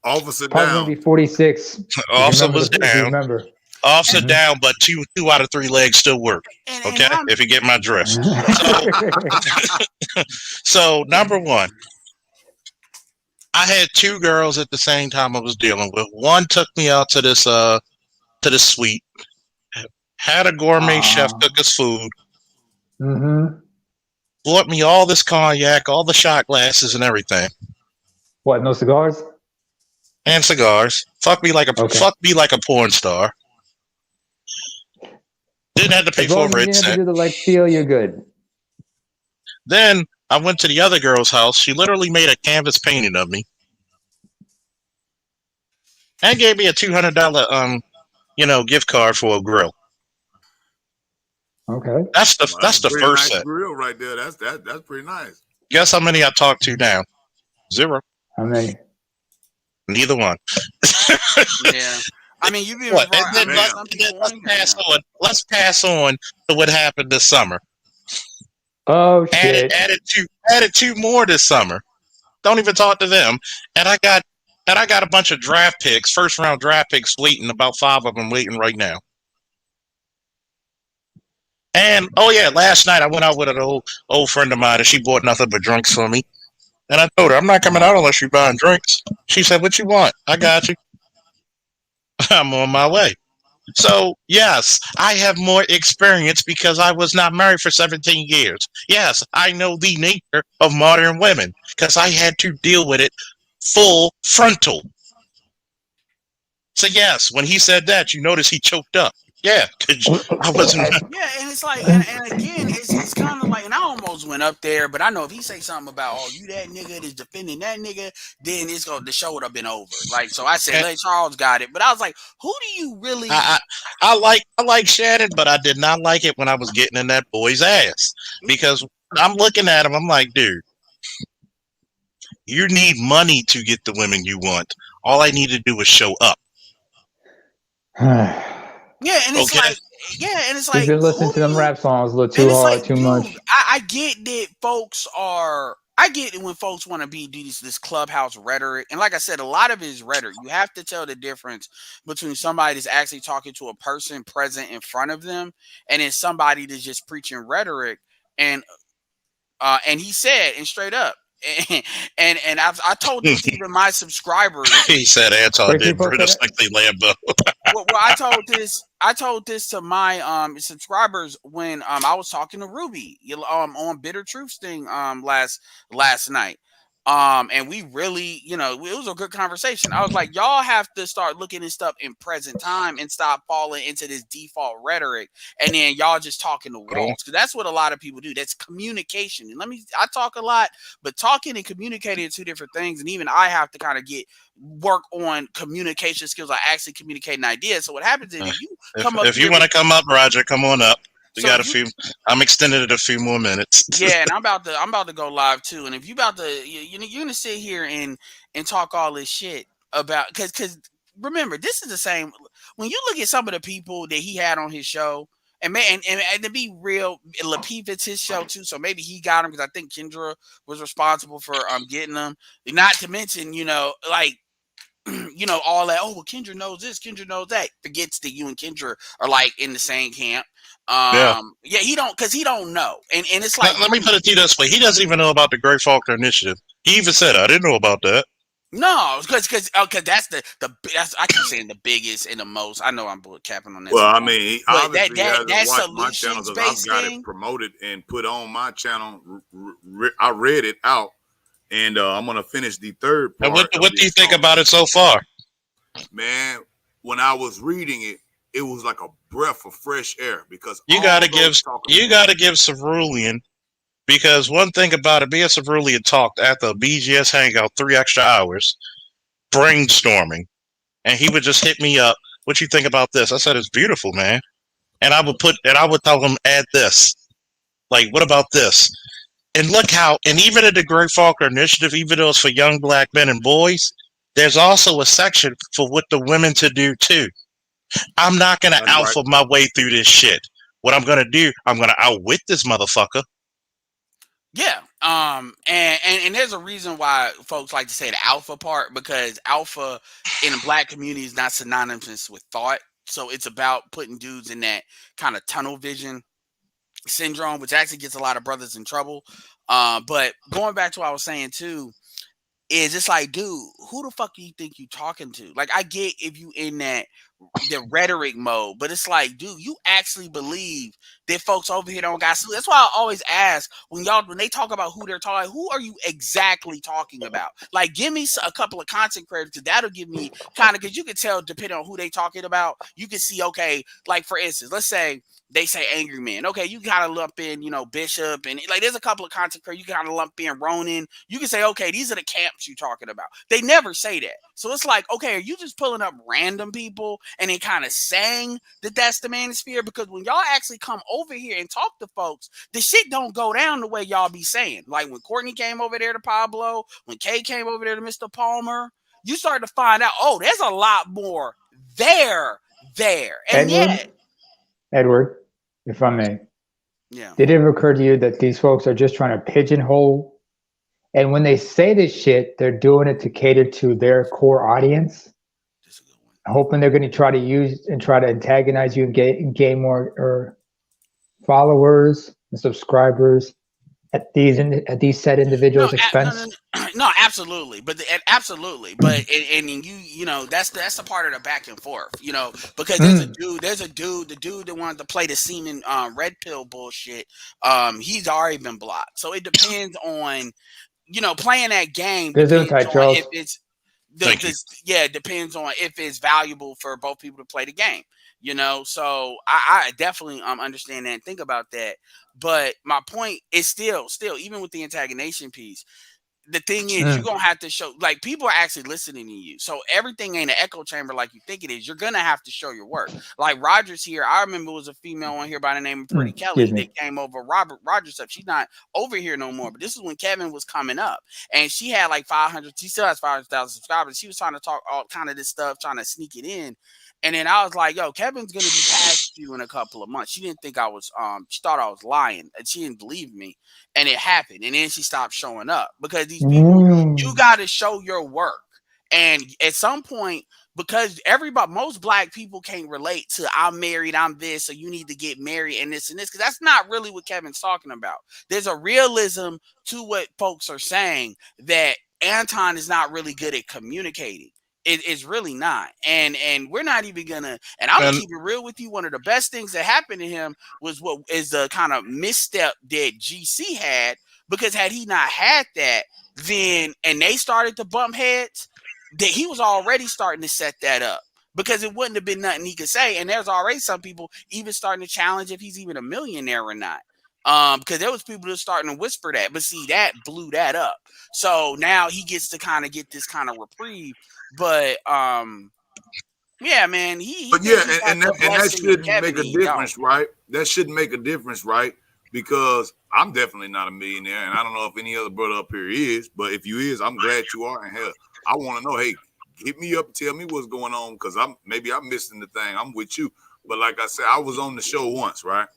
Officer Probably down. gonna be 46. Officer was down. Remember. Officer down, but two out of 3 legs still work. Okay, if you get my drift. So number one, I had 2 girls at the same time I was dealing with. One took me out to this suite. Had a gourmet chef cook us food. Bought me all this cognac, all the shot glasses and everything. What, no cigars? And cigars. Fuck me like a porn star. Didn't have to pay as long for as it. you didn't have to do the like feel, you're good. Then I went to the other girl's house. She literally made a canvas painting of me and gave me a $200 gift card for a grill. Okay. That's the pretty first nice set. grill right there. That's pretty nice. Guess how many I talked to now? 0. How many? Neither one. Yeah. I mean, you've been What? brought, I And then mean, some people let's ain't- pass on. Let's pass on to what happened this summer. Oh shit. Added 2 more this summer. Don't even talk to them. And I got a bunch of draft picks, first round draft picks waiting, about 5 of them waiting right now. And oh yeah, last night I went out with an old friend of mine and she bought nothing but drinks for me. And I told her, I'm not coming out unless you're buying drinks. She said, what you want? I got you. I'm on my way. So, yes, I have more experience because I was not married for 17 years. Yes, I know the nature of modern women because I had to deal with it full frontal. So, yes, when he said that, you notice he choked up. Yeah, because I wasn't. Yeah, and it's like, and again, it's kind of like, and I almost went up there, but I know if he say something about, oh, you that nigga that's defending that nigga, then the show would have been over. Like, so I said, let Charles got it, but I was like, who do you really? I like Shannon, but I did not like it when I was getting in that boy's ass because I'm looking at him. I'm like, dude, you need money to get the women you want. All I need to do is show up. Yeah, and it's like, You've been listening to them rap songs a little too hard, too much. I get that I get it when folks want to do this clubhouse rhetoric. And like I said, a lot of it is rhetoric. You have to tell the difference between somebody that's actually talking to a person present in front of them and then somebody that's just preaching rhetoric. And he said, and straight up, and I told this to even my subscribers. He said Anton did British like the Lambo. well, I told this to my subscribers when I was talking to Ruby on Bitter Truths thing last night. And we really, it was a good conversation. I was like, y'all have to start looking at stuff in present time and stop falling into this default rhetoric. And then y'all just talking to walls. Because that's what a lot of people do. That's communication. And I talk a lot, but talking and communicating are 2 different things. And even I have to kind of work on communication skills. I actually communicate an idea. So what happens is if you want to come up, Roger, come on up. We got a few. I'm extending it a few more minutes. Yeah, and I'm about to go live too. And if you about to, you're gonna sit here and talk all this shit about because remember, this is the same. When you look at some of the people that he had on his show, and to be real, Lapeef, it's his show too, so maybe he got him because I think Kendra was responsible for getting them. Not to mention, like. All that. Oh, well, Kendra knows this. Kendra knows that. Forgets that you and Kendra are like in the same camp. Yeah, he don't know. And it's like, let me put it to you this way: he doesn't even know about the Great Faulkner Initiative. He even said, "I didn't know about that." No, because that's that's I keep saying the biggest and the most. I know I'm capping on that. Well, I mean, he obviously that hasn't watched my channel because I've got it promoted and put on my channel. I read it out. And I'm gonna finish the 3rd part. And what do you think about it so far? Man, when I was reading it, it was like a breath of fresh air because you gotta give Cerulean, because one thing about it, me and Cerulean talked at the BGS hangout 3 extra hours, brainstorming, and he would just hit me up. What you think about this? I said it's beautiful, man. And I would tell him add this. Like, what about this? And look how, and even in the Great Faulkner Initiative, even though it's for young black men and boys, there's also a section for what the women to do too. I'm not going to alpha my way through this shit. What I'm going to do, I'm going to outwit this motherfucker. Yeah. And there's a reason why folks like to say the alpha part, because alpha in the black community is not synonymous with thought. So it's about putting dudes in that kind of tunnel vision syndrome, which actually gets a lot of brothers in trouble. But going back to what I was saying too, is it's like, dude, who the fuck do you think you talking to? Like, I get if you in the rhetoric mode, but it's like, dude, you actually believe that folks over here don't got sleep. That's why I always ask when they talk about who they're talking, who are you exactly talking about? Like, give me a couple of content creators, because that'll give me kind of, because you can tell depending on who they talking about, you can see, okay, like for instance, let's say they say angry man. Okay, you gotta lump in, you know, Bishop, and like there's a couple of content creators you gotta lump in Ronin. You can say, okay, these are the camps you're talking about. They never say that. So it's like, okay, are you just pulling up random people and then kind of saying that that's the manosphere? Because when y'all actually come over here and talk to folks, the shit don't go down the way y'all be saying. Like when Courtney came over there to Pablo, when Kay came over there to Mr. Palmer, you start to find out, oh, there's a lot more there. And Edward, if I may, yeah, did it ever occur to you that these folks are just trying to pigeonhole? And when they say this shit, they're doing it to cater to their core audience, hoping they're going to try to use and try to antagonize you and gain more followers and subscribers at these said individuals' expense? No, absolutely, but absolutely, but and you know that's the part of the back and forth, you know, because there's a dude that wanted to play the semen red pill bullshit. He's already been blocked, so it depends on, you know, playing that game. There's If it's it depends on if it's valuable for both people to play the game. You know, so I definitely understand that and think about that. But my point is still, even with the antagonization piece, the thing is you're gonna have to show, like, people are actually listening to you. So everything ain't an echo chamber like you think it is. You're gonna have to show your work. Like Rogers here, I remember it was a female on here by the name of Pretty Kelly that came over Rogers up. She's not over here no more. But this is when Kevin was coming up, and she had like 500. She still has 500,000 subscribers. She was trying to talk all kind of this stuff, trying to sneak it in. And then I was like, yo, Kevin's going to be past you in a couple of months. She didn't think I was, she thought I was lying, and she didn't believe me. And it happened. And then she stopped showing up because these people, you got to show your work. And at some point, because most black people can't relate to I'm married, I'm this, so you need to get married and this, because that's not really what Kevin's talking about. There's a realism to what folks are saying that Anton is not really good at communicating. It's really not, and we're not even gonna. And I'm gonna keep it real with you. One of the best things that happened to him was what is the kind of misstep that GC had, because had he not had that, then and they started to bump heads, that he was already starting to set that up, because it wouldn't have been nothing he could say. And there's already some people even starting to challenge if he's even a millionaire or not. Because there was people that starting to whisper that, but see, that blew that up. So now he gets to kind of get this kind of reprieve. But yeah, man, and that shouldn't make a difference, right? That shouldn't make a difference, right? Because I'm definitely not a millionaire, and I don't know if any other brother up here is, but if you is, I'm glad you are. And hell, I want to know, hey, hit me up and tell me what's going on, because I'm missing the thing. I'm with you, but like I said, I was on the show once, right?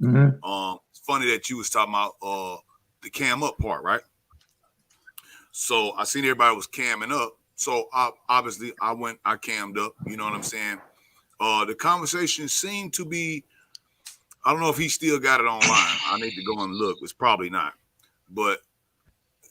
It's funny that you was talking about the cam up part, right? So I seen everybody was camming up. So obviously I cammed up, you know what I'm saying? The conversation seemed to be, I don't know if he still got it online. I need to go and look. It's probably not. But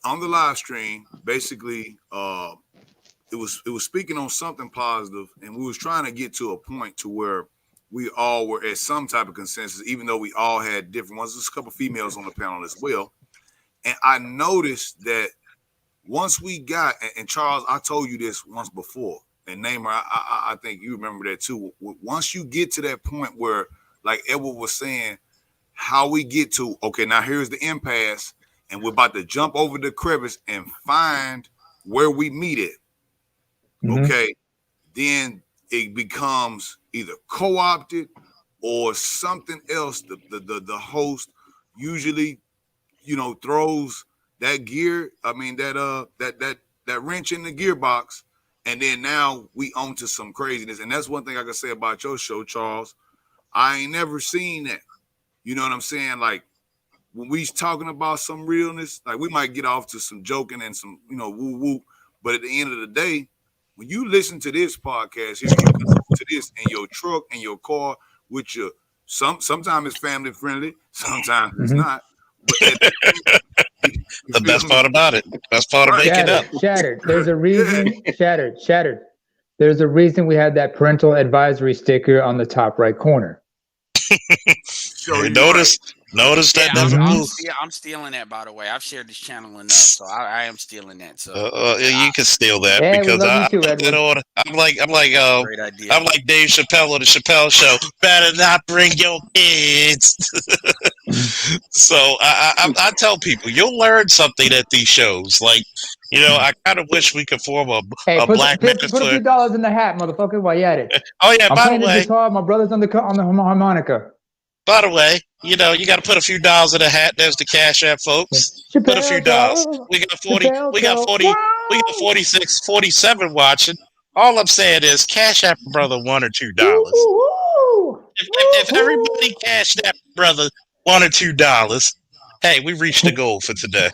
on the live stream, basically, it was speaking on something positive, and we was trying to get to a point to where we all were at some type of consensus, even though we all had different ones. There's a couple females on the panel as well. And I noticed that once we got, and Charles, I told you this once before, and Namer, I think you remember that too. Once you get to that point where, like Edward was saying, how we get to, okay, now here's the impasse, and we're about to jump over the crevice and find where we meet it. Okay, then it becomes either co-opted or something else. The host usually, throws that gear, that wrench in the gearbox, and then now we on to some craziness. And that's one thing I can say about your show, Charles. I ain't never seen that. You know what I'm saying? Like, when we talking about some realness, like, we might get off to some joking and some, woo-woo, but at the end of the day, when you listen to this podcast, you listen to this in your truck, in your car, with your, sometimes it's family friendly, sometimes it's not. But the best part about it. Best part of making up. Shattered. There's a reason. Shattered. There's a reason we had that parental advisory sticker on the top right corner. You notice Notice that Yeah, never Mhm. moved. I'm stealing that, by the way. I've shared this channel enough, so I am stealing that. So You can steal that Yeah, we because love you I too, put that Edward. on. great idea. I'm like Dave Chappelle on the Chappelle Show. Better not bring your kids. So I tell people you'll learn something at these shows. Like, I kind of wish we could form Hey, a put Black a few Manosphere. dollars in the hat, motherfucker, while you at it. Oh yeah, I'm by playing the the way, guitar. My brother's on the harmonica. you got to put a few dollars in the hat. There's the Cash App, folks. Put a few Chappelle dollars. Show. We got 40. Chappelle We got Show. 40. We got 46, 47 watching. All I'm saying is Cash App brother $1 or $2. Woo-hoo. If everybody cashed that brother $1 or $2, hey, we reached the goal for today.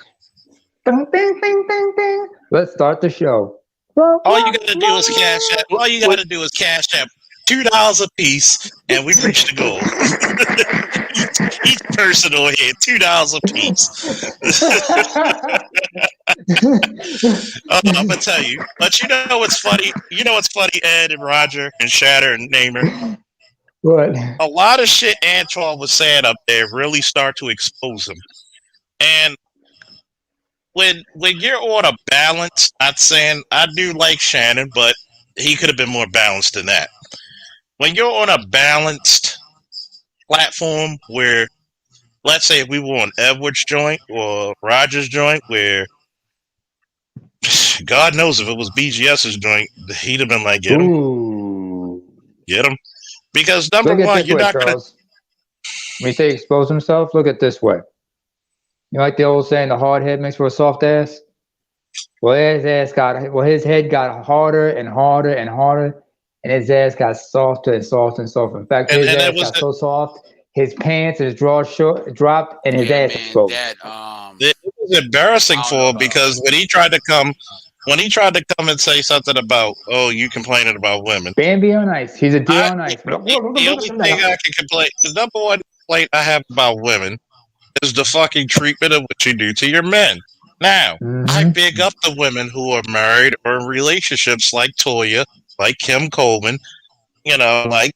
Ding, ding, ding, ding, ding. Let's start the show. All you gotta do is cash app. All you gotta do is cash app $2 a piece, and we reached the goal. Each person on here, $2 a piece. I'm gonna tell you, but you know what's funny? Ed and Roger and Shatter and Namer. What? A lot of shit Antoine was saying up there really start to expose him, and when you're on a balance, not saying I do like Shannon, but he could have been more balanced than that. When you're on a balanced platform where, let's say if we were on Edward's joint or Roger's joint, where God knows if it was BGS's joint, he'd have been like, get him. Ooh. Get him. Because number Look at one, this you're way, not going to. Charles. When you say expose himself, look at this way. You like the old saying, the hard head makes for a soft ass? Well, his head got harder and harder and harder, and his ass got softer and softer and softer. In fact, his ass got so soft, his pants and his drawers dropped, and his ass exposed. It was embarrassing for him because when he tried to come and say something about, oh, you complaining about women. Bambi on ice. He's a deer on ice. The only thing I can complain, the number one complaint I have about women is the fucking treatment of what you do to your men. Now, I big up the women who are married or in relationships like Toya, like Kim Coleman, like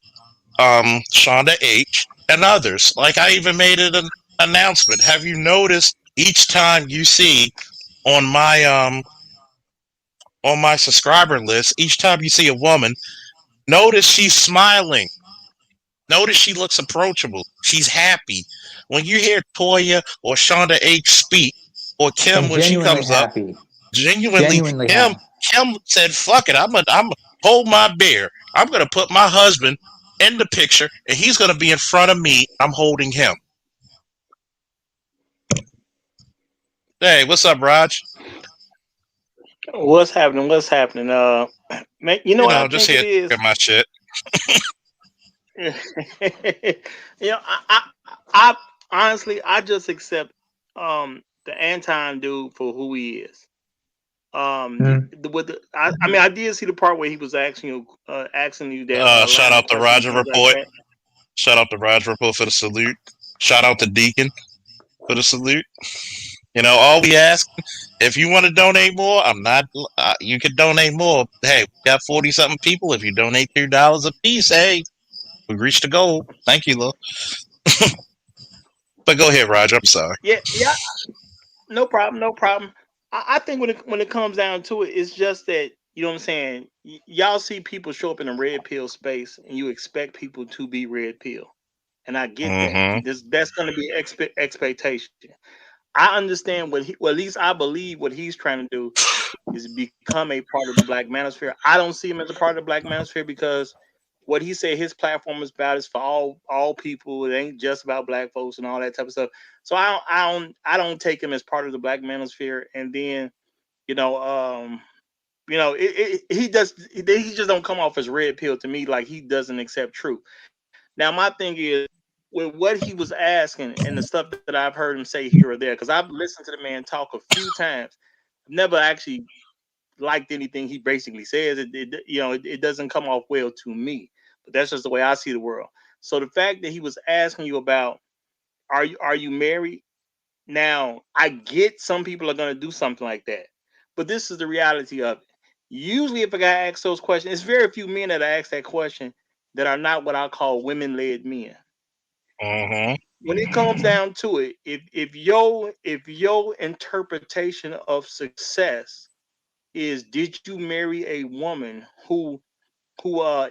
Shonda H. and others. Like I even made it an announcement. Have you noticed each time you see on my subscriber list, each time you see a woman, notice she's smiling. Notice she looks approachable. She's happy. When you hear Toya or Shonda H speak, or Kim And when she comes happy. up, genuinely Kim said, "Fuck it, I'm hold my beer. I'm gonna put my husband in the picture, and he's gonna be in front of me. I'm holding him." Hey, what's up, Raj? What's happening? What's happening? Man, you know what I just think here it is. at my shit. I honestly, I just accept the Anton dude for who he is. I mean, I did see the part where he was asking you that. Shout out to Roger Report. Shout out to Roger Report for the salute. Shout out to Deacon for the salute. All we ask, if you want to donate more, you can donate more. Hey, we got 40-something people. If you donate $2 a piece, hey, we reached the goal. Thank you, Lil. But go ahead, Roger. I'm sorry. Yeah, no problem. I think when it comes down to it, it's just that, you know what I'm saying, y'all see people show up in a red pill space, and you expect people to be red pill, and I get that. That's going to be expectation. I understand at least I believe what he's trying to do is become a part of the Black Manosphere. I don't see him as a part of the Black Manosphere because what he said his platform is about is for all people. It ain't just about Black folks and all that type of stuff. So I don't take him as part of the Black Manosphere. And then, he just don't come off as red pill to me, like he doesn't accept truth. Now my thing is, with what he was asking and the stuff that I've heard him say here or there, because I've listened to the man talk a few times, I've never actually liked anything he basically says. It doesn't come off well to me, but that's just the way I see the world. So the fact that he was asking you about, are you married? Now, I get some people are going to do something like that, but this is the reality of it. Usually if a guy asks those questions, it's very few men that ask that question that are not what I call women-led men. When it comes down to it, if your interpretation of success is did you marry a woman who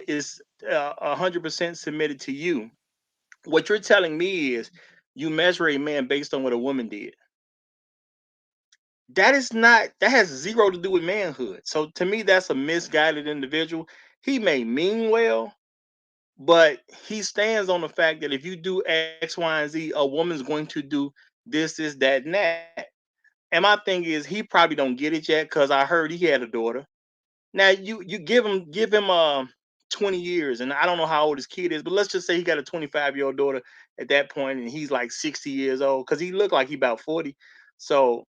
is 100% submitted to you, what you're telling me is you measure a man based on what a woman did. That has zero to do with manhood. So to me, that's a misguided individual. He may mean well, but he stands on the fact that if you do X, Y, and Z, a woman's going to do this, that, and that. And my thing is, he probably don't get it yet because I heard he had a daughter. Now you give him 20 years, and I don't know how old his kid is, but let's just say he got a 25-year-old daughter at that point, and he's like 60 years old because he looked like he about 40. So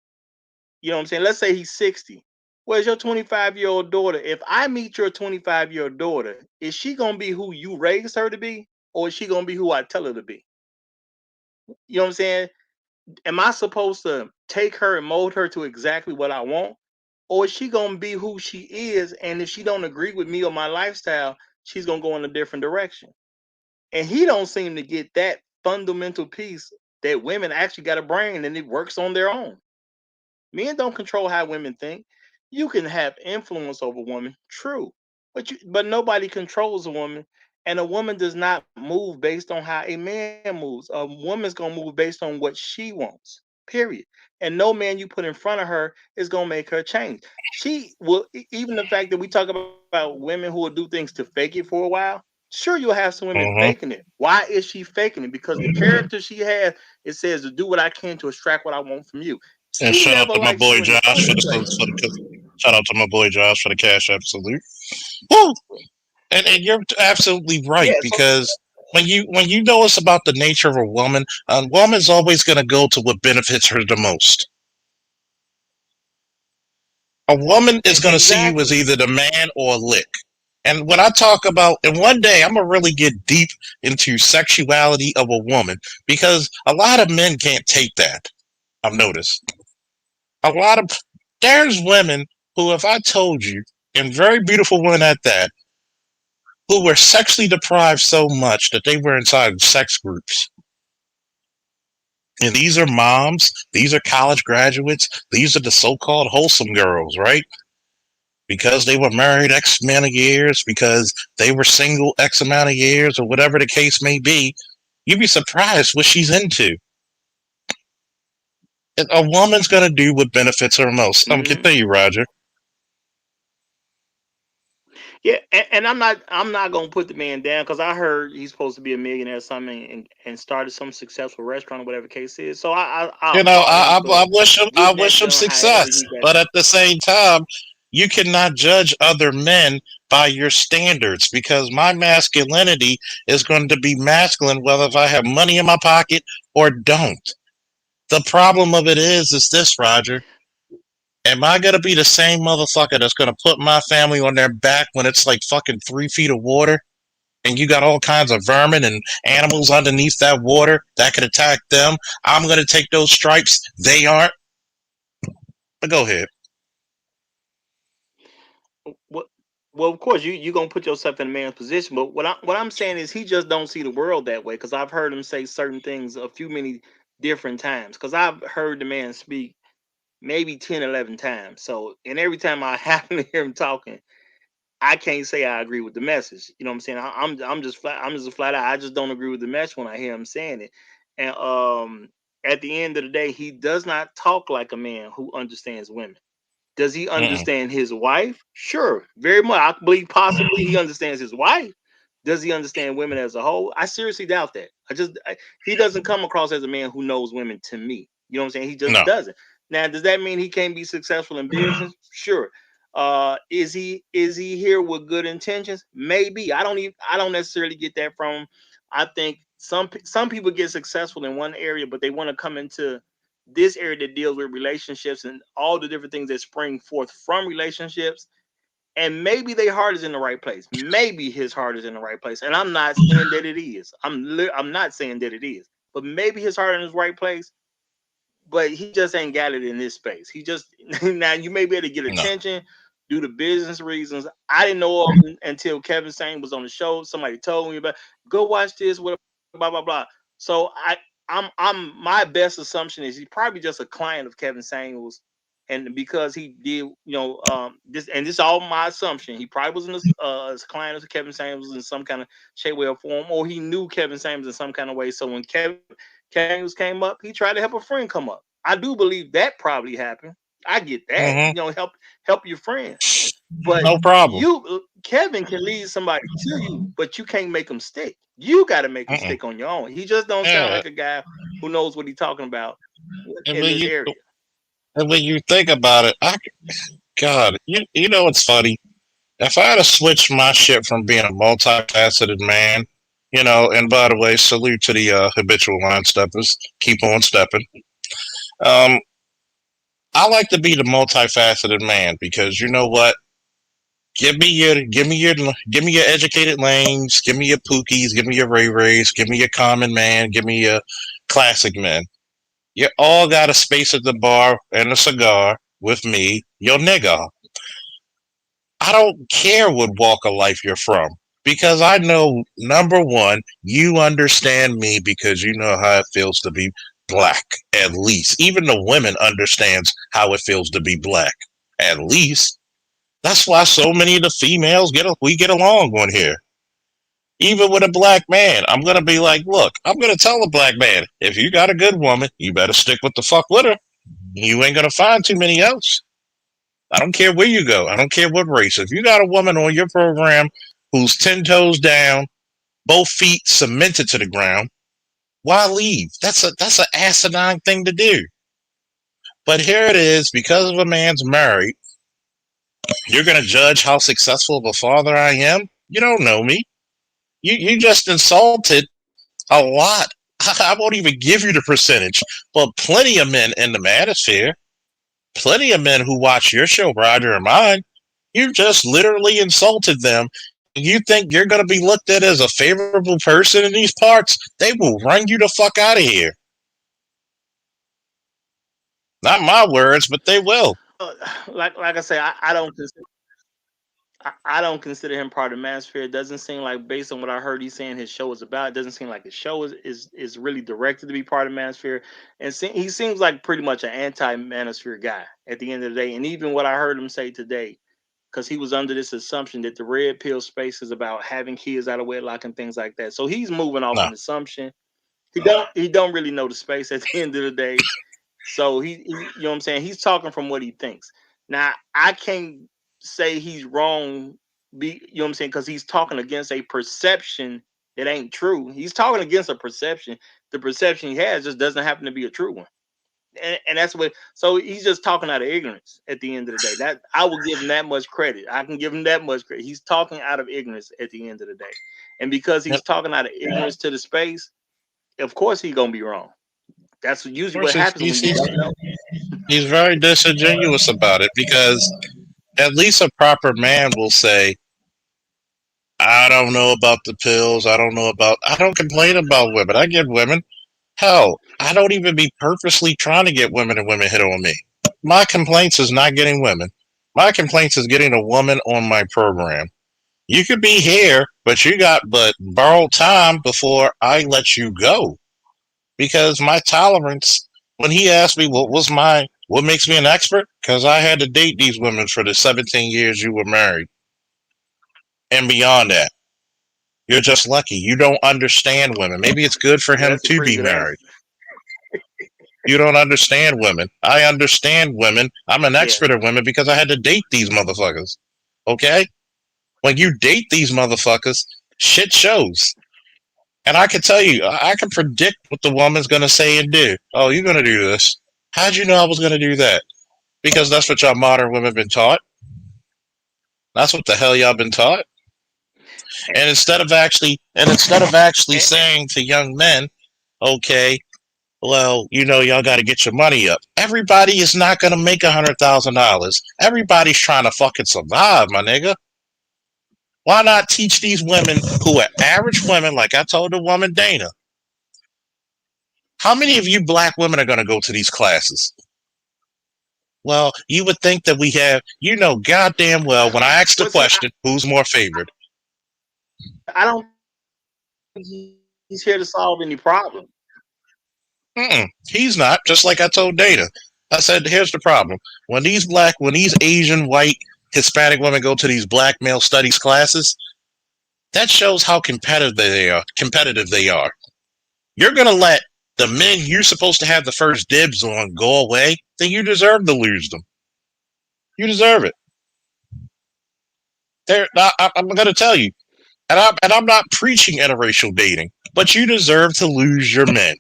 you know what I'm saying? Let's say he's 60. Where's your 25-year-old daughter? If I meet your 25-year-old daughter, is she gonna be who you raised her to be, or is she gonna be who I tell her to be? You know what I'm saying? Am I supposed to take her and mold her to exactly what I want? Or is she gonna be who she is? And if she don't agree with me or my lifestyle, she's gonna go in a different direction. And he don't seem to get that fundamental piece that women actually got a brain and it works on their own. Men don't control how women think. You can have influence over women, true, but nobody controls a woman, and a woman does not move based on how a man moves. A woman's gonna move based on what she wants. Period. And no man you put in front of her is gonna make her change. She will even the fact that we talk about women who will do things to fake it for a while. Sure, you'll have some women faking it. Why is she faking it? Because the character she has, it says to do what I can to extract what I want from you. And He shout out never to my liked you boy in the Josh first place. shout out to my boy Josh for the cash app salute. Woo! And you're absolutely right Yeah, so because when you know it's about the nature of a woman's always going to go to what benefits her the most. A woman is going to see you as exactly. either the man or a lick. And when I talk about, and one day I'm gonna really get deep into sexuality of a woman because a lot of men can't take that. I've noticed a lot of there's women who, if I told you, and very beautiful women at that, who were sexually deprived so much that they were inside sex groups. And these are moms, these are college graduates, these are the so-called wholesome girls, right? Because they were married X amount of years, because they were single X amount of years, or whatever the case may be, you'd be surprised what she's into. A woman's going to do what benefits her most. Continue, Roger. Yeah, and I'm not gonna put the man down because I heard he's supposed to be a millionaire or something and started some successful restaurant or whatever the case is. So I You know, applaud him for I getting wish that him done however success, he got. but at the same time, you cannot judge other men by your standards because my masculinity is going to be masculine whether if I have money in my pocket or don't. The problem of it is this, Roger. Am I gonna be the same motherfucker that's gonna put my family on their back when it's like fucking 3 feet of water? And you got all kinds of vermin and animals underneath that water that could attack them. I'm going to take those stripes. They aren't. But go ahead. What? Well, of course you gonna put yourself in a man's position, but what I'm saying is he just don't see the world that way because I've heard him say certain things many different times because I've heard the man speak maybe 10, 11 times. So and every time I happen to hear him talking, I can't say I agree with the message. You know what I'm saying? I'm just flat out. I just don't agree with the message when I hear him saying it. And at the end of the day, he does not talk like a man who understands women. Does he understand his wife? Sure, very much. I believe possibly he understands his wife. Does he understand women as a whole? I seriously doubt that. He doesn't come across as a man who knows women to me. You know what I'm saying? He just No. doesn't. Now, does that mean he can't be successful in business? Sure. Is he here with good intentions? Maybe. I don't necessarily get that from him. I think some people get successful in one area, but they want to come into this area that deals with relationships and all the different things that spring forth from relationships. And maybe their heart is in the right place. Maybe his heart is in the right place. And I'm not saying that it is. I'm not saying that it is. But maybe his heart in the right place. But he just ain't got it in this space. He just now you may be able to get No. attention due to business reasons. I didn't know of until Kevin Sain was on the show. Somebody told me about go watch this. What blah blah blah. So I'm my best assumption is he's probably just a client of Kevin Samuels, and because he did, this is all my assumption. He probably was a client of Kevin Samuels in some kind of shape, way, or form, or he knew Kevin Samuels in some kind of way. So when Kevin Samuels came up, he tried to help a friend come up. I do believe that probably happened. I get that. Mm-hmm. Help your friend. But no problem. Kevin can lead somebody to you, but you can't make them stick. You got to make them stick on your own. He just don't sound like a guy who knows what he's talking about in this area. And when you think about it, God, you know what's funny? If I had to switch my shit from being a multifaceted man, and by the way, salute to the habitual line steppers. Keep on stepping. I like to be the multifaceted man because you know what? Give me your educated lanes, give me your Pookies, give me your Ray Rays, give me your common man, give me your classic men. You all got a space at the bar and a cigar with me, your nigga. I don't care what walk of life you're from because I know, number one, you understand me because you know how it feels to be black, at least. Even the women understands how it feels to be black, at least. That's why so many of the females we get along on here. Even with a black man, I'm going to be like, look, I'm going to tell a black man, if you got a good woman, you better stick with the fuck with her. You ain't going to find too many else. I don't care where you go. I don't care what race. If you got a woman on your program who's 10 toes down, both feet cemented to the ground, why leave? That's an asinine thing to do. But here it is, because of a man's married, you're going to judge how successful of a father I am? You don't know me. You just insulted a lot. I won't even give you the percentage, but plenty of men in the manosphere, plenty of men who watch your show, Roger, and mine, you just literally insulted them. You think you're going to be looked at as a favorable person in these parts? They will run you the fuck out of here. Not my words, but they will. Like I say, I don't consider him part of the manosphere. It doesn't seem like, based on what I heard he's saying his show is about, it doesn't seem like his show is really directed to be part of the manosphere. And he seems like pretty much an anti-manosphere guy at the end of the day. And even what I heard him say today, because he was under this assumption that the red pill space is about having kids out of wedlock and things like that. So he's moving off an assumption. He don't really know the space at the end of the day. So he you know what I'm saying? He's talking from what he thinks. Now, I can't say he's wrong, you know what I'm saying, because he's talking against a perception that ain't true. He's talking against a perception. The perception he has just doesn't happen to be a true one. And that's what, so he's just talking out of ignorance at the end of the day. That I will give him that much credit. I can give him that much credit. He's talking out of ignorance at the end of the day. And because he's talking out of ignorance to the space, of course he's gonna be wrong. That's usually what happens when you don't know. He's very disingenuous about it because at least a proper man will say, I don't know about the pills. I don't complain about women. I get women. Hell, I don't even be purposely trying to get women and women hit on me. My complaints is not getting women. My complaints is getting a woman on my program. You could be here, but you got borrowed time before I let you go. Because my tolerance, when he asked me what makes me an expert, because I had to date these women for the 17 years you were married. And beyond that, you're just lucky. You don't understand women. Maybe it's good for him to be married. You don't understand women. I understand women. I'm an expert at women because I had to date these motherfuckers. Okay? When you date these motherfuckers, shit shows. And I can tell you, I can predict what the woman's going to say and do. Oh, you're going to do this. How'd you know I was going to do that? Because that's what y'all modern women been taught. That's what the hell y'all been taught. And instead of actually saying to young men, okay, well, y'all got to get your money up. Everybody is not going to make $100,000. Everybody's trying to fucking survive, my nigga. Why not teach these women who are average women, like I told the woman Dana? How many of you black women are going to go to these classes? Well, you would think that we have, goddamn well, when I ask the question, who's more favored? I don't he's here to solve any problem. He's not. Just like I told Data, I said, here's the problem: when these Asian, white, Hispanic women go to these black male studies classes, that shows how competitive they are. You're gonna let the men you're supposed to have the first dibs on go away, then you deserve to lose them. You deserve it. I'm going to tell you, and I'm not preaching interracial dating, but you deserve to lose your men.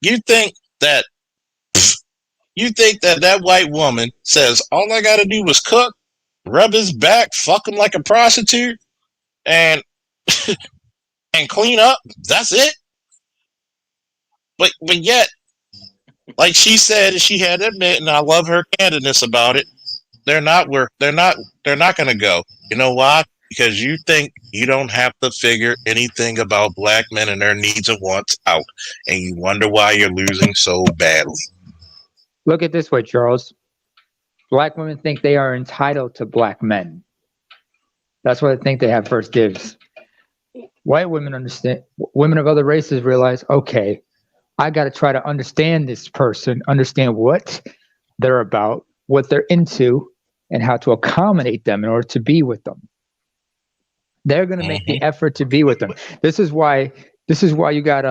You think that that white woman says all I got to do is cook, rub his back, fuck him like a prostitute, and and clean up? That's it. But yet, like she said, and she had to admit, and I love her candidness about it. They're not going to go. You know why? Because you think you don't have to figure anything about black men and their needs and wants out, and you wonder why you're losing so badly. Look at it this way, Charles. Black women think they are entitled to black men. That's why they think they have first dibs. White women understand. Women of other races realize, okay, I got to try to understand this person, understand what they're about, what they're into, and how to accommodate them in order to be with them. They're going to make the effort to be with them. This is why you got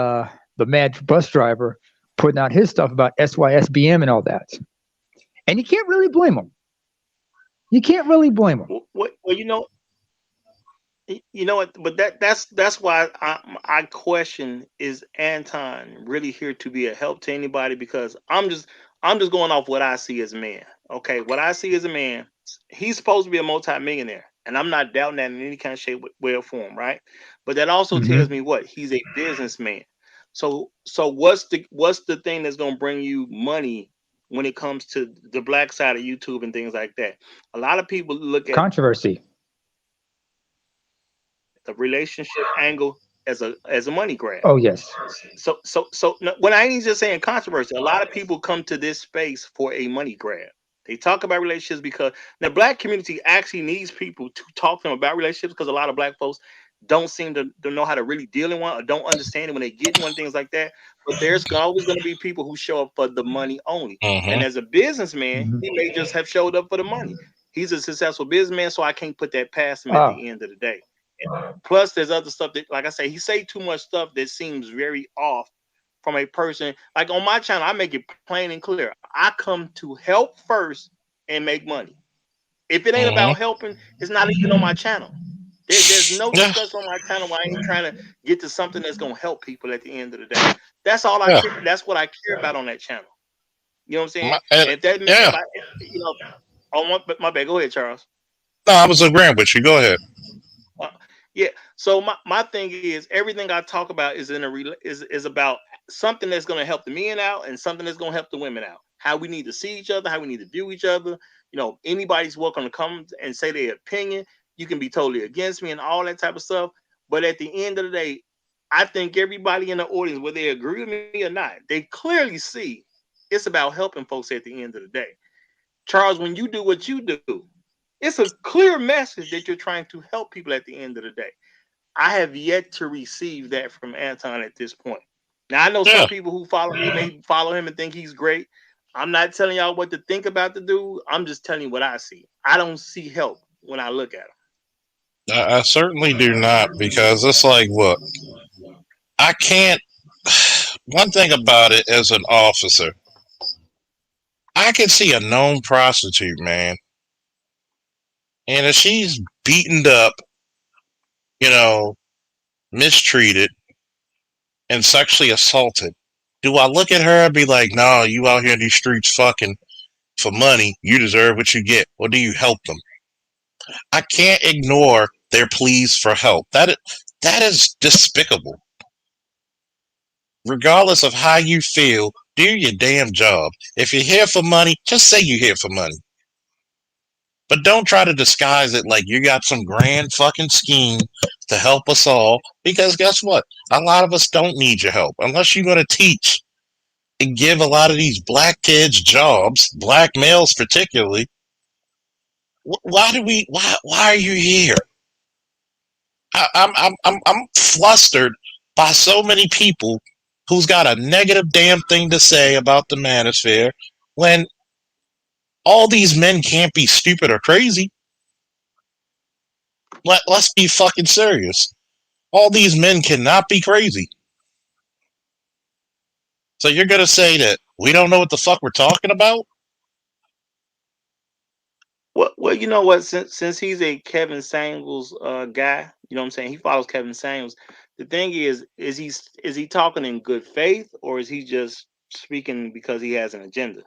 the mad bus driver putting out his stuff about SYSBM and all that. And you can't really blame him. You can't really blame him. Well, you know what? But that's why I question, is Anton really here to be a help to anybody? Because I'm just going off what I see as a man. Okay, what I see as a man, he's supposed to be a multimillionaire, and I'm not doubting that in any kind of shape, way, or form, right? But that also tells me what? He's a businessman. So what's the thing that's going to bring you money when it comes to the black side of YouTube and things like that? A lot of people look at controversy, the relationship angle, as a money grab. Oh yes. So when I ain't just saying controversy, a lot of people come to this space for a money grab. They talk about relationships because the black community actually needs people to talk to them about relationships, because a lot of black folks don't seem to know how to really deal in one, or don't understand it when they get in one, things like that. But there's always going to be people who show up for the money only. And as a businessman, he may just have showed up for the money. He's a successful businessman, so I can't put that past him at the end of the day. And plus, there's other stuff that, like I say, he say too much stuff that seems very off from a person. Like on my channel, I make it plain and clear. I come to help first and make money. If it ain't about helping, it's not even on my channel. There's no discussion on my channel where I ain't trying to get to something that's gonna help people at the end of the day. That's all I care. That's what I care about on that channel. You know what I'm saying? And if that means my bad. Go ahead, Charles. No, I was agreeing with you. Go ahead. Yeah. So my thing is, everything I talk about is is about something that's going to help the men out and something that's going to help the women out. How we need to see each other, how we need to view each other. You know, anybody's welcome to come and say their opinion. You can be totally against me and all that type of stuff. But at the end of the day, I think everybody in the audience, whether they agree with me or not, they clearly see it's about helping folks at the end of the day. Charles, when you do what you do, it's a clear message that you're trying to help people at the end of the day. I have yet to receive that from Anton at this point. Now, I know some people who follow me may follow him and think he's great. I'm not telling y'all what to think about the dude. I'm just telling you what I see. I don't see help when I look at him. I certainly do not, because it's like, look, I can't. One thing about it, as an officer, I can see a known prostitute, man. And if she's beaten up, mistreated, and sexually assaulted, do I look at her and be like, no, you out here in these streets fucking for money, you deserve what you get? Or do you help them? I can't ignore their pleas for help. That is despicable. Regardless of how you feel, do your damn job. If you're here for money, just say you're here for money. But don't try to disguise it like you got some grand fucking scheme to help us all, because guess what? A lot of us don't need your help. Unless you're going to teach and give a lot of these black kids jobs, black males particularly. Why are you here? I'm flustered by so many people who's got a negative damn thing to say about the manosphere when all these men can't be stupid or crazy. Let's be fucking serious. All these men cannot be crazy. So you're going to say that we don't know what the fuck we're talking about? Well, you know what? Since he's a Kevin Samuels guy, you know what I'm saying. He follows Kevin Samuels. The thing is he talking in good faith, or is he just speaking because he has an agenda?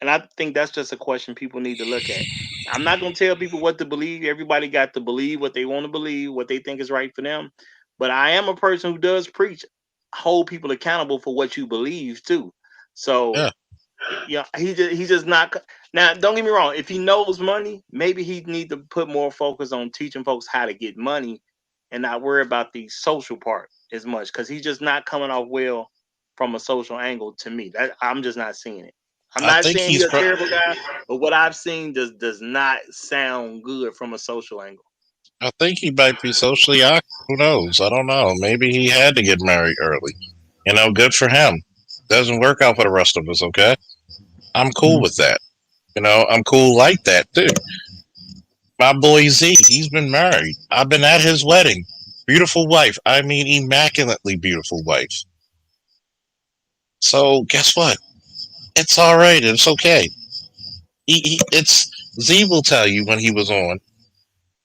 And I think that's just a question people need to look at. I'm not gonna tell people what to believe. Everybody got to believe what they want to believe, what they think is right for them. But I am a person who does preach, hold people accountable for what you believe too. So Yeah. yeah, he's just not. Now, don't get me wrong. If he knows money, maybe he need to put more focus on teaching folks how to get money, and not worry about the social part as much. Because he's just not coming off well from a social angle to me. I'm just not seeing it. I'm I not think saying he's he's a terrible guy, but what I've seen does not sound good from a social angle. I think he might be socially awkward. Who knows? I don't know. Maybe he had to get married early. You know, good for him. Doesn't work out for the rest of us, okay? I'm cool with that. You know, I'm cool like that too. My boy Z, he's been married. I've been at his wedding. Beautiful wife. I mean, immaculately beautiful wife. So guess what? It's all right. It's okay. It's Z will tell you when he was on.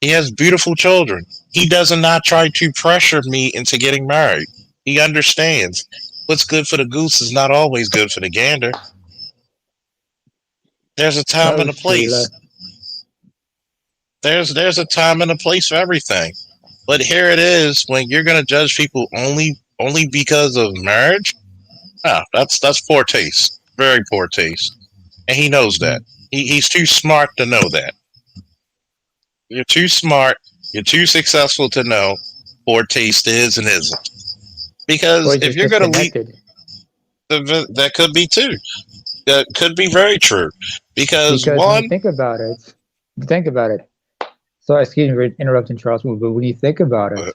He has beautiful children. He does not try to pressure me into getting married. He understands what's good for the goose is not always good for the gander. There's a time and a place. There's a time and a place for everything. But here it is when you're gonna judge people only because of marriage. Ah, that's poor taste. Very poor taste. And he knows that. He's too smart to know that. You're too smart. You're too successful to know poor taste is and isn't. Because if you're going to lead, that could be too. That could be very true. Because when one, you think about it. Sorry, excuse me for interrupting, Charles, but when you think about it,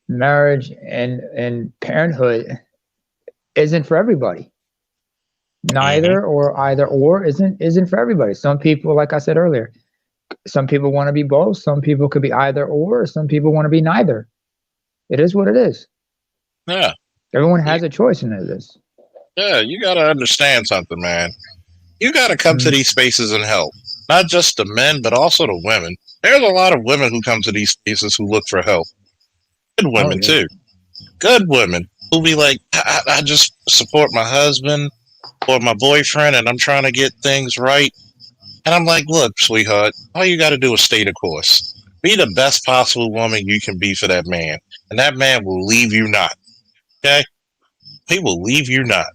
marriage and parenthood isn't for everybody. Neither or either or isn't for everybody. Some people, like I said earlier, some people want to be both. Some people could be either or. Some people want to be neither. It is what it is. Yeah. Everyone has a choice in this. Yeah, you got to understand something, man. You got to come to these spaces and help. Not just the men, but also the women. There's a lot of women who come to these spaces who look for help. Good women, too. Good women who be like, I just support my husband or my boyfriend and I'm trying to get things right. And I'm like, look, sweetheart, all you got to do is stay the course. Be the best possible woman you can be for that man. And that man will leave you not. Okay? He will leave you not.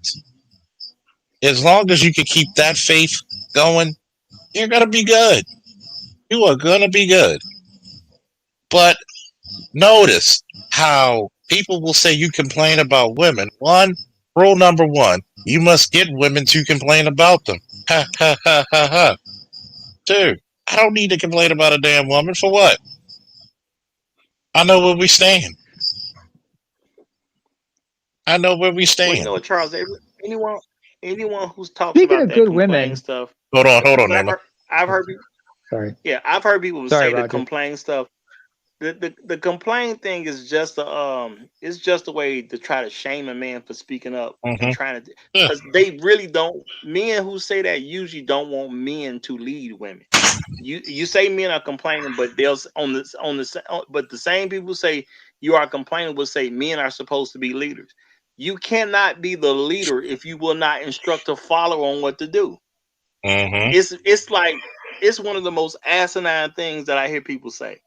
As long as you can keep that faith going, you're going to be good. You are going to be good. But notice how people will say you complain about women. Rule number one, you must get women to complain about them. Ha, ha, ha, ha, ha. Two, I don't need to complain about a damn woman. For what? I know where we stand. I know where we stand. Well, you know what, Charles? Anyone who's talks Speaking about of that good complain women, stuff. Hold on, Nima. I've heard people. Sorry. Yeah, I've heard people Sorry, say the Roger. complain stuff. The complain thing is just a way to try to shame a man for speaking up and trying to, because they really don't. Men who say that usually don't want men to lead women. You say men are complaining, but they'll but the same people who say you are complaining will say men are supposed to be leaders. You cannot be the leader if you will not instruct a follower on what to do. It's like it's one of the most asinine things that I hear people say.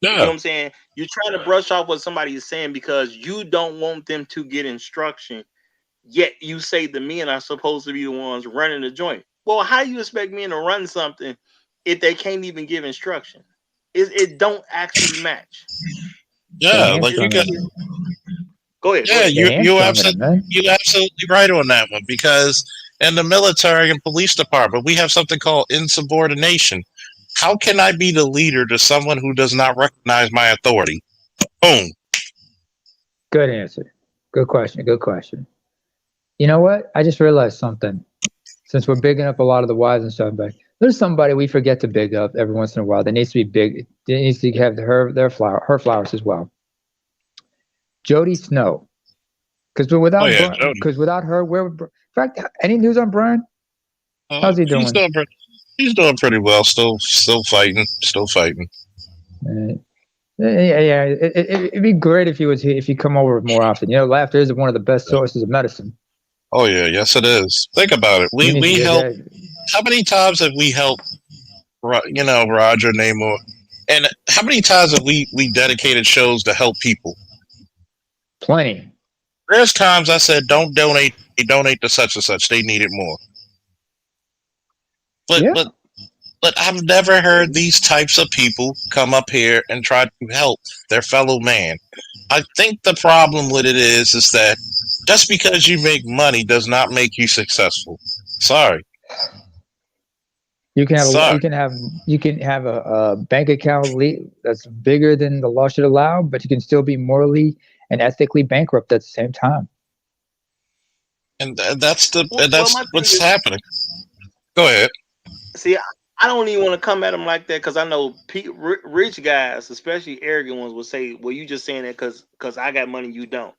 Yeah. You know what I'm saying? You're trying to brush off what somebody is saying because you don't want them to get instruction, yet you say the men are supposed to be the ones running the joint. Well, how do you expect men to run something if they can't even give instruction? It don't actually match. Yeah, like you got. Go ahead. Yeah, you absolutely right on that one, because in the military and police department we have something called insubordination. How can I be the leader to someone who does not recognize my authority? Boom. Good answer. Good question. Good question. You know what? I just realized something. Since we're bigging up a lot of the wives and stuff, but there's somebody we forget to big up every once in a while. That needs to be big. That needs to have her flowers as well. Jody Snow. Because without without her, in fact, any news on Brian? How's he doing? He's doing pretty well. Still fighting. Yeah. It'd be great if he come over more often. You know, laughter is one of the best sources of medicine. Oh yeah, yes it is. Think about it. We help. How many times have we helped? Roger Namor, and how many times have we dedicated shows to help people? Plenty. There's times I said, "Don't donate. Donate to such and such. They need it more." But I've never heard these types of people come up here and try to help their fellow man. I think the problem with it is that just because you make money does not make you successful. Sorry. You can have a bank account that's bigger than the law should allow, but you can still be morally and ethically bankrupt at the same time. And that's what's happening. Go ahead. See, I don't even want to come at them like that because I know rich guys, especially arrogant ones, will say, "Well, you just saying that because I got money, you don't."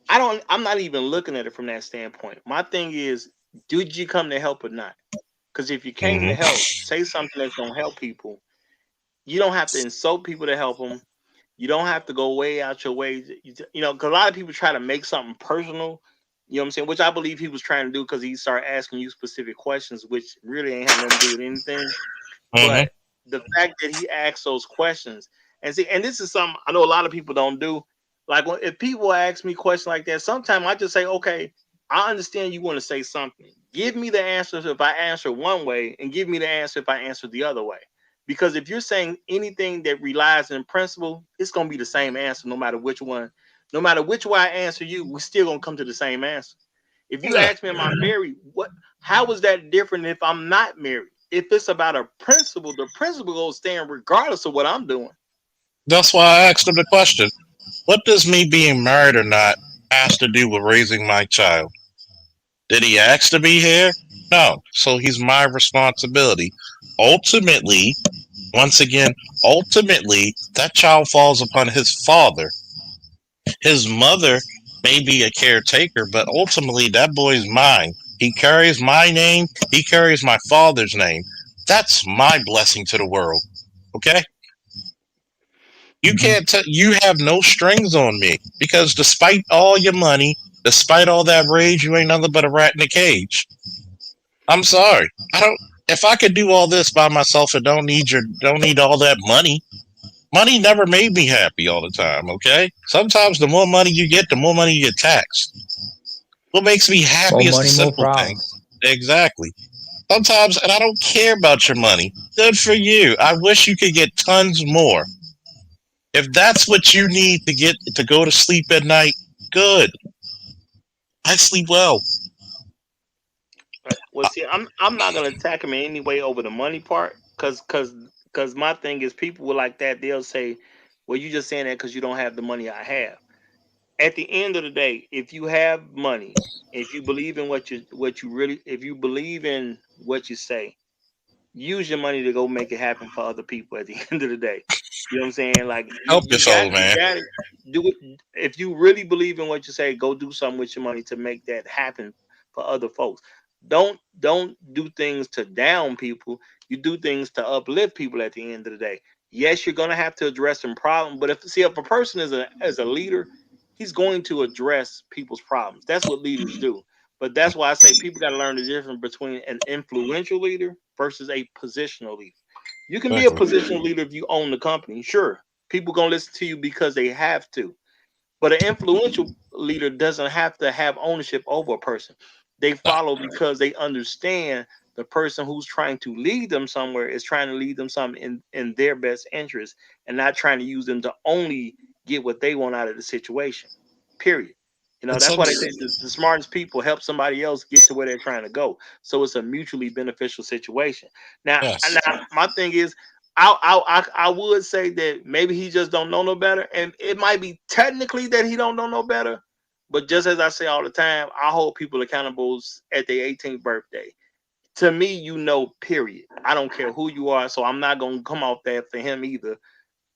I'm not even looking at it from that standpoint. My thing is, did you come to help or not? Because if you came to help, say something that's gonna help people. You don't have to insult people to help them. You don't have to go way out your way. Because a lot of people try to make something personal. You know what I'm saying? Which I believe he was trying to do because he started asking you specific questions, which really ain't have nothing to do with anything. But the fact that he asked those questions, and this is something I know a lot of people don't do. Like if people ask me questions like that, sometimes I just say, okay, I understand you want to say something. Give me the answers if I answer one way, and give me the answer if I answer the other way. Because if you're saying anything that relies in principle, it's going to be the same answer no matter which one. No matter which way I answer you, we're still going to come to the same answer. If you ask me, am I married? How is that different if I'm not married? If it's about a principle, the principle goes stand regardless of what I'm doing. That's why I asked him the question. What does me being married or not have to do with raising my child? Did he ask to be here? No. So he's my responsibility. Ultimately, that child falls upon his father. His mother may be a caretaker, but ultimately that boy's mine. He carries my name. He carries my father's name. That's my blessing to the world. Okay? You can't. You have no strings on me because despite all your money, despite all that rage, you ain't nothing but a rat in a cage. I'm sorry. If I could do all this by myself and don't need all that money. Money never made me happy all the time. Okay. Sometimes the more money you get, the more money you get taxed. What makes me happy is the simple things. Exactly. Sometimes, and I don't care about your money. Good for you. I wish you could get tons more. If that's what you need to go to sleep at night, good. I sleep well. Well, see, I'm not gonna attack him in any way over the money part, because my thing is people like that. They'll say, "Well, you just saying that because you don't have the money I have." At the end of the day, if you have money, if you believe in if you believe in what you say, use your money to go make it happen for other people. At the end of the day, you know what I'm saying? Like help your soul, man. You gotta do it. If you really believe in what you say, go do something with your money to make that happen for other folks. Don't do things to down people. You do things to uplift people at the end of the day. Yes, you're gonna have to address some problems, but if a person is a leader, he's going to address people's problems. That's what leaders do. But that's why I say people got to learn the difference between an influential leader versus a positional leader. You can be a positional leader if you own the company. Sure, people gonna listen to you because they have to. But an influential leader doesn't have to have ownership over a person. They follow because they understand the person who's trying to lead them somewhere is trying to lead them something in their best interest and not trying to use them to only get what they want out of the situation. Period. That's why they say the smartest people help somebody else get to where they're trying to go. So it's a mutually beneficial situation. Now, my thing is, I would say that maybe he just don't know no better, and it might be technically that he don't know no better. But just as I say all the time, I hold people accountable at their 18th birthday. To me, you know, period. I don't care who you are, so I'm not gonna come off that for him either.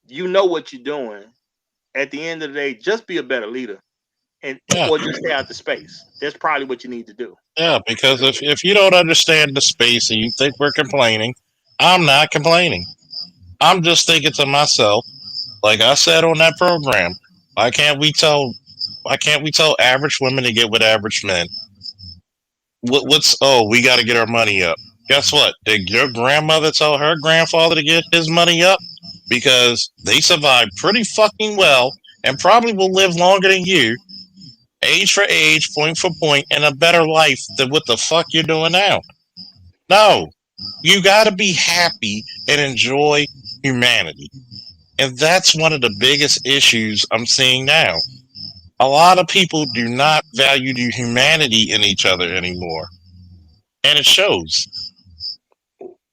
You know what you're doing. At the end of the day, just be a better leader, and Yeah. or just stay out the space. That's probably what you need to do. Yeah, because if you don't understand the space and you think we're complaining, I'm not complaining. I'm just thinking to myself, like I said on that program, why can't we tell average women to get with average men? We got to get our money up. Guess what? Did your grandmother tell her grandfather to get his money up? Because they survived pretty fucking well and probably will live longer than you, age for age, point for point, and a better life than what the fuck you're doing now. No, you got to be happy and enjoy humanity. And that's one of the biggest issues I'm seeing now. A lot of people do not value the humanity in each other anymore. And it shows.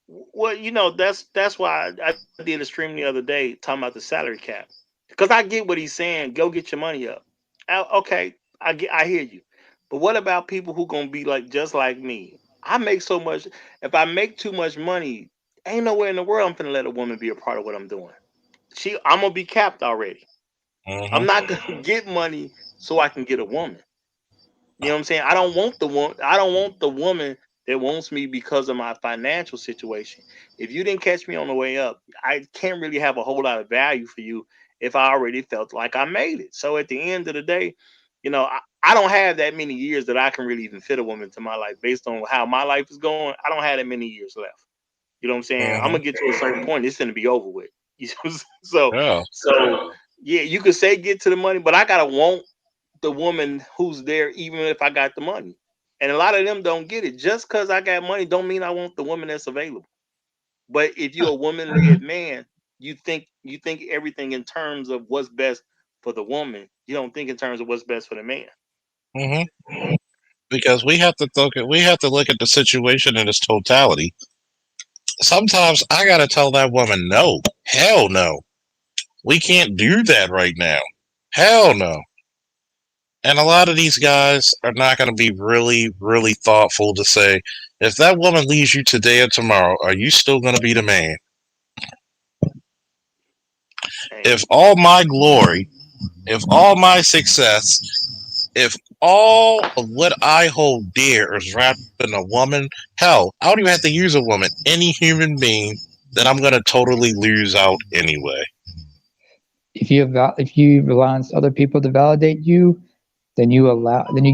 Well, you know, that's why I did a stream the other day talking about the salary cap. Because I get what he's saying. Go get your money up. Okay, I hear you. But what about people who gonna be like just like me? I make so much. If I make too much money, ain't nowhere in the world I'm gonna let a woman be a part of what I'm doing. I'm gonna be capped already. I'm not gonna get money so I can get a woman. You know what I'm saying? I don't want the one. I don't want the woman that wants me because of my financial situation. If you didn't catch me on the way up, I can't really have a whole lot of value for you if I already felt like I made it. So at the end of the day, you know, I don't have that many years that I can really even fit a woman into my life based on how my life is going. I don't have that many years left. You know what I'm saying? I'm gonna get to a certain point. It's gonna be over with. You know, so yeah, you could say get to the money, but I gotta want the woman who's there, even if I got the money. And a lot of them don't get it. Just because I got money don't mean I want the woman that's available. But if you're a woman-led man, you think everything in terms of what's best for the woman. You don't think in terms of what's best for the man. Because we have to look at the situation in its totality. Sometimes I gotta tell that woman, no, hell no. We can't do that right now. Hell no. And a lot of these guys are not going to be really, really thoughtful to say, if that woman leaves you today or tomorrow, are you still going to be the man? If all my glory, if all my success, if all of what I hold dear is wrapped in a woman, hell, I don't even have to use a woman. Any human being, then I'm going to totally lose out anyway. If you rely on other people to validate you, then you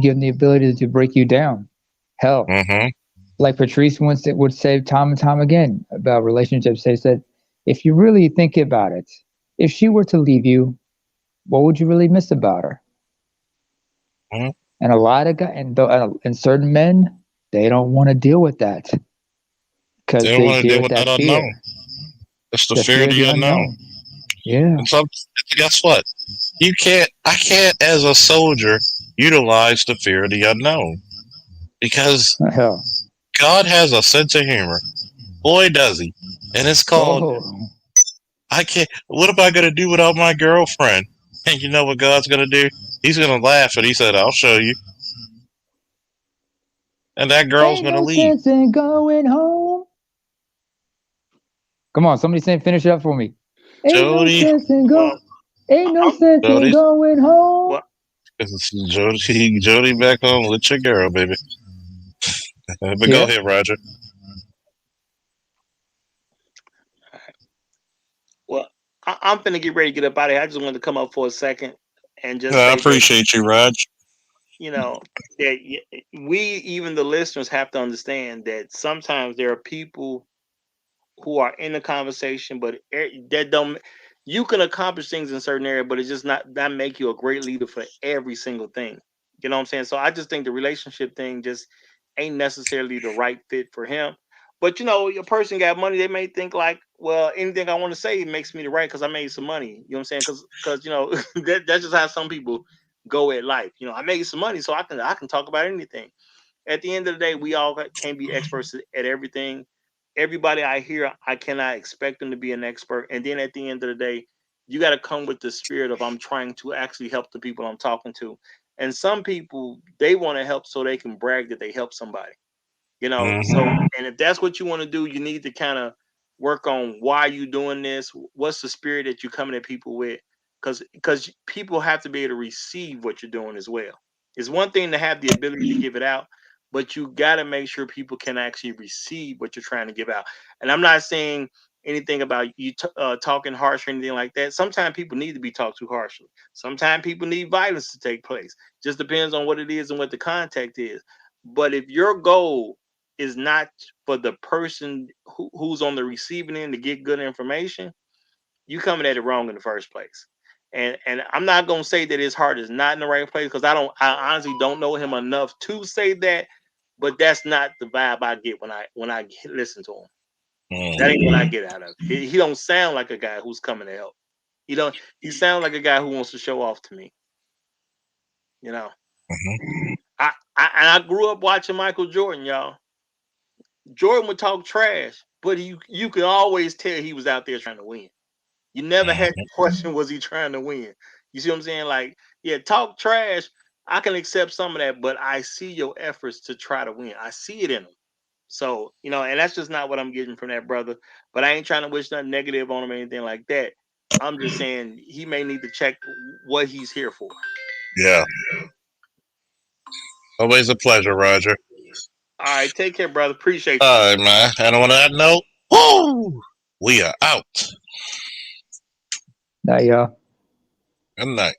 give them the ability to break you down. Hell, like Patrice once would say time and time again about relationships. They said, if you really think about it, if she were to leave you, what would you really miss about her? And a lot of guys and certain men, they don't want to deal with that because they don't want to deal with that fear. unknown. It's the fear of the unknown. Yeah. And so, guess what? I can't, as a soldier, utilize the fear of the unknown. Because God has a sense of humor. Boy, does he. And it's called, I can't, what am I going to do without my girlfriend? And you know what God's going to do? He's going to laugh, and he said, I'll show you. And that girl's going to leave. Sense in going home. Come on, somebody say, finish it up for me. Jody. Ain't no sense in going home. Jody back home with your girl, baby. But go ahead, Roger. Well, I'm finna get ready to get up out of here. I just wanted to come up for a second and just I appreciate you, Raj. You know, that we, even the listeners, have to understand that sometimes there are people who are in the conversation, but that don't. You can accomplish things in certain areas, but it's just not make you a great leader for every single thing. You know what I'm saying? So I just think the relationship thing just ain't necessarily the right fit for him. But you know, a person got money, they may think like, well, anything I want to say makes me the right because I made some money. You know what I'm saying? Because you know that's just how some people go at life. You know, I made some money, so I can talk about anything. At the end of the day, we all can't be experts at everything. everybody I hear, I cannot expect them to be an expert. And then at the end of the day, you got to come with the spirit of I'm trying to actually help the people I'm talking to. And some people, they want to help so they can brag that they help somebody. You know, so, and if that's what you want to do, you need to kind of work on why you doing this. What's the spirit that you're coming at people with? Because people have to be able to receive what you're doing as well. It's one thing to have the ability to give it out, but you got to make sure people can actually receive what you're trying to give out. And I'm not saying anything about you talking harsh or anything like that. Sometimes people need to be talked to harshly. Sometimes people need violence to take place. Just depends on what it is and what the context is. But if your goal is not for the person who's on the receiving end to get good information, you coming at it wrong in the first place. And I'm not gonna say that his heart is not in the right place because I honestly don't know him enough to say that, but that's not the vibe I get when I listen to him. That ain't what I get out of it. He don't sound like a guy who's coming to help. He sounds like a guy who wants to show off to me. You know. I grew up watching Michael Jordan, y'all. Jordan would talk trash, but you can always tell he was out there trying to win. You never had to question, was he trying to win? You see what I'm saying? Like, yeah, talk trash. I can accept some of that, but I see your efforts to try to win. I see it in him. So, and that's just not what I'm getting from that brother. But I ain't trying to wish nothing negative on him or anything like that. I'm just saying he may need to check what he's here for. Yeah. Always a pleasure, Roger. All right, take care, brother. Appreciate you. All right, man. And on that note, woo, we are out. Now, y'all. Good night.